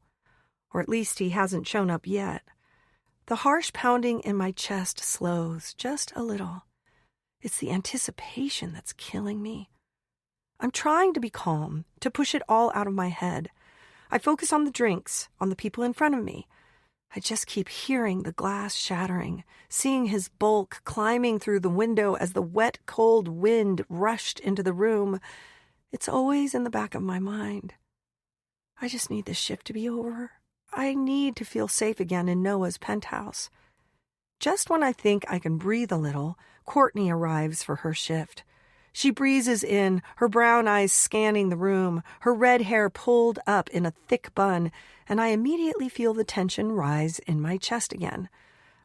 Or at least he hasn't shown up yet. The harsh pounding in my chest slows just a little. It's the anticipation that's killing me. I'm trying to be calm, to push it all out of my head. I focus on the drinks, on the people in front of me. I just keep hearing the glass shattering, seeing his bulk climbing through the window as the wet, cold wind rushed into the room. It's always in the back of my mind. I just need this shift to be over. I need to feel safe again in Noah's penthouse. Just when I think I can breathe a little, Courtney arrives for her shift. She breezes in, her brown eyes scanning the room, her red hair pulled up in a thick bun, and I immediately feel the tension rise in my chest again.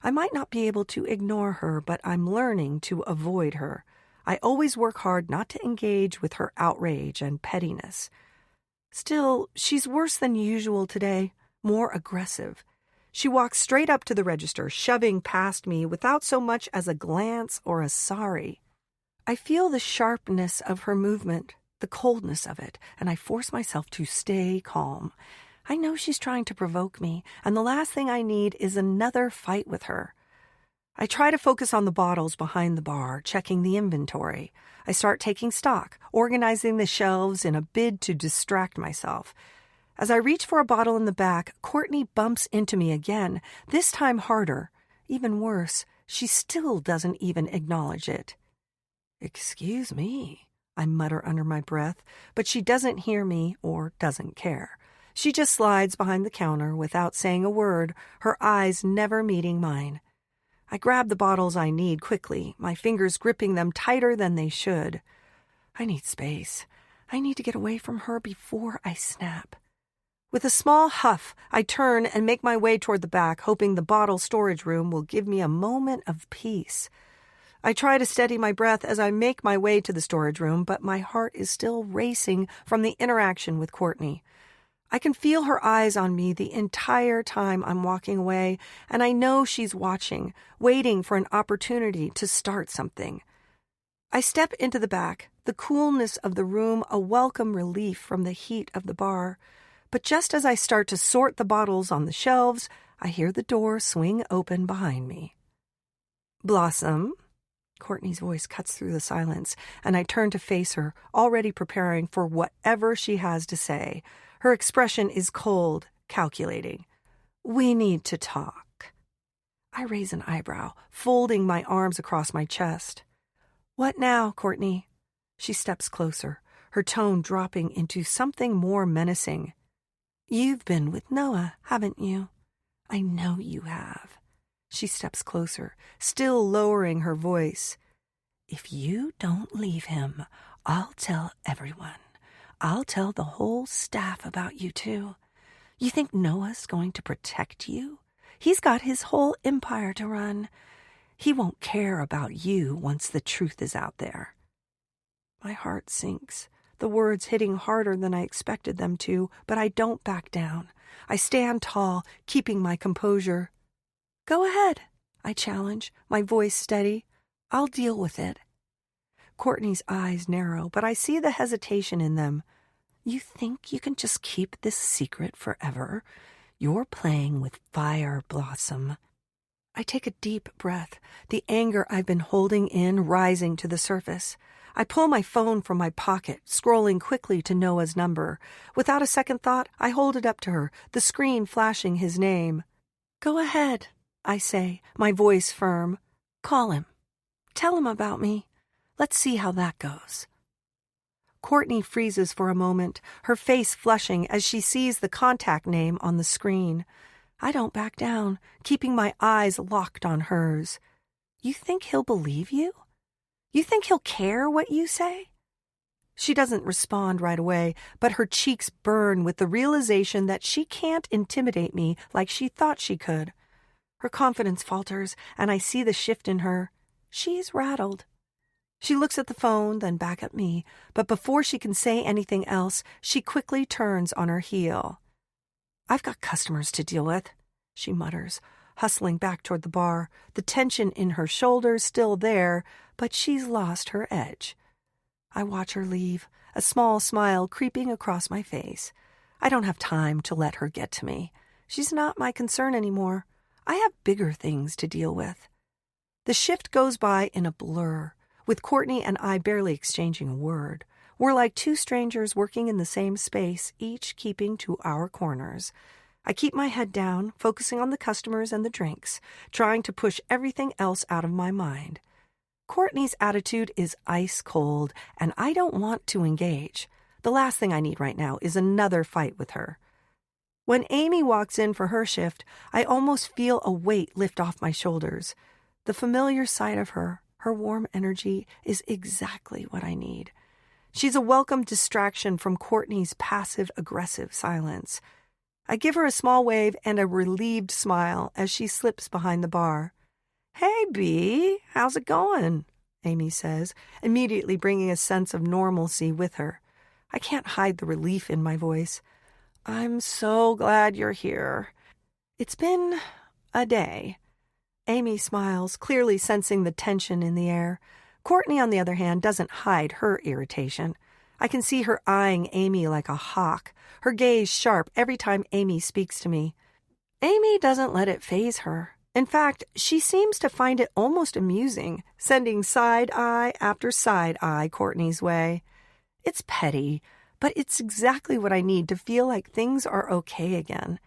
I might not be able to ignore her, but I'm learning to avoid her. I always work hard not to engage with her outrage and pettiness. Still, she's worse than usual today, more aggressive. She walks straight up to the register, shoving past me without so much as a glance or a sorry. I feel the sharpness of her movement, the coldness of it, and I force myself to stay calm. I know she's trying to provoke me, and the last thing I need is another fight with her. I try to focus on the bottles behind the bar, checking the inventory. I start taking stock, organizing the shelves in a bid to distract myself. As I reach for a bottle in the back, Courtney bumps into me again, this time harder. Even worse, she still doesn't even acknowledge it. "Excuse me," I mutter under my breath, but she doesn't hear me or doesn't care. She just slides behind the counter without saying a word, her eyes never meeting mine. I grab the bottles I need quickly, my fingers gripping them tighter than they should. I need space. I need to get away from her before I snap. With a small huff, I turn and make my way toward the back, hoping the bottle storage room will give me a moment of peace. I try to steady my breath as I make my way to the storage room, but my heart is still racing from the interaction with Courtney. I can feel her eyes on me the entire time I'm walking away, and I know she's watching, waiting for an opportunity to start something. I step into the back, the coolness of the room a welcome relief from the heat of the bar. But just as I start to sort the bottles on the shelves, I hear the door swing open behind me. "Blossom?" Courtney's voice cuts through the silence, and I turn to face her, already preparing for whatever she has to say. Her expression is cold, calculating. "We need to talk." I raise an eyebrow, folding my arms across my chest. "What now, Courtney?" She steps closer, her tone dropping into something more menacing. "You've been with Noah, haven't you?" "I know you have." She steps closer, still lowering her voice. "If you don't leave him, I'll tell everyone. I'll tell the whole staff about you, too. You think Noah's going to protect you? He's got his whole empire to run. He won't care about you once the truth is out there." My heart sinks, the words hitting harder than I expected them to, but I don't back down. I stand tall, keeping my composure. Go ahead, I challenge, my voice steady. I'll deal with it. Courtney's eyes narrow, but I see the hesitation in them. You think you can just keep this secret forever? You're playing with fire, Blossom. I take a deep breath, the anger I've been holding in rising to the surface. I pull my phone from my pocket, scrolling quickly to Noah's number. Without a second thought, I hold it up to her, the screen flashing his name. Go ahead, I say, my voice firm. Call him. Tell him about me. Let's see how that goes. Courtney freezes for a moment, her face flushing as she sees the contact name on the screen. I don't back down, keeping my eyes locked on hers. You think he'll believe you? You think he'll care what you say? She doesn't respond right away, but her cheeks burn with the realization that she can't intimidate me like she thought she could. Her confidence falters, and I see the shift in her. She's rattled. She looks at the phone, then back at me, but before she can say anything else, she quickly turns on her heel. I've got customers to deal with, she mutters, hustling back toward the bar, the tension in her shoulders still there, but she's lost her edge. I watch her leave, a small smile creeping across my face. I don't have time to let her get to me. She's not my concern anymore. I have bigger things to deal with. The shift goes by in a blur, with Courtney and I barely exchanging a word. We're like two strangers working in the same space, each keeping to our corners. I keep my head down, focusing on the customers and the drinks, trying to push everything else out of my mind. Courtney's attitude is ice cold, and I don't want to engage. The last thing I need right now is another fight with her. When Amy walks in for her shift, I almost feel a weight lift off my shoulders. The familiar sight of her warm energy, is exactly what I need. She's a welcome distraction from Courtney's passive-aggressive silence. I give her a small wave and a relieved smile as she slips behind the bar. Hey, Bee, how's it going? Amy says, immediately bringing a sense of normalcy with her. I can't hide the relief in my voice. I'm so glad you're here. It's been a day. Amy smiles, clearly sensing the tension in the air. Courtney, on the other hand, doesn't hide her irritation. I can see her eyeing Amy like a hawk, her gaze sharp every time Amy speaks to me. Amy doesn't let it faze her. In fact, she seems to find it almost amusing, sending side eye after side eye Courtney's way. It's petty, but it's exactly what I need to feel like things are okay again.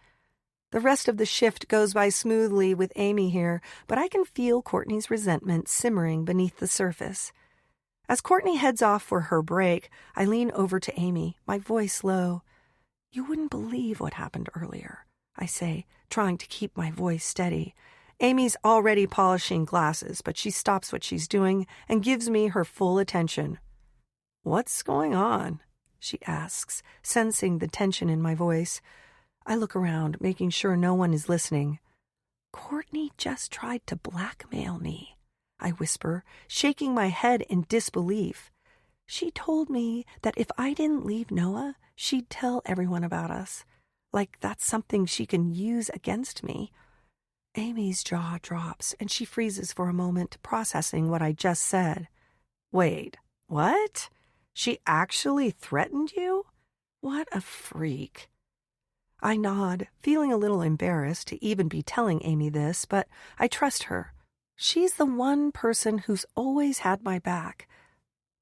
The rest of the shift goes by smoothly with Amy here, but I can feel Courtney's resentment simmering beneath the surface. As Courtney heads off for her break, I lean over to Amy, my voice low. You wouldn't believe what happened earlier, I say, trying to keep my voice steady. Amy's already polishing glasses, but she stops what she's doing and gives me her full attention. What's going on? She asks, sensing the tension in my voice. I look around, making sure no one is listening. Courtney just tried to blackmail me, I whisper, shaking my head in disbelief. She told me that if I didn't leave Noah, she'd tell everyone about us. Like that's something she can use against me. Amy's jaw drops, and she freezes for a moment, processing what I just said. Wait, what? She actually threatened you? What a freak. I nod, feeling a little embarrassed to even be telling Amy this, but I trust her. She's the one person who's always had my back.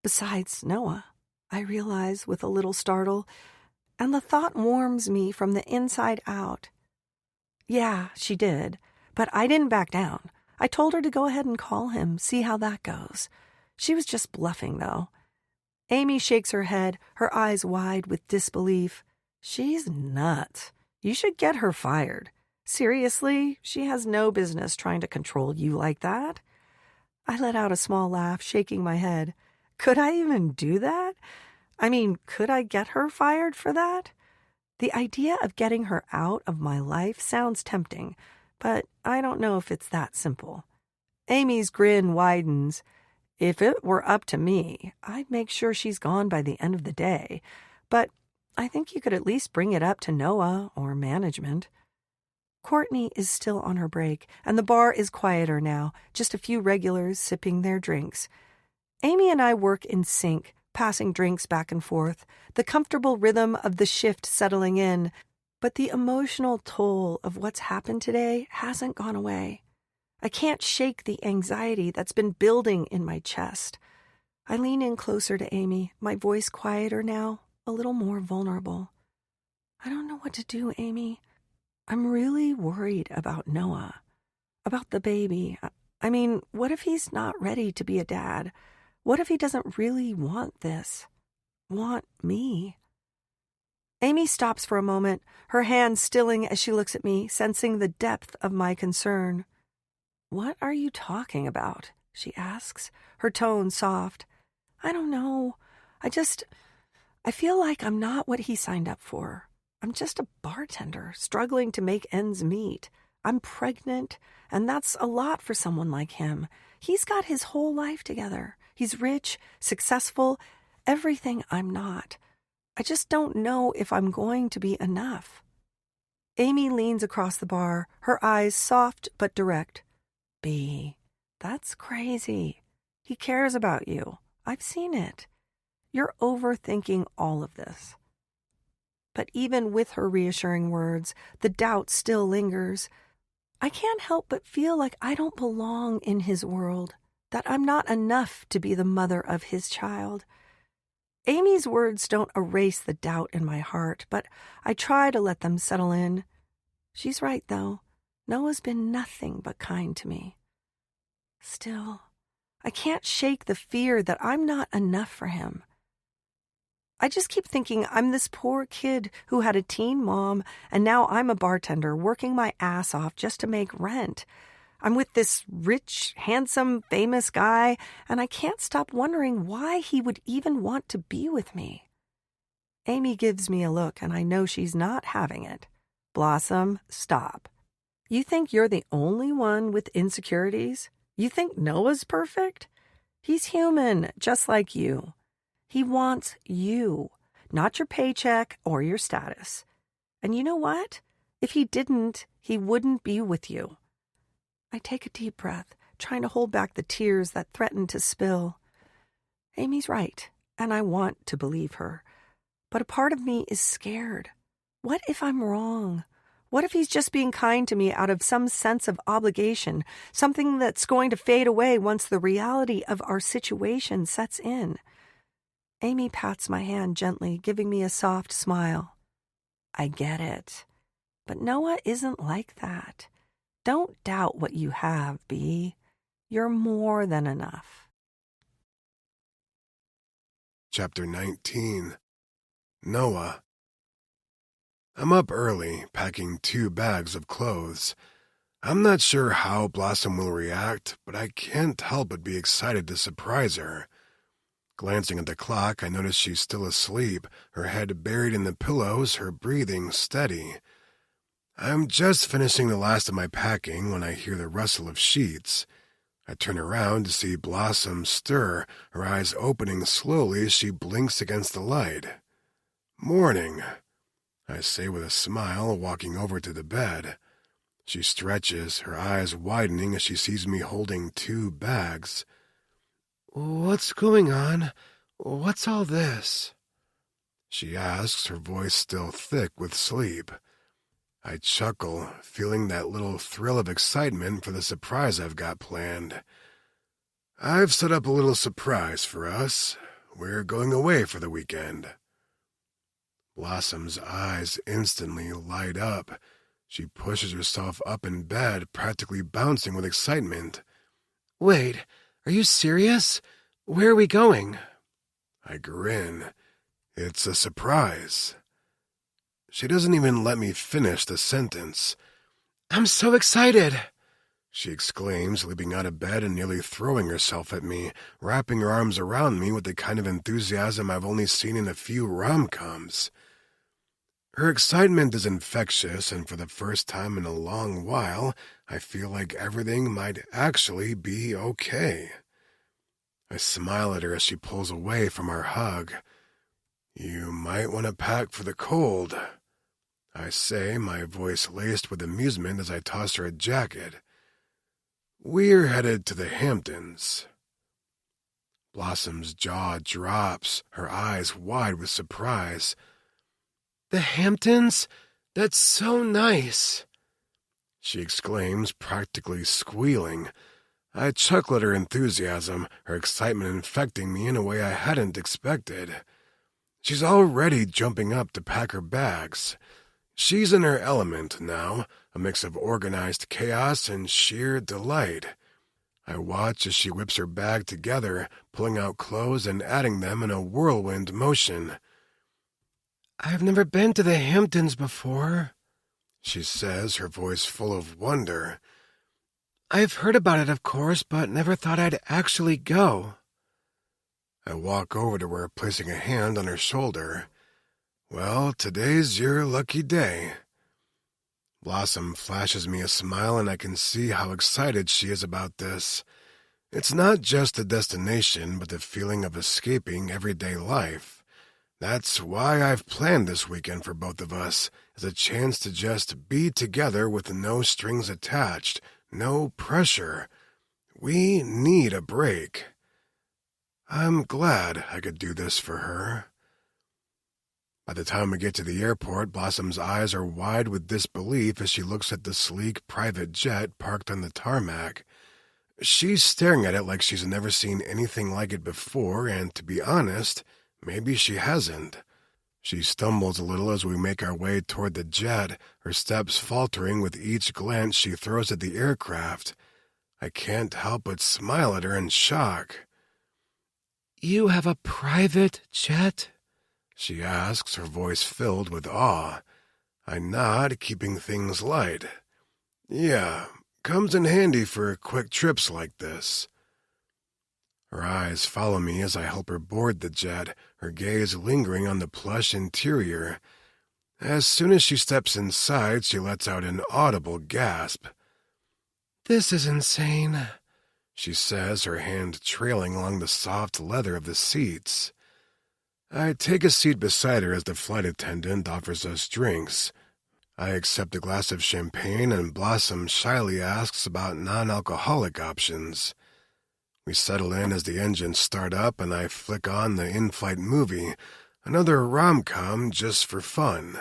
Besides Noah, I realize with a little startle, and the thought warms me from the inside out. Yeah, she did, but I didn't back down. I told her to go ahead and call him, see how that goes. She was just bluffing, though. Amy shakes her head, her eyes wide with disbelief. She's nuts. You should get her fired. Seriously, she has no business trying to control you like that. I let out a small laugh, shaking my head. Could I even do that? I mean, could I get her fired for that? The idea of getting her out of my life sounds tempting, but I don't know if it's that simple. Amy's grin widens. If it were up to me, I'd make sure she's gone by the end of the day. But I think you could at least bring it up to Noah or management. Courtney is still on her break, and the bar is quieter now, just a few regulars sipping their drinks. Amy and I work in sync, passing drinks back and forth, the comfortable rhythm of the shift settling in, but the emotional toll of what's happened today hasn't gone away. I can't shake the anxiety that's been building in my chest. I lean in closer to Amy, my voice quieter now, a little more vulnerable. I don't know what to do, Amy. I'm really worried about Noah, about the baby. I mean, what if he's not ready to be a dad? What if he doesn't really want this? Want me? Amy stops for a moment, her hand stilling as she looks at me, sensing the depth of my concern. What are you talking about? She asks, her tone soft. I don't know. I feel like I'm not what he signed up for. I'm just a bartender, struggling to make ends meet. I'm pregnant, and that's a lot for someone like him. He's got his whole life together. He's rich, successful, everything I'm not. I just don't know if I'm going to be enough. Amy leans across the bar, her eyes soft but direct. B, that's crazy. He cares about you. I've seen it. You're overthinking all of this. But even with her reassuring words, the doubt still lingers. I can't help but feel like I don't belong in his world, that I'm not enough to be the mother of his child. Amy's words don't erase the doubt in my heart, but I try to let them settle in. She's right, though. Noah's been nothing but kind to me. Still, I can't shake the fear that I'm not enough for him. I just keep thinking I'm this poor kid who had a teen mom, and now I'm a bartender working my ass off just to make rent. I'm with this rich, handsome, famous guy, and I can't stop wondering why he would even want to be with me. Amy gives me a look, and I know she's not having it. Blossom, stop. You think you're the only one with insecurities? You think Noah's perfect? He's human, just like you. He wants you, not your paycheck or your status. And you know what? If he didn't, he wouldn't be with you. I take a deep breath, trying to hold back the tears that threaten to spill. Amy's right, and I want to believe her. But a part of me is scared. What if I'm wrong? What if he's just being kind to me out of some sense of obligation, something that's going to fade away once the reality of our situation sets in? Amy pats my hand gently, giving me a soft smile. I get it. But Noah isn't like that. Don't doubt what you have, B. You're more than enough. Chapter 19. Noah. I'm up early, packing 2 bags of clothes. I'm not sure how Blossom will react, but I can't help but be excited to surprise her. Glancing at the clock, I notice she's still asleep, her head buried in the pillows, her breathing steady. I'm just finishing the last of my packing when I hear the rustle of sheets. I turn around to see Blossom stir, her eyes opening slowly as she blinks against the light. Morning, I say with a smile, walking over to the bed. She stretches, her eyes widening as she sees me holding 2 bags. What's going on? What's all this? She asks, her voice still thick with sleep. I chuckle, feeling that little thrill of excitement for the surprise I've got planned. I've set up a little surprise for us. We're going away for the weekend. Blossom's eyes instantly light up. She pushes herself up in bed, practically bouncing with excitement. Wait, are you serious? Where are we going? I grin. It's a surprise. She doesn't even let me finish the sentence. I'm so excited, she exclaims, leaping out of bed and nearly throwing herself at me, wrapping her arms around me with the kind of enthusiasm I've only seen in a few rom-coms. Her excitement is infectious, and for the first time in a long while, I feel like everything might actually be okay. I smile at her as she pulls away from our hug. You might want to pack for the cold, I say, my voice laced with amusement as I toss her a jacket. We're headed to the Hamptons. Blossom's jaw drops, her eyes wide with surprise. The Hamptons? That's so nice, she exclaims, practically squealing. I chuckle at her enthusiasm, her excitement infecting me in a way I hadn't expected. She's already jumping up to pack her bags. She's in her element now, a mix of organized chaos and sheer delight. I watch as she whips her bag together, pulling out clothes and adding them in a whirlwind motion. I've never been to the Hamptons before, she says, her voice full of wonder. I've heard about it, of course, but never thought I'd actually go. I walk over to her, placing a hand on her shoulder. Well, today's your lucky day. Blossom flashes me a smile, and I can see how excited she is about this. It's not just the destination, but the feeling of escaping everyday life. That's why I've planned this weekend for both of us, as a chance to just be together with no strings attached, no pressure. We need a break. I'm glad I could do this for her. By the time we get to the airport, Blossom's eyes are wide with disbelief as she looks at the sleek private jet parked on the tarmac. She's staring at it like she's never seen anything like it before, and to be honest, maybe she hasn't. She stumbles a little as we make our way toward the jet, her steps faltering with each glance she throws at the aircraft. I can't help but smile at her in shock. You have a private jet? She asks, her voice filled with awe. I nod, keeping things light. Yeah, comes in handy for quick trips like this. Her eyes follow me as I help her board the jet, her gaze lingering on the plush interior. As soon as she steps inside, she lets out an audible gasp. This is insane, she says, her hand trailing along the soft leather of the seats. I take a seat beside her as the flight attendant offers us drinks. I accept a glass of champagne, and Blossom shyly asks about non-alcoholic options. We settle in as the engines start up, and I flick on the in-flight movie, another rom-com just for fun.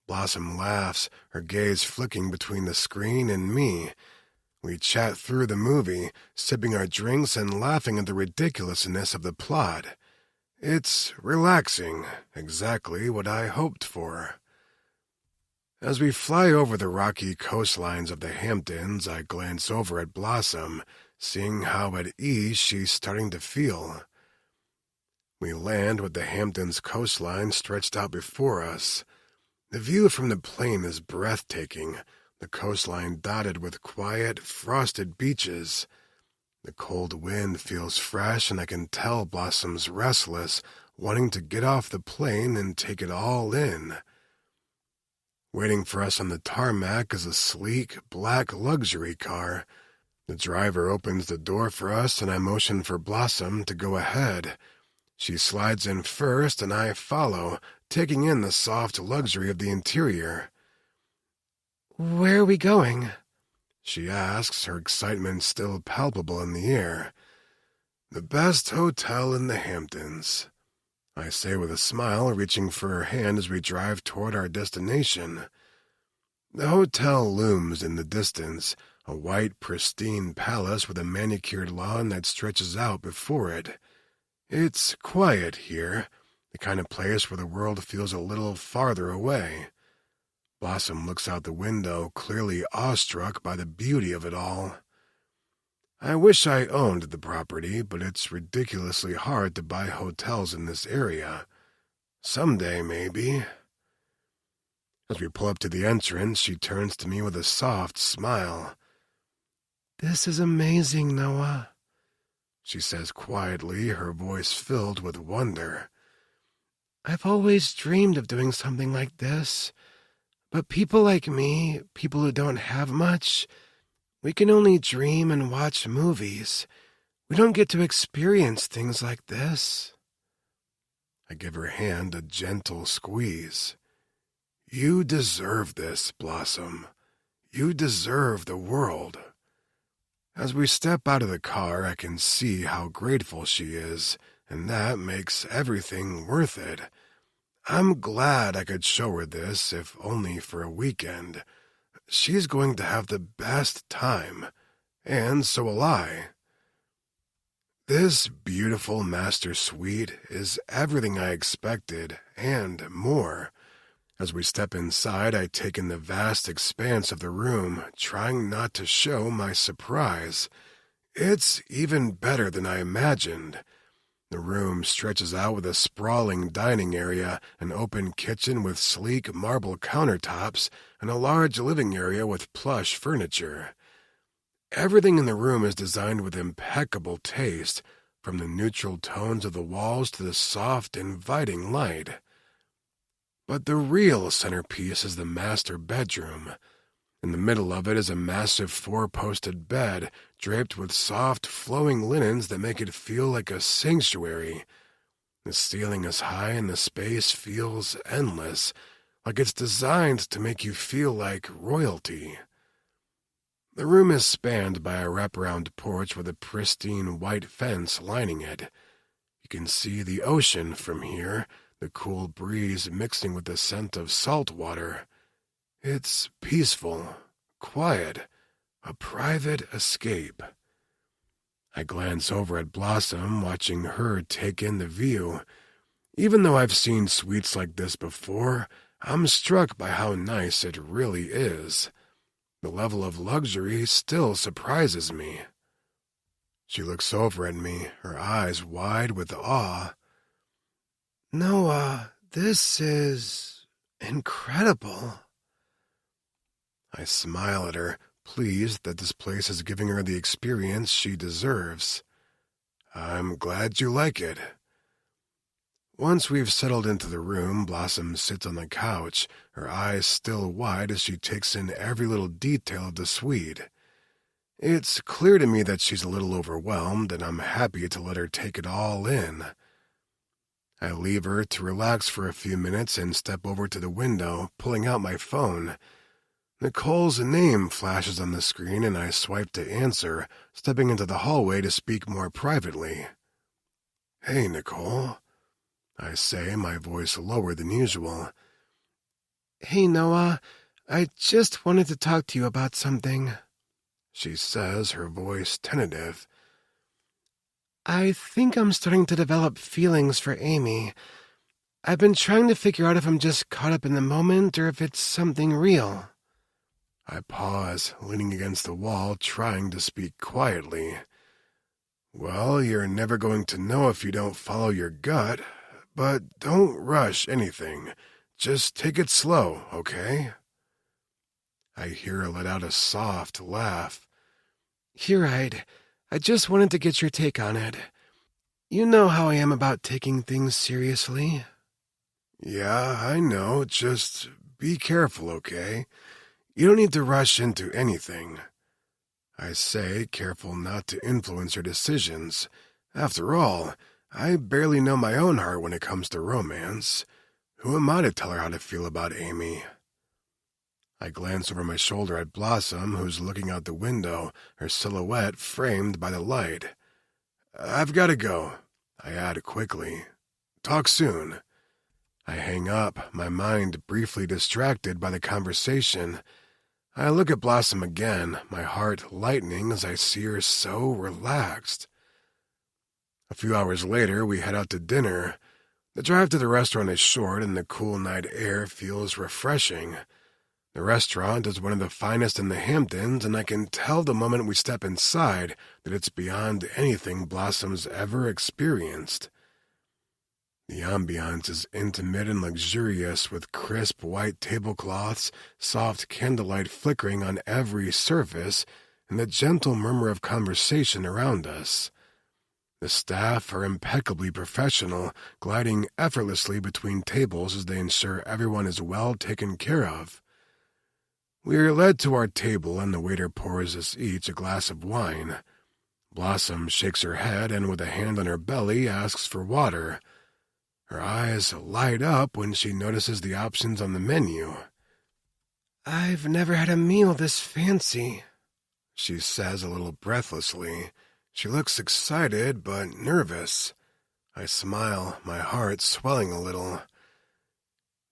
Blossom laughs, her gaze flicking between the screen and me. We chat through the movie, sipping our drinks and laughing at the ridiculousness of the plot. It's relaxing, exactly what I hoped for. As we fly over the rocky coastlines of the Hamptons, I glance over at Blossom, seeing how at ease she's starting to feel. We land with the Hamptons coastline stretched out before us. The view from the plane is breathtaking, the coastline dotted with quiet, frosted beaches. The cold wind feels fresh, and I can tell Blossom's restless, wanting to get off the plane and take it all in. Waiting for us on the tarmac is a sleek, black luxury car. The driver opens the door for us, and I motion for Blossom to go ahead. She slides in first, and I follow, taking in the soft luxury of the interior. Where are we going? She asks, her excitement still palpable in the air. The best hotel in the Hamptons, I say with a smile, reaching for her hand as we drive toward our destination. The hotel looms in the distance, a white, pristine palace with a manicured lawn that stretches out before it. It's quiet here, the kind of place where the world feels a little farther away. Blossom looks out the window, clearly awestruck by the beauty of it all. I wish I owned the property, but it's ridiculously hard to buy hotels in this area. Someday, maybe. As we pull up to the entrance, she turns to me with a soft smile. This is amazing, Noah, she says quietly, her voice filled with wonder. I've always dreamed of doing something like this. But people like me, people who don't have much, we can only dream and watch movies. We don't get to experience things like this. I give her hand a gentle squeeze. You deserve this, Blossom. You deserve the world. As we step out of the car, I can see how grateful she is, and that makes everything worth it. I'm glad I could show her this, if only for a weekend. She's going to have the best time, and so will I. This beautiful master suite is everything I expected, and more. As we step inside, I take in the vast expanse of the room, trying not to show my surprise. It's even better than I imagined. The room stretches out with a sprawling dining area, an open kitchen with sleek marble countertops, and a large living area with plush furniture. Everything in the room is designed with impeccable taste, from the neutral tones of the walls to the soft, inviting light. But the real centerpiece is the master bedroom. In the middle of it is a massive four-posted bed, draped with soft, flowing linens that make it feel like a sanctuary. The ceiling is high and the space feels endless, like it's designed to make you feel like royalty. The room is spanned by a wraparound porch with a pristine white fence lining it. You can see the ocean from here, the cool breeze mixing with the scent of salt water. It's peaceful, quiet, a private escape. I glance over at Blossom, watching her take in the view. Even though I've seen suites like this before, I'm struck by how nice it really is. The level of luxury still surprises me. She looks over at me, her eyes wide with awe. Noah, this is incredible. I smile at her, pleased that this place is giving her the experience she deserves. I'm glad you like it. Once we've settled into the room, Blossom sits on the couch, her eyes still wide as she takes in every little detail of the suite. It's clear to me that she's a little overwhelmed, and I'm happy to let her take it all in. I leave her to relax for a few minutes and step over to the window, pulling out my phone. Nicole's name flashes on the screen, and I swipe to answer, stepping into the hallway to speak more privately. Hey, Nicole, I say, my voice lower than usual. Hey, Noah, I just wanted to talk to you about something, she says, her voice tentative. I think I'm starting to develop feelings for Amy. I've been trying to figure out if I'm just caught up in the moment or if it's something real. I pause, leaning against the wall, trying to speak quietly. Well, you're never going to know if you don't follow your gut, but don't rush anything. Just take it slow, okay? I hear her let out a soft laugh. You're right. I just wanted to get your take on it. You know how I am about taking things seriously. Yeah, I know. Just be careful, okay? You don't need to rush into anything. I say, careful not to influence her decisions. After all, I barely know my own heart when it comes to romance. Who am I to tell her how to feel about Amy? I glance over my shoulder at Blossom, who's looking out the window, her silhouette framed by the light. I've got to go, I add quickly. Talk soon. I hang up, my mind briefly distracted by the conversation. I look at Blossom again, my heart lightening as I see her so relaxed. A few hours later, we head out to dinner. The drive to the restaurant is short, and the cool night air feels refreshing. The restaurant is one of the finest in the Hamptons, and I can tell the moment we step inside that it's beyond anything Blossom's ever experienced. The ambiance is intimate and luxurious, with crisp white tablecloths, soft candlelight flickering on every surface, and the gentle murmur of conversation around us. The staff are impeccably professional, gliding effortlessly between tables as they ensure everyone is well taken care of. We are led to our table, and the waiter pours us each a glass of wine. Blossom shakes her head and, with a hand on her belly, asks for water. Her eyes light up when she notices the options on the menu. "I've never had a meal this fancy," she says a little breathlessly. She looks excited but nervous. I smile, my heart swelling a little.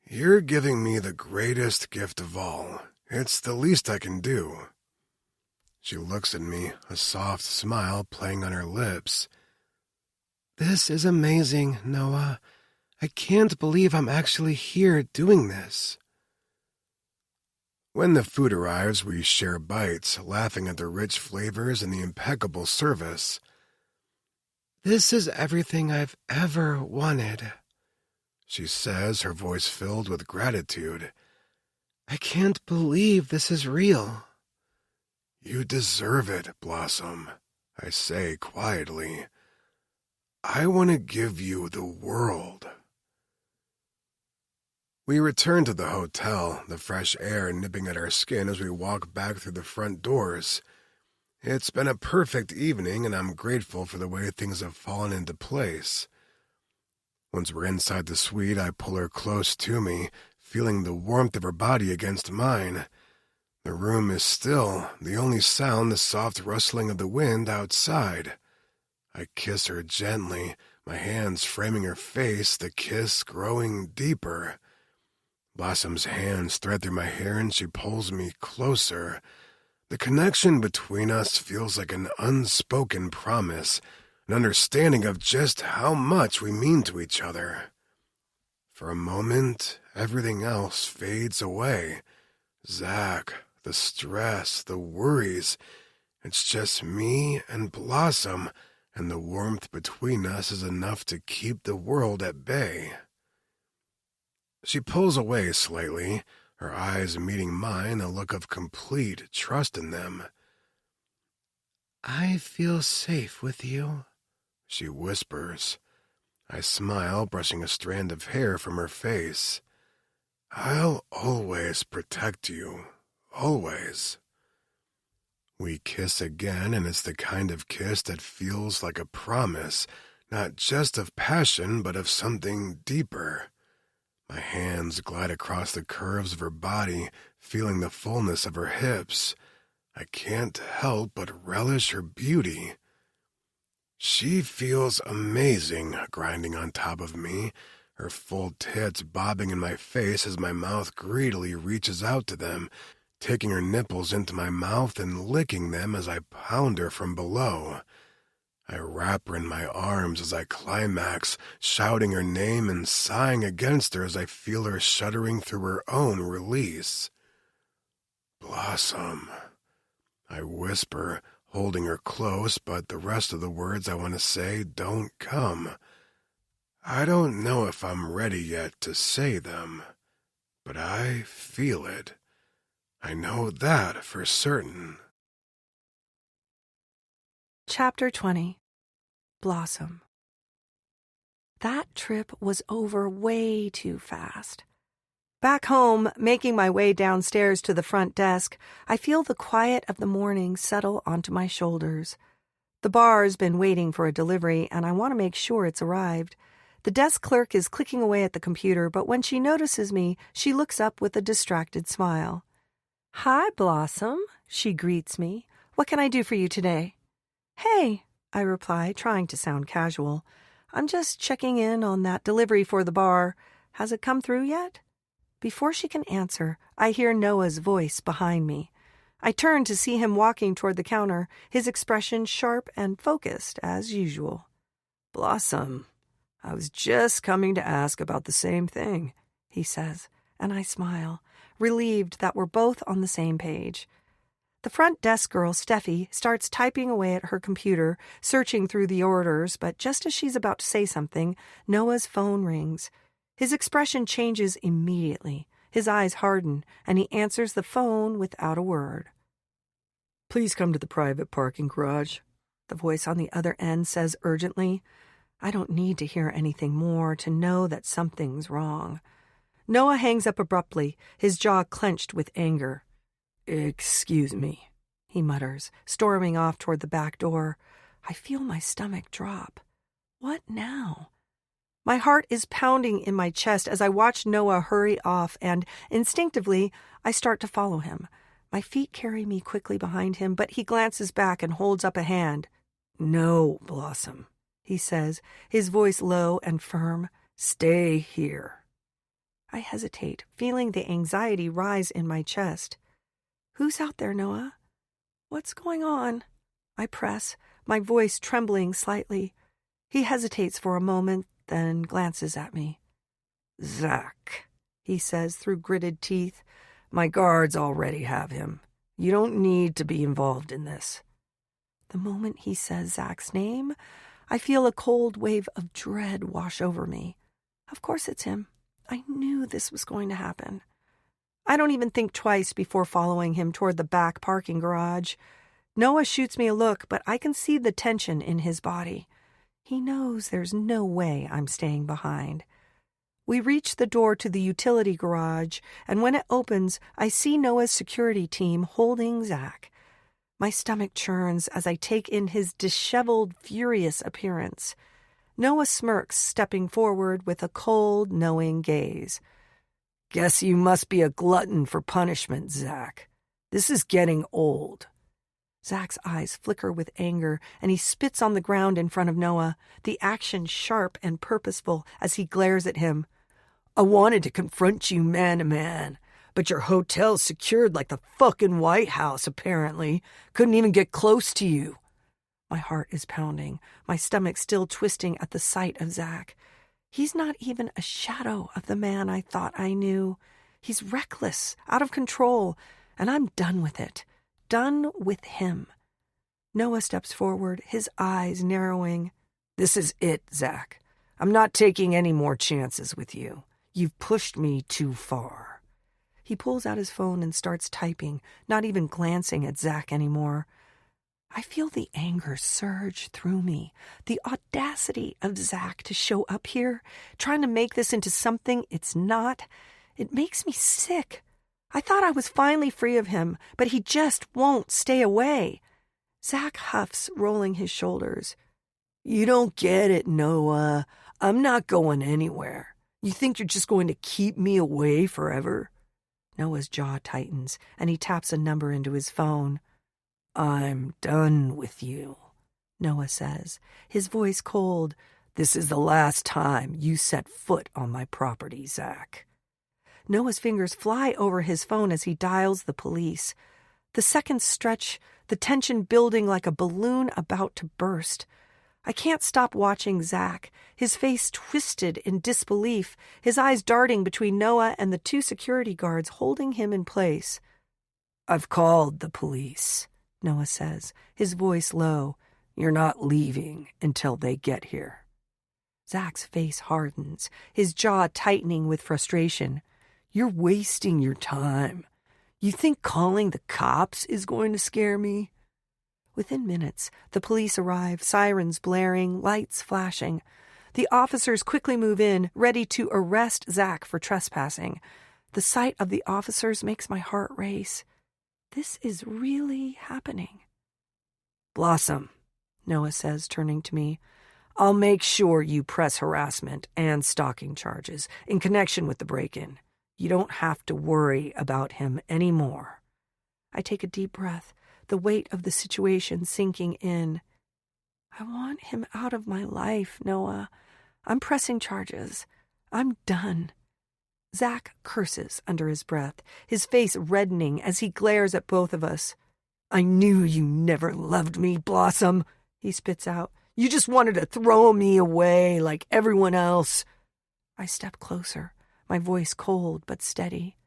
"You're giving me the greatest gift of all. It's the least I can do." She looks at me, a soft smile playing on her lips. "This is amazing, Noah. I can't believe I'm actually here doing this." When the food arrives, we share bites, laughing at the rich flavors and the impeccable service. "This is everything I've ever wanted," she says, her voice filled with gratitude. "I can't believe this is real." "You deserve it, Blossom," I say quietly. "I want to give you the world." We return to the hotel, the fresh air nipping at our skin as we walk back through the front doors. It's been a perfect evening, and I'm grateful for the way things have fallen into place. Once we're inside the suite, I pull her close to me, feeling the warmth of her body against mine. The room is still, the only sound the soft rustling of the wind outside. I kiss her gently, my hands framing her face, the kiss growing deeper. Blossom's hands thread through my hair and she pulls me closer. The connection between us feels like an unspoken promise, an understanding of just how much we mean to each other. For a moment, everything else fades away. Zach, the stress, the worries. It's just me and Blossom, and the warmth between us is enough to keep the world at bay. She pulls away slightly, her eyes meeting mine, a look of complete trust in them. "I feel safe with you," she whispers. I smile, brushing a strand of hair from her face. "I'll always protect you, always." We kiss again, and it's the kind of kiss that feels like a promise, not just of passion, but of something deeper. My hands glide across the curves of her body, feeling the fullness of her hips. I can't help but relish her beauty. She feels amazing, grinding on top of me, her full tits bobbing in my face as my mouth greedily reaches out to them, taking her nipples into my mouth and licking them as I pound her from below. I wrap her in my arms as I climax, shouting her name and sighing against her as I feel her shuddering through her own release. "Blossom," I whisper, holding her close, but the rest of the words I want to say don't come. I don't know if I'm ready yet to say them, but I feel it. I know that for certain. Chapter 20. Blossom. That trip was over way too fast. Back home, making my way downstairs to the front desk, I feel the quiet of the morning settle onto my shoulders. The bar's been waiting for a delivery, and I want to make sure it's arrived. The desk clerk is clicking away at the computer, but when she notices me, she looks up with a distracted smile. "Hi, Blossom," she greets me. "What can I do for you today?" "Hey," I reply, trying to sound casual. "I'm just checking in on that delivery for the bar. Has it come through yet?" Before she can answer, I hear Noah's voice behind me. I turn to see him walking toward the counter, his expression sharp and focused as usual. "Blossom, I was just coming to ask about the same thing," he says, and I smile, relieved that we're both on the same page. The front desk girl, Steffi, starts typing away at her computer, searching through the orders, but just as she's about to say something, Noah's phone rings. His expression changes immediately. His eyes harden, and he answers the phone without a word. "Please come to the private parking garage," the voice on the other end says urgently. I don't need to hear anything more to know that something's wrong. Noah hangs up abruptly, his jaw clenched with anger. "Excuse me," he mutters, storming off toward the back door. I feel my stomach drop. What now? My heart is pounding in my chest as I watch Noah hurry off, and instinctively, I start to follow him. My feet carry me quickly behind him, but he glances back and holds up a hand. "No, Blossom," he says, his voice low and firm. "Stay here." I hesitate, feeling the anxiety rise in my chest. "Who's out there, Noah? What's going on?" I press, my voice trembling slightly. He hesitates for a moment, then glances at me. "Zach," he says through gritted teeth. "My guards already have him. You don't need to be involved in this." The moment he says Zach's name, I feel a cold wave of dread wash over me. Of course it's him. I knew this was going to happen. I don't even think twice before following him toward the back parking garage. Noah shoots me a look, but I can see the tension in his body. He knows there's no way I'm staying behind. We reach the door to the utility garage, and when it opens, I see Noah's security team holding Zach. My stomach churns as I take in his disheveled, furious appearance. Noah smirks, stepping forward with a cold, knowing gaze. "Guess you must be a glutton for punishment, Zach. This is getting old." Zach's eyes flicker with anger, and he spits on the ground in front of Noah, the action sharp and purposeful as he glares at him. "I wanted to confront you man to man, but your hotel's secured like the fucking White House, apparently. Couldn't even get close to you." My heart is pounding, my stomach still twisting at the sight of Zach. He's not even a shadow of the man I thought I knew. He's reckless, out of control, and I'm done with it. Done with him. Noah steps forward, his eyes narrowing. "This is it, Zach. I'm not taking any more chances with you. You've pushed me too far." He pulls out his phone and starts typing, not even glancing at Zach anymore. I feel the anger surge through me, the audacity of Zach to show up here, trying to make this into something it's not. It makes me sick. I thought I was finally free of him, but he just won't stay away. Zach huffs, rolling his shoulders. "You don't get it, Noah. I'm not going anywhere. You think you're just going to keep me away forever?" Noah's jaw tightens, and he taps a number into his phone. "I'm done with you," Noah says, his voice cold. "This is the last time you set foot on my property, Zach." Noah's fingers fly over his phone as he dials the police. The seconds stretch, the tension building like a balloon about to burst. I can't stop watching Zach, his face twisted in disbelief, his eyes darting between Noah and the two security guards holding him in place. "I've called the police," Noah says, his voice low. "You're not leaving until they get here." Zach's face hardens, his jaw tightening with frustration. "You're wasting your time. You think calling the cops is going to scare me?" Within minutes, the police arrive, sirens blaring, lights flashing. The officers quickly move in, ready to arrest Zach for trespassing. The sight of the officers makes my heart race. This is really happening. "Blossom," Noah says, turning to me, "I'll make sure you press harassment and stalking charges in connection with the break-in. You don't have to worry about him anymore." I take a deep breath, the weight of the situation sinking in. I want him out of my life, Noah. I'm pressing charges. I'm done. Zach curses under his breath, his face reddening as he glares at both of us. "I knew you never loved me, Blossom," he spits out. "You just wanted to throw me away like everyone else." I step closer, my voice cold but steady.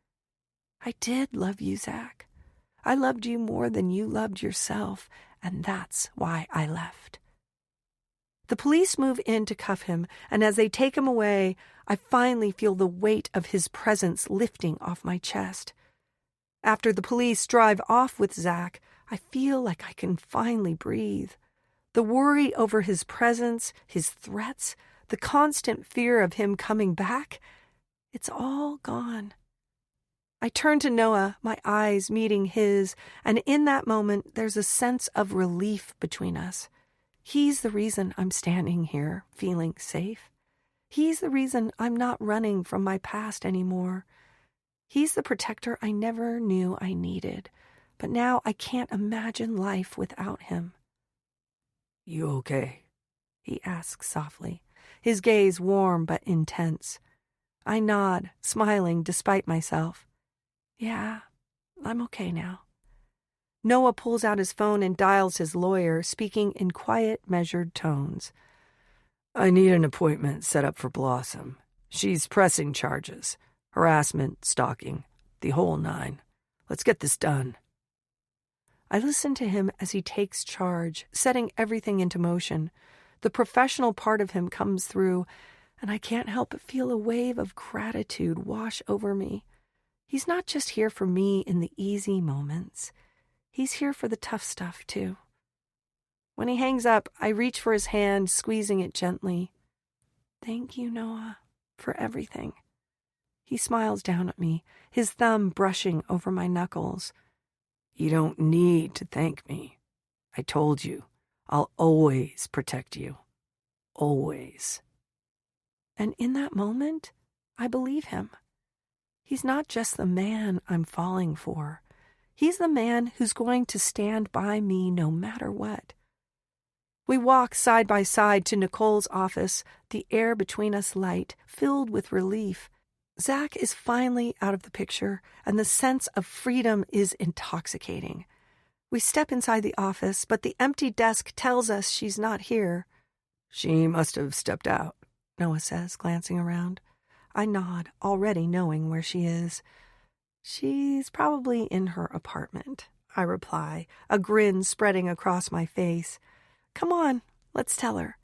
"I did love you, Zach. I loved you more than you loved yourself, and that's why I left." The police move in to cuff him, and as they take him away, I finally feel the weight of his presence lifting off my chest. After the police drive off with Zach, I feel like I can finally breathe. The worry over his presence, his threats, the constant fear of him coming back, it's all gone. I turn to Noah, my eyes meeting his, and in that moment there's a sense of relief between us. He's the reason I'm standing here, feeling safe. He's the reason I'm not running from my past anymore. He's the protector I never knew I needed, but now I can't imagine life without him. You okay? He asks softly, his gaze warm but intense. I nod, smiling despite myself. Yeah, I'm okay now. Noah pulls out his phone and dials his lawyer, speaking in quiet, measured tones. I need an appointment set up for Blossom. She's pressing charges. Harassment, stalking, the whole nine. Let's get this done. I listen to him as he takes charge, setting everything into motion. The professional part of him comes through, and I can't help but feel a wave of gratitude wash over me. He's not just here for me in the easy moments. He's here for the tough stuff, too. When he hangs up, I reach for his hand, squeezing it gently. Thank you, Noah, for everything. He smiles down at me, his thumb brushing over my knuckles. You don't need to thank me. I told you, I'll always protect you. Always. And in that moment, I believe him. He's not just the man I'm falling for. He's the man who's going to stand by me no matter what. We walk side by side to Nicole's office, the air between us light, filled with relief. Zach is finally out of the picture, and the sense of freedom is intoxicating. We step inside the office, but the empty desk tells us she's not here. She must have stepped out, Noah says, glancing around. I nod, already knowing where she is. She's probably in her apartment, I reply, a grin spreading across my face. Come on, let's tell her.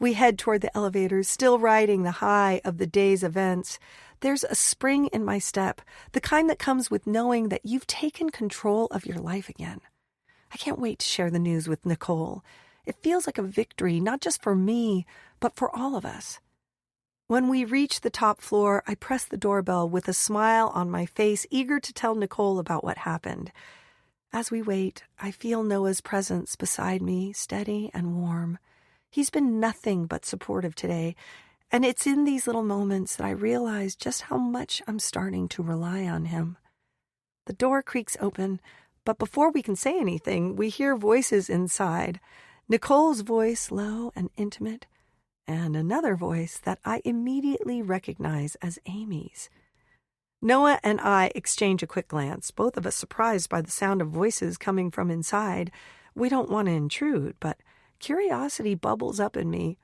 We head toward the elevators, still riding the high of the day's events. There's a spring in my step, the kind that comes with knowing that you've taken control of your life again. I can't wait to share the news with Nicole. It feels like a victory, not just for me, but for all of us. When we reach the top floor, I press the doorbell with a smile on my face, eager to tell Nicole about what happened. As we wait, I feel Noah's presence beside me, steady and warm. He's been nothing but supportive today, and it's in these little moments that I realize just how much I'm starting to rely on him. The door creaks open, but before we can say anything, we hear voices inside. Nicole's voice, low and intimate, and another voice that I immediately recognize as Amy's. Noah and I exchange a quick glance, both of us surprised by the sound of voices coming from inside. We don't want to intrude, but curiosity bubbles up in me.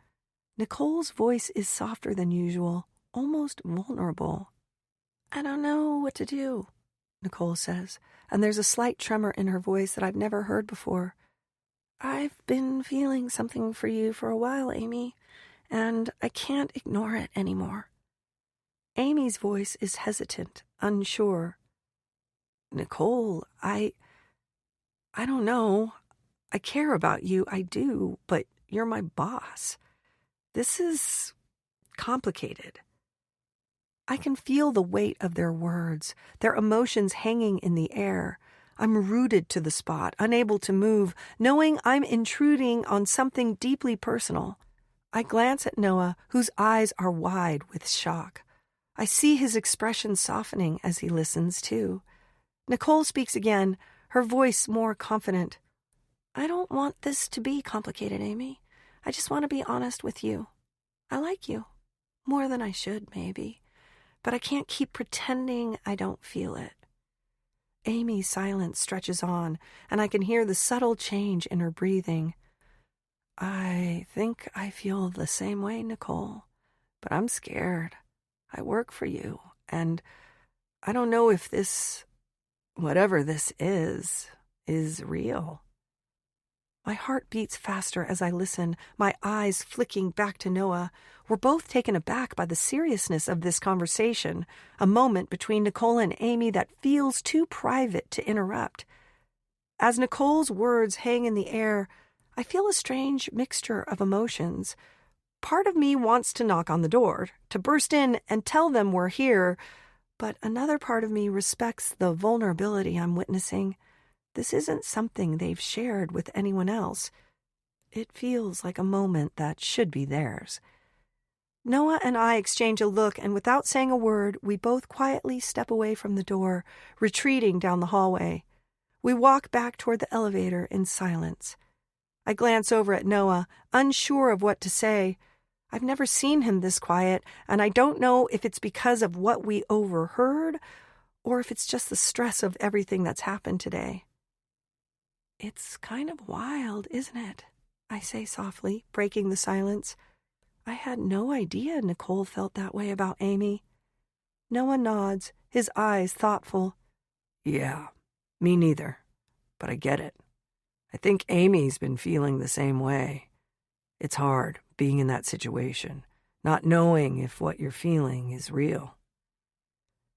Nicole's voice is softer than usual, almost vulnerable. I don't know what to do, Nicole says, and there's a slight tremor in her voice that I've never heard before. I've been feeling something for you for a while, Amy, and I can't ignore it anymore. Amy's voice is hesitant, unsure. Nicole, I don't know. I care about you, I do, but you're my boss. This is complicated. I can feel the weight of their words, their emotions hanging in the air. I'm rooted to the spot, unable to move, knowing I'm intruding on something deeply personal. I glance at Noah, whose eyes are wide with shock. I see his expression softening as he listens, too. Nicole speaks again, her voice more confident. I don't want this to be complicated, Amy. I just want to be honest with you. I like you. More than I should, maybe. But I can't keep pretending I don't feel it. Amy's silence stretches on, and I can hear the subtle change in her breathing. I think I feel the same way, Nicole, but I'm scared. I work for you, and I don't know if this, whatever this is real. My heart beats faster as I listen, my eyes flicking back to Noah. We're both taken aback by the seriousness of this conversation, a moment between Nicole and Amy that feels too private to interrupt. As Nicole's words hang in the air, I feel a strange mixture of emotions. Part of me wants to knock on the door, to burst in and tell them we're here, but another part of me respects the vulnerability I'm witnessing. This isn't something they've shared with anyone else. It feels like a moment that should be theirs. Noah and I exchange a look, and without saying a word, we both quietly step away from the door, retreating down the hallway. We walk back toward the elevator in silence. I glance over at Noah, unsure of what to say. I've never seen him this quiet, and I don't know if it's because of what we overheard or if it's just the stress of everything that's happened today. It's kind of wild, isn't it? I say softly, breaking the silence. I had no idea Nicole felt that way about Amy. Noah nods, his eyes thoughtful. Yeah, me neither. But I get it. I think Amy's been feeling the same way. It's hard, being in that situation, not knowing if what you're feeling is real.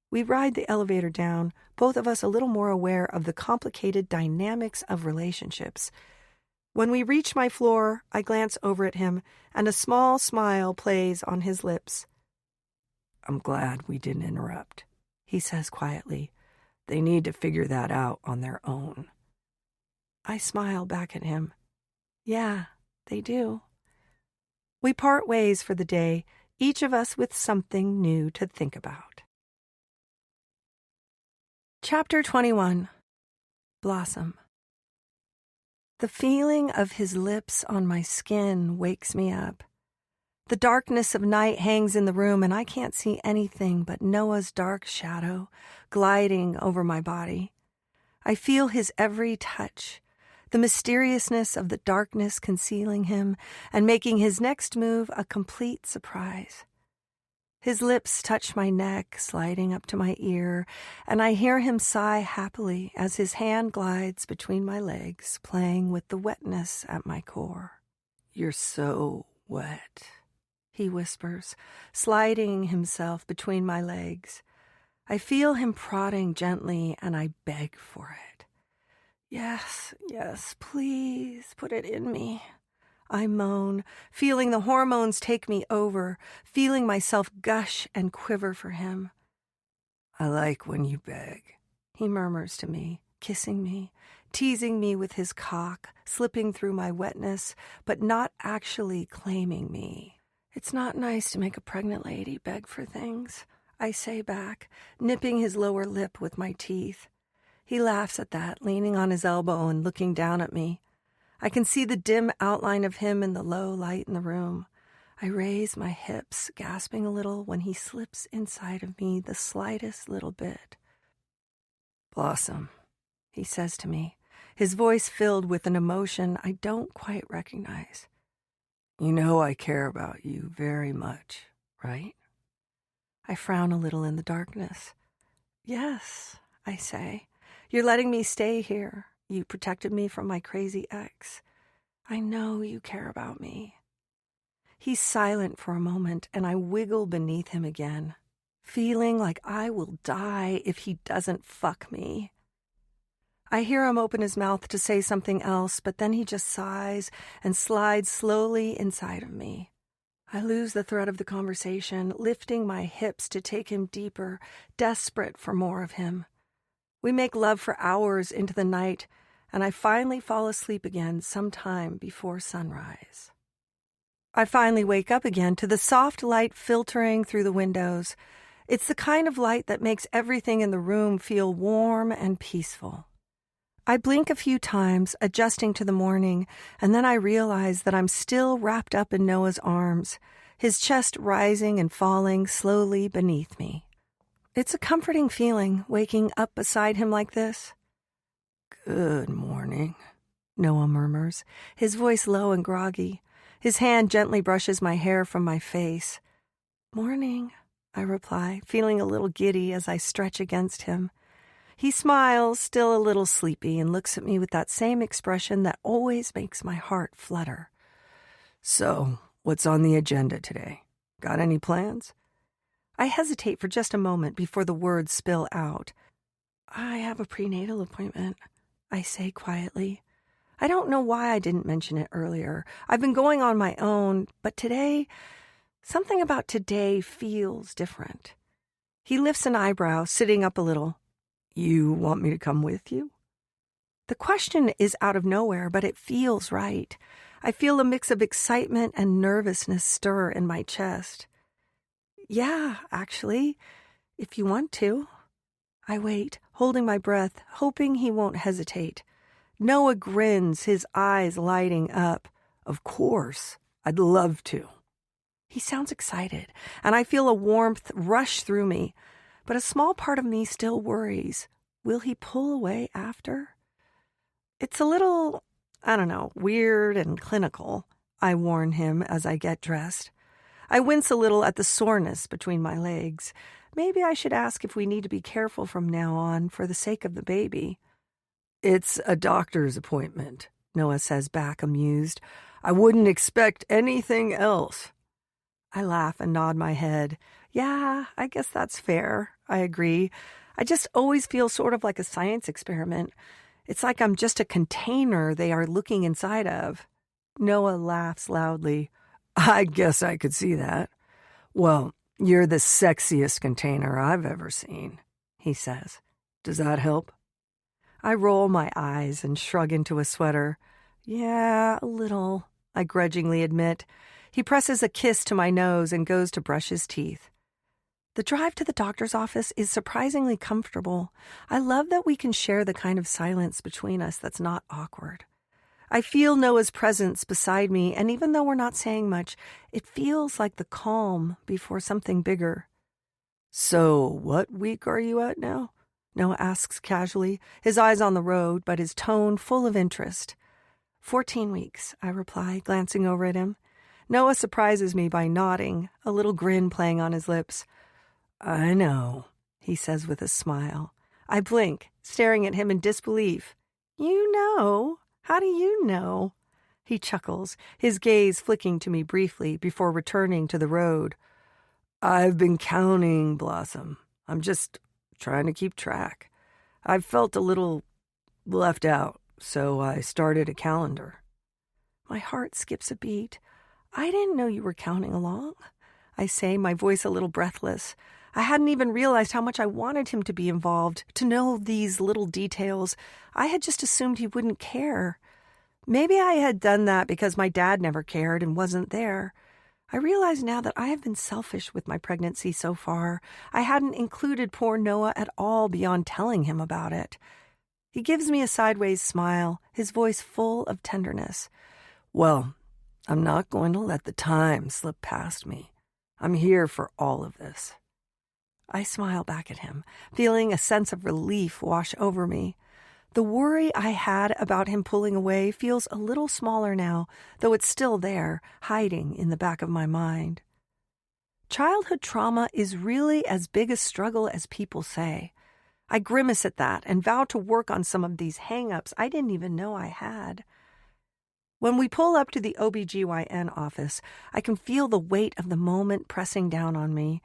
We ride the elevator down, both of us a little more aware of the complicated dynamics of relationships. When we reach my floor, I glance over at him, and a small smile plays on his lips. I'm glad we didn't interrupt, he says quietly. They need to figure that out on their own. I smile back at him. Yeah, they do. We part ways for the day, each of us with something new to think about. Chapter 21. Blossom. The feeling of his lips on my skin wakes me up. The darkness of night hangs in the room, and I can't see anything but Noah's dark shadow gliding over my body. I feel his every touch, the mysteriousness of the darkness concealing him and making his next move a complete surprise. His lips touch my neck, sliding up to my ear, and I hear him sigh happily as his hand glides between my legs, playing with the wetness at my core. You're so wet, he whispers, sliding himself between my legs. I feel him prodding gently, and I beg for it. Yes, please, put it in me. I moan, feeling the hormones take me over, feeling myself gush and quiver for him. I like when you beg, he murmurs to me, kissing me, teasing me with his cock, slipping through my wetness, but not actually claiming me. It's not nice to make a pregnant lady beg for things, I say back, nipping his lower lip with my teeth. He laughs at that, leaning on his elbow and looking down at me. I can see the dim outline of him in the low light in the room. I raise my hips, gasping a little when he slips inside of me the slightest little bit. Blossom, he says to me, his voice filled with an emotion I don't quite recognize. You know I care about you very much, right? I frown a little in the darkness. Yes, I say. You're letting me stay here. You protected me from my crazy ex. I know you care about me. He's silent for a moment, and I wiggle beneath him again, feeling like I will die if he doesn't fuck me. I hear him open his mouth to say something else, but then he just sighs and slides slowly inside of me. I lose the thread of the conversation, lifting my hips to take him deeper, desperate for more of him. We make love for hours into the night, and I finally fall asleep again sometime before sunrise. I finally wake up again to the soft light filtering through the windows. It's the kind of light that makes everything in the room feel warm and peaceful. I blink a few times, adjusting to the morning, and then I realize that I'm still wrapped up in Noah's arms, his chest rising and falling slowly beneath me. It's a comforting feeling, waking up beside him like this. Good morning, Noah murmurs, his voice low and groggy. His hand gently brushes my hair from my face. Morning, I reply, feeling a little giddy as I stretch against him. He smiles, still a little sleepy, and looks at me with that same expression that always makes my heart flutter. So, what's on the agenda today? Got any plans? I hesitate for just a moment before the words spill out. I have a prenatal appointment, I say quietly. I don't know why I didn't mention it earlier. I've been going on my own, but today, something about today feels different. He lifts an eyebrow, sitting up a little. You want me to come with you? The question is out of nowhere, but it feels right. I feel a mix of excitement and nervousness stir in my chest. Yeah, actually, if you want to. I wait, holding my breath, hoping he won't hesitate. Noah grins, his eyes lighting up. Of course, I'd love to. He sounds excited, and I feel a warmth rush through me, but a small part of me still worries. Will he pull away after? It's a little, weird and clinical, I warn him as I get dressed. I wince a little at the soreness between my legs. Maybe I should ask if we need to be careful from now on for the sake of the baby. It's a doctor's appointment, Noah says back, amused. I wouldn't expect anything else. I laugh and nod my head. Yeah, I guess that's fair. I agree. I just always feel sort of like a science experiment. It's like I'm just a container they are looking inside of. Noah laughs loudly. I guess I could see that. Well, you're the sexiest container I've ever seen, he says. Does that help? I roll my eyes and shrug into a sweater. Yeah, a little, I grudgingly admit. He presses a kiss to my nose and goes to brush his teeth. The drive to the doctor's office is surprisingly comfortable. I love that we can share the kind of silence between us that's not awkward. I feel Noah's presence beside me, and even though we're not saying much, it feels like the calm before something bigger. So, what week are you at now? Noah asks casually, his eyes on the road, but his tone full of interest. 14 weeks, I reply, glancing over at him. Noah surprises me by nodding, a little grin playing on his lips. I know, he says with a smile. I blink, staring at him in disbelief. You know? How do you know? He chuckles, his gaze flicking to me briefly before returning to the road. I've been counting, Blossom. I'm just trying to keep track. I've felt a little left out, so I started a calendar. My heart skips a beat. I didn't know you were counting along, I say, my voice a little breathless. I hadn't even realized how much I wanted him to be involved, to know these little details. I had just assumed he wouldn't care. Maybe I had done that because my dad never cared and wasn't there. I realize now that I have been selfish with my pregnancy so far. I hadn't included poor Noah at all beyond telling him about it. He gives me a sideways smile, his voice full of tenderness. Well, I'm not going to let the time slip past me. I'm here for all of this. I smile back at him, feeling a sense of relief wash over me. The worry I had about him pulling away feels a little smaller now, though it's still there, hiding in the back of my mind. Childhood trauma is really as big a struggle as people say. I grimace at that and vow to work on some of these hang-ups I didn't even know I had. When we pull up to the OBGYN office, I can feel the weight of the moment pressing down on me.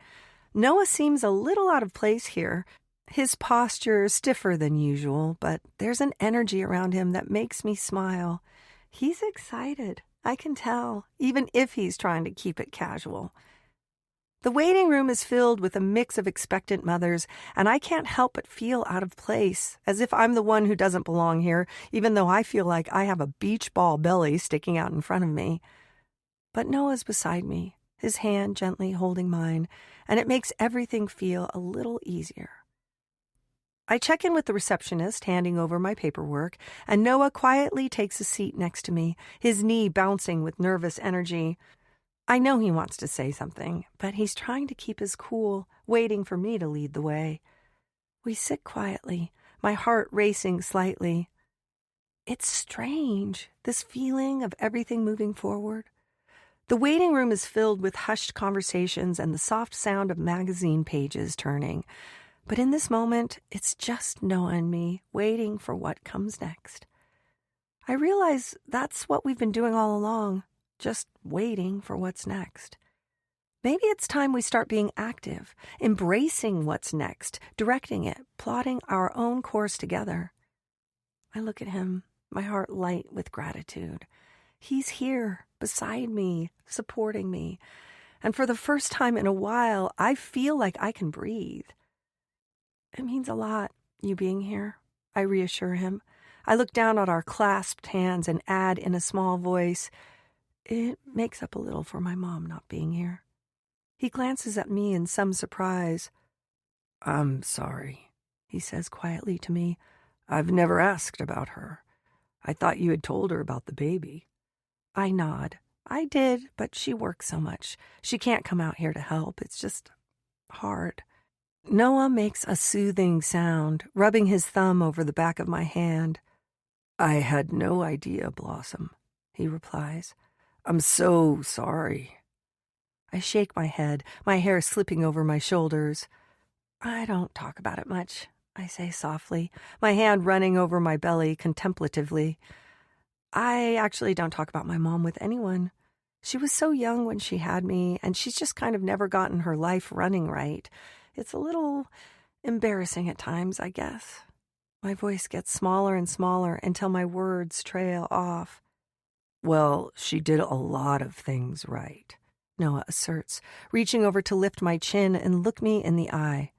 Noah seems a little out of place here. His posture is stiffer than usual, but there's an energy around him that makes me smile. He's excited, I can tell, even if he's trying to keep it casual. The waiting room is filled with a mix of expectant mothers, and I can't help but feel out of place, as if I'm the one who doesn't belong here, even though I feel like I have a beach ball belly sticking out in front of me. But Noah's beside me, his hand gently holding mine, and it makes everything feel a little easier. I check in with the receptionist, handing over my paperwork, and Noah quietly takes a seat next to me, his knee bouncing with nervous energy. I know he wants to say something, but he's trying to keep his cool, waiting for me to lead the way. We sit quietly, my heart racing slightly. It's strange, this feeling of everything moving forward. The waiting room is filled with hushed conversations and the soft sound of magazine pages turning. But in this moment, it's just Noah and me waiting for what comes next. I realize that's what we've been doing all along, just waiting for what's next. Maybe it's time we start being active, embracing what's next, directing it, plotting our own course together. I look at him, my heart light with gratitude. He's here, beside me, supporting me. And for the first time in a while, I feel like I can breathe. It means a lot, you being here, I reassure him. I look down at our clasped hands and add in a small voice, it makes up a little for my mom not being here. He glances at me in some surprise. "I'm sorry," he says quietly to me. "I've never asked about her. I thought you had told her about the baby." I nod. I did, but she works so much. She can't come out here to help. It's just hard. Noah makes a soothing sound, rubbing his thumb over the back of my hand. "I had no idea, Blossom," he replies. "I'm so sorry." I shake my head, my hair slipping over my shoulders. I don't talk about it much, I say softly, my hand running over my belly contemplatively. I actually don't talk about my mom with anyone. She was so young when she had me, and she's just kind of never gotten her life running right. It's a little embarrassing at times, I guess. My voice gets smaller and smaller until my words trail off. "Well, she did a lot of things right," Noah asserts, reaching over to lift my chin and look me in the eye.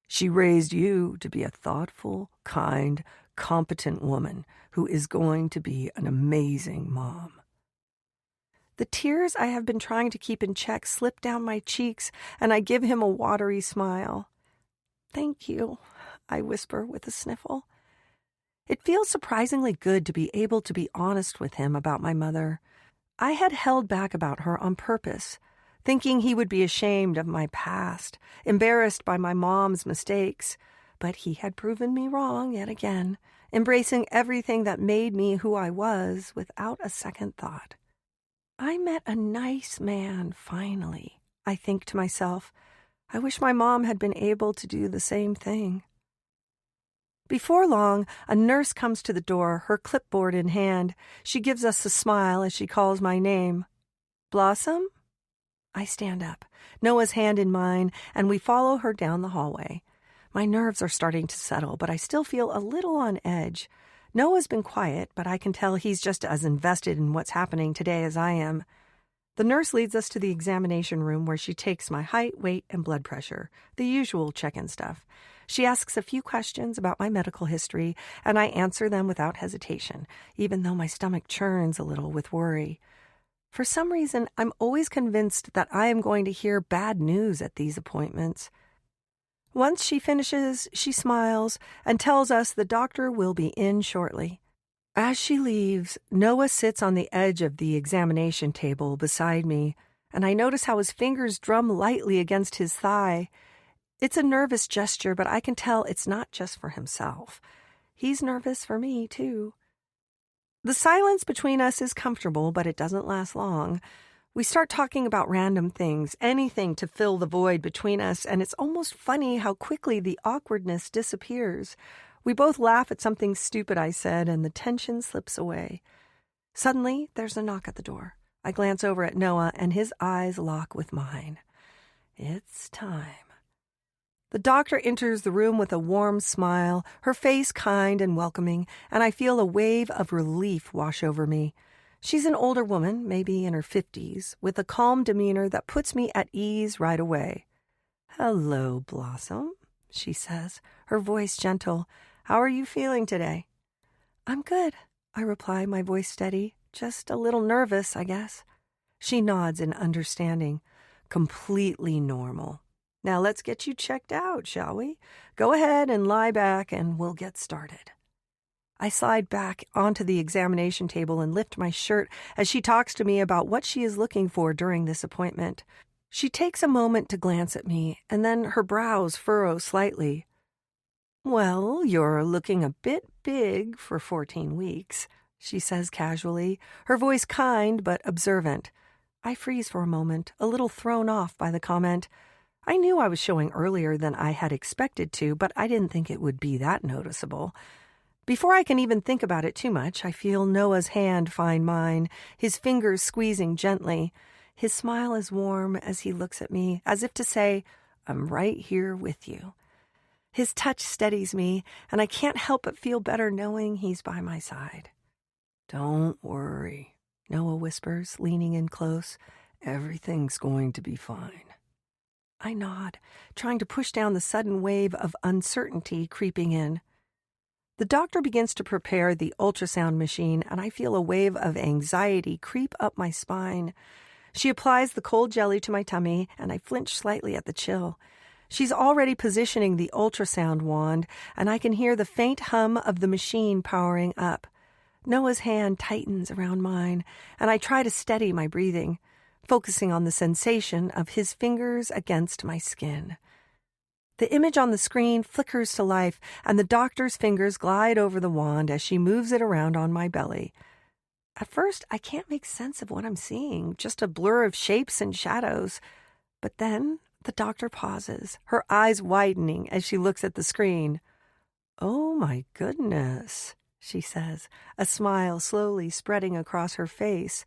"She raised you to be a thoughtful, kind, competent woman who is going to be an amazing mom." The tears I have been trying to keep in check slip down my cheeks, and I give him a watery smile. "Thank you," I whisper with a sniffle. It feels surprisingly good to be able to be honest with him about my mother. I had held back about her on purpose, thinking he would be ashamed of my past, embarrassed by my mom's mistakes. But he had proven me wrong yet again, embracing everything that made me who I was without a second thought. I met a nice man, finally, I think to myself. I wish my mom had been able to do the same thing. Before long, a nurse comes to the door, her clipboard in hand. She gives us a smile as she calls my name. "Blossom?" I stand up, Noah's hand in mine, and we follow her down the hallway. My nerves are starting to settle, but I still feel a little on edge. Noah's been quiet, but I can tell he's just as invested in what's happening today as I am. The nurse leads us to the examination room where she takes my height, weight, and blood pressure, the usual check-in stuff. She asks a few questions about my medical history, and I answer them without hesitation, even though my stomach churns a little with worry. For some reason, I'm always convinced that I am going to hear bad news at these appointments. Once she finishes, she smiles and tells us the doctor will be in shortly. As she leaves, Noah sits on the edge of the examination table beside me, and I notice how his fingers drum lightly against his thigh. It's a nervous gesture, but I can tell it's not just for himself. He's nervous for me, too. The silence between us is comfortable, but it doesn't last long. We start talking about random things, anything to fill the void between us, and it's almost funny how quickly the awkwardness disappears. We both laugh at something stupid I said, and the tension slips away. Suddenly, there's a knock at the door. I glance over at Noah, and his eyes lock with mine. It's time. The doctor enters the room with a warm smile, her face kind and welcoming, and I feel a wave of relief wash over me. She's an older woman, maybe in her 50s, with a calm demeanor that puts me at ease right away. "Hello, Blossom," she says, her voice gentle. "How are you feeling today?" "I'm good," I reply, my voice steady. "Just a little nervous, I guess." She nods in understanding. "Completely normal. Now let's get you checked out, shall we? Go ahead and lie back and we'll get started." I slide back onto the examination table and lift my shirt as she talks to me about what she is looking for during this appointment. She takes a moment to glance at me, and then her brows furrow slightly. "Well, you're looking a bit big for 14 weeks, she says casually, her voice kind but observant. I freeze for a moment, a little thrown off by the comment. I knew I was showing earlier than I had expected to, but I didn't think it would be that noticeable. Before I can even think about it too much, I feel Noah's hand find mine, his fingers squeezing gently. His smile is warm as he looks at me, as if to say, "I'm right here with you." His touch steadies me, and I can't help but feel better knowing he's by my side. "Don't worry," Noah whispers, leaning in close. "Everything's going to be fine." I nod, trying to push down the sudden wave of uncertainty creeping in. The doctor begins to prepare the ultrasound machine, and I feel a wave of anxiety creep up my spine. She applies the cold jelly to my tummy, and I flinch slightly at the chill. She's already positioning the ultrasound wand, and I can hear the faint hum of the machine powering up. Noah's hand tightens around mine, and I try to steady my breathing, focusing on the sensation of his fingers against my skin. The image on the screen flickers to life, and the doctor's fingers glide over the wand as she moves it around on my belly. At first, I can't make sense of what I'm seeing, just a blur of shapes and shadows. But then the doctor pauses, her eyes widening as she looks at the screen. "Oh, my goodness," she says, a smile slowly spreading across her face.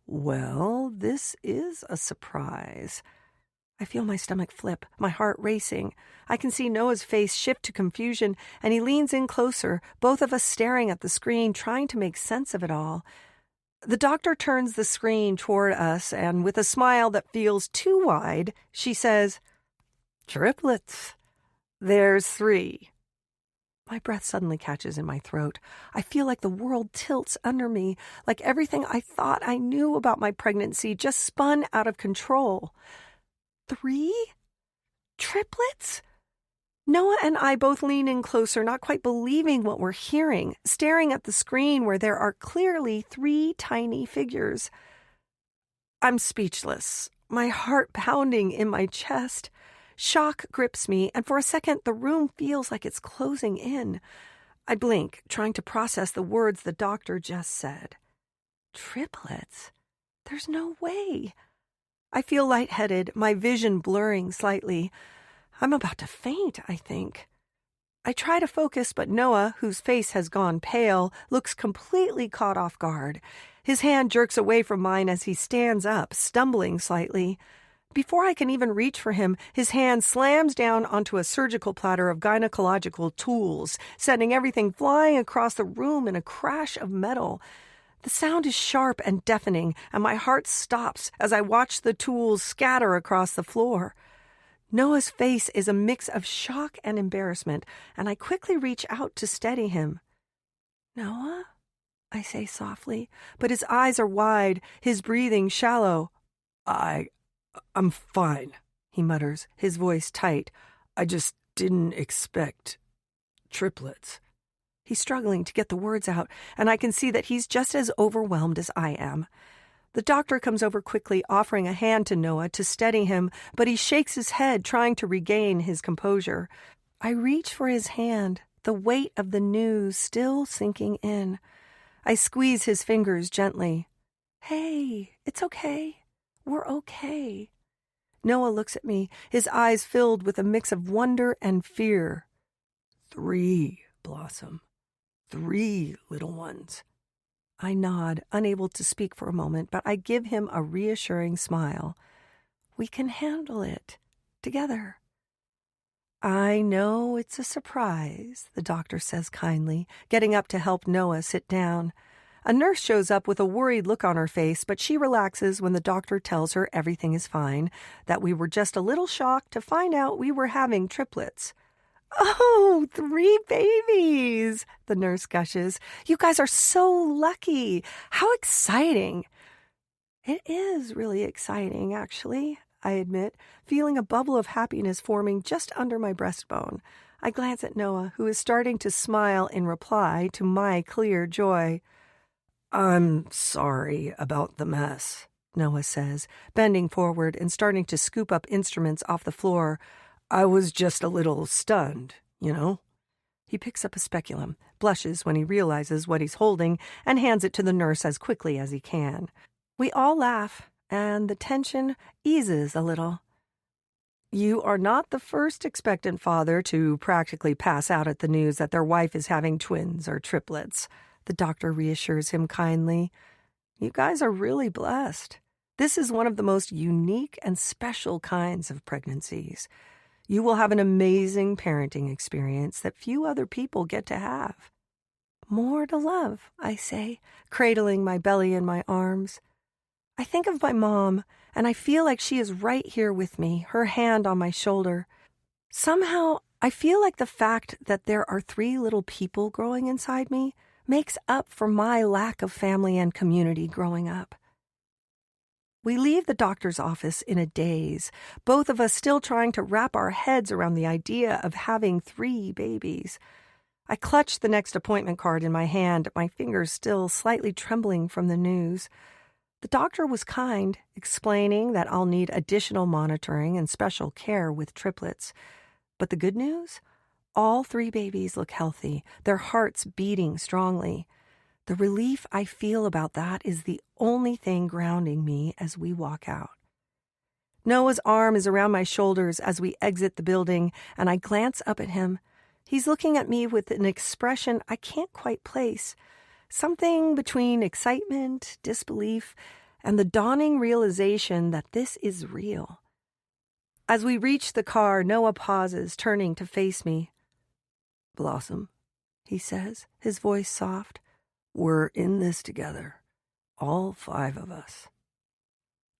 "Well, this is a surprise." I feel my stomach flip, my heart racing. I can see Noah's face shift to confusion, and he leans in closer, both of us staring at the screen, trying to make sense of it all. The doctor turns the screen toward us, and with a smile that feels too wide, she says, "Triplets. There's 3. My breath suddenly catches in my throat. I feel like the world tilts under me, like everything I thought I knew about my pregnancy just spun out of control. 3? Triplets? Noah and I both lean in closer, not quite believing what we're hearing, staring at the screen where there are clearly 3 tiny figures. I'm speechless, my heart pounding in my chest. Shock grips me, and for a second the room feels like it's closing in. I blink, trying to process the words the doctor just said. Triplets? There's no way. I feel lightheaded, my vision blurring slightly. I'm about to faint, I think. I try to focus, but Noah, whose face has gone pale, looks completely caught off guard. His hand jerks away from mine as he stands up, stumbling slightly. Before I can even reach for him, his hand slams down onto a surgical platter of gynecological tools, sending everything flying across the room in a crash of metal. The sound is sharp and deafening, and my heart stops as I watch the tools scatter across the floor. Noah's face is a mix of shock and embarrassment, and I quickly reach out to steady him. "Noah?" I say softly, but his eyes are wide, his breathing shallow. I'm fine," he mutters, his voice tight. "I just didn't expect triplets." He's struggling to get the words out, and I can see that he's just as overwhelmed as I am. The doctor comes over quickly, offering a hand to Noah to steady him, but he shakes his head, trying to regain his composure. I reach for his hand, the weight of the news still sinking in. I squeeze his fingers gently. "Hey, it's okay. We're okay." Noah looks at me, his eyes filled with a mix of wonder and fear. 3, Blossom. 3 little ones. I nod, unable to speak for a moment, but I give him a reassuring smile. We can handle it together. "I know it's a surprise," the doctor says kindly, getting up to help Noah sit down. A nurse shows up with a worried look on her face, but she relaxes when the doctor tells her everything is fine, that we were just a little shocked to find out we were having triplets. "Oh, 3 babies," the nurse gushes. "You guys are so lucky. How exciting." It is really exciting, actually, I admit, feeling a bubble of happiness forming just under my breastbone. I glance at Noah, who is starting to smile in reply to my clear joy. "I'm sorry about the mess," Noah says, bending forward and starting to scoop up instruments off the floor. "I was just a little stunned, you know." He picks up a speculum, blushes when he realizes what he's holding, and hands it to the nurse as quickly as he can. We all laugh, and the tension eases a little. "You are not the first expectant father to practically pass out at the news that their wife is having twins or triplets," the doctor reassures him kindly. "You guys are really blessed. This is one of the most unique and special kinds of pregnancies. You will have an amazing parenting experience that few other people get to have." "More to love," I say, cradling my belly in my arms. I think of my mom, and I feel like she is right here with me, her hand on my shoulder. Somehow, I feel like the fact that there are 3 little people growing inside me makes up for my lack of family and community growing up. We leave the doctor's office in a daze, both of us still trying to wrap our heads around the idea of having 3 babies. I clutch the next appointment card in my hand, my fingers still slightly trembling from the news. The doctor was kind, explaining that I'll need additional monitoring and special care with triplets. But the good news? All 3 babies look healthy, their hearts beating strongly. The relief I feel about that is the only thing grounding me as we walk out. Noah's arm is around my shoulders as we exit the building, and I glance up at him. He's looking at me with an expression I can't quite place, something between excitement, disbelief, and the dawning realization that this is real. As we reach the car, Noah pauses, turning to face me. "Blossom," he says, his voice soft. "We're in this together, all 5 of us."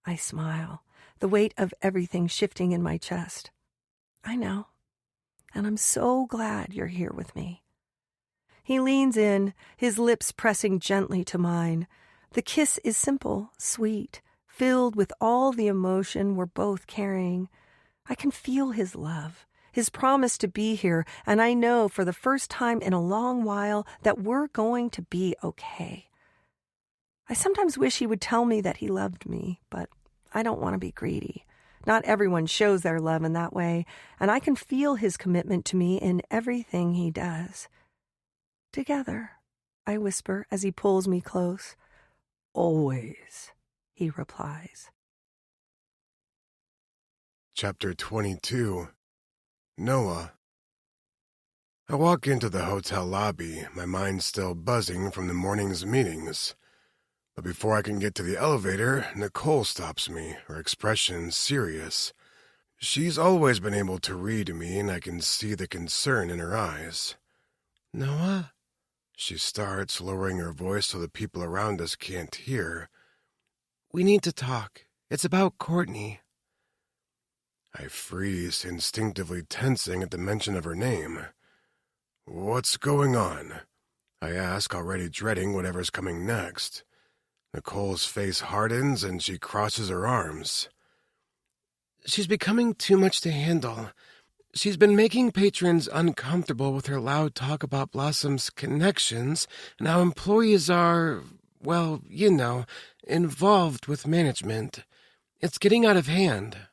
I smile, the weight of everything shifting in my chest. "I know, and I'm so glad you're here with me." He leans in, his lips pressing gently to mine. The kiss is simple, sweet, filled with all the emotion we're both carrying. I can feel his love, his promise to be here, and I know for the first time in a long while that we're going to be okay. I sometimes wish he would tell me that he loved me, but I don't want to be greedy. Not everyone shows their love in that way, and I can feel his commitment to me in everything he does. "Together," I whisper as he pulls me close. "Always," he replies. Chapter 22. Noah. I walk into the hotel lobby, my mind still buzzing from the morning's meetings. But before I can get to the elevator, Nicole stops me, her expression serious. She's always been able to read me, and I can see the concern in her eyes. Noah? She starts, lowering her voice so the people around us can't hear. "We need to talk. It's about Courtney." I freeze, instinctively tensing at the mention of her name. "What's going on?" I ask, already dreading whatever's coming next. Nicole's face hardens and she crosses her arms. "She's becoming too much to handle. She's been making patrons uncomfortable with her loud talk about Blossom's connections and how employees are, well, involved with management. It's getting out of hand."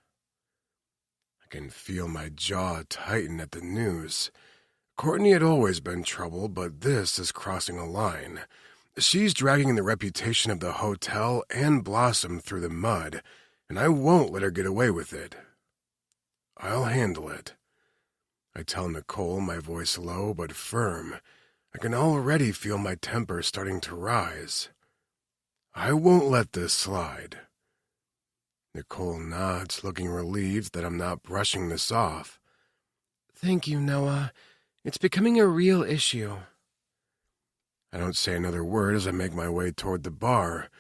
I can feel my jaw tighten at the news. Courtney had always been trouble, but this is crossing a line. She's dragging the reputation of the hotel and Blossom through the mud, and I won't let her get away with it. "I'll handle it," I tell Nicole, my voice low but firm. I can already feel my temper starting to rise. "I won't let this slide." Nicole nods, looking relieved that I'm not brushing this off. "Thank you, Noah. It's becoming a real issue." I don't say another word as I make my way toward the bar.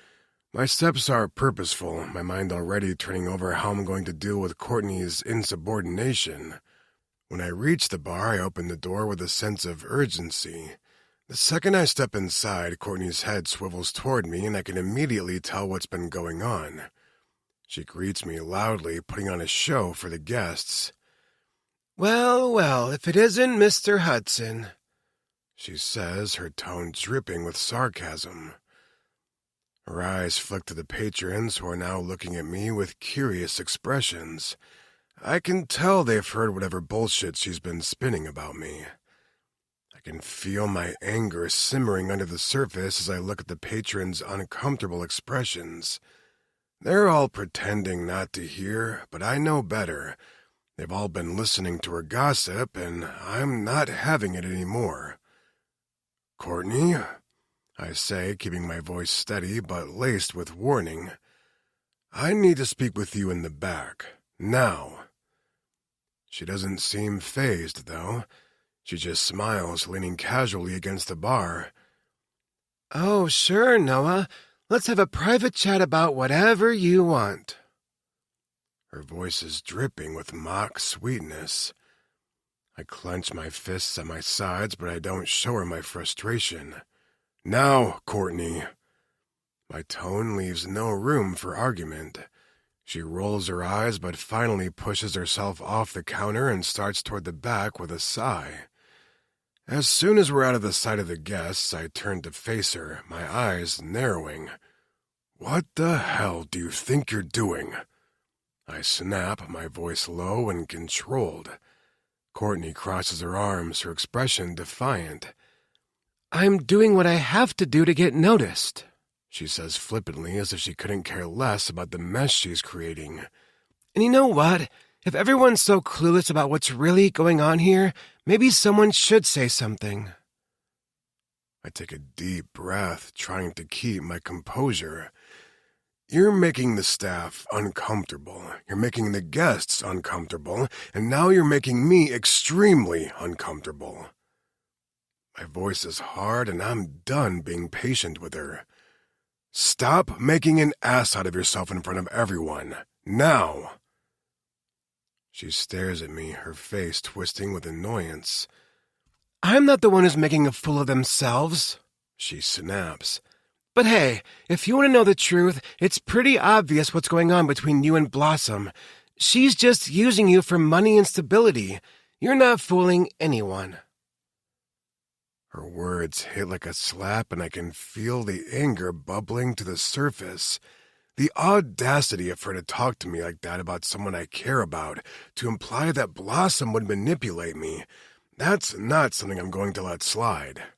My steps are purposeful, my mind already turning over how I'm going to deal with Courtney's insubordination. When I reach the bar, I open the door with a sense of urgency. The second I step inside, Courtney's head swivels toward me, and I can immediately tell what's been going on. She greets me loudly, putting on a show for the guests. Well, well, if it isn't Mr. Hudson," she says, her tone dripping with sarcasm. Her eyes flick to the patrons, who are now looking at me with curious expressions. I can tell they've heard whatever bullshit she's been spinning about me. I can feel my anger simmering under the surface as I look at the patrons' uncomfortable expressions. They're all pretending not to hear, but I know better. They've all been listening to her gossip, and I'm not having it anymore. "Courtney," I say, keeping my voice steady but laced with warning, "I need to speak with you in the back, now." She doesn't seem fazed, though. She just smiles, leaning casually against the bar. "Oh, sure, Noah. Let's have a private chat about whatever you want." Her voice is dripping with mock sweetness. I clench my fists at my sides, but I don't show her my frustration. "Now, Courtney." My tone leaves no room for argument. She rolls her eyes but finally pushes herself off the counter and starts toward the back with a sigh. As soon as we're out of the sight of the guests, I turn to face her, my eyes narrowing. "What the hell do you think you're doing?" I snap, my voice low and controlled. Courtney crosses her arms, her expression defiant. "I'm doing what I have to do to get noticed," she says flippantly, as if she couldn't care less about the mess she's creating. "And you know what? If everyone's so clueless about what's really going on here, maybe someone should say something." I take a deep breath, trying to keep my composure. "You're making the staff uncomfortable. You're making the guests uncomfortable. And now you're making me extremely uncomfortable." My voice is hard, and I'm done being patient with her. "Stop making an ass out of yourself in front of everyone. Now!" She stares at me, her face twisting with annoyance. "I'm not the one who's making a fool of themselves," she snaps. "But hey, if you want to know the truth, it's pretty obvious what's going on between you and Blossom. She's just using you for money and stability. You're not fooling anyone." Her words hit like a slap, and I can feel the anger bubbling to the surface. The audacity of her to talk to me like that about someone I care about, to imply that Blossom would manipulate me. That's not something I'm going to let slide.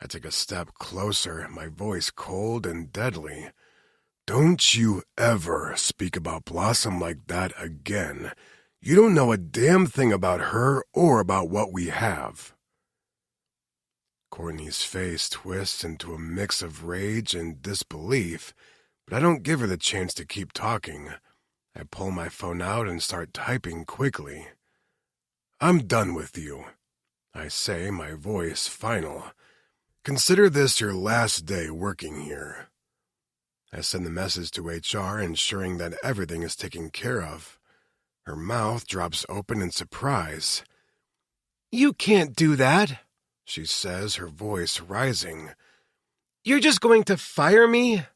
I take a step closer, my voice cold and deadly. "Don't you ever speak about Blossom like that again. You don't know a damn thing about her or about what we have." Courtney's face twists into a mix of rage and disbelief, but I don't give her the chance to keep talking. I pull my phone out and start typing quickly. "I'm done with you," I say, my voice final. "Consider this your last day working here." I send the message to HR, ensuring that everything is taken care of. Her mouth drops open in surprise. "You can't do that," she says, her voice rising. "You're just going to fire me?"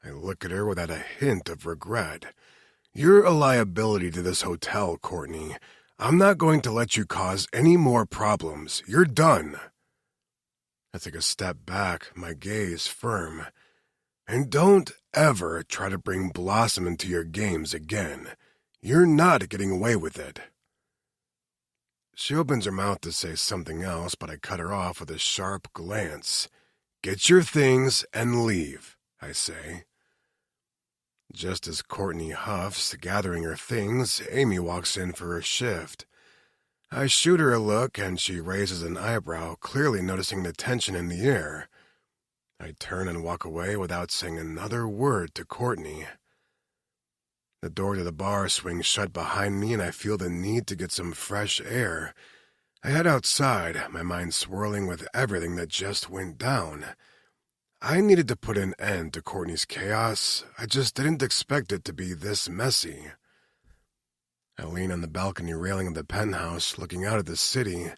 I look at her without a hint of regret. "You're a liability to this hotel, Courtney. I'm not going to let you cause any more problems. You're done." I take a step back, my gaze firm. "And don't ever try to bring Blossom into your games again. You're not getting away with it." She opens her mouth to say something else, but I cut her off with a sharp glance. "Get your things and leave," I say. Just as Courtney huffs, gathering her things, Amy walks in for her shift. I shoot her a look, and she raises an eyebrow, clearly noticing the tension in the air. I turn and walk away without saying another word to Courtney. The door to the bar swings shut behind me, and I feel the need to get some fresh air. I head outside, my mind swirling with everything that just went down. I needed to put an end to Courtney's chaos. I just didn't expect it to be this messy. I lean on the balcony railing of the penthouse, looking out at the city.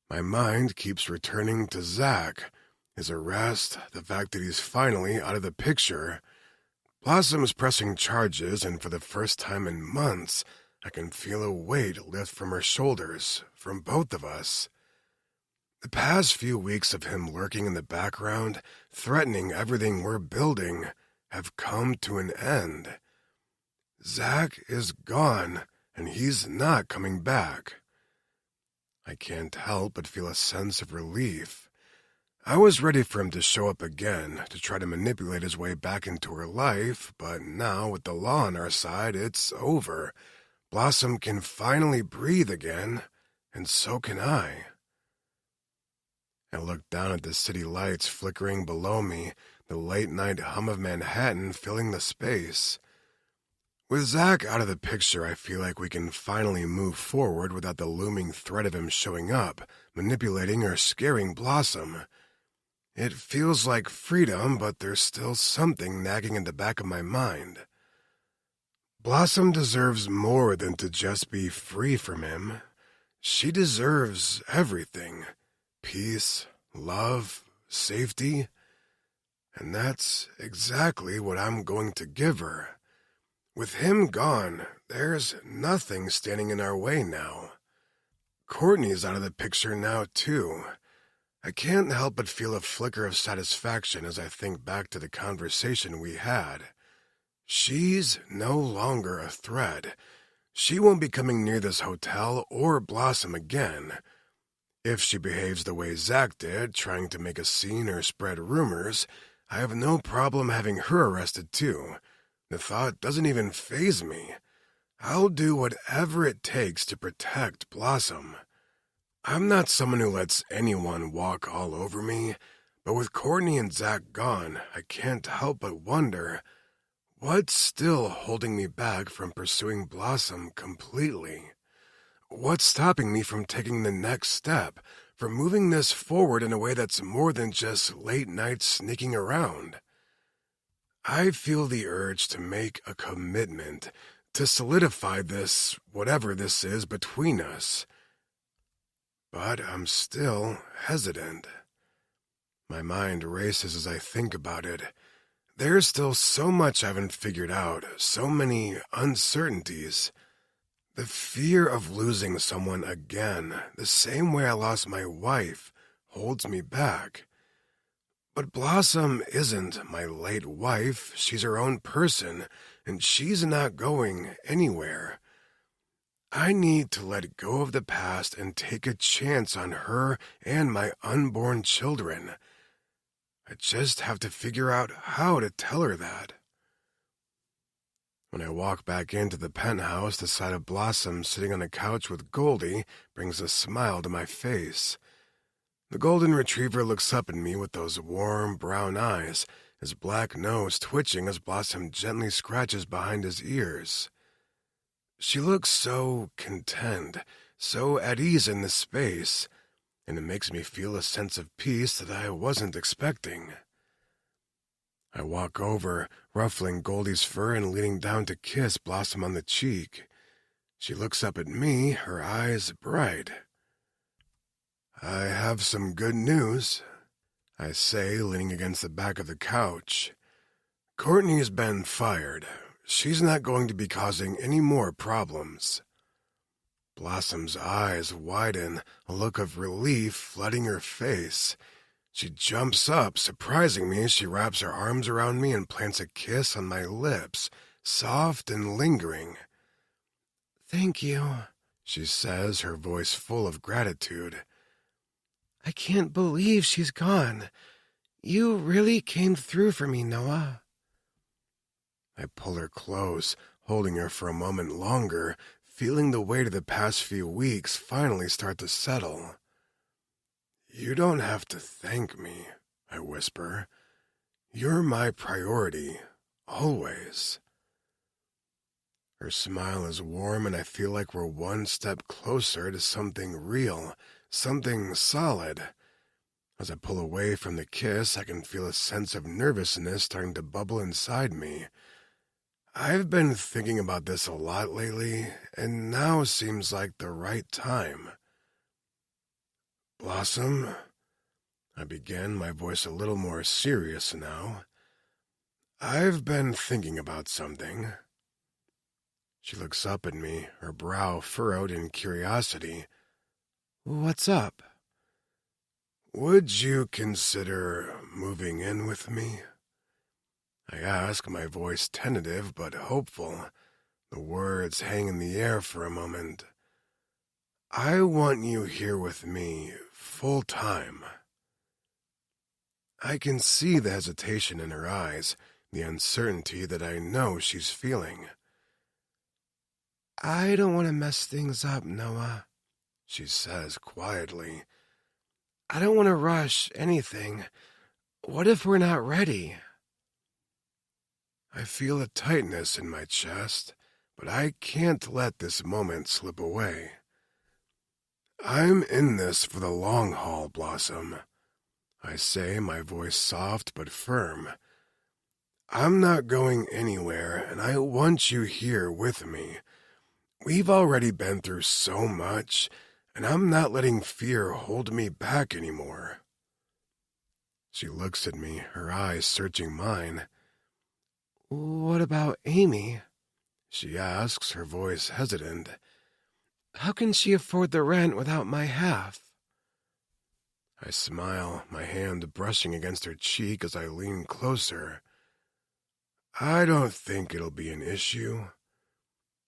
My mind keeps returning to Zach, his arrest, the fact that he's finally out of the picture. Blossom's pressing charges, and for the first time in months, I can feel a weight lift from her shoulders, from both of us. The past few weeks of him lurking in the background, threatening everything we're building, have come to an end. Zach is gone, and he's not coming back. I can't help but feel a sense of relief. I was ready for him to show up again, to try to manipulate his way back into her life, but now with the law on our side, it's over. Blossom can finally breathe again, and so can I. I look down at the city lights flickering below me, the late-night hum of Manhattan filling the space. With Zach out of the picture, I feel like we can finally move forward without the looming threat of him showing up, manipulating or scaring Blossom. It feels like freedom, but there's still something nagging in the back of my mind. Blossom deserves more than to just be free from him. She deserves everything. Peace, love, safety. And that's exactly what I'm going to give her. With him gone, there's nothing standing in our way now. Courtney's out of the picture now, too. I can't help but feel a flicker of satisfaction as I think back to the conversation we had. She's no longer a threat. She won't be coming near this hotel or Blossom again. If she behaves the way Zach did, trying to make a scene or spread rumors, I have no problem having her arrested too. The thought doesn't even faze me. I'll do whatever it takes to protect Blossom. I'm not someone who lets anyone walk all over me, but with Courtney and Zach gone, I can't help but wonder, what's still holding me back from pursuing Blossom completely? What's stopping me from taking the next step, from moving this forward in a way that's more than just late night sneaking around? I feel the urge to make a commitment, to solidify this, whatever this is, between us. But I'm still hesitant. My mind races as I think about it. There's still so much I haven't figured out, so many uncertainties. The fear of losing someone again, the same way I lost my wife, holds me back. But Blossom isn't my late wife. She's her own person, and she's not going anywhere. I need to let go of the past and take a chance on her and my unborn children. I just have to figure out how to tell her that. When I walk back into the penthouse, the sight of Blossom sitting on a couch with Goldie brings a smile to my face. The golden retriever looks up at me with those warm brown eyes, his black nose twitching as Blossom gently scratches behind his ears. She looks so content, so at ease in this space, and it makes me feel a sense of peace that I wasn't expecting. I walk over, ruffling Goldie's fur and leaning down to kiss Blossom on the cheek. She looks up at me, her eyes bright. I have some good news, I say, leaning against the back of the couch. Courtney's been fired. She's not going to be causing any more problems. Blossom's eyes widen, a look of relief flooding her face. She jumps up, surprising me as she wraps her arms around me and plants a kiss on my lips, soft and lingering. Thank you, she says, her voice full of gratitude. I can't believe she's gone. You really came through for me, Noah. I pull her close, holding her for a moment longer, feeling the weight of the past few weeks finally start to settle. You don't have to thank me, I whisper. You're my priority, always. Her smile is warm, and I feel like we're one step closer to something real, something solid. As I pull away from the kiss, I can feel a sense of nervousness starting to bubble inside me. I've been thinking about this a lot lately, and now seems like the right time. Blossom, I begin, my voice a little more serious now. I've been thinking about something. She looks up at me, her brow furrowed in curiosity. What's up? Would you consider moving in with me? I ask, my voice tentative but hopeful. The words hang in the air for a moment. I want you here with me, full time. I can see the hesitation in her eyes, the uncertainty that I know she's feeling. I don't want to mess things up, Noah, she says quietly. I don't want to rush anything. What if we're not ready? I feel a tightness in my chest, but I can't let this moment slip away. I'm in this for the long haul, Blossom, I say, my voice soft but firm. I'm not going anywhere, and I want you here with me. We've already been through so much, and I'm not letting fear hold me back anymore. She looks at me, her eyes searching mine. What about Amy? She asks, her voice hesitant. How can she afford the rent without my half? I smile, my hand brushing against her cheek as I lean closer. I don't think it'll be an issue,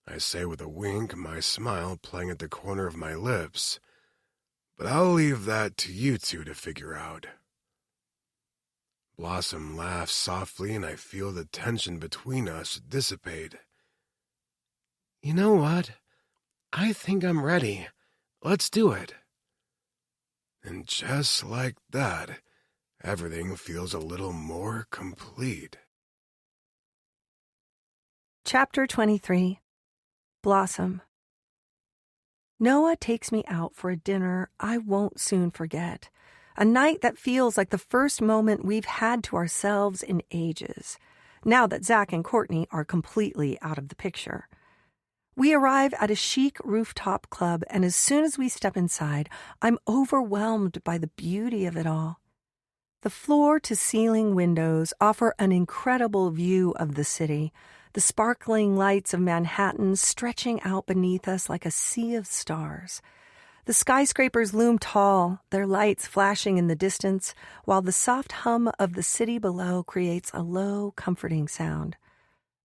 I say with a wink, my smile playing at the corner of my lips. But I'll leave that to you two to figure out. Blossom laughs softly, and I feel the tension between us dissipate. You know what? I think I'm ready. Let's do it. And just like that, everything feels a little more complete. Chapter 23. Blossom. Noah takes me out for a dinner I won't soon forget. A night that feels like the first moment we've had to ourselves in ages, now that Zach and Courtney are completely out of the picture. We arrive at a chic rooftop club, and as soon as we step inside, I'm overwhelmed by the beauty of it all. The floor-to-ceiling windows offer an incredible view of the city, the sparkling lights of Manhattan stretching out beneath us like a sea of stars. The skyscrapers loom tall, their lights flashing in the distance, while the soft hum of the city below creates a low, comforting sound.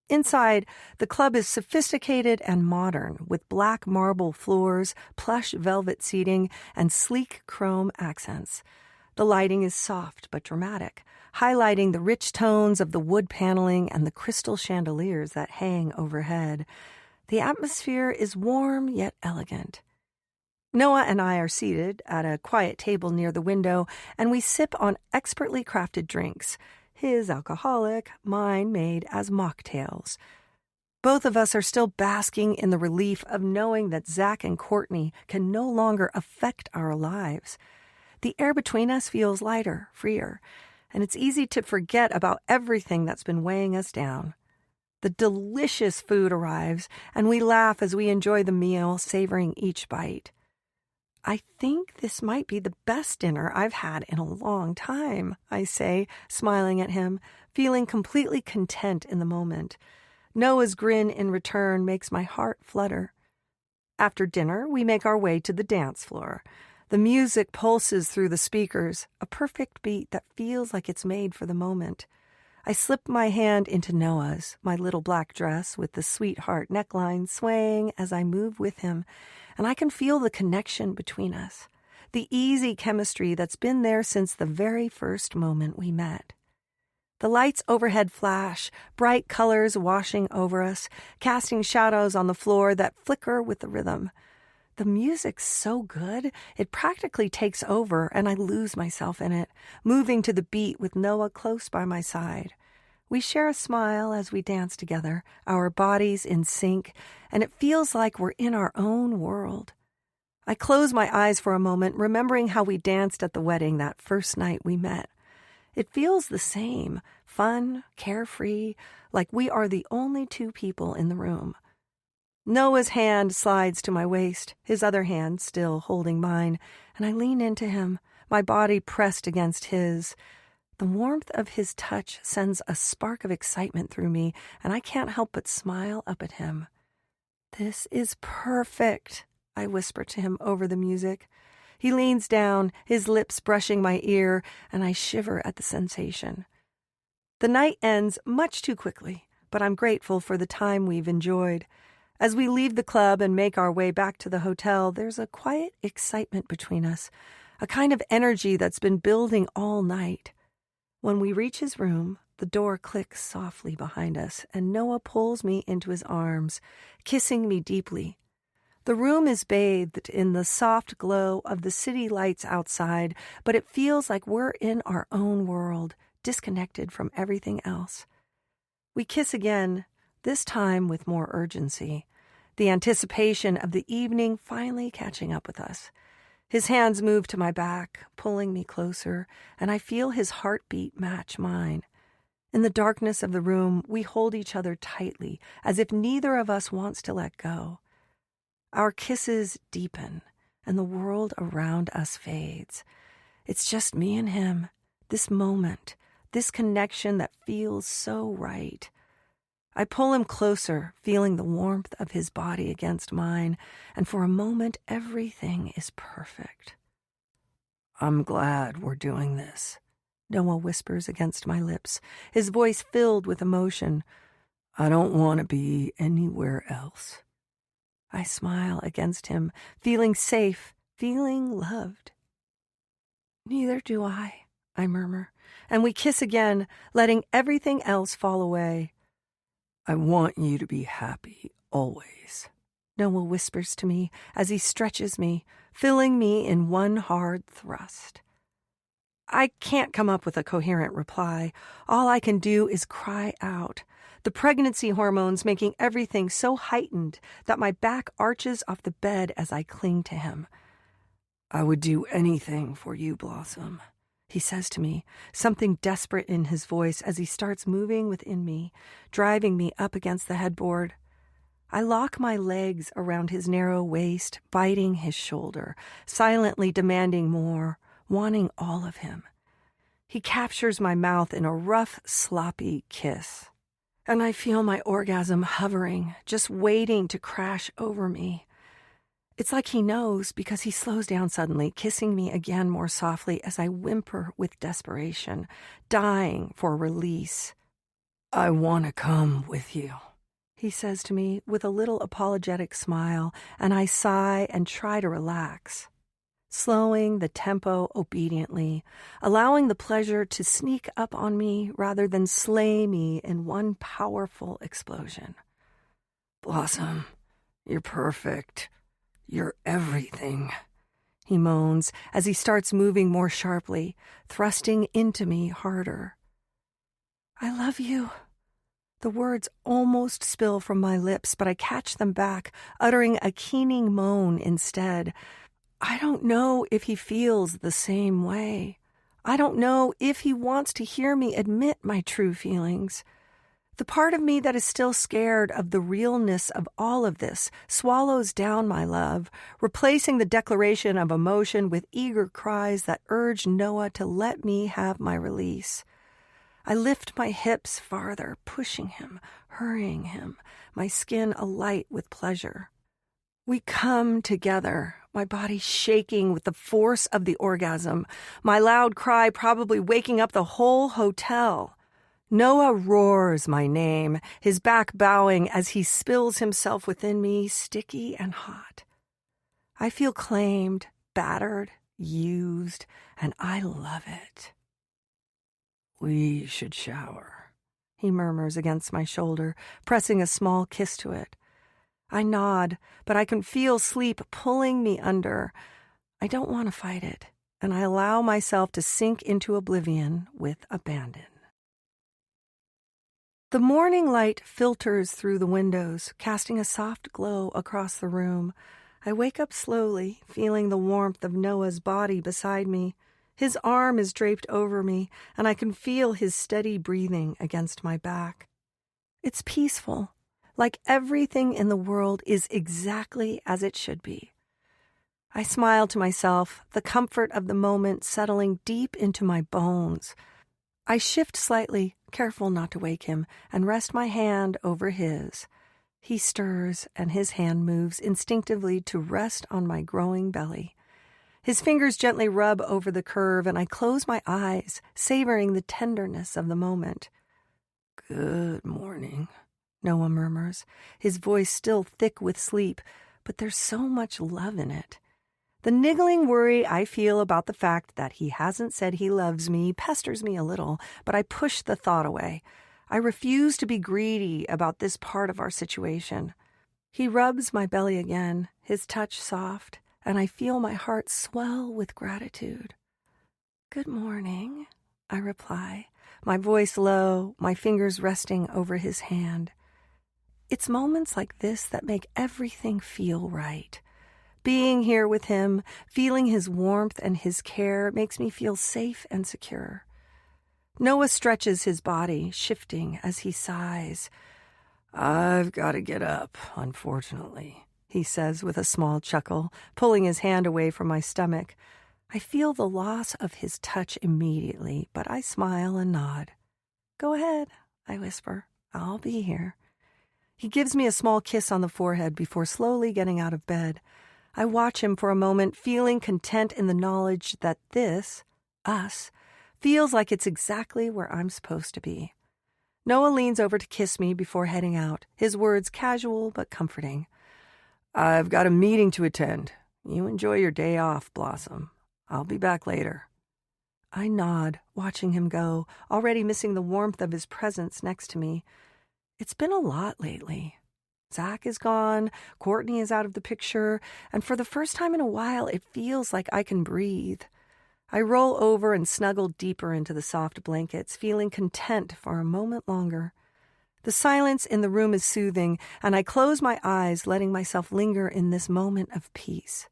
Inside, the club is sophisticated and modern, with black marble floors, plush velvet seating, and sleek chrome accents. The lighting is soft but dramatic, highlighting the rich tones of the wood paneling and the crystal chandeliers that hang overhead. The atmosphere is warm yet elegant. Noah and I are seated at a quiet table near the window, and we sip on expertly crafted drinks. His alcoholic, mine made as mocktails. Both of us are still basking in the relief of knowing that Zach and Courtney can no longer affect our lives. The air between us feels lighter, freer, and it's easy to forget about everything that's been weighing us down. The delicious food arrives, and we laugh as we enjoy the meal, savoring each bite. I think this might be the best dinner I've had in a long time, I say, smiling at him, feeling completely content in the moment. Noah's grin in return makes my heart flutter. After dinner, we make our way to the dance floor. The music pulses through the speakers, a perfect beat that feels like it's made for the moment. I slip my hand into Noah's, my little black dress with the sweetheart neckline swaying as I move with him, and I can feel the connection between us, the easy chemistry that's been there since the very first moment we met. The lights overhead flash, bright colors washing over us, casting shadows on the floor that flicker with the rhythm. The music's so good, it practically takes over, and I lose myself in it, moving to the beat with Noah close by my side. We share a smile as we dance together, our bodies in sync, and it feels like we're in our own world. I close my eyes for a moment, remembering how we danced at the wedding that first night we met. It feels the same, fun, carefree, like we are the only two people in the room. Noah's hand slides to my waist, his other hand still holding mine, and I lean into him, my body pressed against his. The warmth of his touch sends a spark of excitement through me, and I can't help but smile up at him. "This is perfect," I whisper to him over the music. He leans down, his lips brushing my ear, and I shiver at the sensation. The night ends much too quickly, but I'm grateful for the time we've enjoyed. As we leave the club and make our way back to the hotel, there's a quiet excitement between us, a kind of energy that's been building all night. When we reach his room, the door clicks softly behind us, and Noah pulls me into his arms, kissing me deeply. The room is bathed in the soft glow of the city lights outside, but it feels like we're in our own world, disconnected from everything else. We kiss again, this time with more urgency, the anticipation of the evening finally catching up with us. His hands move to my back, pulling me closer, and I feel his heartbeat match mine. In the darkness of the room, we hold each other tightly, as if neither of us wants to let go. Our kisses deepen, and the world around us fades. It's just me and him, this moment, this connection that feels so right. I pull him closer, feeling the warmth of his body against mine, and for a moment everything is perfect. "I'm glad we're doing this," Noah whispers against my lips, his voice filled with emotion. "I don't want to be anywhere else." I smile against him, feeling safe, feeling loved. "Neither do I," I murmur, and we kiss again, letting everything else fall away. "I want you to be happy, always," Noah whispers to me as he stretches me, filling me in one hard thrust. I can't come up with a coherent reply. All I can do is cry out, the pregnancy hormones making everything so heightened that my back arches off the bed as I cling to him. "I would do anything for you, Blossom," he says to me, something desperate in his voice as he starts moving within me, driving me up against the headboard. I lock my legs around his narrow waist, biting his shoulder, silently demanding more, wanting all of him. He captures my mouth in a rough, sloppy kiss, and I feel my orgasm hovering, just waiting to crash over me. It's like he knows because he slows down suddenly, kissing me again more softly as I whimper with desperation, dying for release. "I want to come with you," he says to me with a little apologetic smile, and I sigh and try to relax, slowing the tempo obediently, allowing the pleasure to sneak up on me rather than slay me in one powerful explosion. "Blossom, you're perfect. You're everything," he moans as he starts moving more sharply, thrusting into me harder. "I love you." The words almost spill from my lips, but I catch them back, uttering a keening moan instead. I don't know if he feels the same way. I don't know if he wants to hear me admit my true feelings. The part of me that is still scared of the realness of all of this swallows down my love, replacing the declaration of emotion with eager cries that urge Noah to let me have my release. I lift my hips farther, pushing him, hurrying him, my skin alight with pleasure. We come together, my body shaking with the force of the orgasm, my loud cry probably waking up the whole hotel. Noah roars my name, his back bowing as he spills himself within me, sticky and hot. I feel claimed, battered, used, and I love it. "We should shower," he murmurs against my shoulder, pressing a small kiss to it. I nod, but I can feel sleep pulling me under. I don't want to fight it, and I allow myself to sink into oblivion with abandon. The morning light filters through the windows, casting a soft glow across the room. I wake up slowly, feeling the warmth of Noah's body beside me. His arm is draped over me, and I can feel his steady breathing against my back. It's peaceful, like everything in the world is exactly as it should be. I smile to myself, the comfort of the moment settling deep into my bones. I shift slightly, careful not to wake him, and rest my hand over his. He stirs, and his hand moves instinctively to rest on my growing belly. His fingers gently rub over the curve, and I close my eyes, savoring the tenderness of the moment. "Good morning," Noah murmurs, his voice still thick with sleep, but there's so much love in it. The niggling worry I feel about the fact that he hasn't said he loves me pesters me a little, but I push the thought away. I refuse to be greedy about this part of our situation. He rubs my belly again, his touch soft, and I feel my heart swell with gratitude. "Good morning," I reply, my voice low, my fingers resting over his hand. It's moments like this that make everything feel right. Being here with him, feeling his warmth and his care makes me feel safe and secure. Noah stretches his body, shifting as he sighs. "I've got to get up, unfortunately," he says with a small chuckle, pulling his hand away from my stomach. I feel the loss of his touch immediately, but I smile and nod. Go ahead, I whisper. I'll be here. He gives me a small kiss on the forehead before slowly getting out of bed. I watch him for a moment, feeling content in the knowledge that this, us, feels like it's exactly where I'm supposed to be. Noah leans over to kiss me before heading out, his words casual but comforting. I've got a meeting to attend. You enjoy your day off, Blossom. I'll be back later. I nod, watching him go, already missing the warmth of his presence next to me. It's been a lot lately. Zach is gone, Courtney is out of the picture, and for the first time in a while, it feels like I can breathe. I roll over and snuggle deeper into the soft blankets, feeling content for a moment longer. The silence in the room is soothing, and I close my eyes, letting myself linger in this moment of peace.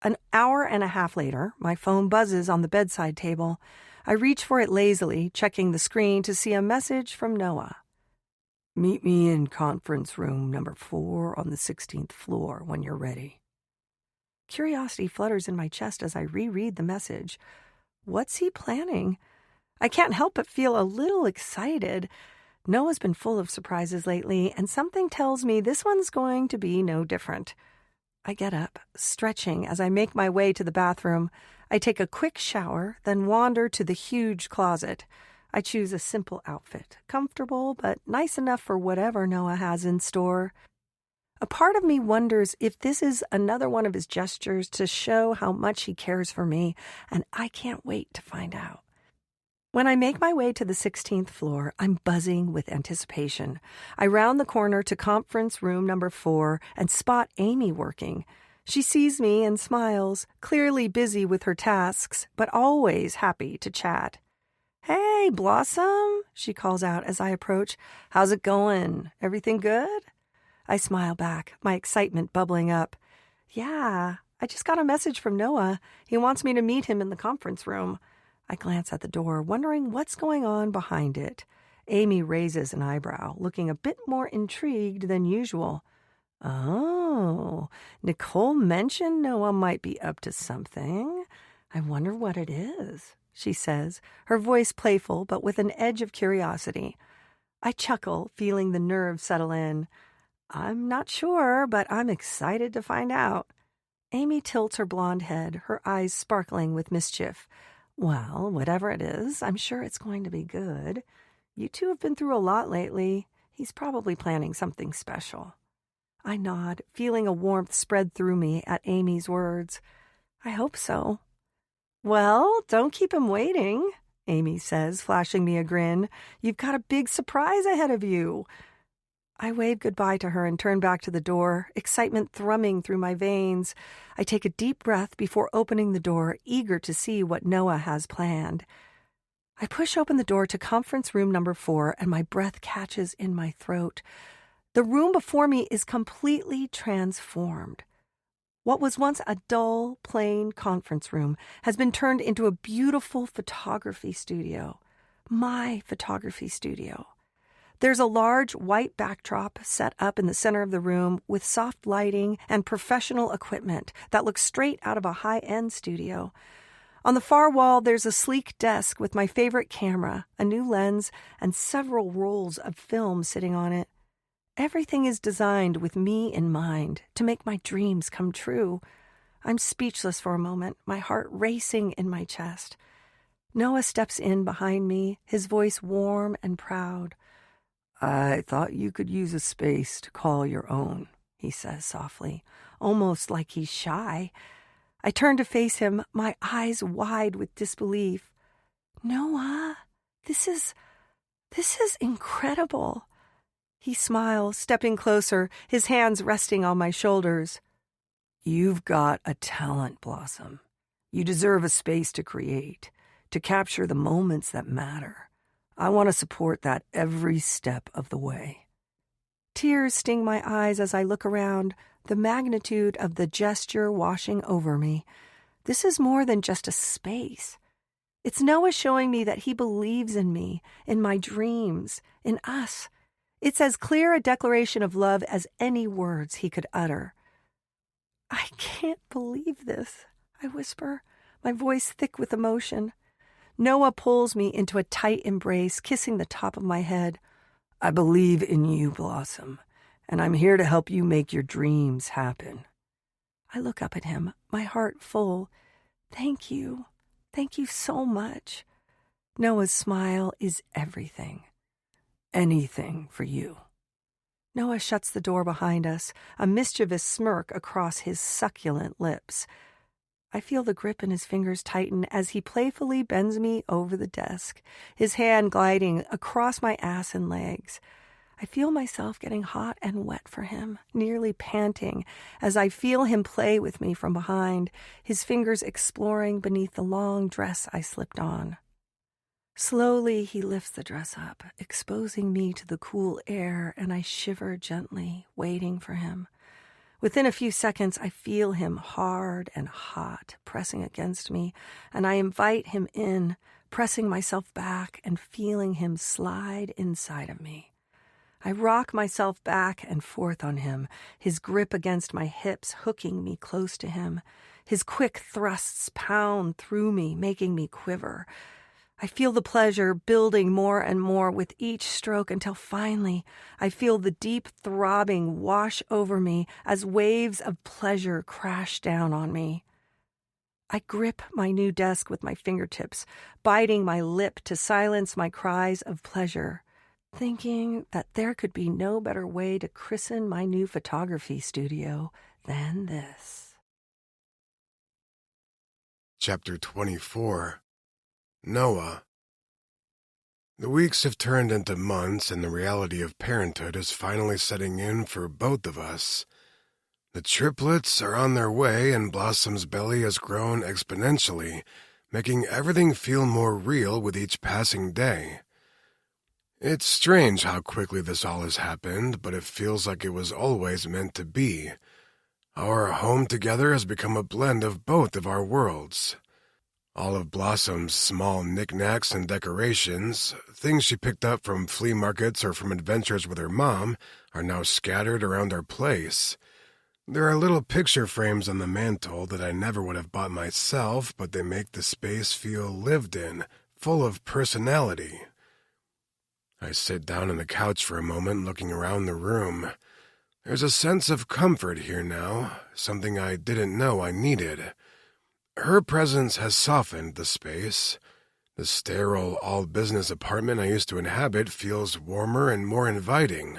An hour and a half later, my phone buzzes on the bedside table. I reach for it lazily, checking the screen to see a message from Noah. Meet me in conference room number 4 on the 16th floor when you're ready. Curiosity flutters in my chest as I reread the message. What's he planning? I can't help but feel a little excited. Noah's been full of surprises lately, and something tells me this one's going to be no different. I get up, stretching as I make my way to the bathroom. I take a quick shower, then wander to the huge closet. I choose a simple outfit, comfortable but nice enough for whatever Noah has in store. A part of me wonders if this is another one of his gestures to show how much he cares for me, and I can't wait to find out. When I make my way to the 16th floor, I'm buzzing with anticipation. I round the corner to conference room number 4 and spot Amy working. She sees me and smiles, clearly busy with her tasks, but always happy to chat. Hey, Blossom, she calls out as I approach. How's it going? Everything good? I smile back, my excitement bubbling up. Yeah, I just got a message from Noah. He wants me to meet him in the conference room. I glance at the door, wondering what's going on behind it. Amy raises an eyebrow, looking a bit more intrigued than usual. Oh, Nicole mentioned Noah might be up to something. I wonder what it is, she says, her voice playful but with an edge of curiosity. I chuckle, feeling the nerves settle in. I'm not sure, but I'm excited to find out. Amy tilts her blonde head, her eyes sparkling with mischief. Well, whatever it is, I'm sure it's going to be good. You two have been through a lot lately. He's probably planning something special. I nod, feeling a warmth spread through me at Amy's words. I hope so. Well, don't keep him waiting, Amy says, flashing me a grin. You've got a big surprise ahead of you. I wave goodbye to her and turn back to the door, excitement thrumming through my veins. I take a deep breath before opening the door, eager to see what Noah has planned. I push open the door to conference room number 4, and my breath catches in my throat. The room before me is completely transformed. What was once a dull, plain conference room has been turned into a beautiful photography studio. My photography studio. There's a large white backdrop set up in the center of the room with soft lighting and professional equipment that looks straight out of a high-end studio. On the far wall, there's a sleek desk with my favorite camera, a new lens, and several rolls of film sitting on it. Everything is designed with me in mind to make my dreams come true. I'm speechless for a moment, my heart racing in my chest. Noah steps in behind me, his voice warm and proud. I thought you could use a space to call your own, he says softly, almost like he's shy. I turn to face him, my eyes wide with disbelief. Noah, this is incredible. He smiles, stepping closer, his hands resting on my shoulders. You've got a talent, Blossom. You deserve a space to create, to capture the moments that matter. I want to support that every step of the way. Tears sting my eyes as I look around, the magnitude of the gesture washing over me. This is more than just a space. It's Noah showing me that he believes in me, in my dreams, in us. It's as clear a declaration of love as any words he could utter. I can't believe this, I whisper, my voice thick with emotion. Noah pulls me into a tight embrace, kissing the top of my head. I believe in you, Blossom, and I'm here to help you make your dreams happen. I look up at him, my heart full. Thank you. Thank you so much. Noah's smile is everything. Anything for you. Noah shuts the door behind us, a mischievous smirk across his succulent lips. I feel the grip in his fingers tighten as he playfully bends me over the desk, his hand gliding across my ass and legs. I feel myself getting hot and wet for him, nearly panting, as I feel him play with me from behind, his fingers exploring beneath the long dress I slipped on. Slowly, he lifts the dress up, exposing me to the cool air, and I shiver gently, waiting for him. Within a few seconds, I feel him hard and hot, pressing against me, and I invite him in, pressing myself back and feeling him slide inside of me. I rock myself back and forth on him, his grip against my hips hooking me close to him. His quick thrusts pound through me, making me quiver. I feel the pleasure building more and more with each stroke until finally I feel the deep throbbing wash over me as waves of pleasure crash down on me. I grip my new desk with my fingertips, biting my lip to silence my cries of pleasure, thinking that there could be no better way to christen my new photography studio than this. Chapter 24. Noah. The weeks have turned into months, and the reality of parenthood is finally setting in for both of us. The triplets are on their way, and Blossom's belly has grown exponentially, making everything feel more real with each passing day. It's strange how quickly this all has happened, but it feels like it was always meant to be. Our home together has become a blend of both of our worlds. All of Blossom's small knickknacks and decorations, things she picked up from flea markets or from adventures with her mom, are now scattered around our place. There are little picture frames on the mantel that I never would have bought myself, but they make the space feel lived in, full of personality. I sit down on the couch for a moment, looking around the room. There's a sense of comfort here now, something I didn't know I needed. Her presence has softened the space. The sterile, all-business apartment I used to inhabit feels warmer and more inviting.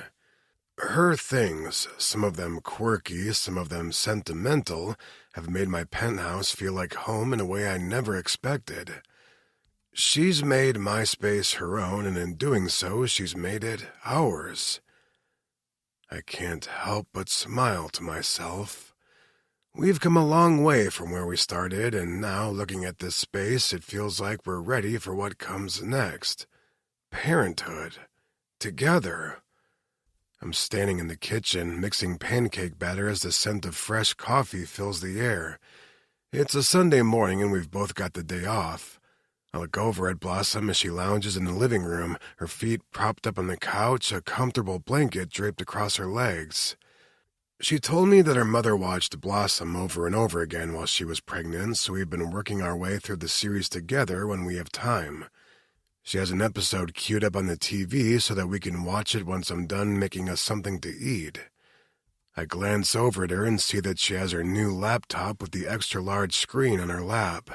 Her things, some of them quirky, some of them sentimental, have made my penthouse feel like home in a way I never expected. She's made my space her own, and in doing so, she's made it ours. I can't help but smile to myself. We've come a long way from where we started, and now, looking at this space, it feels like we're ready for what comes next. Parenthood. Together. I'm standing in the kitchen, mixing pancake batter as the scent of fresh coffee fills the air. It's a Sunday morning, and we've both got the day off. I look over at Blossom as she lounges in the living room, her feet propped up on the couch, a comfortable blanket draped across her legs. She told me that her mother watched Blossom over and over again while she was pregnant, so we've been working our way through the series together when we have time. She has an episode queued up on the TV so that we can watch it once I'm done making us something to eat. I glance over at her and see that she has her new laptop with the extra-large screen on her lap.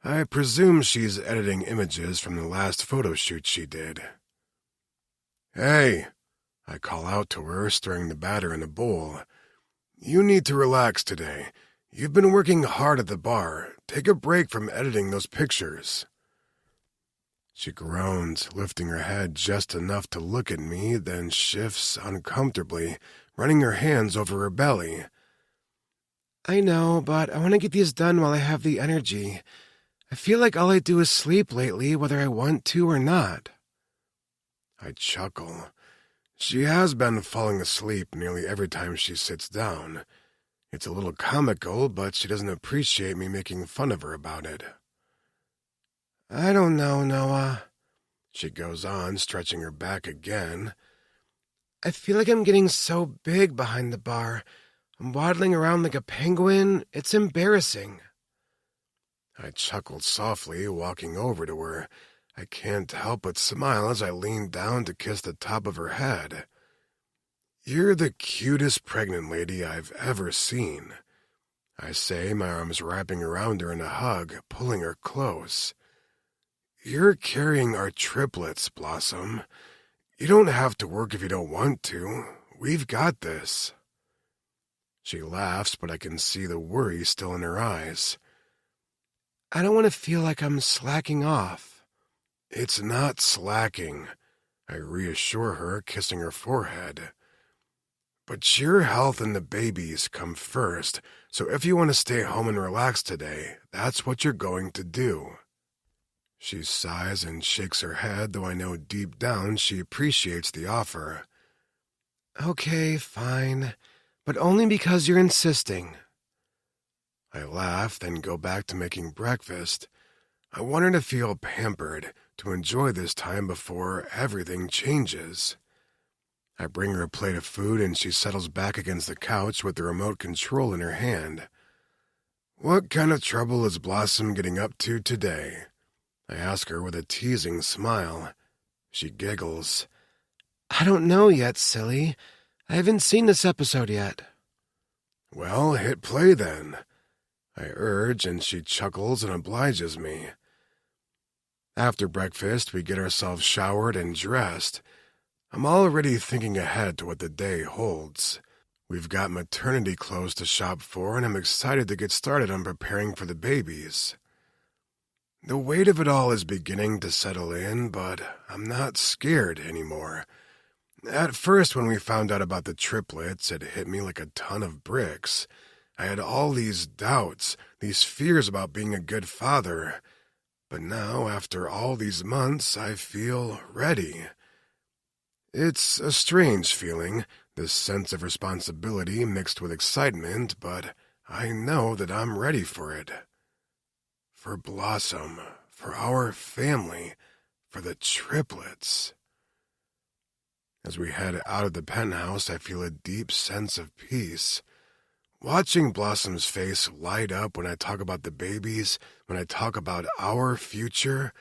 I presume she's editing images from the last photo shoot she did. "Hey," I call out to her, stirring the batter in a bowl. "You need to relax today. You've been working hard at the bar. Take a break from editing those pictures." She groans, lifting her head just enough to look at me, then shifts uncomfortably, running her hands over her belly. I know, but I want to get these done while I have the energy. I feel like all I do is sleep lately, whether I want to or not. I chuckle. She has been falling asleep nearly every time she sits down. It's a little comical, but she doesn't appreciate me making fun of her about it. I don't know, Noah. She goes on, stretching her back again. I feel like I'm getting so big behind the bar. I'm waddling around like a penguin. It's embarrassing. I chuckled softly, walking over to her. I can't help but smile as I lean down to kiss the top of her head. "You're the cutest pregnant lady I've ever seen," I say, my arms wrapping around her in a hug, pulling her close. "You're carrying our triplets, Blossom. You don't have to work if you don't want to. We've got this." She laughs, but I can see the worry still in her eyes. "I don't want to feel like I'm slacking off." "It's not slacking," I reassure her, kissing her forehead. "But your health and the babies come first, so if you want to stay home and relax today, that's what you're going to do." She sighs and shakes her head, though I know deep down she appreciates the offer. "Okay, fine, but only because you're insisting." I laugh, then go back to making breakfast. I want her to feel pampered, to enjoy this time before everything changes. I bring her a plate of food and she settles back against the couch with the remote control in her hand. "What kind of trouble is Blossom getting up to today?" I ask her with a teasing smile. She giggles. "I don't know yet, silly. I haven't seen this episode yet." "Well, hit play then," I urge, and she chuckles and obliges me. After breakfast, we get ourselves showered and dressed. I'm already thinking ahead to what the day holds. We've got maternity clothes to shop for, and I'm excited to get started on preparing for the babies. The weight of it all is beginning to settle in, but I'm not scared anymore. At first, when we found out about the triplets, it hit me like a ton of bricks. I had all these doubts, these fears about being a good father. But now, after all these months, I feel ready. It's a strange feeling, this sense of responsibility mixed with excitement, but I know that I'm ready for it. For Blossom, for our family, for the triplets. As we head out of the penthouse, I feel a deep sense of peace. Watching Blossom's face light up when I talk about the babies, when I talk about our future,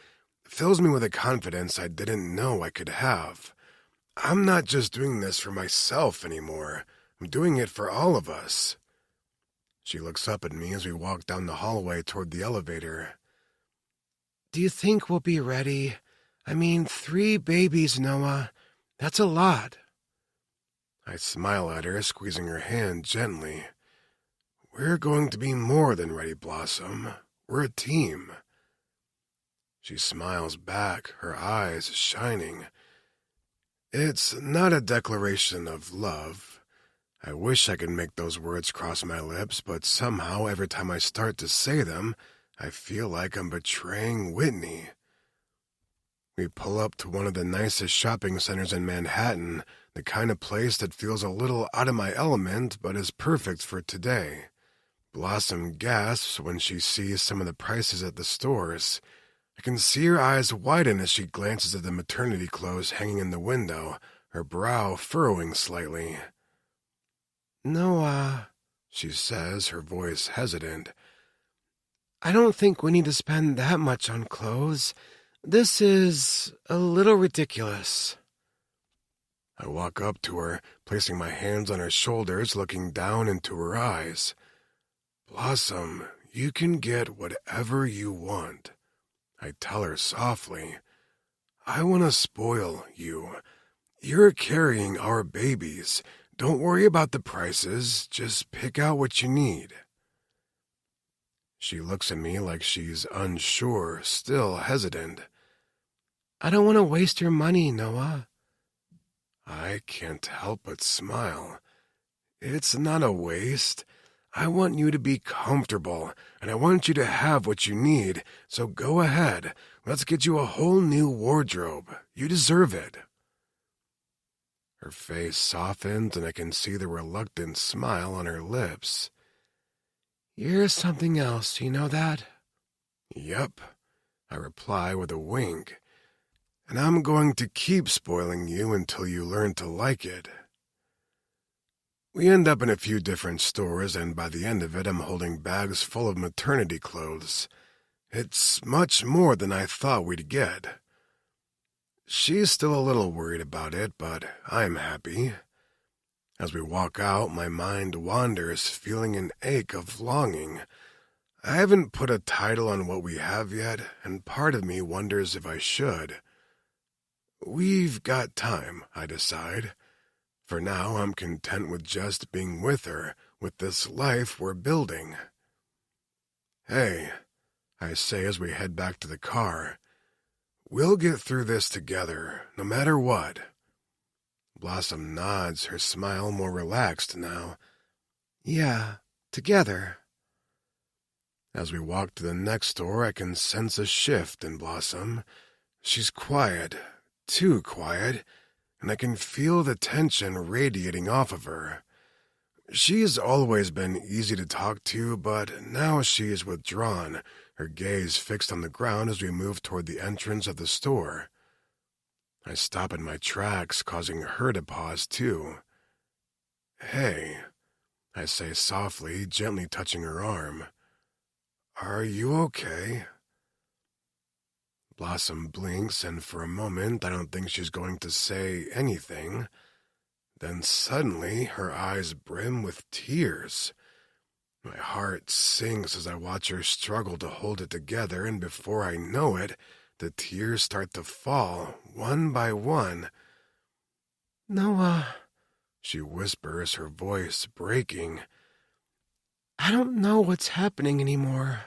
fills me with a confidence I didn't know I could have. I'm not just doing this for myself anymore. I'm doing it for all of us. She looks up at me as we walk down the hallway toward the elevator. "Do you think we'll be ready? I mean, 3 babies, Noah. That's a lot." I smile at her, squeezing her hand gently. "We're going to be more than ready, Blossom. We're a team." She smiles back, her eyes shining. It's not a declaration of love. I wish I could make those words cross my lips, but somehow every time I start to say them, I feel like I'm betraying Whitney. We pull up to one of the nicest shopping centers in Manhattan, the kind of place that feels a little out of my element but is perfect for today. Blossom gasps when she sees some of the prices at the stores. I can see her eyes widen as she glances at the maternity clothes hanging in the window, her brow furrowing slightly. "Noah," she says, her voice hesitant. "I don't think we need to spend that much on clothes. This is a little ridiculous." I walk up to her, placing my hands on her shoulders, looking down into her eyes. "Blossom, you can get whatever you want," I tell her softly. "I want to spoil you. You're carrying our babies. Don't worry about the prices. Just pick out what you need." She looks at me like she's unsure, still hesitant. "I don't want to waste your money, Noah." I can't help but smile. It's not a waste. I want you to be comfortable, and I want you to have what you need, so go ahead. Let's get you a whole new wardrobe. You deserve it. Her face softens, and I can see the reluctant smile on her lips. "You're something else, you know that?" "Yep," I reply with a wink. "And I'm going to keep spoiling you until you learn to like it." We end up in a few different stores, and by the end of it, I'm holding bags full of maternity clothes. It's much more than I thought we'd get. She's still a little worried about it, but I'm happy. As we walk out, my mind wanders, feeling an ache of longing. I haven't put a title on what we have yet, and part of me wonders if I should. We've got time, I decide. For now, I'm content with just being with her, with this life we're building. Hey, I say as we head back to the car. We'll get through this together, no matter what. Blossom nods, her smile more relaxed now. Yeah, together. As we walk to the next door, I can sense a shift in Blossom. She's quiet, too quiet, and I can feel the tension radiating off of her. She's always been easy to talk to, but now she is withdrawn, her gaze fixed on the ground as we move toward the entrance of the store. I stop in my tracks, causing her to pause too. Hey, I say softly, gently touching her arm. Are you okay? Blossom blinks, and for a moment I don't think she's going to say anything. Then suddenly her eyes brim with tears. My heart sinks as I watch her struggle to hold it together, and before I know it, the tears start to fall, one by one. Noah, She whispers, her voice breaking. I don't know what's happening anymore.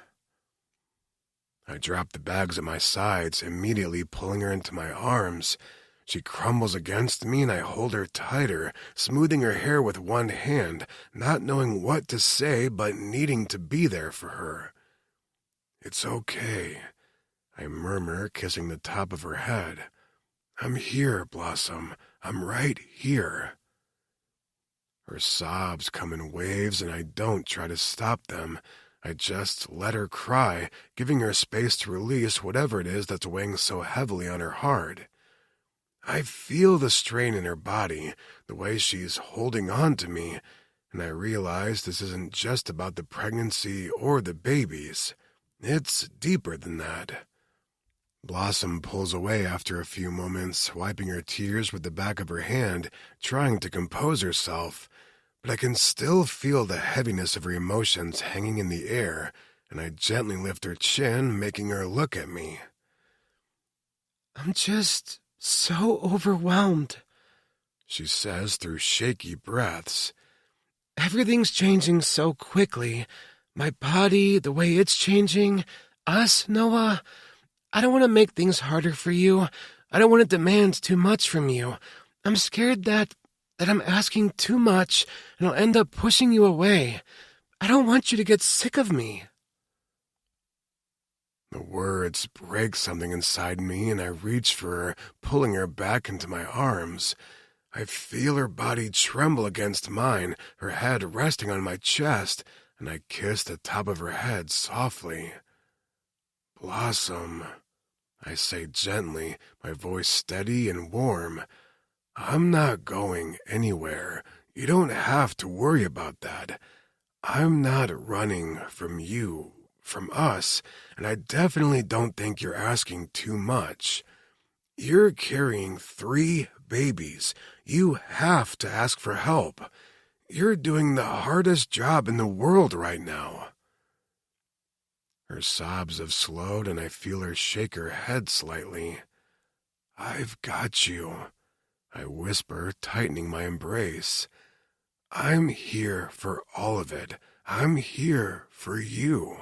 I drop the bags at my sides, immediately pulling her into my arms. She crumbles against me, and I hold her tighter, smoothing her hair with one hand, not knowing what to say, but needing to be there for her. It's okay, I murmur, kissing the top of her head. I'm here, Blossom. I'm right here. Her sobs come in waves, and I don't try to stop them. I just let her cry, giving her space to release whatever it is that's weighing so heavily on her heart. I feel the strain in her body, the way she's holding on to me, and I realize this isn't just about the pregnancy or the babies. It's deeper than that. Blossom pulls away after a few moments, wiping her tears with the back of her hand, trying to compose herself. But I can still feel the heaviness of her emotions hanging in the air, and I gently lift her chin, making her look at me. I'm just so overwhelmed, she says through shaky breaths. Everything's changing so quickly. My body, the way it's changing. Us, Noah. I don't want to make things harder for you. I don't want to demand too much from you. I'm scared that I'm asking too much, and I'll end up pushing you away. I don't want you to get sick of me. The words break something inside me, and I reach for her, pulling her back into my arms. I feel her body tremble against mine, her head resting on my chest, and I kiss the top of her head softly. Blossom, I say gently, my voice steady and warm. I'm not going anywhere. You don't have to worry about that. I'm not running from you, from us, and I definitely don't think you're asking too much. You're carrying 3 babies. You have to ask for help. You're doing the hardest job in the world right now. Her sobs have slowed, and I feel her shake her head slightly. I've got you, I whisper, tightening my embrace. I'm here for all of it. I'm here for you.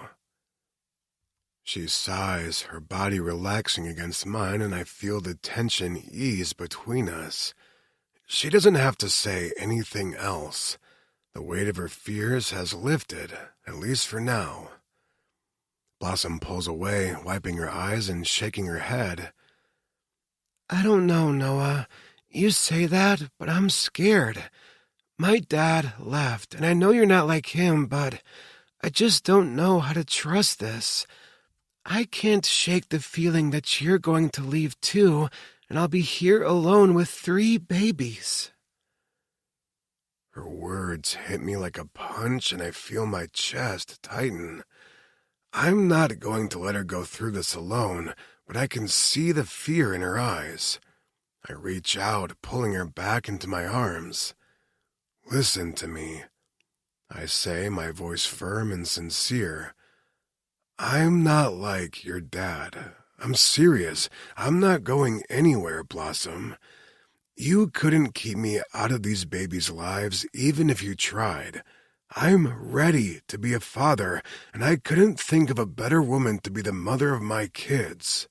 She sighs, her body relaxing against mine, and I feel the tension ease between us. She doesn't have to say anything else. The weight of her fears has lifted, at least for now. Blossom pulls away, wiping her eyes and shaking her head. I don't know, Noah. You say that, but I'm scared. My dad left, and I know you're not like him, but I just don't know how to trust this. I can't shake the feeling that you're going to leave too, and I'll be here alone with 3 babies. Her words hit me like a punch, and I feel my chest tighten. I'm not going to let her go through this alone, but I can see the fear in her eyes. I reach out, pulling her back into my arms. Listen to me, I say, my voice firm and sincere. I'm not like your dad. I'm serious. I'm not going anywhere, Blossom. You couldn't keep me out of these babies' lives even if you tried. I'm ready to be a father, and I couldn't think of a better woman to be the mother of my kids.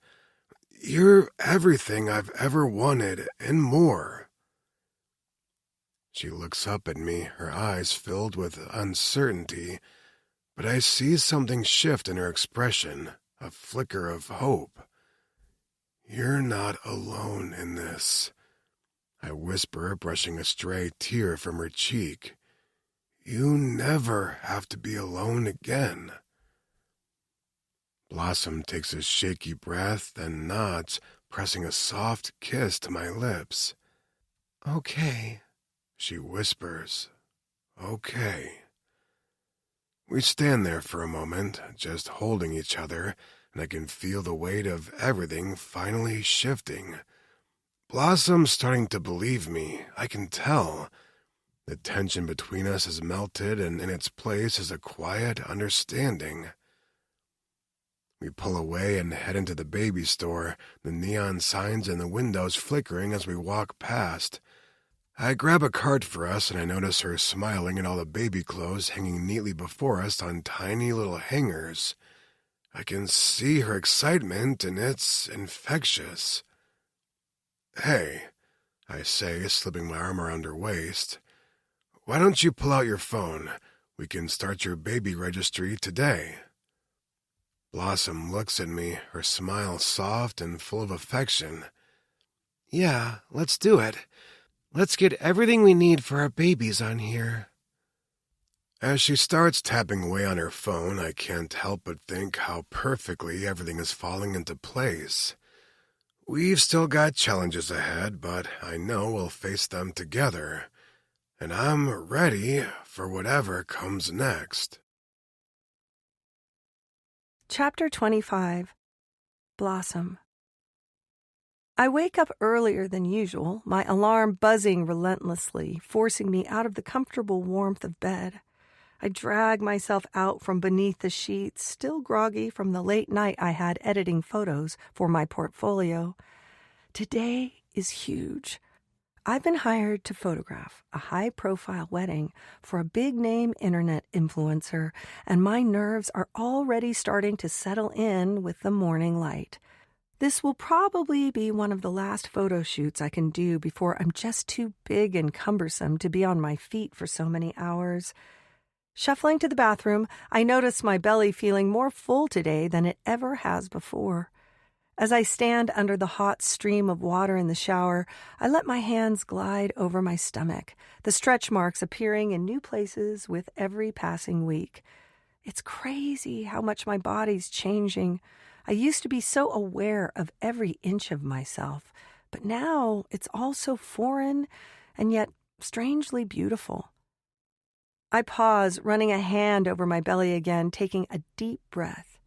You're everything I've ever wanted and more. She looks up at me, her eyes filled with uncertainty, but I see something shift in her expression, a flicker of hope. You're not alone in this, I whisper, brushing a stray tear from her cheek. You never have to be alone again. Blossom takes a shaky breath, then nods, pressing a soft kiss to my lips. Okay, she whispers. Okay. We stand there for a moment, just holding each other, and I can feel the weight of everything finally shifting. Blossom's starting to believe me, I can tell. The tension between us has melted, and in its place is a quiet understanding. We pull away and head into the baby store, the neon signs in the windows flickering as we walk past. I grab a cart for us, and I notice her smiling at all the baby clothes hanging neatly before us on tiny little hangers. I can see her excitement, and it's infectious. Hey, I say, slipping my arm around her waist. Why don't you pull out your phone? We can start your baby registry today. Blossom looks at me, her smile soft and full of affection. Yeah, let's do it. Let's get everything we need for our babies on here. As she starts tapping away on her phone, I can't help but think how perfectly everything is falling into place. We've still got challenges ahead, but I know we'll face them together. And I'm ready for whatever comes next. Chapter 25. Blossom. I wake up earlier than usual, my alarm buzzing relentlessly, forcing me out of the comfortable warmth of bed. I drag myself out from beneath the sheets, still groggy from the late night I had editing photos for my portfolio. Today is huge. I've been hired to photograph a high-profile wedding for a big-name internet influencer, and my nerves are already starting to settle in with the morning light. This will probably be one of the last photo shoots I can do before I'm just too big and cumbersome to be on my feet for so many hours. Shuffling to the bathroom, I notice my belly feeling more full today than it ever has before. As I stand under the hot stream of water in the shower, I let my hands glide over my stomach, the stretch marks appearing in new places with every passing week. It's crazy how much my body's changing. I used to be so aware of every inch of myself, but now it's all so foreign and yet strangely beautiful. I pause, running a hand over my belly again, taking a deep breath.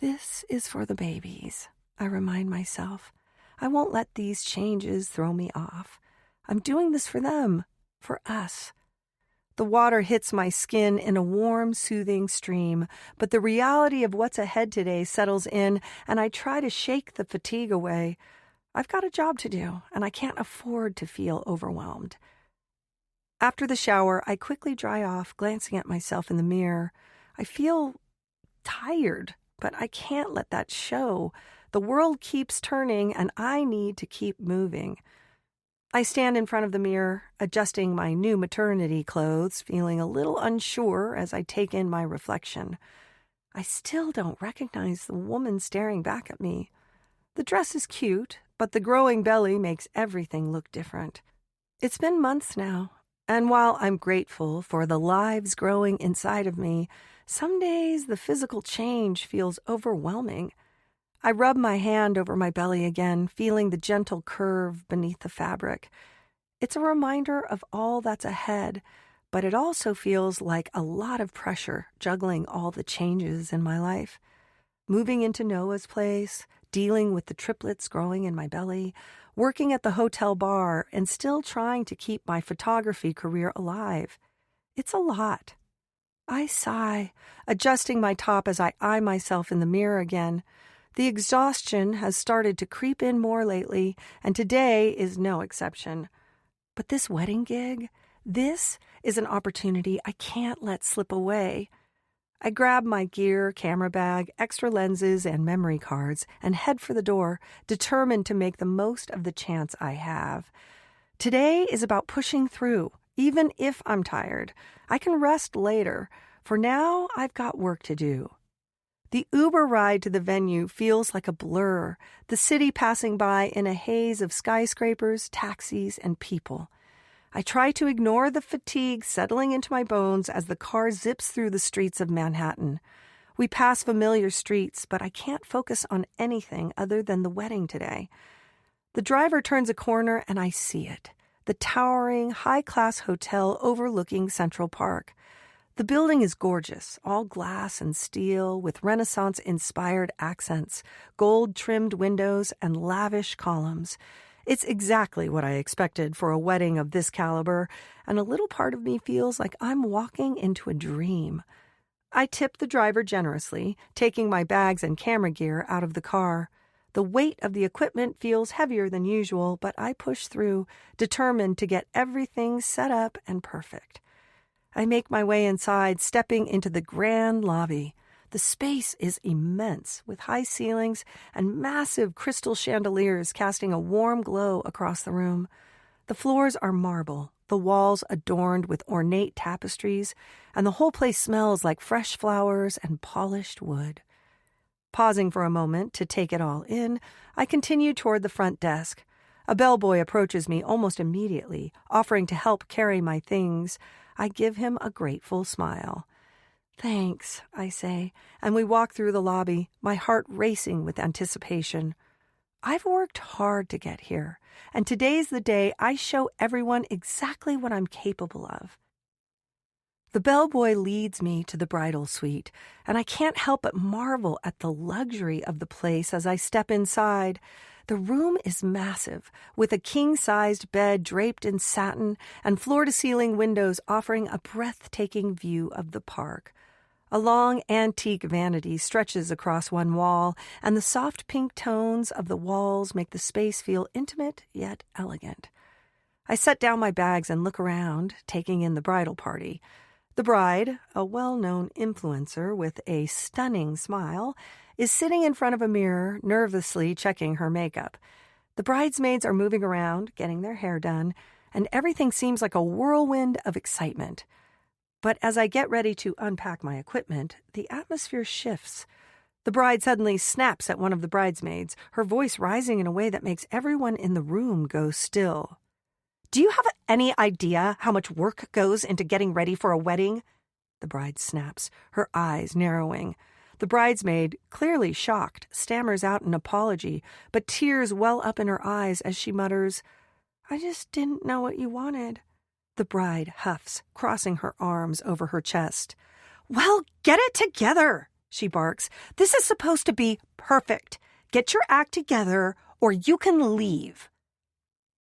This is for the babies, I remind myself. I won't let these changes throw me off. I'm doing this for them, for us. The water hits my skin in a warm, soothing stream, but the reality of what's ahead today settles in, and I try to shake the fatigue away. I've got a job to do, and I can't afford to feel overwhelmed. After the shower, I quickly dry off, glancing at myself in the mirror. I feel tired, but I can't let that show. The world keeps turning, and I need to keep moving. I stand in front of the mirror, adjusting my new maternity clothes, feeling a little unsure as I take in my reflection. I still don't recognize the woman staring back at me. The dress is cute, but the growing belly makes everything look different. It's been months now, and while I'm grateful for the lives growing inside of me, some days the physical change feels overwhelming. I rub my hand over my belly again, feeling the gentle curve beneath the fabric. It's a reminder of all that's ahead, but it also feels like a lot of pressure juggling all the changes in my life. Moving into Noah's place, dealing with the triplets growing in my belly, working at the hotel bar, and still trying to keep my photography career alive. It's a lot. I sigh, adjusting my top as I eye myself in the mirror again. The exhaustion has started to creep in more lately, and today is no exception. But this wedding gig, this is an opportunity I can't let slip away. I grab my gear, camera bag, extra lenses, and memory cards and head for the door, determined to make the most of the chance I have. Today is about pushing through, even if I'm tired. I can rest later. For now, I've got work to do. The Uber ride to the venue feels like a blur, the city passing by in a haze of skyscrapers, taxis, and people. I try to ignore the fatigue settling into my bones as the car zips through the streets of Manhattan. We pass familiar streets, but I can't focus on anything other than the wedding today. The driver turns a corner and I see it. The towering, high-class hotel overlooking Central Park. The building is gorgeous, all glass and steel, with Renaissance-inspired accents, gold-trimmed windows, and lavish columns. It's exactly what I expected for a wedding of this caliber, and a little part of me feels like I'm walking into a dream. I tip the driver generously, taking my bags and camera gear out of the car. The weight of the equipment feels heavier than usual, but I push through, determined to get everything set up and perfect. I make my way inside, stepping into the grand lobby. The space is immense, with high ceilings and massive crystal chandeliers casting a warm glow across the room. The floors are marble, the walls adorned with ornate tapestries, and the whole place smells like fresh flowers and polished wood. Pausing for a moment to take it all in, I continue toward the front desk. A bellboy approaches me almost immediately, offering to help carry my things. I give him a grateful smile. "Thanks," I say, and we walk through the lobby, my heart racing with anticipation. I've worked hard to get here, and today's the day I show everyone exactly what I'm capable of. The bellboy leads me to the bridal suite, and I can't help but marvel at the luxury of the place as I step inside. The room is massive, with a king-sized bed draped in satin and floor-to-ceiling windows offering a breathtaking view of the park. A long antique vanity stretches across one wall, and the soft pink tones of the walls make the space feel intimate yet elegant. I set down my bags and look around, taking in the bridal party. The bride, a well-known influencer with a stunning smile, is sitting in front of a mirror, nervously checking her makeup. The bridesmaids are moving around, getting their hair done, and everything seems like a whirlwind of excitement. But as I get ready to unpack my equipment, the atmosphere shifts. The bride suddenly snaps at one of the bridesmaids, her voice rising in a way that makes everyone in the room go still. "Do you have any idea how much work goes into getting ready for a wedding?" The bride snaps, her eyes narrowing. The bridesmaid, clearly shocked, stammers out an apology, but tears well up in her eyes as she mutters, "I just didn't know what you wanted." The bride huffs, crossing her arms over her chest. "Well, get it together," she barks. "This is supposed to be perfect. Get your act together, or you can leave."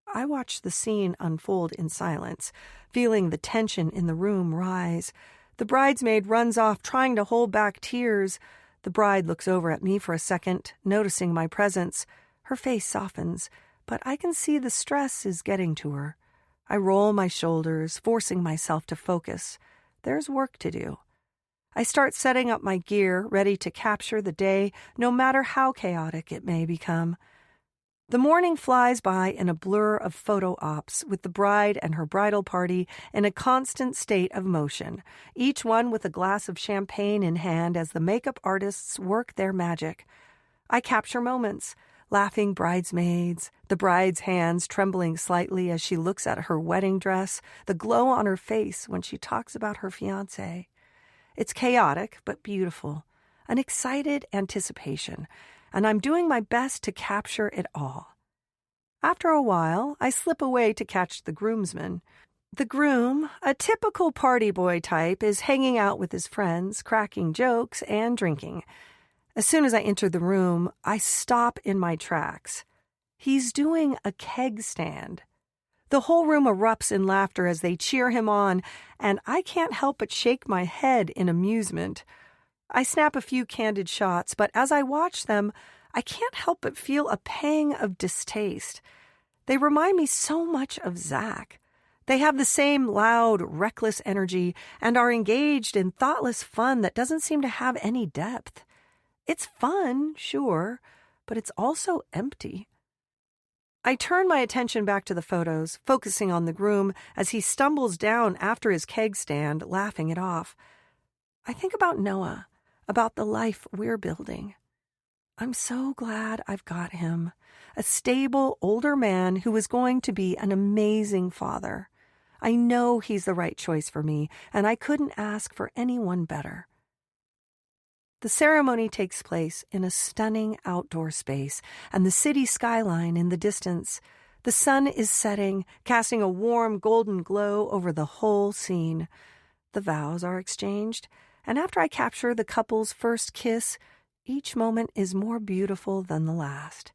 I watch the scene unfold in silence, feeling the tension in the room rise. The bridesmaid runs off, trying to hold back tears. The bride looks over at me for a second, noticing my presence. Her face softens, but I can see the stress is getting to her. I roll my shoulders, forcing myself to focus. There's work to do. I start setting up my gear, ready to capture the day, no matter how chaotic it may become. The morning flies by in a blur of photo ops, with the bride and her bridal party in a constant state of motion, each one with a glass of champagne in hand as the makeup artists work their magic. I capture moments, laughing bridesmaids, the bride's hands trembling slightly as she looks at her wedding dress, the glow on her face when she talks about her fiancé. It's chaotic but beautiful, an excited anticipation, and I'm doing my best to capture it all. After a while, I slip away to catch the groomsmen. The groom, a typical party boy type, is hanging out with his friends, cracking jokes and drinking. As soon as I enter the room, I stop in my tracks. He's doing a keg stand. The whole room erupts in laughter as they cheer him on, and I can't help but shake my head in amusement. I snap a few candid shots, but as I watch them, I can't help but feel a pang of distaste. They remind me so much of Zach. They have the same loud, reckless energy and are engaged in thoughtless fun that doesn't seem to have any depth. It's fun, sure, but it's also empty. I turn my attention back to the photos, focusing on the groom as he stumbles down after his keg stand, laughing it off. I think about Noah, about the life we're building. I'm so glad I've got him, a stable, older man who is going to be an amazing father. I know he's the right choice for me, and I couldn't ask for anyone better. The ceremony takes place in a stunning outdoor space, and the city skyline in the distance. The sun is setting, casting a warm golden glow over the whole scene. The vows are exchanged, and after I capture the couple's first kiss, each moment is more beautiful than the last.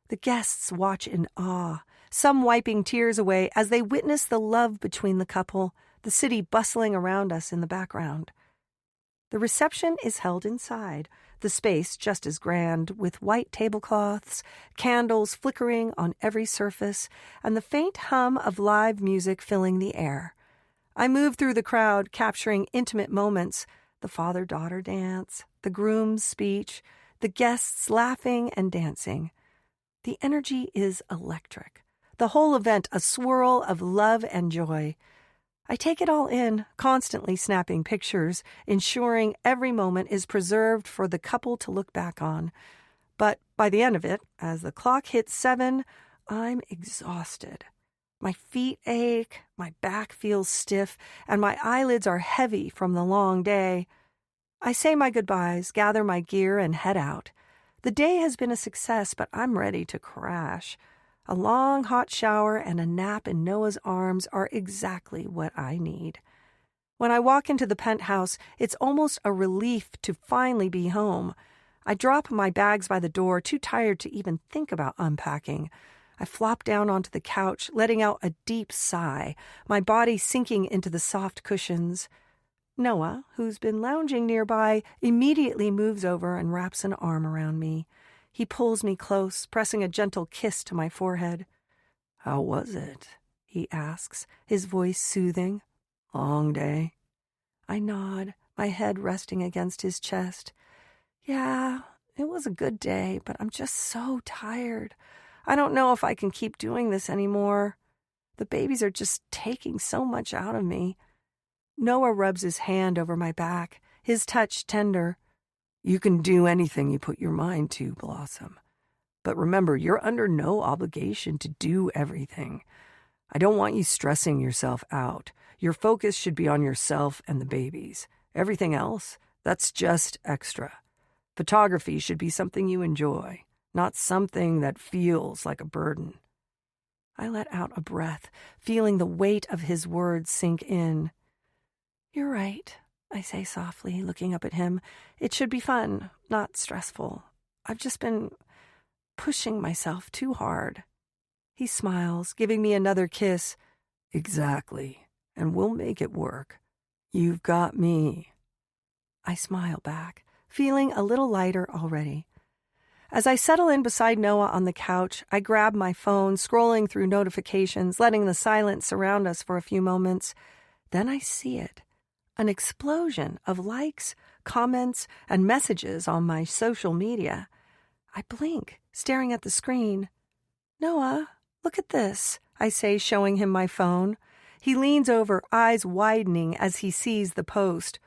The guests watch in awe, some wiping tears away as they witness the love between the couple, the city bustling around us in the background. The reception is held inside, the space just as grand, with white tablecloths, candles flickering on every surface, and the faint hum of live music filling the air. I move through the crowd, capturing intimate moments, the father-daughter dance, the groom's speech, the guests laughing and dancing. The energy is electric. The whole event a swirl of love and joy. I take it all in, constantly snapping pictures, ensuring every moment is preserved for the couple to look back on. But by the end of it, as the clock hits 7, I'm exhausted. My feet ache, my back feels stiff, and my eyelids are heavy from the long day. I say my goodbyes, gather my gear, and head out. The day has been a success, but I'm ready to crash. A long, hot shower and a nap in Noah's arms are exactly what I need. When I walk into the penthouse, it's almost a relief to finally be home. I drop my bags by the door, too tired to even think about unpacking. I flop down onto the couch, letting out a deep sigh, my body sinking into the soft cushions. Noah, who's been lounging nearby, immediately moves over and wraps an arm around me. He pulls me close, pressing a gentle kiss to my forehead. "How was it?" he asks, his voice soothing. "Long day?" I nod, my head resting against his chest. "Yeah, it was a good day, but I'm just so tired. I don't know if I can keep doing this anymore. The babies are just taking so much out of me." Noah rubs his hand over my back, his touch tender. "You can do anything you put your mind to, Blossom. But remember, you're under no obligation to do everything. I don't want you stressing yourself out. Your focus should be on yourself and the babies. Everything else, that's just extra. Photography should be something you enjoy, not something that feels like a burden." I let out a breath, feeling the weight of his words sink in. "You're right," I say softly, looking up at him. "It should be fun, not stressful. I've just been pushing myself too hard." He smiles, giving me another kiss. "Exactly, and we'll make it work. You've got me." I smile back, feeling a little lighter already. As I settle in beside Noah on the couch, I grab my phone, scrolling through notifications, letting the silence surround us for a few moments. Then I see it. An explosion of likes, comments, and messages on my social media. I blink, staring at the screen. "Noah, look at this," I say, showing him my phone. He leans over, eyes widening as he sees the post.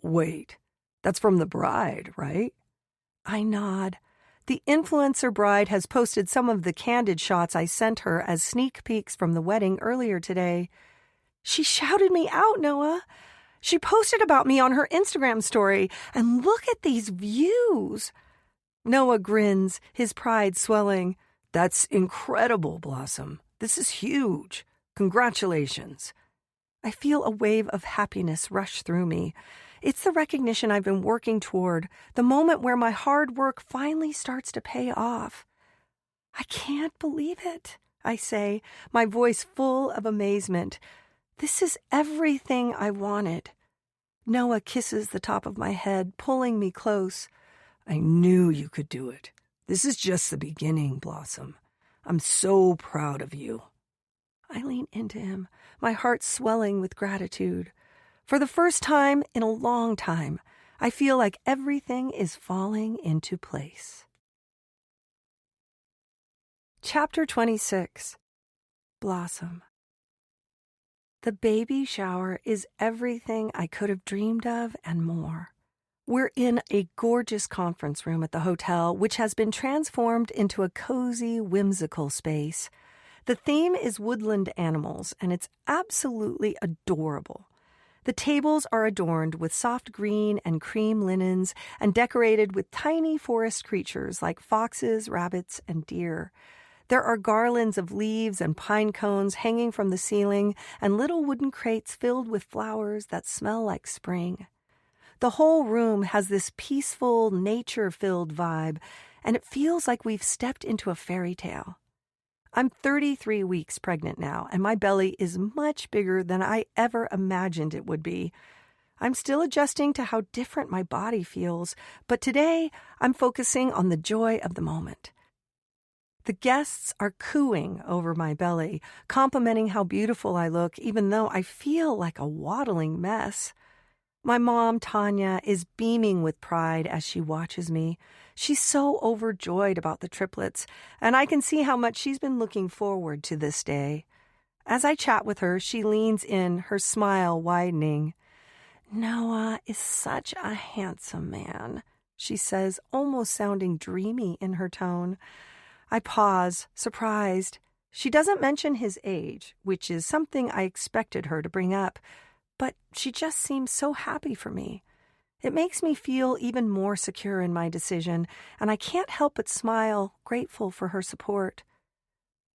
"Wait, that's from the bride, right?" I nod. The influencer bride has posted some of the candid shots I sent her as sneak peeks from the wedding earlier today. "She shouted me out, Noah. She posted about me on her Instagram story, and look at these views." Noah grins, his pride swelling. "That's incredible, Blossom. This is huge. Congratulations. I feel a wave of happiness rush through me. It's the recognition I've been working toward, the moment where my hard work finally starts to pay off. I can't believe it, I say, my voice full of amazement. This is everything I wanted. Noah kisses the top of my head, pulling me close. I knew you could do it. This is just the beginning, Blossom. I'm so proud of you. I lean into him, my heart swelling with gratitude. For the first time in a long time, I feel like everything is falling into place. Chapter 26. Blossom. The baby shower is everything I could have dreamed of and more. We're in a gorgeous conference room at the hotel, which has been transformed into a cozy, whimsical space. The theme is woodland animals, and it's absolutely adorable. The tables are adorned with soft green and cream linens and decorated with tiny forest creatures like foxes, rabbits, and deer. There are garlands of leaves and pine cones hanging from the ceiling and little wooden crates filled with flowers that smell like spring. The whole room has this peaceful, nature-filled vibe, and it feels like we've stepped into a fairy tale. I'm 33 weeks pregnant now, and my belly is much bigger than I ever imagined it would be. I'm still adjusting to how different my body feels, but today I'm focusing on the joy of the moment. The guests are cooing over my belly, complimenting how beautiful I look, even though I feel like a waddling mess. My mom, Tanya, is beaming with pride as she watches me. She's so overjoyed about the triplets, and I can see how much she's been looking forward to this day. As I chat with her, she leans in, her smile widening. Noah is such a handsome man, she says, almost sounding dreamy in her tone. I pause, surprised. She doesn't mention his age, which is something I expected her to bring up, but she just seems so happy for me. It makes me feel even more secure in my decision, and I can't help but smile, grateful for her support.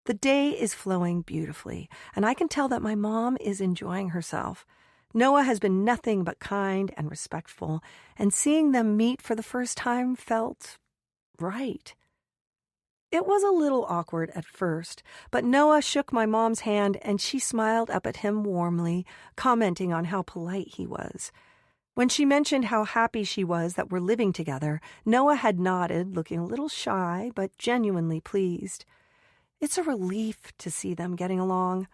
The day is flowing beautifully, and I can tell that my mom is enjoying herself. Noah has been nothing but kind and respectful, and seeing them meet for the first time felt right. It was a little awkward at first, but Noah shook my mom's hand and she smiled up at him warmly, commenting on how polite he was. When she mentioned how happy she was that we're living together, Noah had nodded, looking a little shy but genuinely pleased. It's a relief to see them getting along.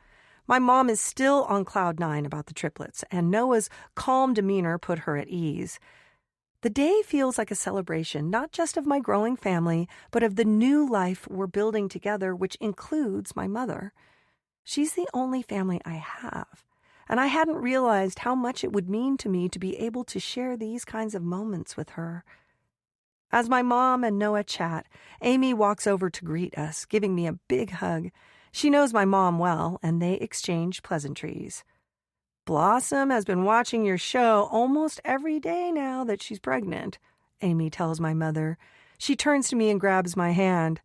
My mom is still on cloud 9 about the triplets, and Noah's calm demeanor put her at ease. The day feels like a celebration, not just of my growing family, but of the new life we're building together, which includes my mother. She's the only family I have, and I hadn't realized how much it would mean to me to be able to share these kinds of moments with her. As my mom and Noah chat, Amy walks over to greet us, giving me a big hug. She knows my mom well, and they exchange pleasantries. Blossom has been watching your show almost every day now that she's pregnant, Amy tells my mother. She turns to me and grabs my hand.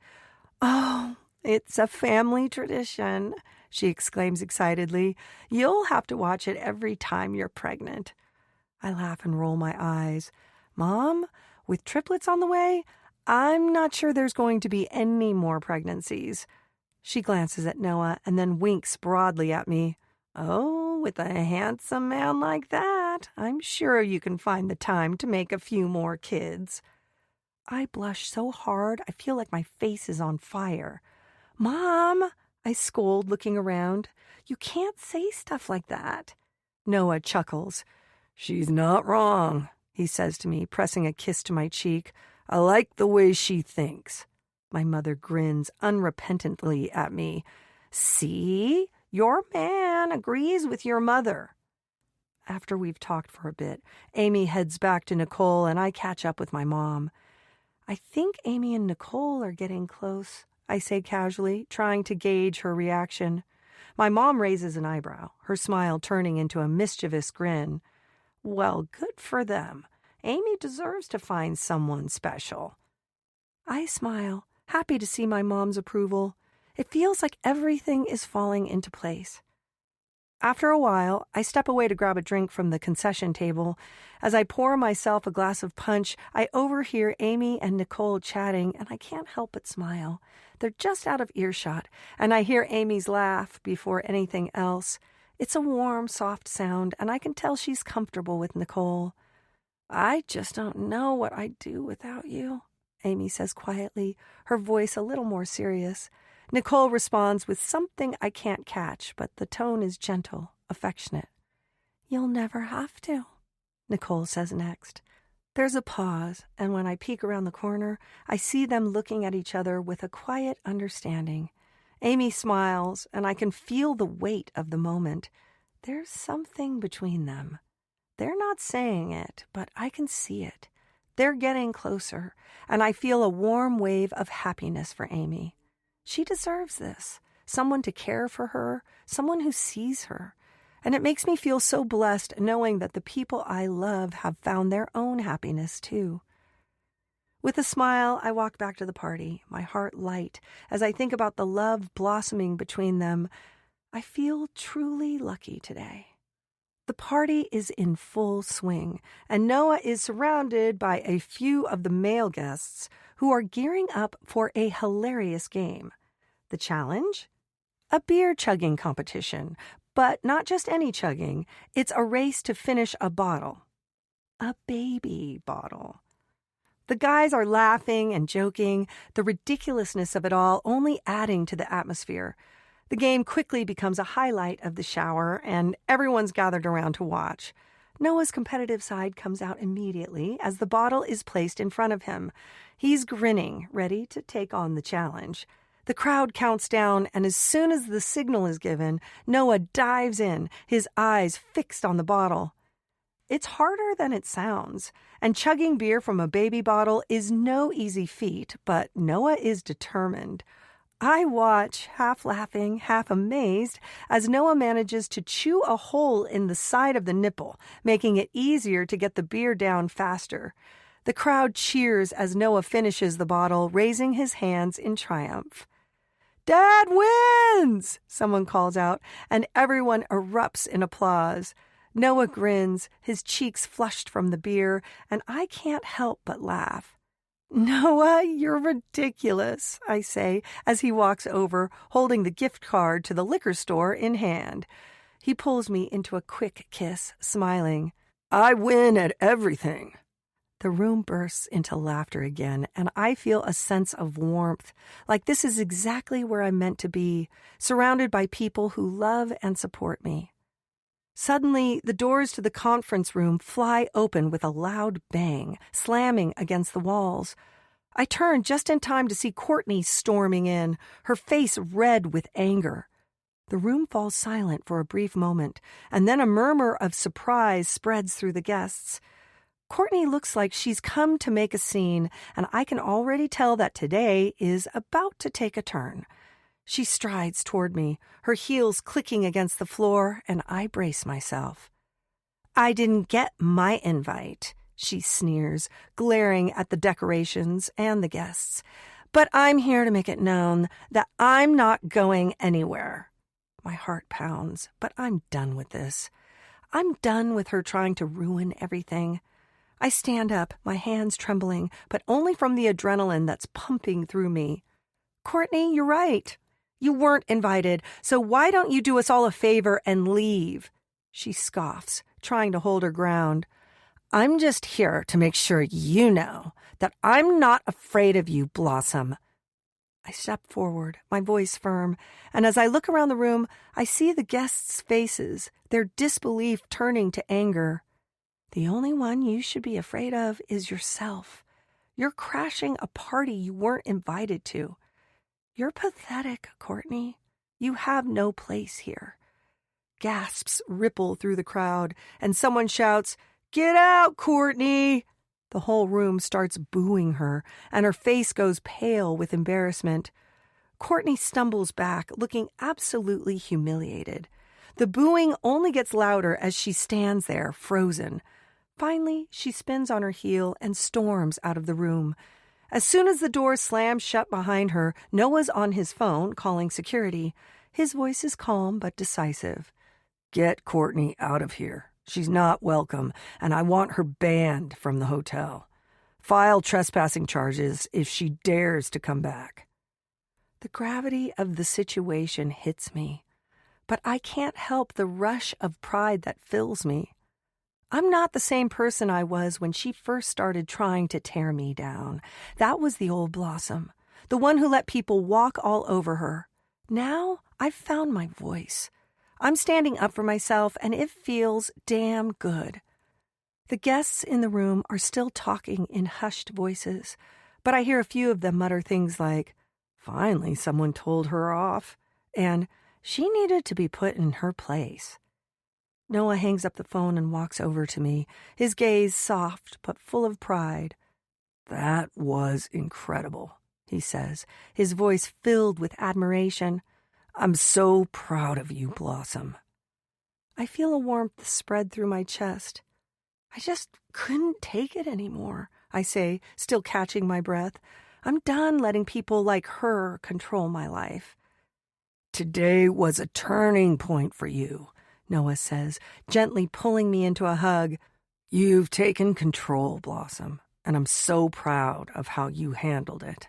Oh, it's a family tradition, she exclaims excitedly. You'll have to watch it every time you're pregnant. I laugh and roll my eyes. Mom, with triplets on the way, I'm not sure there's going to be any more pregnancies. She glances at Noah and then winks broadly at me. Oh, with a handsome man like that, I'm sure you can find the time to make a few more kids. I blush so hard I feel like my face is on fire. Mom, I scold, looking around. You can't say stuff like that. Noah chuckles. She's not wrong, he says to me, pressing a kiss to my cheek. I like the way she thinks. My mother grins unrepentantly at me. See? Your man agrees with your mother. After we've talked for a bit, Amy heads back to Nicole and I catch up with my mom. I think Amy and Nicole are getting close, I say casually, trying to gauge her reaction. My mom raises an eyebrow, her smile turning into a mischievous grin. Well, good for them. Amy deserves to find someone special. I smile, happy to see my mom's approval. It feels like everything is falling into place. After a while, I step away to grab a drink from the concession table. As I pour myself a glass of punch, I overhear Amy and Nicole chatting, and I can't help but smile. They're just out of earshot, and I hear Amy's laugh before anything else. It's a warm, soft sound, and I can tell she's comfortable with Nicole. "I just don't know what I'd do without you," Amy says quietly, her voice a little more serious. Nicole responds with something I can't catch, but the tone is gentle, affectionate. "You'll never have to," Nicole says next. There's a pause, and when I peek around the corner, I see them looking at each other with a quiet understanding. Amy smiles, and I can feel the weight of the moment. There's something between them. They're not saying it, but I can see it. They're getting closer, and I feel a warm wave of happiness for Amy. She deserves this, someone to care for her, someone who sees her. And it makes me feel so blessed knowing that the people I love have found their own happiness too. With a smile, I walk back to the party, my heart light, as I think about the love blossoming between them. I feel truly lucky today. The party is in full swing, and Noah is surrounded by a few of the male guests who are gearing up for a hilarious game. The challenge? A beer chugging competition, but not just any chugging. It's a race to finish a bottle. A baby bottle. The guys are laughing and joking, the ridiculousness of it all only adding to the atmosphere. The game quickly becomes a highlight of the shower, and everyone's gathered around to watch. Noah's competitive side comes out immediately as the bottle is placed in front of him. He's grinning, ready to take on the challenge. The crowd counts down, and as soon as the signal is given, Noah dives in, his eyes fixed on the bottle. It's harder than it sounds, and chugging beer from a baby bottle is no easy feat, but Noah is determined. I watch, half laughing, half amazed, as Noah manages to chew a hole in the side of the nipple, making it easier to get the beer down faster. The crowd cheers as Noah finishes the bottle, raising his hands in triumph. "Dad wins!" someone calls out, and everyone erupts in applause. Noah grins, his cheeks flushed from the beer, and I can't help but laugh. "Noah, you're ridiculous," I say as he walks over, holding the gift card to the liquor store in hand. He pulls me into a quick kiss, smiling. "I win at everything." The room bursts into laughter again, and I feel a sense of warmth, like this is exactly where I'm meant to be, surrounded by people who love and support me. Suddenly, the doors to the conference room fly open with a loud bang, slamming against the walls. I turn just in time to see Courtney storming in, her face red with anger. The room falls silent for a brief moment, and then a murmur of surprise spreads through the guests. Courtney looks like she's come to make a scene, and I can already tell that today is about to take a turn. She strides toward me, her heels clicking against the floor, and I brace myself. "I didn't get my invite," she sneers, glaring at the decorations and the guests. "But I'm here to make it known that I'm not going anywhere." My heart pounds, but I'm done with this. I'm done with her trying to ruin everything. I stand up, my hands trembling, but only from the adrenaline that's pumping through me. "Courtney, you're right. You weren't invited, so why don't you do us all a favor and leave?" She scoffs, trying to hold her ground. "I'm just here to make sure you know that I'm not afraid of you, Blossom." I step forward, my voice firm, and as I look around the room, I see the guests' faces, their disbelief turning to anger. "The only one you should be afraid of is yourself. You're crashing a party you weren't invited to. You're pathetic, Courtney. You have no place here." Gasps ripple through the crowd, and someone shouts, "Get out, Courtney!" The whole room starts booing her, and her face goes pale with embarrassment. Courtney stumbles back, looking absolutely humiliated. The booing only gets louder as she stands there, frozen. Finally, she spins on her heel and storms out of the room. As soon as the door slams shut behind her, Noah's on his phone calling security. His voice is calm but decisive. Get Courtney out of here. She's not welcome, and I want her banned from the hotel. File trespassing charges if she dares to come back. The gravity of the situation hits me, but I can't help the rush of pride that fills me. I'm not the same person I was when she first started trying to tear me down. That was the old Blossom, the one who let people walk all over her. Now I've found my voice. I'm standing up for myself, and it feels damn good. The guests in the room are still talking in hushed voices, but I hear a few of them mutter things like, "Finally, someone told her off," and "She needed to be put in her place." Noah hangs up the phone and walks over to me, his gaze soft but full of pride. "That was incredible," he says, his voice filled with admiration. "I'm so proud of you, Blossom." I feel a warmth spread through my chest. I just couldn't take it anymore, I say, still catching my breath. I'm done letting people like her control my life. "Today was a turning point for you," Noah says, gently pulling me into a hug. "You've taken control, Blossom, and I'm so proud of how you handled it."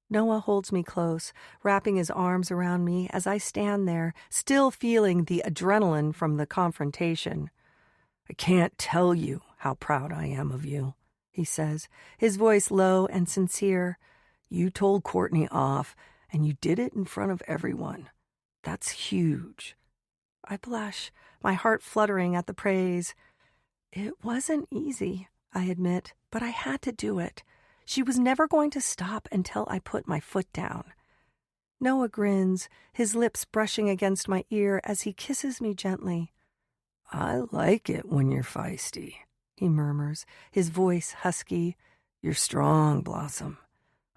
Noah holds me close, wrapping his arms around me as I stand there, still feeling the adrenaline from the confrontation. "I can't tell you how proud I am of you," he says, his voice low and sincere. "You told Courtney off, and you did it in front of everyone. That's huge." I blush, my heart fluttering at the praise. "It wasn't easy," I admit, "but I had to do it. She was never going to stop until I put my foot down." Noah grins, his lips brushing against my ear as he kisses me gently. "I like it when you're feisty," he murmurs, his voice husky. "You're strong, Blossom.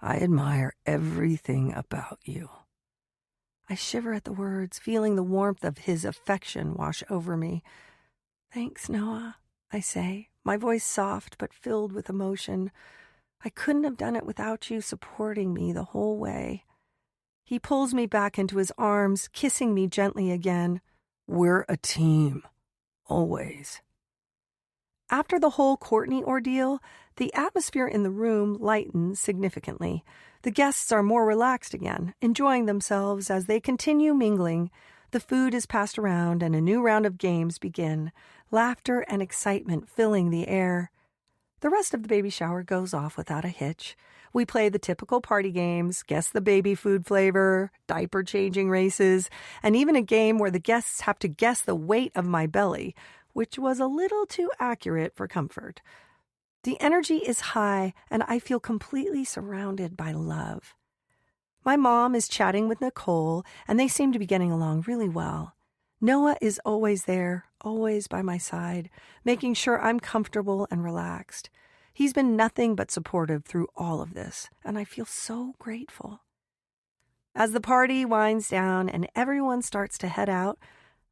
I admire everything about you." I shiver at the words, feeling the warmth of his affection wash over me. "Thanks, Noah," I say, my voice soft but filled with emotion. "I couldn't have done it without you supporting me the whole way." He pulls me back into his arms, kissing me gently again. "We're a team. Always." After the whole Courtney ordeal, the atmosphere in the room lightens significantly. The guests are more relaxed again, enjoying themselves as they continue mingling. The food is passed around and a new round of games begin, laughter and excitement filling the air. The rest of the baby shower goes off without a hitch. We play the typical party games, guess the baby food flavor, diaper changing races, and even a game where the guests have to guess the weight of my belly, which was a little too accurate for comfort. The energy is high, and I feel completely surrounded by love. My mom is chatting with Nicole, and they seem to be getting along really well. Noah is always there, always by my side, making sure I'm comfortable and relaxed. He's been nothing but supportive through all of this, and I feel so grateful. As the party winds down and everyone starts to head out,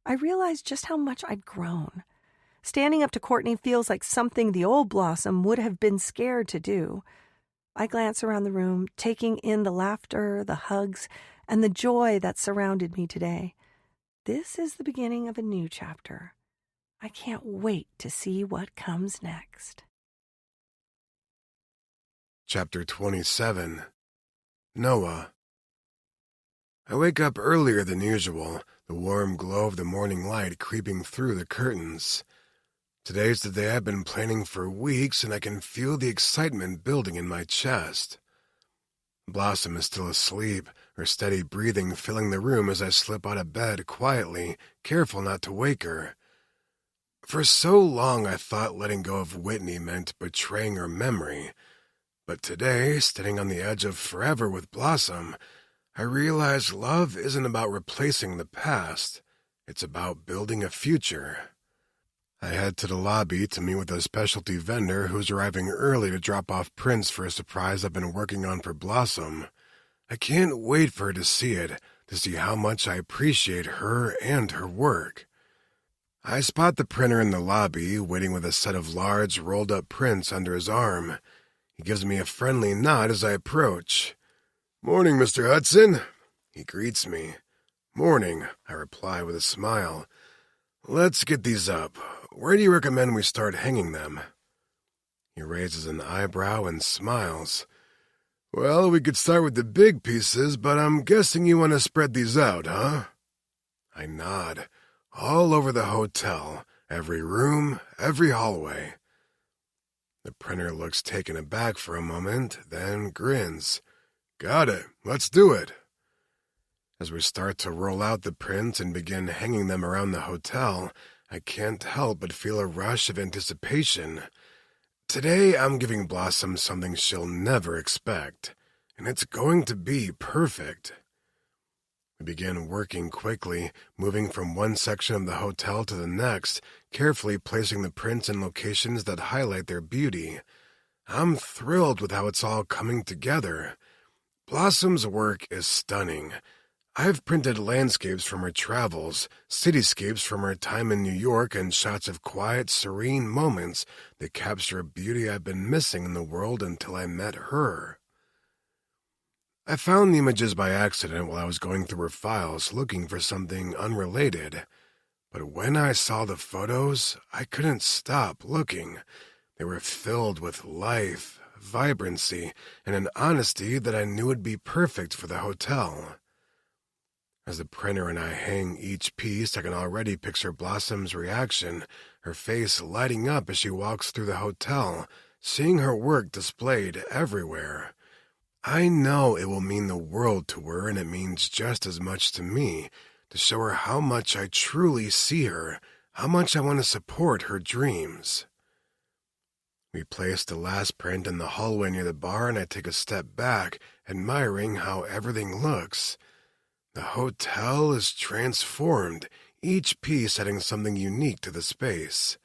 I realize just how much I've grown. Standing up to Courtney feels like something the old Blossom would have been scared to do. I glance around the room, taking in the laughter, the hugs, and the joy that surrounded me today. This is the beginning of a new chapter. I can't wait to see what comes next. Chapter 27. Noah. I wake up earlier than usual, the warm glow of the morning light creeping through the curtains. Today's the day I've been planning for weeks, and I can feel the excitement building in my chest. Blossom is still asleep, her steady breathing filling the room as I slip out of bed quietly, careful not to wake her. For so long I thought letting go of Whitney meant betraying her memory, but today, standing on the edge of forever with Blossom, I realize love isn't about replacing the past, it's about building a future. I head to the lobby to meet with a specialty vendor who's arriving early to drop off prints for a surprise I've been working on for Blossom. I can't wait for her to see it, to see how much I appreciate her and her work. I spot the printer in the lobby, waiting with a set of large, rolled-up prints under his arm. He gives me a friendly nod as I approach. "Morning, Mr. Hudson," he greets me. "Morning," I reply with a smile. Let's get these up. Where do you recommend we start hanging them? He raises an eyebrow and smiles. Well, we could start with the big pieces, but I'm guessing you want to spread these out, huh? I nod. All over the hotel, every room, every hallway. The printer looks taken aback for a moment, then grins. Got it. Let's do it. As we start to roll out the prints and begin hanging them around the hotel, I can't help but feel a rush of anticipation. Today, I'm giving Blossom something she'll never expect, and it's going to be perfect. We begin working quickly, moving from one section of the hotel to the next, carefully placing the prints in locations that highlight their beauty. I'm thrilled with how it's all coming together. Blossom's work is stunning. I've printed landscapes from her travels, cityscapes from her time in New York, and shots of quiet, serene moments that capture a beauty I've been missing in the world until I met her. I found the images by accident while I was going through her files looking for something unrelated. But when I saw the photos, I couldn't stop looking. They were filled with life, vibrancy, and an honesty that I knew would be perfect for the hotel. As the printer and I hang each piece, I can already picture Blossom's reaction, her face lighting up as she walks through the hotel, seeing her work displayed everywhere. I know it will mean the world to her, and it means just as much to me, to show her how much I truly see her, how much I want to support her dreams. We place the last print in the hallway near the bar, and I take a step back, admiring how everything looks. The hotel is transformed, each piece adding something unique to the space.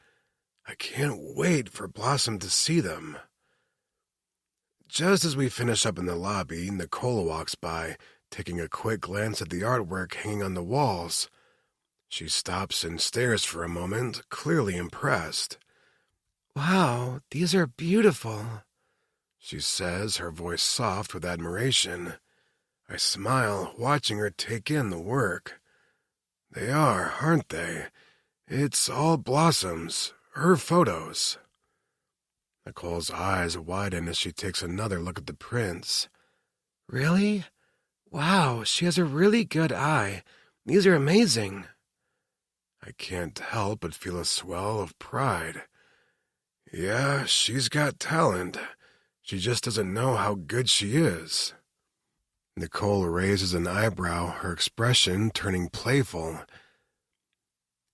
I can't wait for Blossom to see them. Just as we finish up in the lobby, Nicole walks by, taking a quick glance at the artwork hanging on the walls. She stops and stares for a moment, clearly impressed. Wow, these are beautiful, she says, her voice soft with admiration. I smile, watching her take in the work. They are, aren't they? It's all Blossom's, her photos. Nicole's eyes widen as she takes another look at the prints. Really? Wow, she has a really good eye. These are amazing. I can't help but feel a swell of pride. Yeah, she's got talent. She just doesn't know how good she is. Nicole raises an eyebrow, her expression turning playful.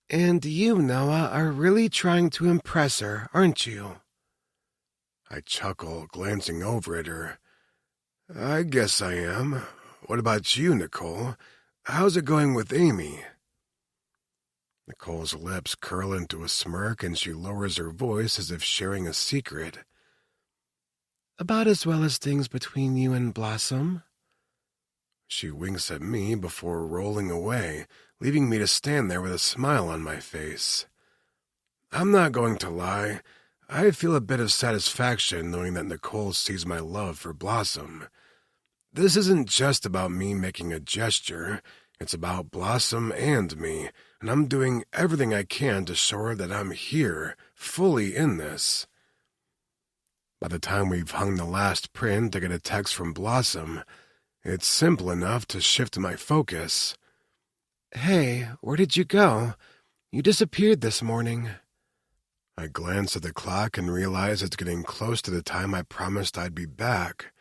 And you, Noah, are really trying to impress her, aren't you? I chuckle, glancing over at her. I guess I am. What about you, Nicole? How's it going with Amy? Nicole's lips curl into a smirk, and she lowers her voice as if sharing a secret. About as well as things between you and Blossom. She winks at me before rolling away, leaving me to stand there with a smile on my face. I'm not going to lie. I feel a bit of satisfaction knowing that Nicole sees my love for Blossom. This isn't just about me making a gesture. It's about Blossom and me, and I'm doing everything I can to show her that I'm here, fully in this. By the time we've hung the last print, I get a text from Blossom. It's simple enough to shift my focus. Hey, where did you go? You disappeared this morning. I glance at the clock and realize it's getting close to the time I promised I'd be back.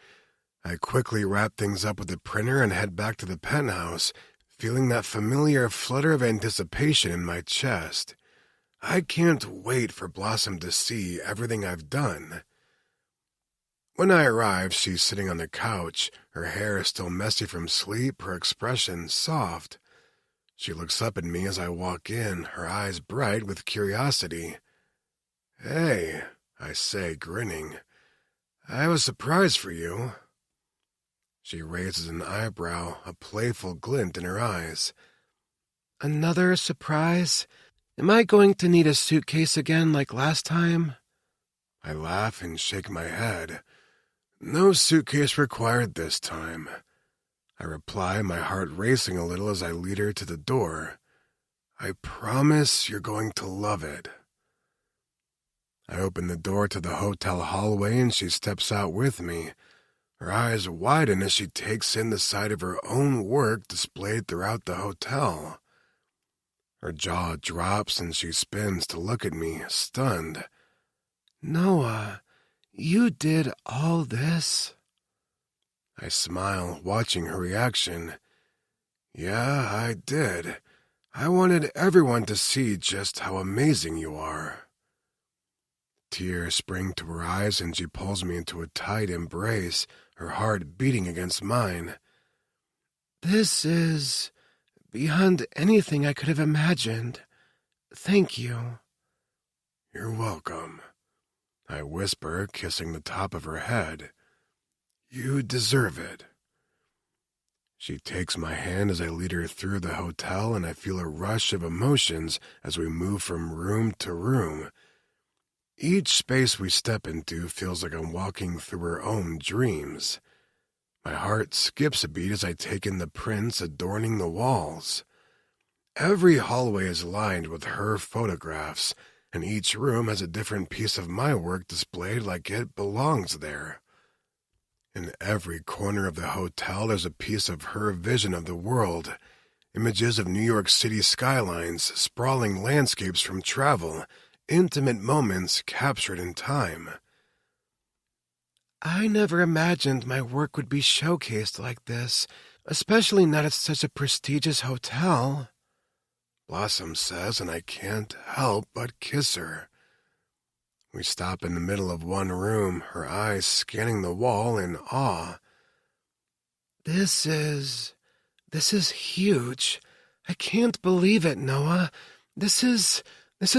I quickly wrap things up with the printer and head back to the penthouse, feeling that familiar flutter of anticipation in my chest. I can't wait for Blossom to see everything I've done. When I arrive, she's sitting on the couch, her hair still messy from sleep, her expression soft. She looks up at me as I walk in, her eyes bright with curiosity. Hey, I say, grinning. I have a surprise for you. She raises an eyebrow, a playful glint in her eyes. Another surprise? Am I going to need a suitcase again like last time? I laugh and shake my head. No suitcase required this time. I reply, my heart racing a little as I lead her to the door. I promise you're going to love it. I open the door to the hotel hallway and she steps out with me. Her eyes widen as she takes in the sight of her own work displayed throughout the hotel. Her jaw drops and she spins to look at me, stunned. Noah, you did all this? I smile, watching her reaction. Yeah, I did. I wanted everyone to see just how amazing you are. Tears spring to her eyes and she pulls me into a tight embrace, her heart beating against mine. This is beyond anything I could have imagined. Thank you. You're welcome, I whisper, kissing the top of her head. You deserve it. She takes my hand as I lead her through the hotel, and I feel a rush of emotions as we move from room to room. Each space we step into feels like I'm walking through her own dreams. My heart skips a beat as I take in the prints adorning the walls. Every hallway is lined with her photographs, and each room has a different piece of my work displayed like it belongs there. In every corner of the hotel there's a piece of her vision of the world, images of New York City skylines, sprawling landscapes from travel, intimate moments captured in time. I never imagined my work would be showcased like this, especially not at such a prestigious hotel, Blossom says, and I can't help but kiss her. We stop in the middle of one room, her eyes scanning the wall in awe. This is huge. I can't believe it, Noah. This is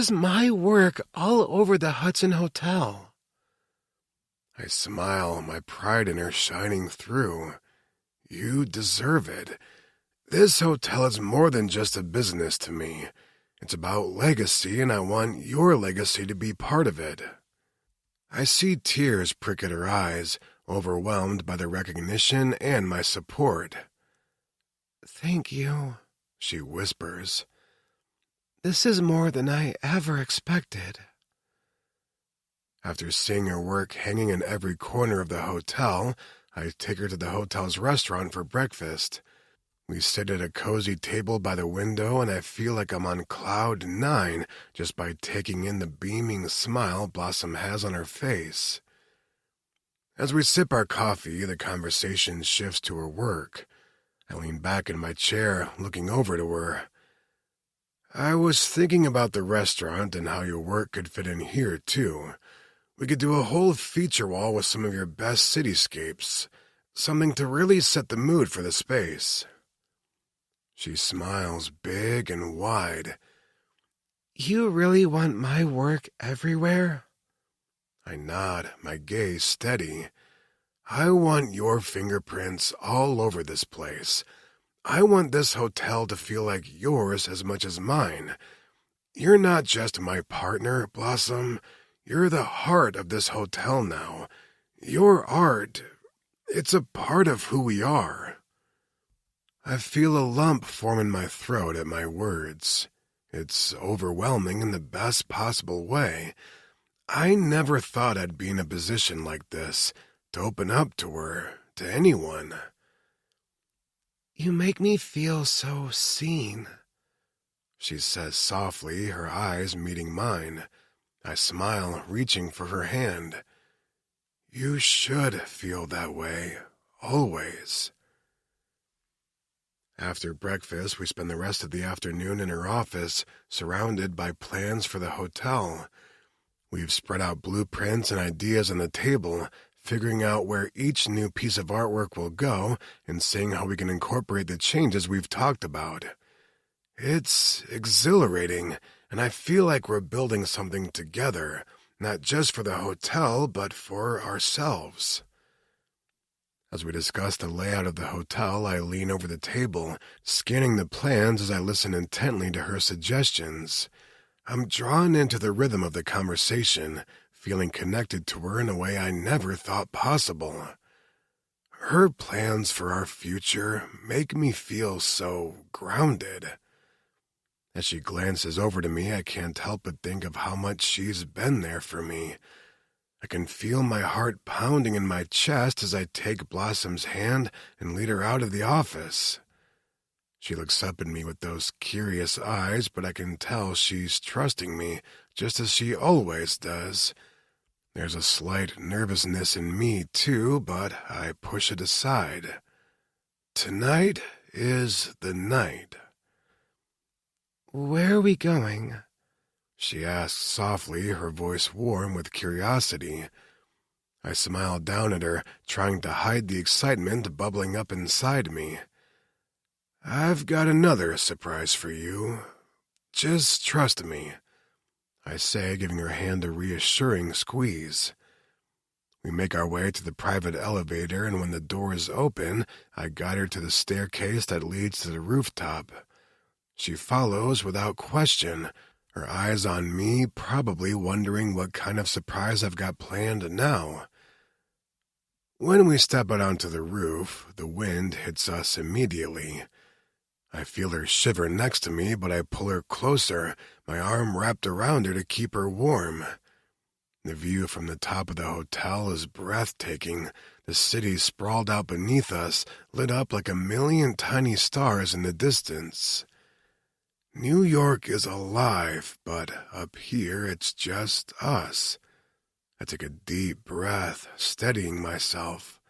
my work all over the Hudson Hotel. I smile, my pride in her shining through. You deserve it. This hotel is more than just a business to me. It's about legacy, and I want your legacy to be part of it. I see tears prick at her eyes, overwhelmed by the recognition and my support. Thank you, she whispers. This is more than I ever expected. After seeing her work hanging in every corner of the hotel, I take her to the hotel's restaurant for breakfast. We sit at a cozy table by the window, and I feel like I'm on cloud 9 just by taking in the beaming smile Blossom has on her face. As we sip our coffee, the conversation shifts to her work. I lean back in my chair, looking over to her. I was thinking about the restaurant and how your work could fit in here, too. We could do a whole feature wall with some of your best cityscapes, something to really set the mood for the space. She smiles big and wide. You really want my work everywhere? I nod, my gaze steady. I want your fingerprints all over this place. I want this hotel to feel like yours as much as mine. You're not just my partner, Blossom. You're the heart of this hotel now. Your art, it's a part of who we are. I feel a lump form in my throat at my words. It's overwhelming in the best possible way. I never thought I'd be in a position like this, to open up to her, to anyone. You make me feel so seen, she says softly, her eyes meeting mine. I smile, reaching for her hand. You should feel that way, always. After breakfast, we spend the rest of the afternoon in her office, surrounded by plans for the hotel. We've spread out blueprints and ideas on the table, figuring out where each new piece of artwork will go and seeing how we can incorporate the changes we've talked about. It's exhilarating, and I feel like we're building something together, not just for the hotel, but for ourselves. As we discuss the layout of the hotel, I lean over the table, scanning the plans as I listen intently to her suggestions. I'm drawn into the rhythm of the conversation, feeling connected to her in a way I never thought possible. Her plans for our future make me feel so grounded. As she glances over to me, I can't help but think of how much she's been there for me. I can feel my heart pounding in my chest as I take Blossom's hand and lead her out of the office. She looks up at me with those curious eyes, but I can tell she's trusting me, just as she always does. There's a slight nervousness in me, too, but I push it aside. Tonight is the night. Where are we going? She asks softly, her voice warm with curiosity. I smile down at her, trying to hide the excitement bubbling up inside me. I've got another surprise for you. Just trust me, I say, giving her hand a reassuring squeeze. We make our way to the private elevator, and when the doors open, I guide her to the staircase that leads to the rooftop. She follows without question, her eyes on me, probably wondering what kind of surprise I've got planned now. When we step out onto the roof, the wind hits us immediately. I feel her shiver next to me, but I pull her closer, my arm wrapped around her to keep her warm. The view from the top of the hotel is breathtaking. The city sprawled out beneath us, lit up like a million tiny stars in the distance. New York is alive, but up here it's just us. I take a deep breath, steadying myself.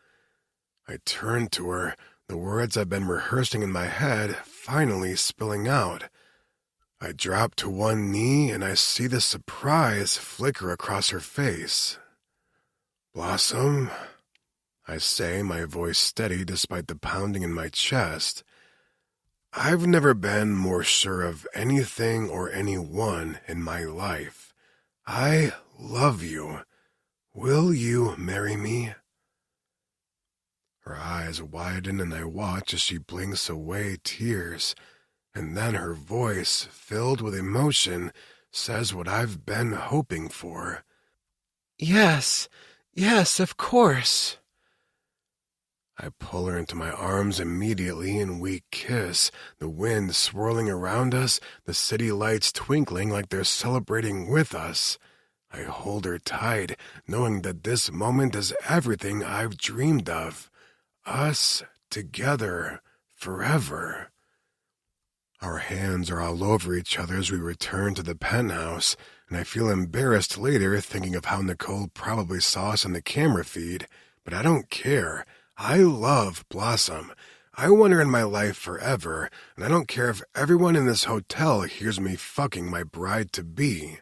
I turn to her, the words I've been rehearsing in my head finally spilling out. I drop to one knee and I see the surprise flicker across her face. Blossom, I say, my voice steady despite the pounding in my chest. I've never been more sure of anything or anyone in my life. I love you. Will you marry me? Her eyes widen and I watch as she blinks away tears, and then her voice, filled with emotion, says what I've been hoping for. Yes, of course. I pull her into my arms immediately and we kiss, the wind swirling around us, the city lights twinkling like they're celebrating with us. I hold her tight, knowing that this moment is everything I've dreamed of. Us together forever. Our hands are all over each other as we return to the penthouse, and I feel embarrassed later thinking of how Nicole probably saw us on the camera feed, but I don't care. I love Blossom. I want her in my life forever, and I don't care if everyone in this hotel hears me fucking my bride-to-be.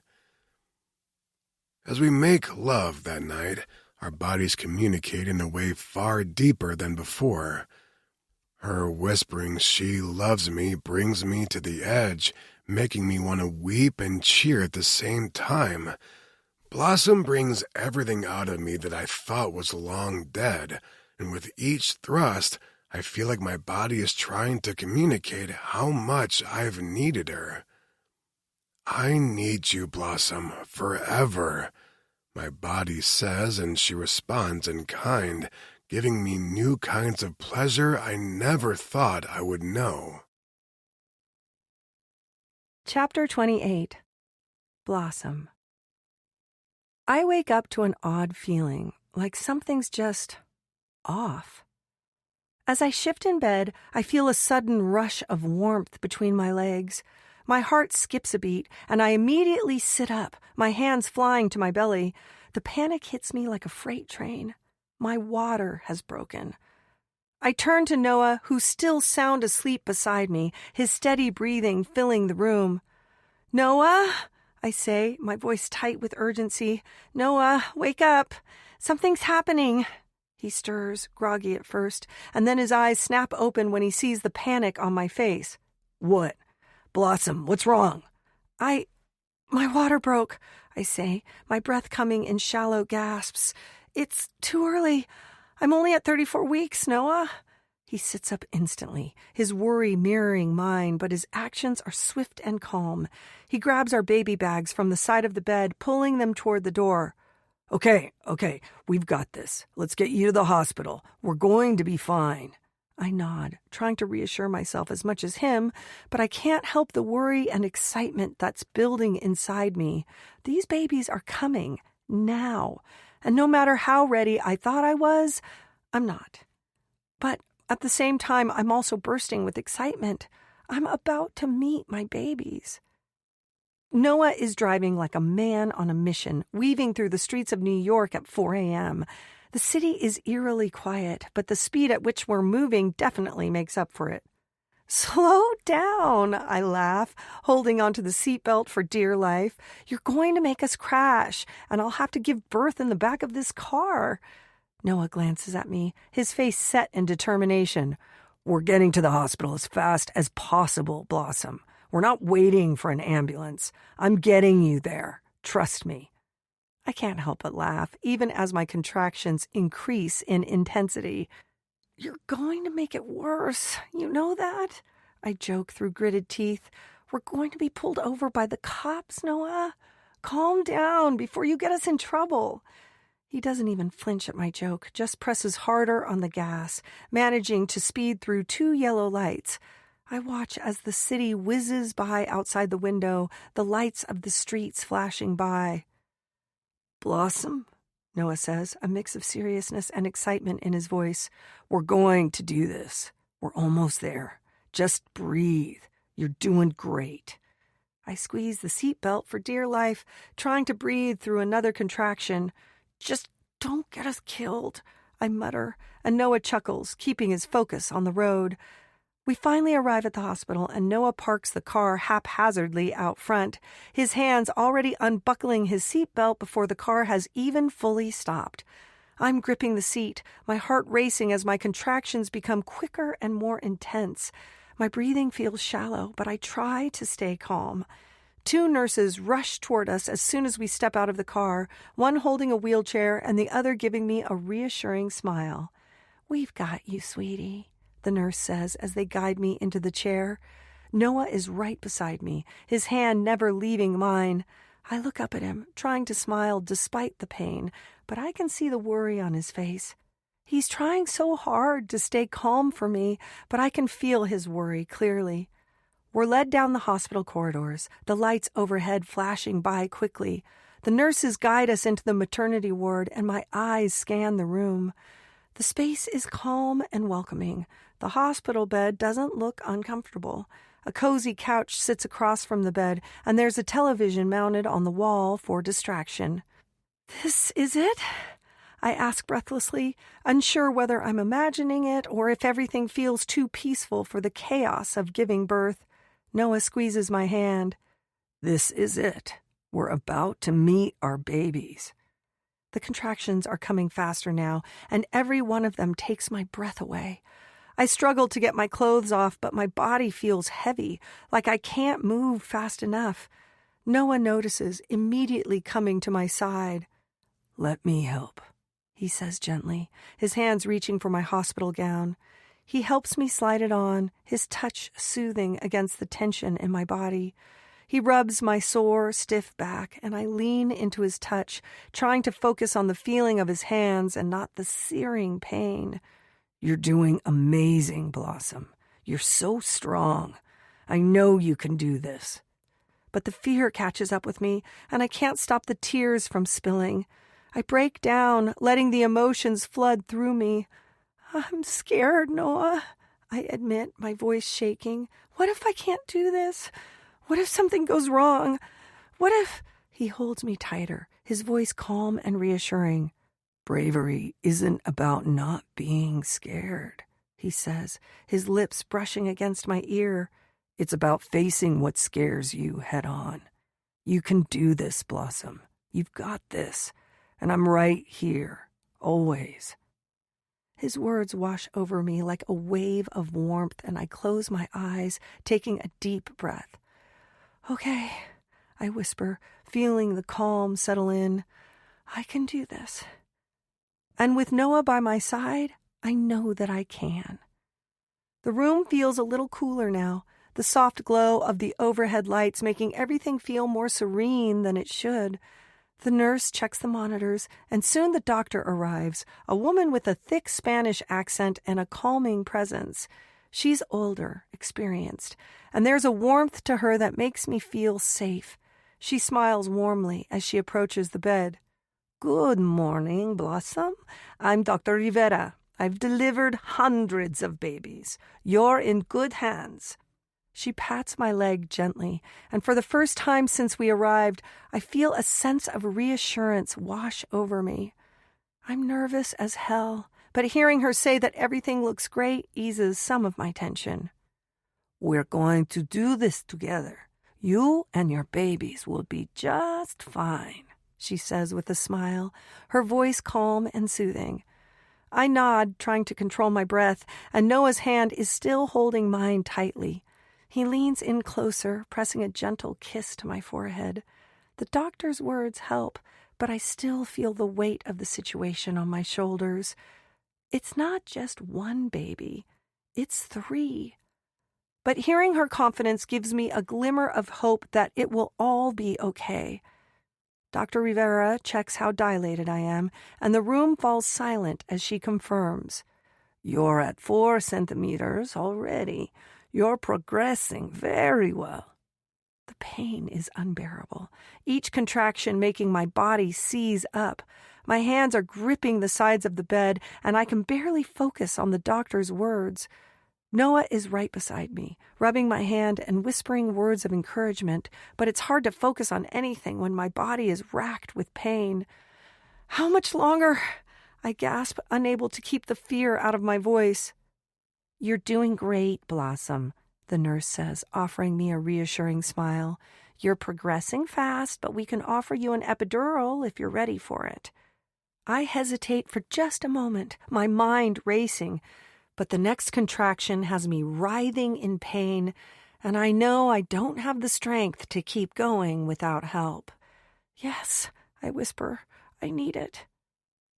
As we make love that night, our bodies communicate in a way far deeper than before. Her whispering she loves me brings me to the edge, making me want to weep and cheer at the same time. Blossom brings everything out of me that I thought was long dead, and with each thrust, I feel like my body is trying to communicate how much I've needed her. I need you, Blossom, forever, my body says, and she responds in kind, giving me new kinds of pleasure I never thought I would know. Chapter 28. Blossom. I wake up to an odd feeling, like something's just off. As I shift in bed, I feel a sudden rush of warmth between my legs. My heart skips a beat, and I immediately sit up, my hands flying to my belly. The panic hits me like a freight train. My water has broken. I turn to Noah, who's still sound asleep beside me, his steady breathing filling the room. "Noah," I say, my voice tight with urgency. "Noah, wake up. Something's happening." He stirs, groggy at first, and then his eyes snap open when he sees the panic on my face. "What? Blossom, what's wrong?" My water broke," I say, my breath coming in shallow gasps. "It's too early. I'm only at 34 weeks, Noah." He sits up instantly, his worry mirroring mine, but his actions are swift and calm. He grabs our baby bags from the side of the bed, pulling them toward the door. Okay, we've got this. Let's get you to the hospital. We're going to be fine." I nod, trying to reassure myself as much as him, but I can't help the worry and excitement that's building inside me. These babies are coming now, and no matter how ready I thought I was, I'm not. But at the same time, I'm also bursting with excitement. I'm about to meet my babies. Noah is driving like a man on a mission, weaving through the streets of New York at 4 a.m. The city is eerily quiet, but the speed at which we're moving definitely makes up for it. Slow down, I laugh, holding onto the seatbelt for dear life. You're going to make us crash, and I'll have to give birth in the back of this car. Noah glances at me, his face set in determination. We're getting to the hospital as fast as possible, Blossom. We're not waiting for an ambulance. I'm getting you there. Trust me. I can't help but laugh, even as my contractions increase in intensity. You're going to make it worse. You know that? I joke through gritted teeth. We're going to be pulled over by the cops, Noah. Calm down before you get us in trouble. He doesn't even flinch at my joke, just presses harder on the gas, managing to speed through 2 yellow lights. I watch as the city whizzes by outside the window, the lights of the streets flashing by. Blossom, Noah says, a mix of seriousness and excitement in his voice. We're going to do this. We're almost there. Just breathe. You're doing great. I squeeze the seatbelt for dear life, trying to breathe through another contraction. Just don't get us killed, I mutter, and Noah chuckles, keeping his focus on the road. We finally arrive at the hospital, and Noah parks the car haphazardly out front, his hands already unbuckling his seatbelt before the car has even fully stopped. I'm gripping the seat, my heart racing as my contractions become quicker and more intense. My breathing feels shallow, but I try to stay calm. 2 nurses rush toward us as soon as we step out of the car, one holding a wheelchair and the other giving me a reassuring smile. We've got you, sweetie, the nurse says as they guide me into the chair. Noah is right beside me, his hand never leaving mine. I look up at him, trying to smile despite the pain, but I can see the worry on his face. He's trying so hard to stay calm for me, but I can feel his worry clearly. We're led down the hospital corridors, the lights overhead flashing by quickly. The nurses guide us into the maternity ward, and my eyes scan the room. The space is calm and welcoming. The hospital bed doesn't look uncomfortable. A cozy couch sits across from the bed, and there's a television mounted on the wall for distraction. This is it? I ask breathlessly, unsure whether I'm imagining it or if everything feels too peaceful for the chaos of giving birth. Noah squeezes my hand. This is it. We're about to meet our babies. The contractions are coming faster now, and every one of them takes my breath away. I struggle to get my clothes off, but my body feels heavy, like I can't move fast enough. Noah notices, immediately coming to my side. Let me help, he says gently, his hands reaching for my hospital gown. He helps me slide it on, his touch soothing against the tension in my body. He rubs my sore, stiff back, and I lean into his touch, trying to focus on the feeling of his hands and not the searing pain. You're doing amazing, Blossom. You're so strong. I know you can do this. But the fear catches up with me, and I can't stop the tears from spilling. I break down, letting the emotions flood through me. I'm scared, Noah, I admit, my voice shaking. What if I can't do this? What if something goes wrong? What if... He holds me tighter, his voice calm and reassuring. Bravery isn't about not being scared, he says, his lips brushing against my ear. It's about facing what scares you head on. You can do this, Blossom. You've got this. And I'm right here, always. His words wash over me like a wave of warmth, and I close my eyes, taking a deep breath. Okay, I whisper, feeling the calm settle in. I can do this. And with Noah by my side, I know that I can. The room feels a little cooler now, the soft glow of the overhead lights making everything feel more serene than it should. The nurse checks the monitors, and soon the doctor arrives, a woman with a thick Spanish accent and a calming presence. She's older, experienced, and there's a warmth to her that makes me feel safe. She smiles warmly as she approaches the bed. "Good morning, Blossom. I'm Dr. Rivera. I've delivered hundreds of babies. You're in good hands." She pats my leg gently, and for the first time since we arrived, I feel a sense of reassurance wash over me. I'm nervous as hell, but hearing her say that everything looks great eases some of my tension. "We're going to do this together. You and your babies will be just fine," she says with a smile, her voice calm and soothing. I nod, trying to control my breath, and Noah's hand is still holding mine tightly. He leans in closer, pressing a gentle kiss to my forehead. The doctor's words help, but I still feel the weight of the situation on my shoulders. It's not just one baby, it's 3. But hearing her confidence gives me a glimmer of hope that it will all be okay. Dr. Rivera checks how dilated I am, and the room falls silent as she confirms. "You're at 4 centimeters already. You're progressing very well." The pain is unbearable, each contraction making my body seize up. My hands are gripping the sides of the bed, and I can barely focus on the doctor's words. Noah is right beside me, rubbing my hand and whispering words of encouragement, but it's hard to focus on anything when my body is racked with pain. "How much longer?" I gasp, unable to keep the fear out of my voice. "You're doing great, Blossom," the nurse says, offering me a reassuring smile. "You're progressing fast, but we can offer you an epidural if you're ready for it." I hesitate for just a moment, my mind racing, but the next contraction has me writhing in pain, and I know I don't have the strength to keep going without help. "Yes," I whisper, "I need it."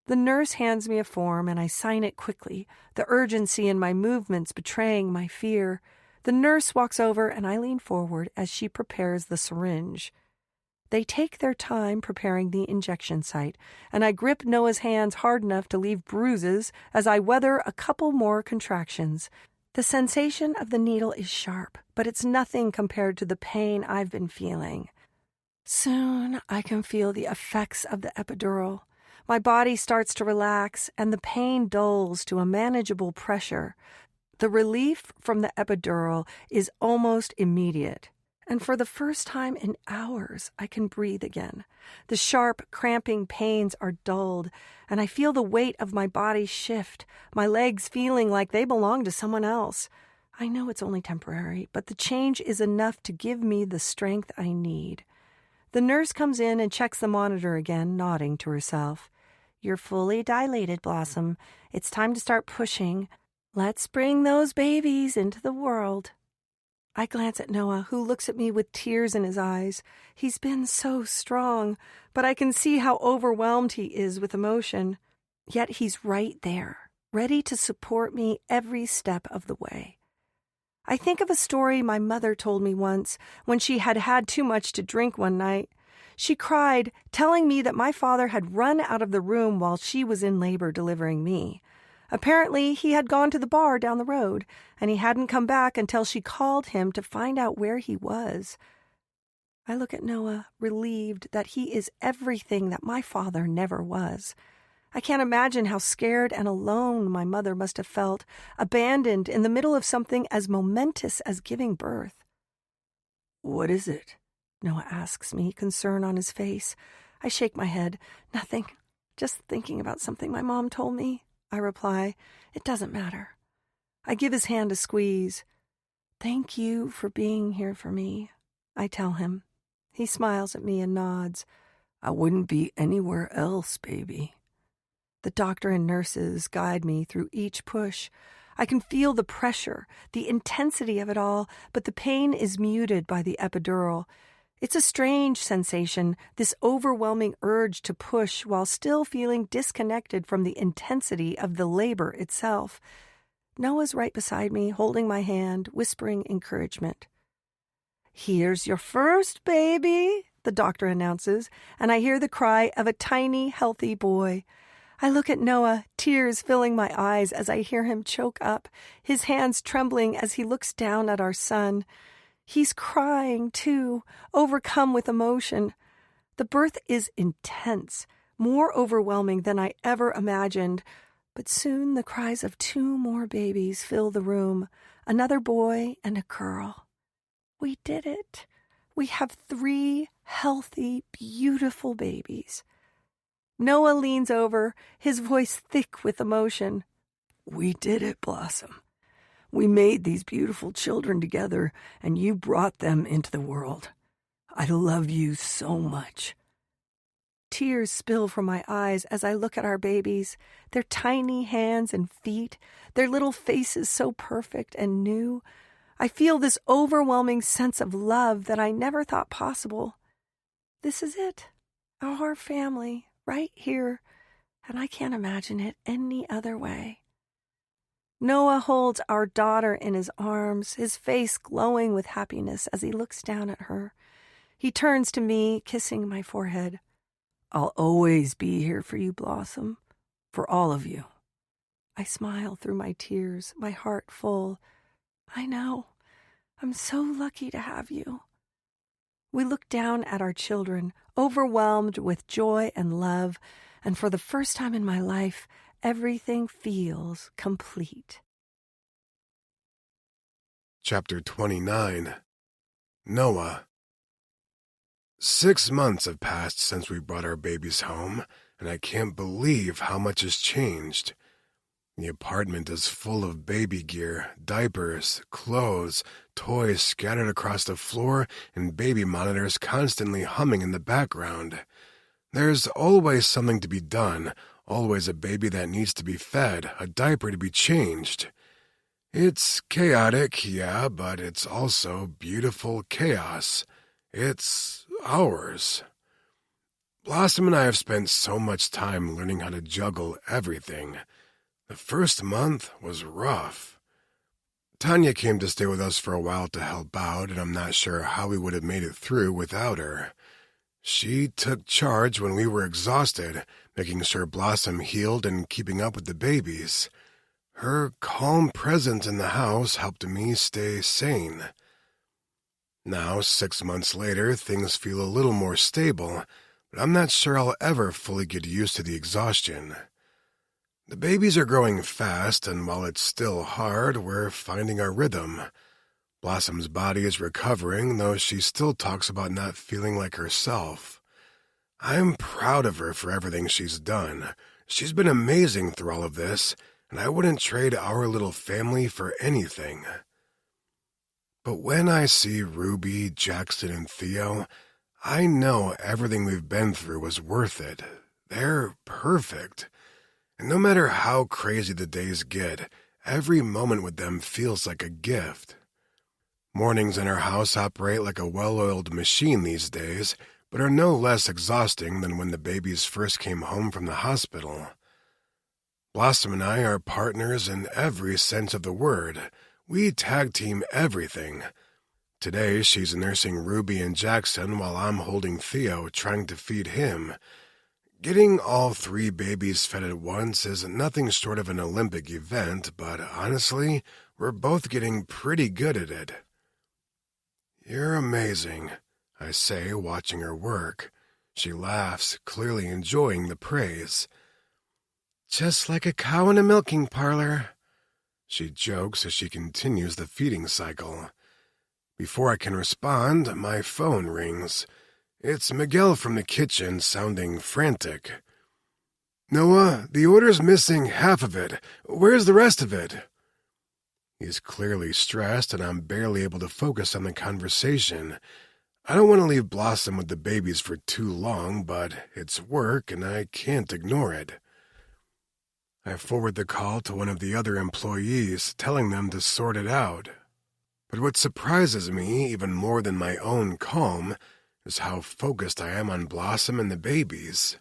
The nurse hands me a form, and I sign it quickly, the urgency in my movements betraying my fear. The nurse walks over, and I lean forward as she prepares the syringe. They take their time preparing the injection site, and I grip Noah's hands hard enough to leave bruises as I weather a couple more contractions. The sensation of the needle is sharp, but it's nothing compared to the pain I've been feeling. Soon I can feel the effects of the epidural. My body starts to relax, and the pain dulls to a manageable pressure. The relief from the epidural is almost immediate, and for the first time in hours, I can breathe again. The sharp, cramping pains are dulled, and I feel the weight of my body shift, my legs feeling like they belong to someone else. I know it's only temporary, but the change is enough to give me the strength I need. The nurse comes in and checks the monitor again, nodding to herself. "You're fully dilated, Blossom. It's time to start pushing. Let's bring those babies into the world." I glance at Noah, who looks at me with tears in his eyes. He's been so strong, but I can see how overwhelmed he is with emotion. Yet he's right there, ready to support me every step of the way. I think of a story my mother told me once when she had had too much to drink one night. She cried, telling me that my father had run out of the room while she was in labor delivering me. Apparently, he had gone to the bar down the road, and he hadn't come back until she called him to find out where he was. I look at Noah, relieved that he is everything that my father never was. I can't imagine how scared and alone my mother must have felt, abandoned in the middle of something as momentous as giving birth. "What is it?" Noah asks me, concern on his face. I shake my head. "Nothing. Just thinking about something my mom told me," I reply. "It doesn't matter." I give his hand a squeeze. "Thank you for being here for me," I tell him. He smiles at me and nods. "I wouldn't be anywhere else, baby." The doctor and nurses guide me through each push. I can feel the pressure, the intensity of it all, but the pain is muted by the epidural. It's a strange sensation, this overwhelming urge to push while still feeling disconnected from the intensity of the labor itself. Noah's right beside me, holding my hand, whispering encouragement. "Here's your first baby," the doctor announces, and I hear the cry of a tiny, healthy boy. I look at Noah, tears filling my eyes as I hear him choke up, his hands trembling as he looks down at our son. He's crying, too, overcome with emotion. The birth is intense, more overwhelming than I ever imagined. But soon the cries of 2 more babies fill the room, another boy and a girl. We did it. We have 3 healthy, beautiful babies. Noah leans over, his voice thick with emotion. We did it, Blossom. We made these beautiful children together, and you brought them into the world. I love you so much. Tears spill from my eyes as I look at our babies, their tiny hands and feet, their little faces so perfect and new. I feel this overwhelming sense of love that I never thought possible. This is it, our family, right here, and I can't imagine it any other way. Noah holds our daughter in his arms, his face glowing with happiness as he looks down at her. He turns to me, kissing my forehead. I'll always be here for you, Blossom, for all of you. I smile through my tears, my heart full. I know. I'm so lucky to have you. We look down at our children, overwhelmed with joy and love, and for the first time in my life, everything feels complete. Chapter 29. Noah. 6 months have passed since we brought our babies home, and I can't believe how much has changed. The apartment is full of baby gear, diapers, clothes, toys scattered across the floor, and baby monitors constantly humming in the background. There's always something to be done, always a baby that needs to be fed, a diaper to be changed. It's chaotic, yeah, but it's also beautiful chaos. It's ours. Blossom and I have spent so much time learning how to juggle everything. The first month was rough. Tanya came to stay with us for a while to help out, and I'm not sure how we would have made it through without her. She took charge when we were exhausted, making sure Blossom healed and keeping up with the babies. Her calm presence in the house helped me stay sane. Now, 6 months later, things feel a little more stable, but I'm not sure I'll ever fully get used to the exhaustion. The babies are growing fast, and while it's still hard, we're finding our rhythm. Blossom's body is recovering, though she still talks about not feeling like herself. I'm proud of her for everything she's done. She's been amazing through all of this, and I wouldn't trade our little family for anything. But when I see Ruby, Jackson, and Theo, I know everything we've been through was worth it. They're perfect. And no matter how crazy the days get, every moment with them feels like a gift. Mornings in our house operate like a well-oiled machine these days, but are no less exhausting than when the babies first came home from the hospital. Blossom and I are partners in every sense of the word. We tag-team everything. Today, she's nursing Ruby and Jackson while I'm holding Theo, trying to feed him. Getting all 3 babies fed at once is nothing short of an Olympic event, but honestly, we're both getting pretty good at it. You're amazing, I say, watching her work. She laughs, clearly enjoying the praise. Just like a cow in a milking parlor, she jokes as she continues the feeding cycle. Before I can respond, my phone rings. It's Miguel from the kitchen, sounding frantic. Noah, the order's missing half of it. Where's the rest of it? He's clearly stressed, and I'm barely able to focus on the conversation. I don't want to leave Blossom with the babies for too long, but it's work, and I can't ignore it. I forward the call to one of the other employees, telling them to sort it out. But what surprises me, even more than my own calm, is how focused I am on Blossom and the babies.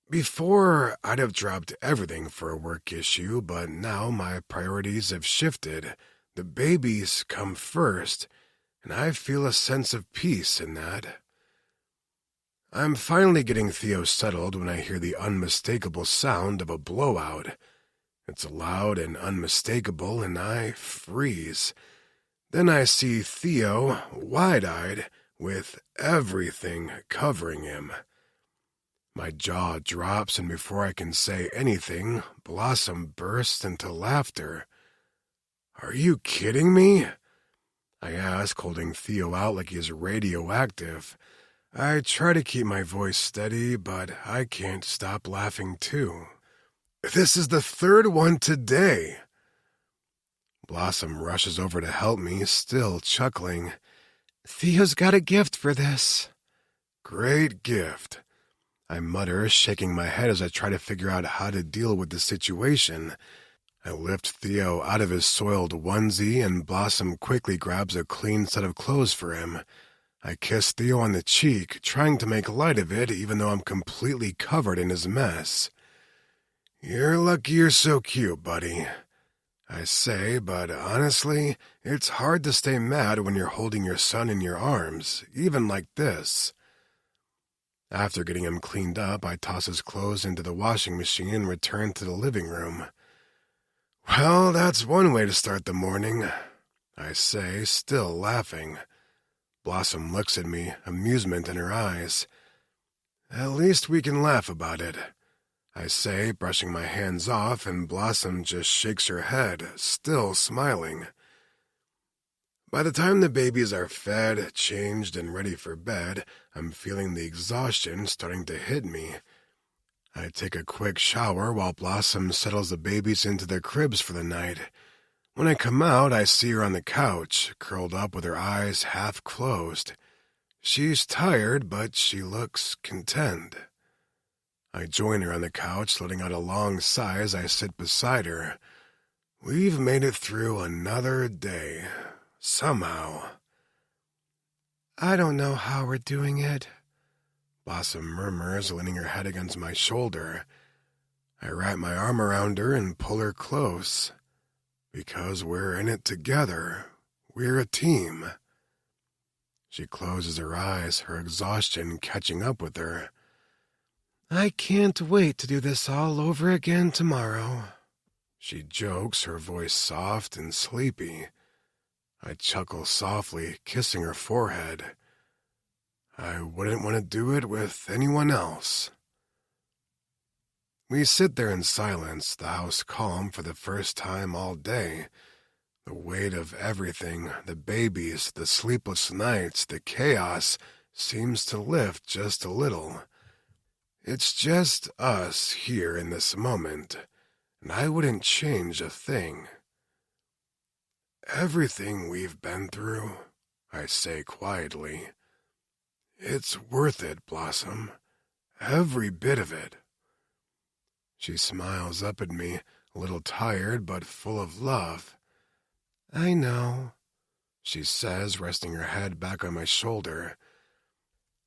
Before, I'd have dropped everything for a work issue, but now my priorities have shifted. The babies come first, and I feel a sense of peace in that. I'm finally getting Theo settled when I hear the unmistakable sound of a blowout. It's loud and unmistakable, and I freeze. Then I see Theo, wide-eyed, with everything covering him. My jaw drops, and before I can say anything, Blossom bursts into laughter. "Are you kidding me?" I ask, holding Theo out like he's radioactive. I try to keep my voice steady, but I can't stop laughing too. "This is the third one today." Blossom rushes over to help me, still chuckling. "Theo's got a gift for this." "Great gift," I mutter, shaking my head as I try to figure out how to deal with the situation. I lift Theo out of his soiled onesie, and Blossom quickly grabs a clean set of clothes for him. I kiss Theo on the cheek, trying to make light of it, even though I'm completely covered in his mess. "You're lucky you're so cute, buddy," I say, but honestly, it's hard to stay mad when you're holding your son in your arms, even like this. After getting him cleaned up, I toss his clothes into the washing machine and return to the living room. "Well, that's one way to start the morning," I say, still laughing. Blossom looks at me, amusement in her eyes. "At least we can laugh about it," I say, brushing my hands off, and Blossom just shakes her head, still smiling. By the time the babies are fed, changed, and ready for bed, I'm feeling the exhaustion starting to hit me. I take a quick shower while Blossom settles the babies into their cribs for the night. When I come out, I see her on the couch, curled up with her eyes half closed. She's tired, but she looks content. I join her on the couch, letting out a long sigh as I sit beside her. We've made it through another day. Somehow. "I don't know how we're doing it," Blossom murmurs, leaning her head against my shoulder. I wrap my arm around her and pull her close. Because we're in it together. We're a team. She closes her eyes, her exhaustion catching up with her. "I can't wait to do this all over again tomorrow." She jokes, her voice soft and sleepy. I chuckle softly, kissing her forehead. I wouldn't want to do it with anyone else. We sit there in silence, the house calm for the first time all day. The weight of everything, the babies, the sleepless nights, the chaos, seems to lift just a little. It's just us here in this moment, and I wouldn't change a thing. "Everything we've been through," I say quietly. "It's worth it, Blossom. Every bit of it." She smiles up at me, a little tired but full of love. "I know," she says, resting her head back on my shoulder.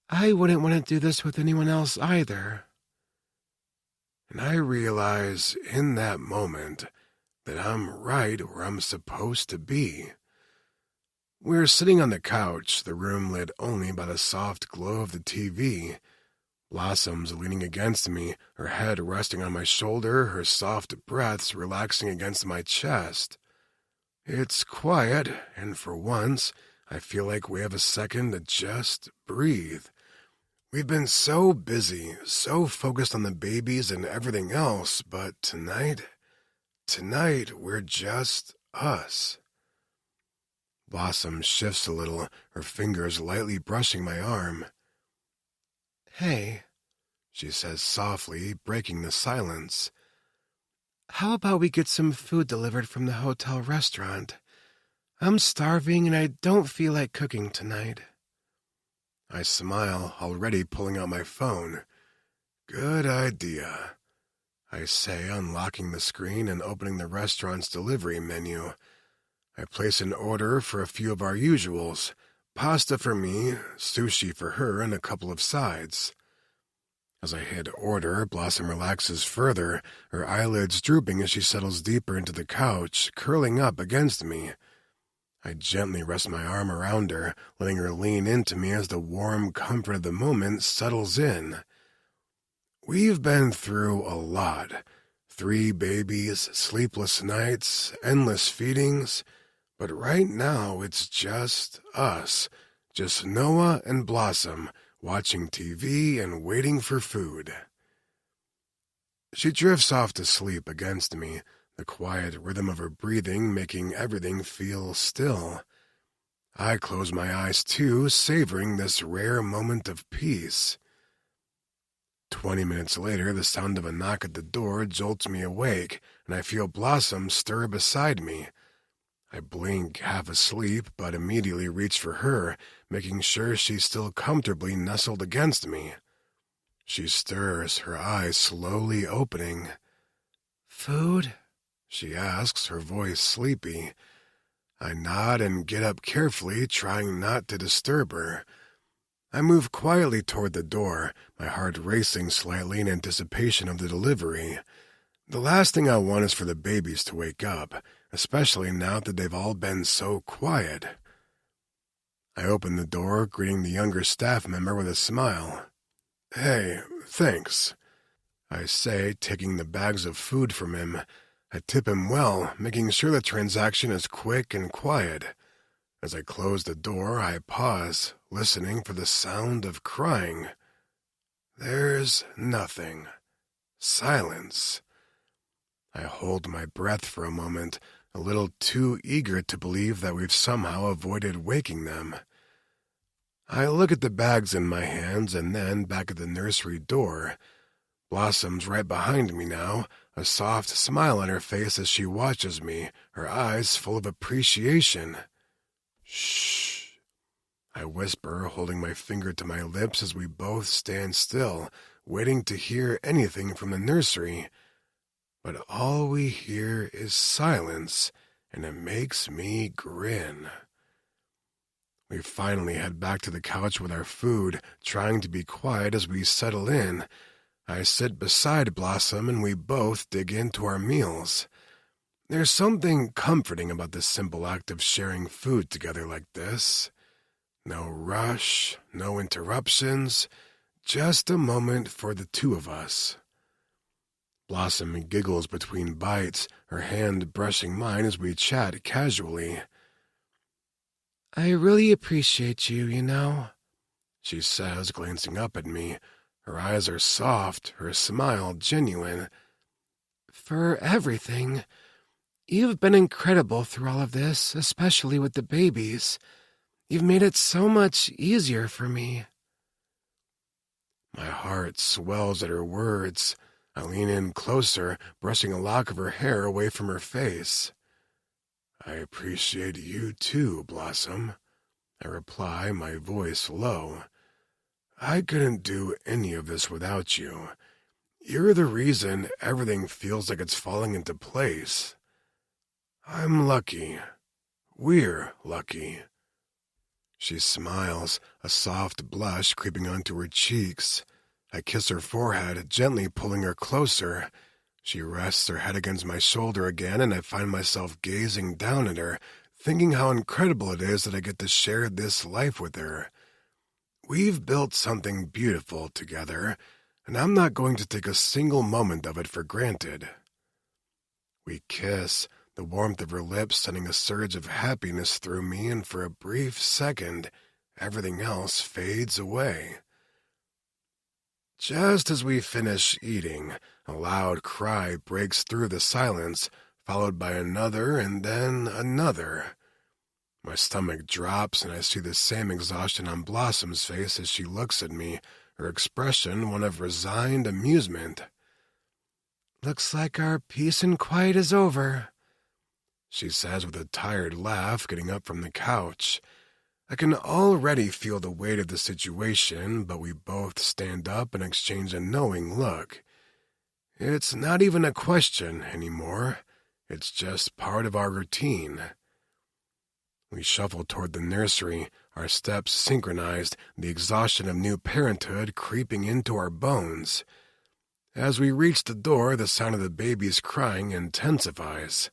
"I wouldn't want to do this with anyone else either." And I realize in that moment that I'm right where I'm supposed to be. We're sitting on the couch, the room lit only by the soft glow of the TV. Blossom's leaning against me, her head resting on my shoulder, her soft breaths relaxing against my chest. It's quiet, and for once, I feel like we have a second to just breathe. We've been so busy, so focused on the babies and everything else, but tonight, we're just us. Blossom shifts a little, her fingers lightly brushing my arm. "Hey," she says softly, breaking the silence. "How about we get some food delivered from the hotel restaurant? I'm starving and I don't feel like cooking tonight." I smile, already pulling out my phone. Good idea, I say, unlocking the screen and opening the restaurant's delivery menu. I place an order for a few of our usuals, pasta for me, sushi for her, and a couple of sides. As I hit order, Blossom relaxes further, her eyelids drooping as she settles deeper into the couch, curling up against me. I gently rest my arm around her, letting her lean into me as the warm comfort of the moment settles in. We've been through a lot. 3 babies, sleepless nights, endless feedings, but right now it's just us, just Noah and Blossom, watching TV and waiting for food. She drifts off to sleep against me, the quiet rhythm of her breathing making everything feel still. I close my eyes too, savoring this rare moment of peace. 20 minutes later, the sound of a knock at the door jolts me awake, and I feel Blossom stir beside me. I blink, half asleep, but immediately reach for her, making sure she's still comfortably nestled against me. She stirs, her eyes slowly opening. "Food?" she asks, her voice sleepy. I nod and get up carefully, trying not to disturb her. I move quietly toward the door, my heart racing slightly in anticipation of the delivery. The last thing I want is for the babies to wake up, especially now that they've all been so quiet. I open the door, greeting the younger staff member with a smile. "Hey, thanks," I say, taking the bags of food from him. I tip him well, making sure the transaction is quick and quiet. As I close the door, I pause, listening for the sound of crying. There's nothing. Silence. I hold my breath for a moment, a little too eager to believe that we've somehow avoided waking them. I look at the bags in my hands and then back at the nursery door. Blossom's right behind me now, a soft smile on her face as she watches me, her eyes full of appreciation. "Shh," I whisper, holding my finger to my lips as we both stand still, waiting to hear anything from the nursery. But all we hear is silence, and it makes me grin. We finally head back to the couch with our food, trying to be quiet as we settle in. I sit beside Blossom, and we both dig into our meals. There's something comforting about the simple act of sharing food together like this. No rush, no interruptions, just a moment for the two of us. Blossom giggles between bites, her hand brushing mine as we chat casually. "I really appreciate you, you know," she says, glancing up at me. Her eyes are soft, her smile genuine. "For everything. You've been incredible through all of this, especially with the babies. You've made it so much easier for me." My heart swells at her words. I lean in closer, brushing a lock of her hair away from her face. "I appreciate you too, Blossom," I reply, my voice low. "I couldn't do any of this without you. You're the reason everything feels like it's falling into place. I'm lucky. We're lucky." She smiles, a soft blush creeping onto her cheeks. I kiss her forehead, gently pulling her closer. She rests her head against my shoulder again, and I find myself gazing down at her, thinking how incredible it is that I get to share this life with her. We've built something beautiful together, and I'm not going to take a single moment of it for granted. We kiss, the warmth of her lips sending a surge of happiness through me, and for a brief second, everything else fades away. Just as we finish eating, a loud cry breaks through the silence, followed by another and then another. My stomach drops, and I see the same exhaustion on Blossom's face as she looks at me, her expression one of resigned amusement. "Looks like our peace and quiet is over," she says with a tired laugh, getting up from the couch. I can already feel the weight of the situation, but we both stand up and exchange a knowing look. It's not even a question anymore. It's just part of our routine. We shuffle toward the nursery, our steps synchronized, the exhaustion of new parenthood creeping into our bones. As we reach the door, the sound of the baby's crying intensifies.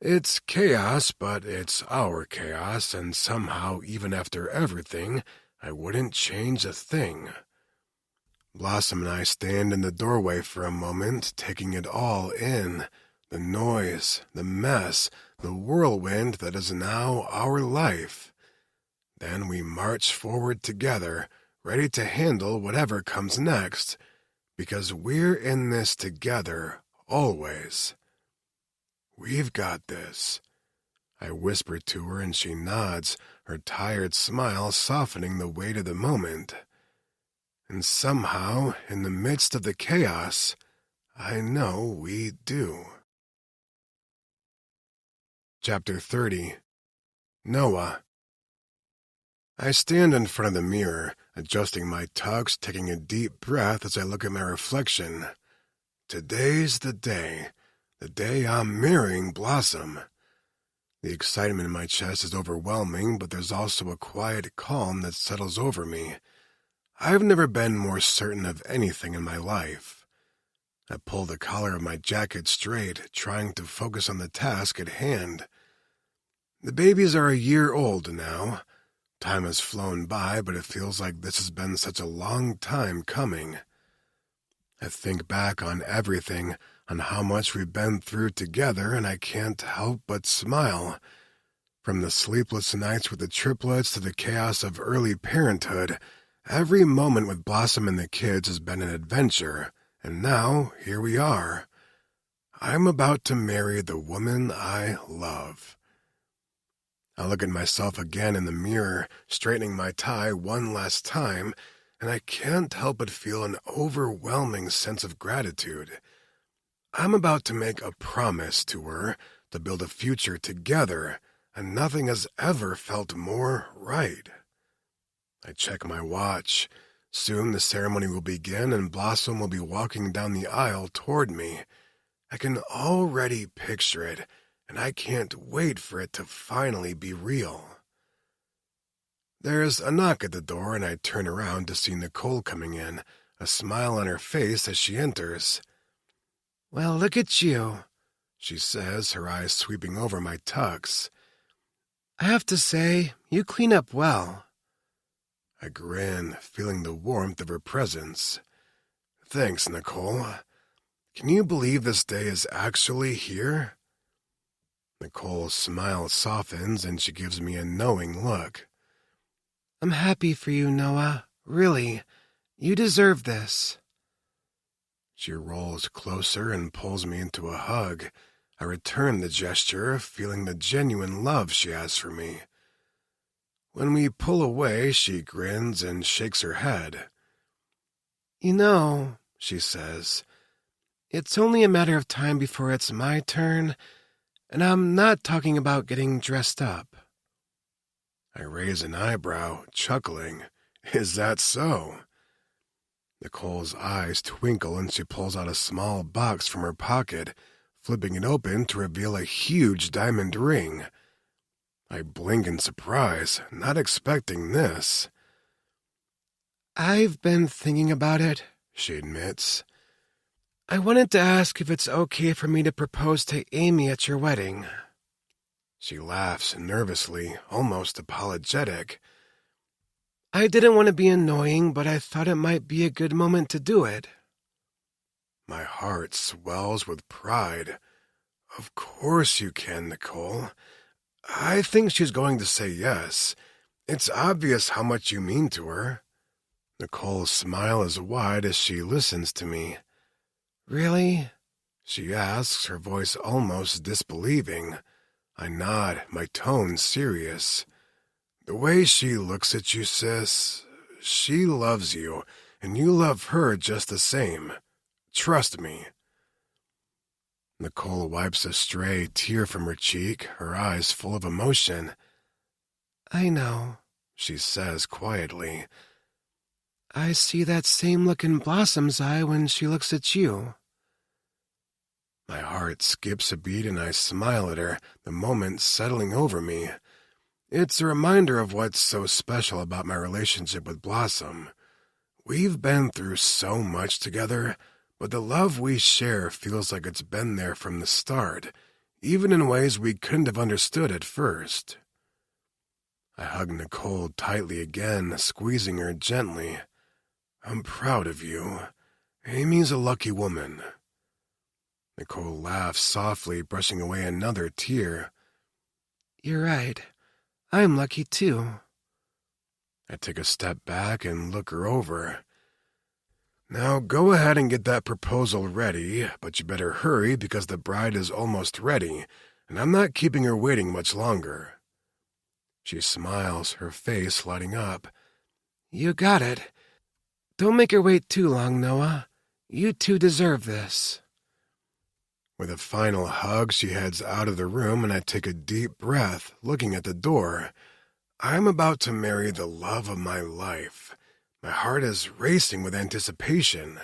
It's chaos, but it's our chaos, and somehow, even after everything, I wouldn't change a thing. Blossom and I stand in the doorway for a moment, taking it all in. The noise, the mess, the whirlwind that is now our life. Then we march forward together, ready to handle whatever comes next, because we're in this together, always. We've got this. I whisper to her and she nods, her tired smile softening the weight of the moment. And somehow, in the midst of the chaos, I know we do. Chapter 30. Noah. I stand in front of the mirror, adjusting my tux, taking a deep breath as I look at my reflection. Today's the day I'm marrying Blossom. The excitement in my chest is overwhelming, but there's also a quiet calm that settles over me. I've never been more certain of anything in my life. I pull the collar of my jacket straight, trying to focus on the task at hand. The babies are a year old now. Time has flown by, but it feels like this has been such a long time coming. I think back on everything, on how much we've been through together, and I can't help but smile. From the sleepless nights with the triplets to the chaos of early parenthood, every moment with Blossom and the kids has been an adventure, and now here we are. I'm about to marry the woman I love. I look at myself again in the mirror, straightening my tie one last time, and I can't help but feel an overwhelming sense of gratitude. I'm about to make a promise to her to build a future together, and nothing has ever felt more right. I check my watch. Soon the ceremony will begin and Blossom will be walking down the aisle toward me. I can already picture it, and I can't wait for it to finally be real. There's a knock at the door, and I turn around to see Nicole coming in, a smile on her face as she enters. "Well, look at you," she says, her eyes sweeping over my tux. "I have to say, you clean up well." I grin, feeling the warmth of her presence. Thanks, Nicole. Can you believe this day is actually here? Nicole's smile softens and she gives me a knowing look. "I'm happy for you, Noah. Really. You deserve this." She rolls closer and pulls me into a hug. I return the gesture, feeling the genuine love she has for me. When we pull away, she grins and shakes her head. "You know," she says, "it's only a matter of time before it's my turn, and I'm not talking about getting dressed up." I raise an eyebrow, chuckling. Is that so? Nicole's eyes twinkle and she pulls out a small box from her pocket, flipping it open to reveal a huge diamond ring. I blink in surprise, not expecting this. "I've been thinking about it," she admits. "I wanted to ask if it's okay for me to propose to Amy at your wedding." She laughs nervously, almost apologetic. "I didn't want to be annoying, but I thought it might be a good moment to do it." My heart swells with pride. Of course you can, Nicole. I think she's going to say yes. It's obvious how much you mean to her. Nicole's smile is wide as she listens to me. "Really?" she asks, her voice almost disbelieving. I nod, my tone serious. The way she looks at you, sis, she loves you, and you love her just the same. Trust me. Nicole wipes a stray tear from her cheek, her eyes full of emotion. "I know," she says quietly. "I see that same look in Blossom's eye when she looks at you." My heart skips a beat and I smile at her, the moment settling over me. It's a reminder of what's so special about my relationship with Blossom. We've been through so much together, but the love we share feels like it's been there from the start, even in ways we couldn't have understood at first. I hugged Nicole tightly again, squeezing her gently. I'm proud of you. Amy's a lucky woman. Nicole laughed softly, brushing away another tear. You're right. I'm lucky too. I take a step back and look her over. Now go ahead and get that proposal ready, but you better hurry because the bride is almost ready, and I'm not keeping her waiting much longer. She smiles, her face lighting up. You got it. Don't make her wait too long, Noah. You two deserve this. With a final hug, she heads out of the room, and I take a deep breath, looking at the door. I'm about to marry the love of my life. My heart is racing with anticipation.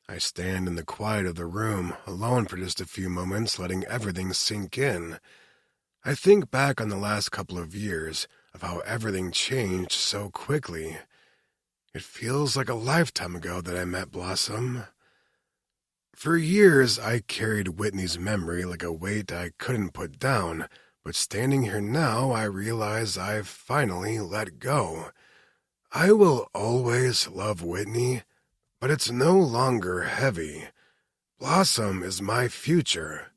I stand in the quiet of the room, alone for just a few moments, letting everything sink in. I think back on the last couple of years, of how everything changed so quickly. It feels like a lifetime ago that I met Blossom. For years, I carried Whitney's memory like a weight I couldn't put down, but standing here now, I realize I've finally let go. I will always love Whitney, but it's no longer heavy. Blossom is my future.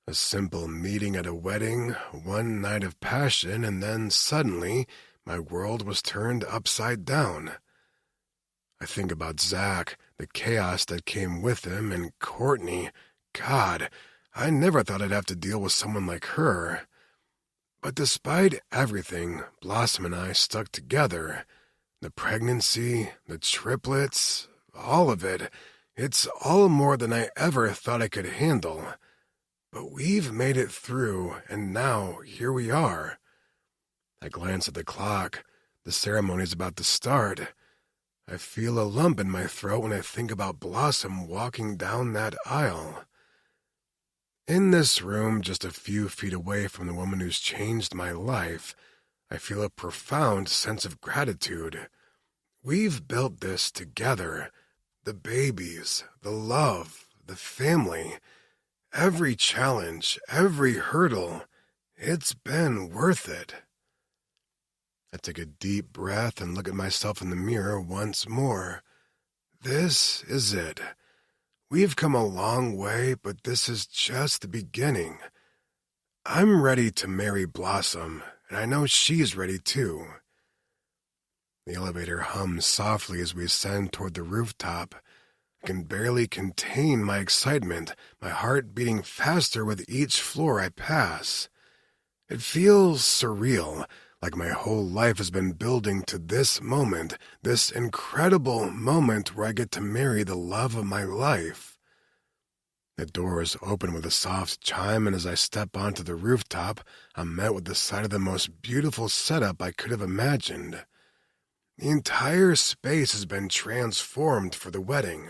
A simple meeting at a wedding, one night of passion, and then suddenly my world was turned upside down. I think about Zach, the chaos that came with him, and Courtney. God, I never thought I'd have to deal with someone like her. But despite everything, Blossom and I stuck together. The pregnancy, the triplets, all of it. It's all more than I ever thought I could handle. But we've made it through, and now here we are. I glance at the clock. The ceremony's about to start. I feel a lump in my throat when I think about Blossom walking down that aisle. In this room, just a few feet away from the woman who's changed my life, I feel a profound sense of gratitude. We've built this together. The babies, the love, the family. Every challenge, every hurdle, it's been worth it. I take a deep breath and look at myself in the mirror once more. This is it. We've come a long way, but this is just the beginning. I'm ready to marry Blossom, and I know she's ready too. The elevator hums softly as we ascend toward the rooftop. I can barely contain my excitement, my heart beating faster with each floor I pass. It feels surreal, like my whole life has been building to this moment, this incredible moment where I get to marry the love of my life. The doors open with a soft chime, and as I step onto the rooftop, I'm met with the sight of the most beautiful setup I could have imagined. The entire space has been transformed for the wedding.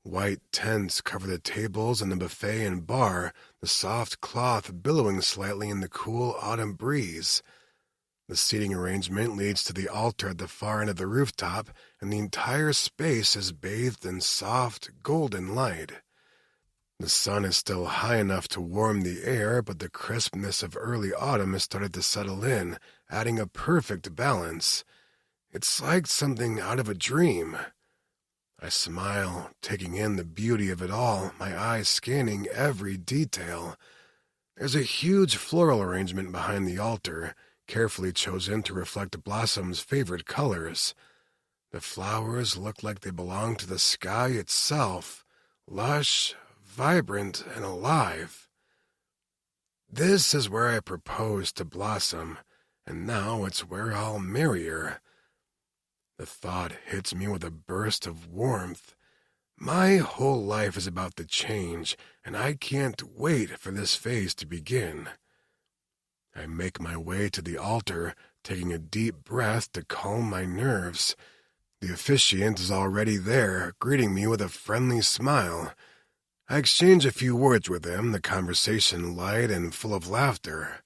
White tents cover the tables and the buffet and bar, the soft cloth billowing slightly in the cool autumn breeze. The seating arrangement leads to the altar at the far end of the rooftop, and the entire space is bathed in soft, golden light. The sun is still high enough to warm the air, but the crispness of early autumn has started to settle in, adding a perfect balance. It's like something out of a dream. I smile, taking in the beauty of it all, my eyes scanning every detail. There's a huge floral arrangement behind the altar, carefully chosen to reflect Blossom's favorite colors. The flowers look like they belong to the sky itself, lush, vibrant, and alive. This is where I proposed to Blossom, and now it's where I'll marry her. The thought hits me with a burst of warmth. My whole life is about to change, and I can't wait for this phase to begin. I make my way to the altar, taking a deep breath to calm my nerves. The officiant is already there, greeting me with a friendly smile. I exchange a few words with him, the conversation light and full of laughter.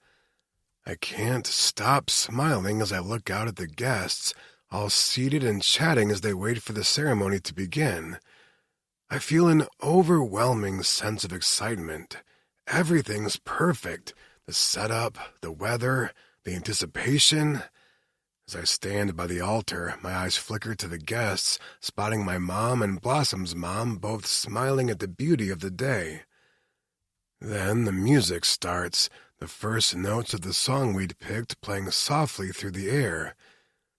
I can't stop smiling as I look out at the guests, all seated and chatting as they wait for the ceremony to begin. I feel an overwhelming sense of excitement, everything's perfect. The setup, the weather, the anticipation. As I stand by the altar, my eyes flicker to the guests, spotting my mom and Blossom's mom both smiling at the beauty of the day. Then the music starts, the first notes of the song we'd picked playing softly through the air.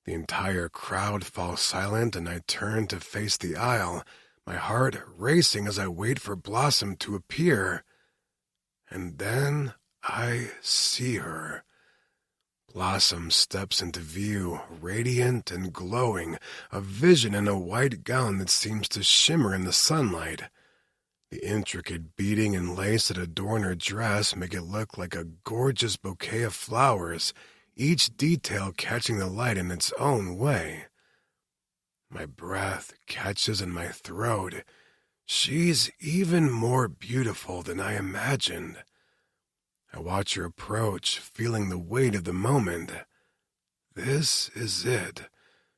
The entire crowd falls silent, and I turn to face the aisle, my heart racing as I wait for Blossom to appear. And then I see her. Blossom steps into view, radiant and glowing, a vision in a white gown that seems to shimmer in the sunlight. The intricate beading and lace that adorn her dress make it look like a gorgeous bouquet of flowers, each detail catching the light in its own way. My breath catches in my throat. She's even more beautiful than I imagined. I watch her approach, feeling the weight of the moment. This is it.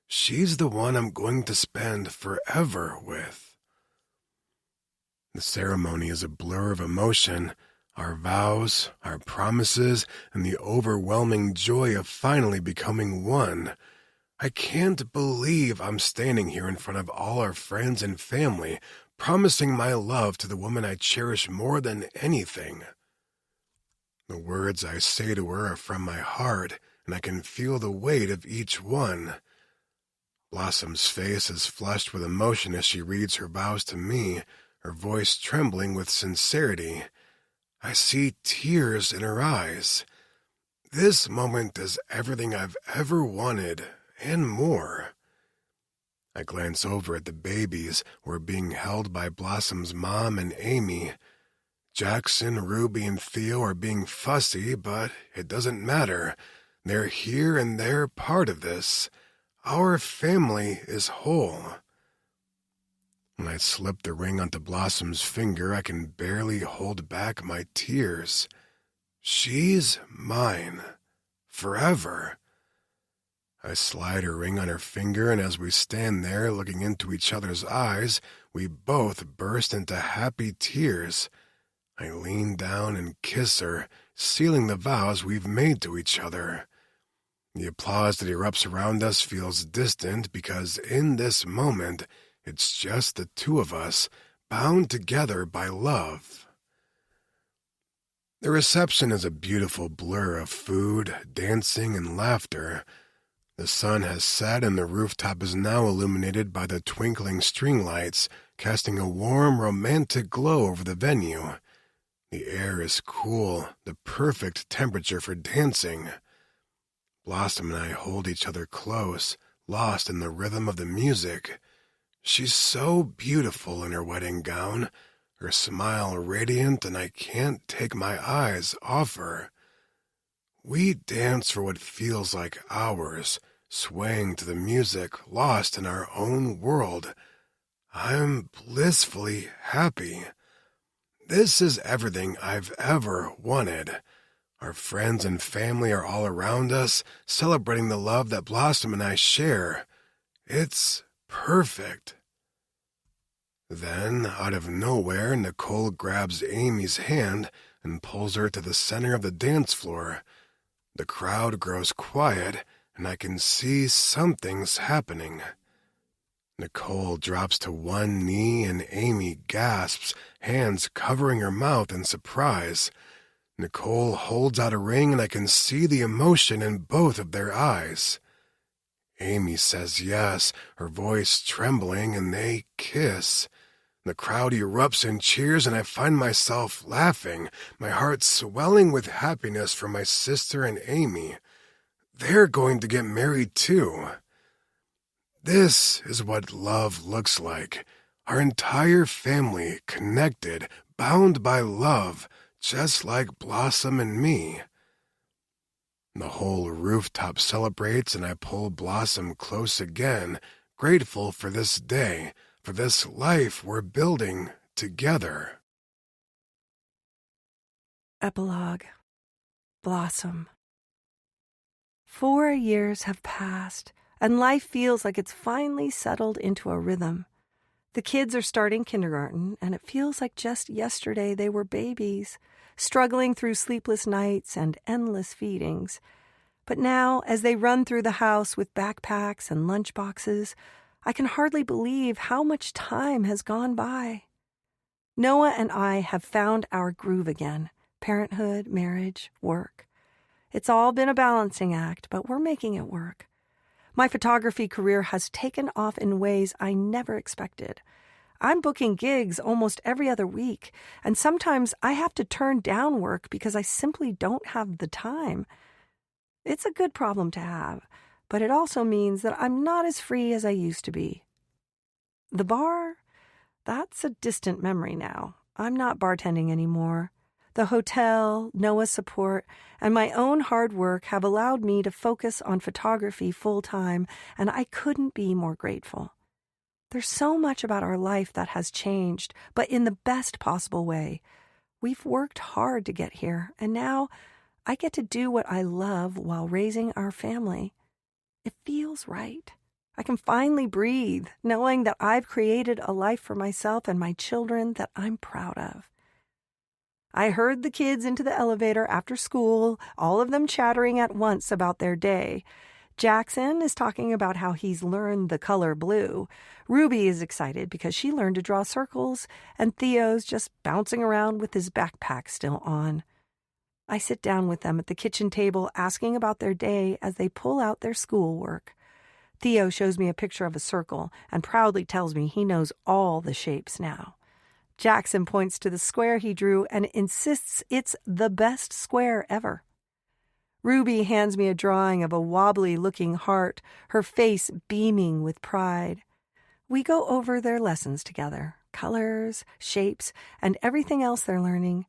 She's the one I'm going to spend forever with. The ceremony is a blur of emotion, our vows, our promises, and the overwhelming joy of finally becoming one. I can't believe I'm standing here in front of all our friends and family, promising my love to the woman I cherish more than anything. The words I say to her are from my heart, and I can feel the weight of each one. Blossom's face is flushed with emotion as she reads her vows to me, her voice trembling with sincerity. I see tears in her eyes. This moment is everything I've ever wanted, and more. I glance over at the babies who are being held by Blossom's mom and Amy. Jackson, Ruby, and Theo are being fussy, but it doesn't matter. They're here and they're part of this. Our family is whole. When I slip the ring onto Blossom's finger, I can barely hold back my tears. She's mine. Forever. I slide her ring on her finger, and as we stand there looking into each other's eyes, we both burst into happy tears. I lean down and kiss her, sealing the vows we've made to each other. The applause that erupts around us feels distant because in this moment, it's just the two of us, bound together by love. The reception is a beautiful blur of food, dancing, and laughter. The sun has set and the rooftop is now illuminated by the twinkling string lights, casting a warm, romantic glow over the venue. The air is cool, the perfect temperature for dancing. Blossom and I hold each other close, lost in the rhythm of the music. She's so beautiful in her wedding gown, her smile radiant, and I can't take my eyes off her. We dance for what feels like hours, swaying to the music, lost in our own world. I'm blissfully happy. This is everything I've ever wanted. Our friends and family are all around us, celebrating the love that Blossom and I share. It's perfect. Then, out of nowhere, Nicole grabs Amy's hand and pulls her to the center of the dance floor. The crowd grows quiet, and I can see something's happening. Nicole drops to one knee, and Amy gasps, hands covering her mouth in surprise. Nicole holds out a ring, and I can see the emotion in both of their eyes. Amy says yes, her voice trembling, and they kiss. The crowd erupts in cheers, and I find myself laughing, my heart swelling with happiness for my sister and Amy. They're going to get married too. This is what love looks like. Our entire family connected, bound by love, just like Blossom and me. The whole rooftop celebrates, and I pull Blossom close again, grateful for this day, for this life we're building together. Epilogue. Blossom. 4 years have passed, and life feels like it's finally settled into a rhythm. The kids are starting kindergarten, and it feels like just yesterday they were babies. struggling through sleepless nights and endless feedings. But now, as they run through the house with backpacks and lunchboxes, I can hardly believe how much time has gone by. Noah and I have found our groove again. Parenthood, marriage, work. It's all been a balancing act, but we're making it work. My photography career has taken off in ways I never expected. I'm booking gigs almost every other week, and sometimes I have to turn down work because I simply don't have the time. It's a good problem to have, but it also means that I'm not as free as I used to be. The bar? That's a distant memory now. I'm not bartending anymore. The hotel, Noah's support, and my own hard work have allowed me to focus on photography full-time, and I couldn't be more grateful. There's so much about our life that has changed, but in the best possible way. We've worked hard to get here, and now I get to do what I love while raising our family. It feels right. I can finally breathe, knowing that I've created a life for myself and my children that I'm proud of. I heard the kids into the elevator after school, all of them chattering at once about their day. Jackson is talking about how he's learned the color blue. Ruby is excited because she learned to draw circles, and Theo's just bouncing around with his backpack still on. I sit down with them at the kitchen table asking about their day as they pull out their schoolwork. Theo shows me a picture of a circle and proudly tells me he knows all the shapes now. Jackson points to the square he drew and insists it's the best square ever. Ruby hands me a drawing of a wobbly-looking heart, her face beaming with pride. We go over their lessons together, colors, shapes, and everything else they're learning.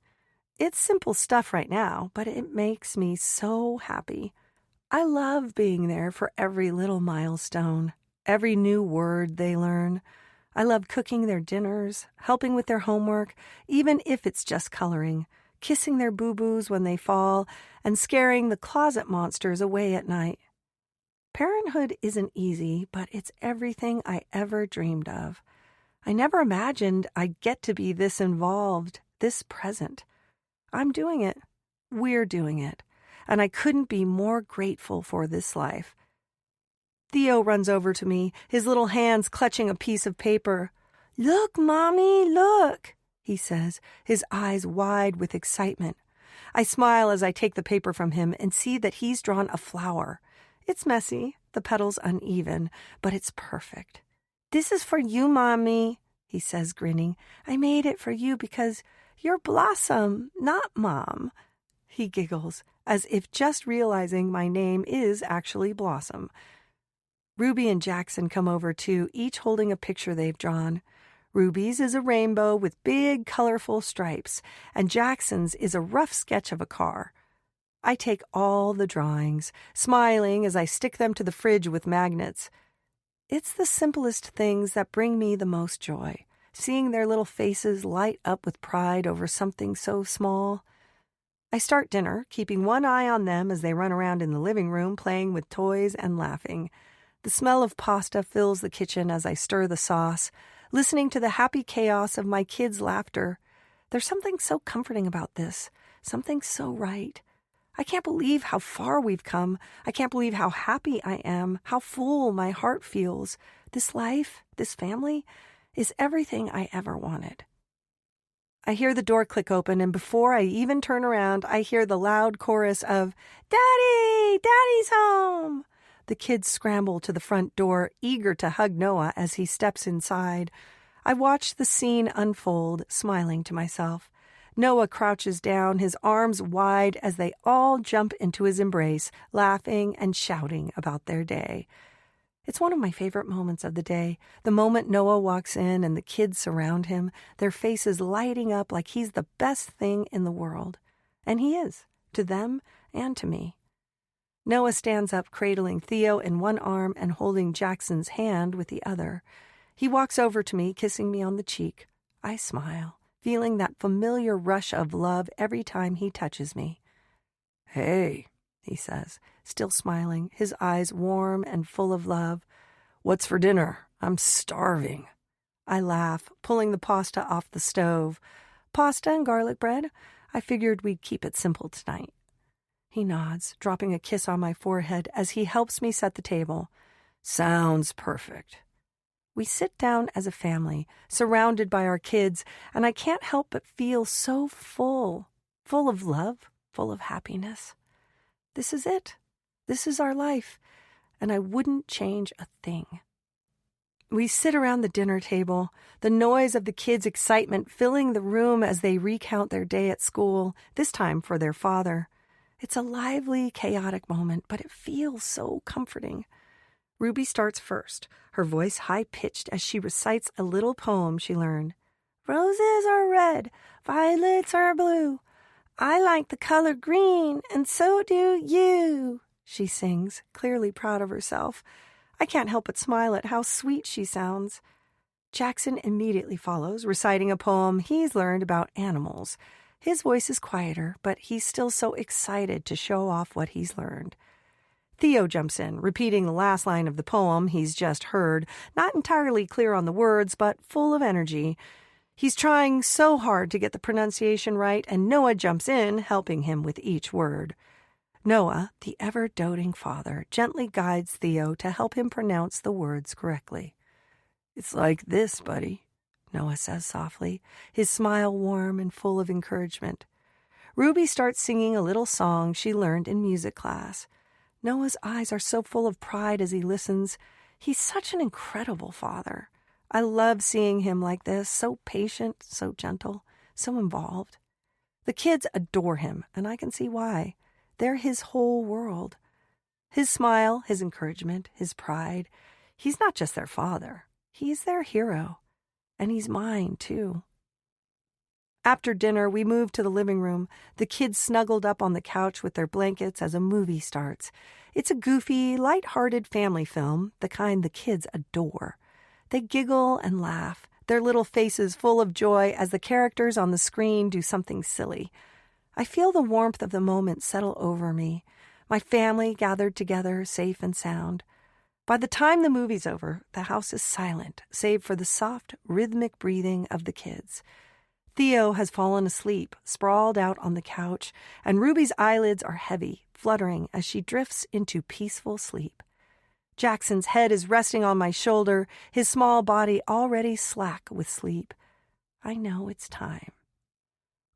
It's simple stuff right now, but it makes me so happy. I love being there for every little milestone, every new word they learn. I love cooking their dinners, helping with their homework, even if it's just coloring, kissing their boo-boos when they fall, and scaring the closet monsters away at night. Parenthood isn't easy, but it's everything I ever dreamed of. I never imagined I'd get to be this involved, this present. I'm doing it. We're doing it. And I couldn't be more grateful for this life. Theo runs over to me, his little hands clutching a piece of paper. "Look, Mommy, look," he says, his eyes wide with excitement. I smile as I take the paper from him and see that he's drawn a flower. It's messy, the petals uneven, but it's perfect. "This is for you, Mommy," he says, grinning. "I made it for you because you're Blossom, not Mom." He giggles, as if just realizing my name is actually Blossom. Ruby and Jackson come over too, each holding a picture they've drawn. Ruby's is a rainbow with big, colorful stripes, and Jackson's is a rough sketch of a car. I take all the drawings, smiling as I stick them to the fridge with magnets. It's the simplest things that bring me the most joy, seeing their little faces light up with pride over something so small. I start dinner, keeping one eye on them as they run around in the living room, playing with toys and laughing. The smell of pasta fills the kitchen as I stir the sauce, listening to the happy chaos of my kids' laughter. There's something so comforting about this, something so right. I can't believe how far we've come. I can't believe how happy I am, how full my heart feels. This life, this family, is everything I ever wanted. I hear the door click open, and before I even turn around, I hear the loud chorus of, "Daddy! Daddy's home!" The kids scramble to the front door, eager to hug Noah as he steps inside. I watch the scene unfold, smiling to myself. Noah crouches down, his arms wide as they all jump into his embrace, laughing and shouting about their day. It's one of my favorite moments of the day, the moment Noah walks in and the kids surround him, their faces lighting up like he's the best thing in the world. And he is, to them and to me. Noah stands up, cradling Theo in one arm and holding Jackson's hand with the other. He walks over to me, kissing me on the cheek. I smile, feeling that familiar rush of love every time he touches me. "Hey," he says, still smiling, his eyes warm and full of love. "What's for dinner? I'm starving." I laugh, pulling the pasta off the stove. "Pasta and garlic bread. I figured we'd keep it simple tonight. He nods, dropping a kiss on my forehead as he helps me set the table. Sounds perfect. We sit down as a family, surrounded by our kids, and I can't help but feel so full of love, full of happiness. This is it. This is our life, and I wouldn't change a thing. We sit around the dinner table, the noise of the kids' excitement filling the room as they recount their day at school, this time for their father. It's a lively, chaotic moment, but it feels so comforting. Ruby starts first, her voice high-pitched as she recites a little poem she learned. Roses are red, violets are blue. I like the color green, and so do you, she sings, clearly proud of herself. I can't help but smile at how sweet she sounds. Jackson immediately follows, reciting a poem he's learned about animals. His voice is quieter, but he's still so excited to show off what he's learned. Theo jumps in, repeating the last line of the poem he's just heard, not entirely clear on the words, but full of energy. He's trying so hard to get the pronunciation right, and Noah jumps in, helping him with each word. Noah, the ever-doting father, gently guides Theo to help him pronounce the words correctly. It's like this, buddy, Noah says softly, his smile warm and full of encouragement. Ruby starts singing a little song she learned in music class. Noah's eyes are so full of pride as he listens. He's such an incredible father. I love seeing him like this, so patient, so gentle, so involved. The kids adore him, and I can see why. They're his whole world. His smile, his encouragement, his pride. He's not just their father. He's their hero. And he's mine, too. After dinner, we moved to the living room, the kids snuggled up on the couch with their blankets as a movie starts. It's a goofy, light-hearted family film, the kind the kids adore. They giggle and laugh, their little faces full of joy as the characters on the screen do something silly. I feel the warmth of the moment settle over me, my family gathered together, safe and sound. By the time the movie's over, the house is silent, save for the soft, rhythmic breathing of the kids. Theo has fallen asleep, sprawled out on the couch, and Ruby's eyelids are heavy, fluttering as she drifts into peaceful sleep. Jackson's head is resting on my shoulder, his small body already slack with sleep. I know it's time.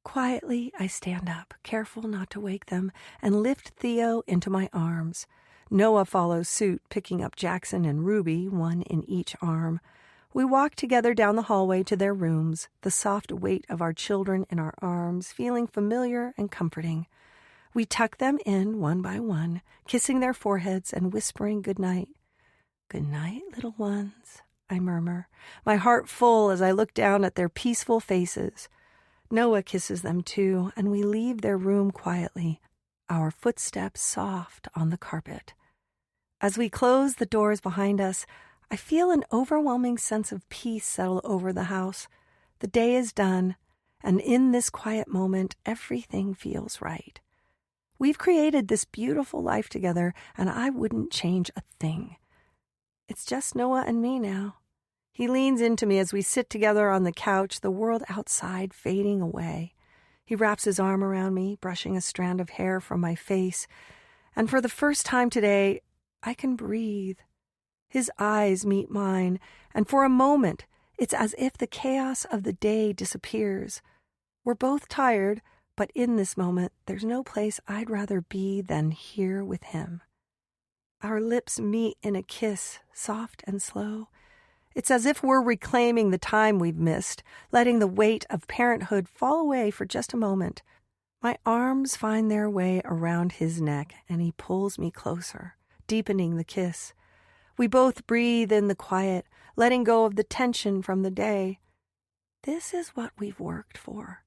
Quietly, I stand up, careful not to wake them, and lift Theo into my arms. Noah follows suit, picking up Jackson and Ruby, one in each arm. We walk together down the hallway to their rooms, the soft weight of our children in our arms, feeling familiar and comforting. We tuck them in one by one, kissing their foreheads and whispering good night. Good night, little ones, I murmur, my heart full as I look down at their peaceful faces. Noah kisses them too, and we leave their room quietly, our footsteps soft on the carpet. As we close the doors behind us, I feel an overwhelming sense of peace settle over the house. The day is done, and in this quiet moment, everything feels right. We've created this beautiful life together, and I wouldn't change a thing. It's just Noah and me now. He leans into me as we sit together on the couch, the world outside fading away. He wraps his arm around me, brushing a strand of hair from my face, and for the first time today, I can breathe. His eyes meet mine, and for a moment, it's as if the chaos of the day disappears. We're both tired, but in this moment, there's no place I'd rather be than here with him. Our lips meet in a kiss, soft and slow. It's as if we're reclaiming the time we've missed, letting the weight of parenthood fall away for just a moment. My arms find their way around his neck, and he pulls me closer, deepening the kiss. We both breathe in the quiet, letting go of the tension from the day. This is what we've worked for.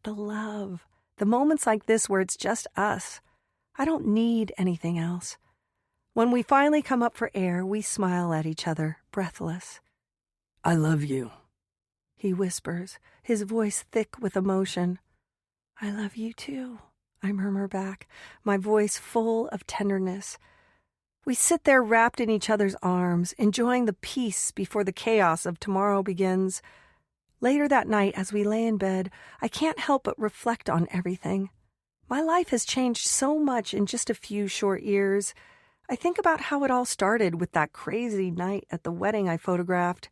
The love. The moments like this where it's just us. I don't need anything else. When we finally come up for air, we smile at each other, breathless. I love you, he whispers, his voice thick with emotion. I love you too, I murmur back, my voice full of tenderness. We sit there wrapped in each other's arms, enjoying the peace before the chaos of tomorrow begins. Later that night, as we lay in bed, I can't help but reflect on everything. My life has changed so much in just a few short years. I think about how it all started with that crazy night at the wedding I photographed.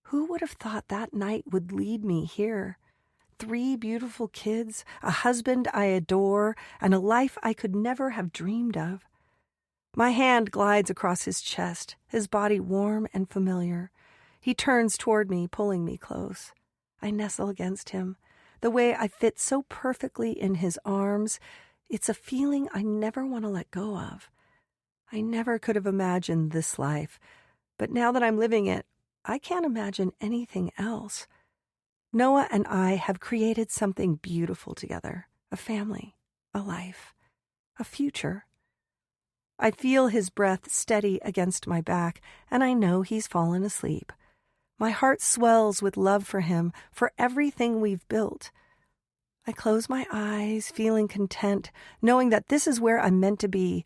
Who would have thought that night would lead me here? 3 beautiful kids, a husband I adore, and a life I could never have dreamed of. My hand glides across his chest, his body warm and familiar. He turns toward me, pulling me close. I nestle against him. The way I fit so perfectly in his arms, it's a feeling I never want to let go of. I never could have imagined this life, but now that I'm living it, I can't imagine anything else. Noah and I have created something beautiful together, a family, a life, a future. I feel his breath steady against my back, and I know he's fallen asleep. My heart swells with love for him, for everything we've built. I close my eyes, feeling content, knowing that this is where I'm meant to be.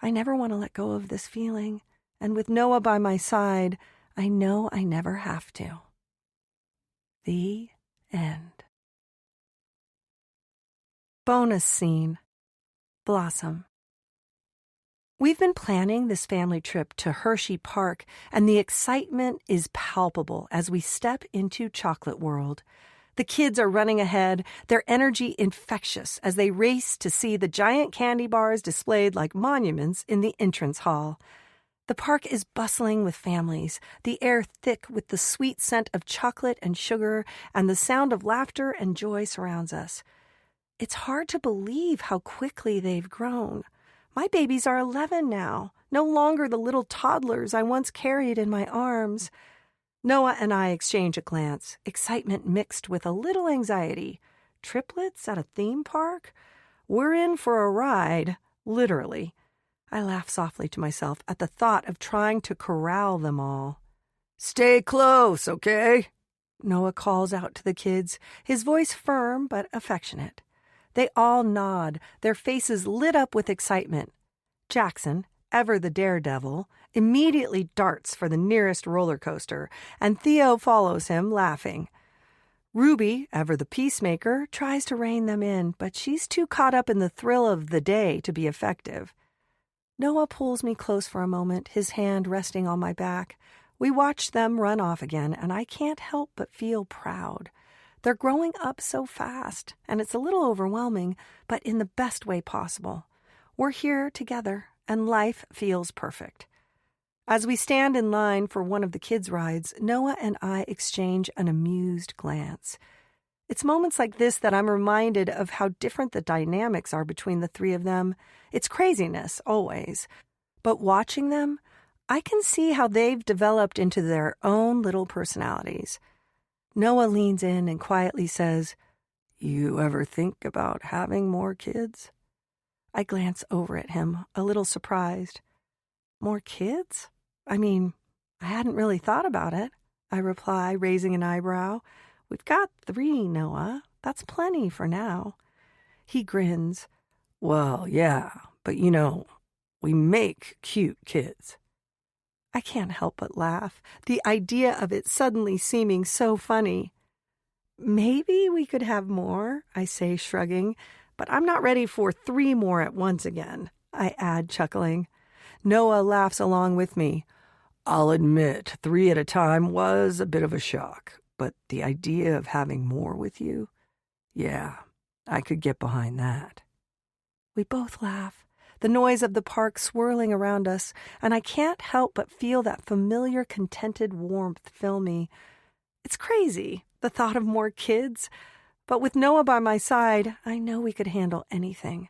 I never want to let go of this feeling, and with Noah by my side, I know I never have to. The end. Bonus scene. Blossom. We've been planning this family trip to Hershey Park, and the excitement is palpable as we step into Chocolate World. The kids are running ahead, their energy infectious as they race to see the giant candy bars displayed like monuments in the entrance hall. The park is bustling with families, the air thick with the sweet scent of chocolate and sugar, and the sound of laughter and joy surrounds us. It's hard to believe how quickly they've grown. My babies are 11 now, no longer the little toddlers I once carried in my arms. Noah and I exchange a glance, excitement mixed with a little anxiety. Triplets at a theme park? We're in for a ride, literally. I laugh softly to myself at the thought of trying to corral them all. "Stay close, okay?" Noah calls out to the kids, his voice firm but affectionate. They all nod, their faces lit up with excitement. Jackson, ever the daredevil, immediately darts for the nearest roller coaster, and Theo follows him, laughing. Ruby, ever the peacemaker, tries to rein them in, but she's too caught up in the thrill of the day to be effective. Noah pulls me close for a moment, his hand resting on my back. We watch them run off again, and I can't help but feel proud. They're growing up so fast, and it's a little overwhelming, but in the best way possible. We're here together, and life feels perfect. As we stand in line for one of the kids' rides, Noah and I exchange an amused glance. It's moments like this that I'm reminded of how different the dynamics are between the 3 of them. It's craziness, always. But watching them, I can see how they've developed into their own little personalities. Noah leans in and quietly says, "You ever think about having more kids?" I glance over at him, a little surprised. "More kids? I mean, I hadn't really thought about it," I reply, raising an eyebrow. "We've got 3, Noah. That's plenty for now." He grins. "Well, yeah, but we make cute kids." I can't help but laugh, the idea of it suddenly seeming so funny. "Maybe we could have more," I say, shrugging, "but I'm not ready for 3 more at once again," I add, chuckling. Noah laughs along with me. "I'll admit, 3 at a time was a bit of a shock, but the idea of having more with you, yeah, I could get behind that." We both laugh, the noise of the park swirling around us, and I can't help but feel that familiar, contented warmth fill me. It's crazy, the thought of more kids, but with Noah by my side, I know we could handle anything.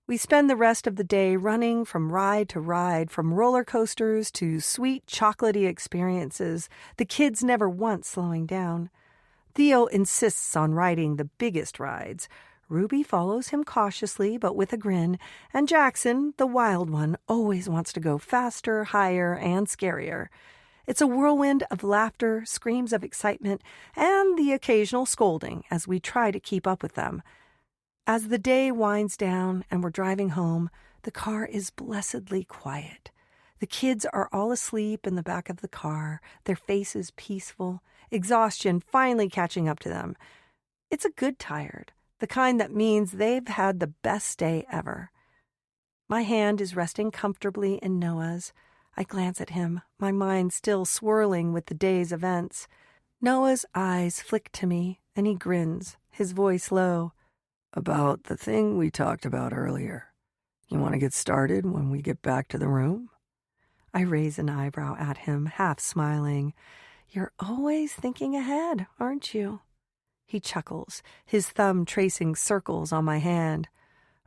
We spend the rest of the day running from ride to ride, from roller coasters to sweet, chocolatey experiences, the kids never once slowing down. Theo insists on riding the biggest rides. Ruby follows him cautiously but with a grin, and Jackson, the wild one, always wants to go faster, higher, and scarier. It's a whirlwind of laughter, screams of excitement, and the occasional scolding as we try to keep up with them. As the day winds down and we're driving home, the car is blessedly quiet. The kids are all asleep in the back of the car, their faces peaceful. exhaustion finally catching up to them. It's a good tired, the kind that means they've had the best day ever. My hand is resting comfortably in Noah's. I glance at him, my mind still swirling with the day's events. Noah's eyes flick to me, and he grins, his voice low. About the thing we talked about earlier. You want to get started when we get back to the room? I raise an eyebrow at him, half smiling. You're always thinking ahead, aren't you? He chuckles, his thumb tracing circles on my hand.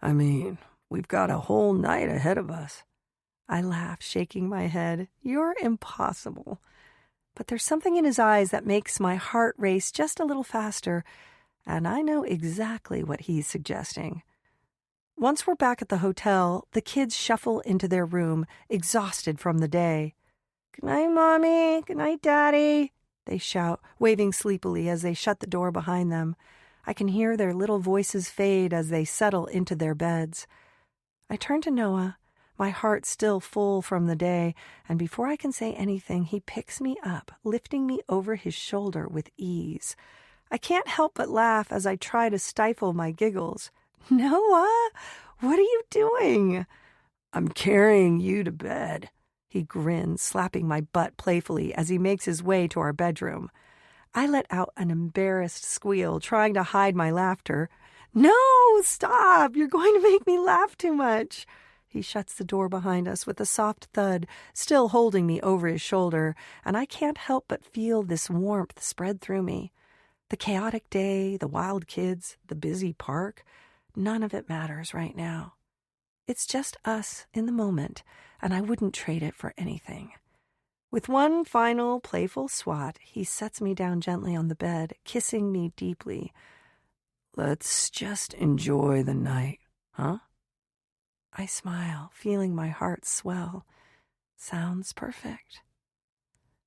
I mean, we've got a whole night ahead of us. I laugh, shaking my head. You're impossible. But there's something in his eyes that makes my heart race just a little faster, and I know exactly what he's suggesting. Once we're back at the hotel, the kids shuffle into their room, exhausted from the day. "Good night, Mommy. Good night, Daddy," they shout, waving sleepily as they shut the door behind them. I can hear their little voices fade as they settle into their beds. I turn to Noah, my heart still full from the day, and before I can say anything, he picks me up, lifting me over his shoulder with ease. I can't help but laugh as I try to stifle my giggles. "Noah, what are you doing?" "I'm carrying you to bed." He grins, slapping my butt playfully as he makes his way to our bedroom. I let out an embarrassed squeal, trying to hide my laughter. "No, stop! You're going to make me laugh too much." He shuts the door behind us with a soft thud, still holding me over his shoulder, and I can't help but feel this warmth spread through me. The chaotic day, the wild kids, the busy park, none of it matters right now. It's just us in the moment, and I wouldn't trade it for anything. With one final playful swat, he sets me down gently on the bed, kissing me deeply. "Let's just enjoy the night, huh?" I smile, feeling my heart swell. Sounds perfect.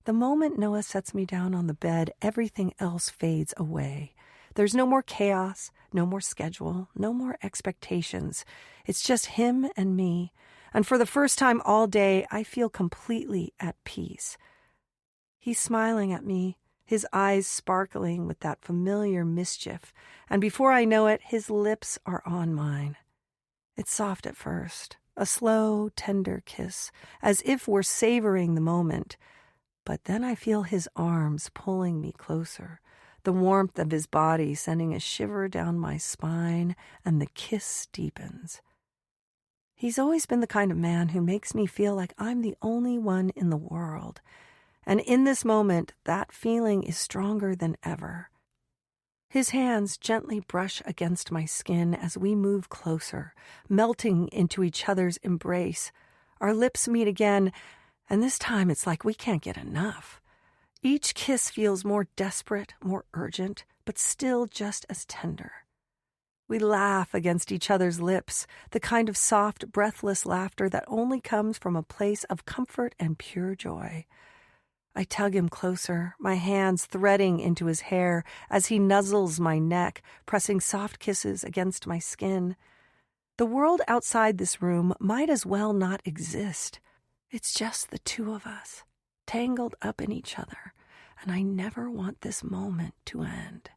The moment Noah sets me down on the bed, everything else fades away. There's no more chaos, no more schedule, no more expectations. It's just him and me. And for the first time all day, I feel completely at peace. He's smiling at me, his eyes sparkling with that familiar mischief. And before I know it, his lips are on mine. It's soft at first, a slow, tender kiss, as if we're savoring the moment. But then I feel his arms pulling me closer, the warmth of his body sending a shiver down my spine, and the kiss deepens. He's always been the kind of man who makes me feel like I'm the only one in the world. And in this moment, that feeling is stronger than ever. His hands gently brush against my skin as we move closer, melting into each other's embrace. Our lips meet again, and this time it's like we can't get enough. Each kiss feels more desperate, more urgent, but still just as tender. We laugh against each other's lips, the kind of soft, breathless laughter that only comes from a place of comfort and pure joy. I tug him closer, my hands threading into his hair as he nuzzles my neck, pressing soft kisses against my skin. The world outside this room might as well not exist. It's just the two of us, tangled up in each other, and I never want this moment to end.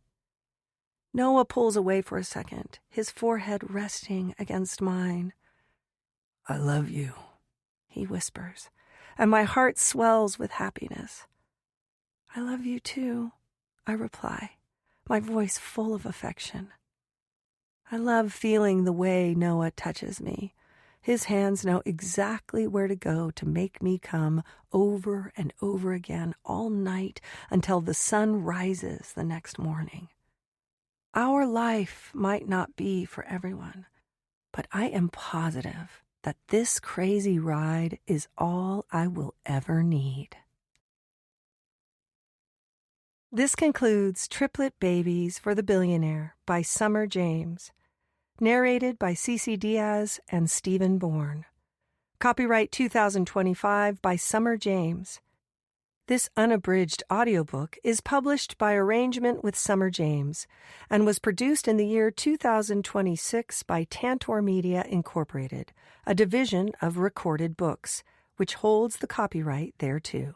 Noah pulls away for a second, his forehead resting against mine. "I love you," he whispers, and my heart swells with happiness. "I love you too," I reply, my voice full of affection. I love feeling the way Noah touches me. His hands know exactly where to go to make me come over and over again all night until the sun rises the next morning. Our life might not be for everyone, but I am positive that this crazy ride is all I will ever need. This concludes Triplet Babies for the Billionaire by Summer James. Narrated by Cece Diaz and Stephen Bourne. Copyright 2025 by Summer James. This unabridged audiobook is published by arrangement with Summer James and was produced in the year 2026 by Tantor Media Incorporated, a division of Recorded Books, which holds the copyright thereto.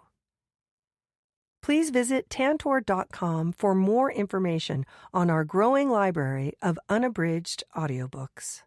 Please visit tantor.com for more information on our growing library of unabridged audiobooks.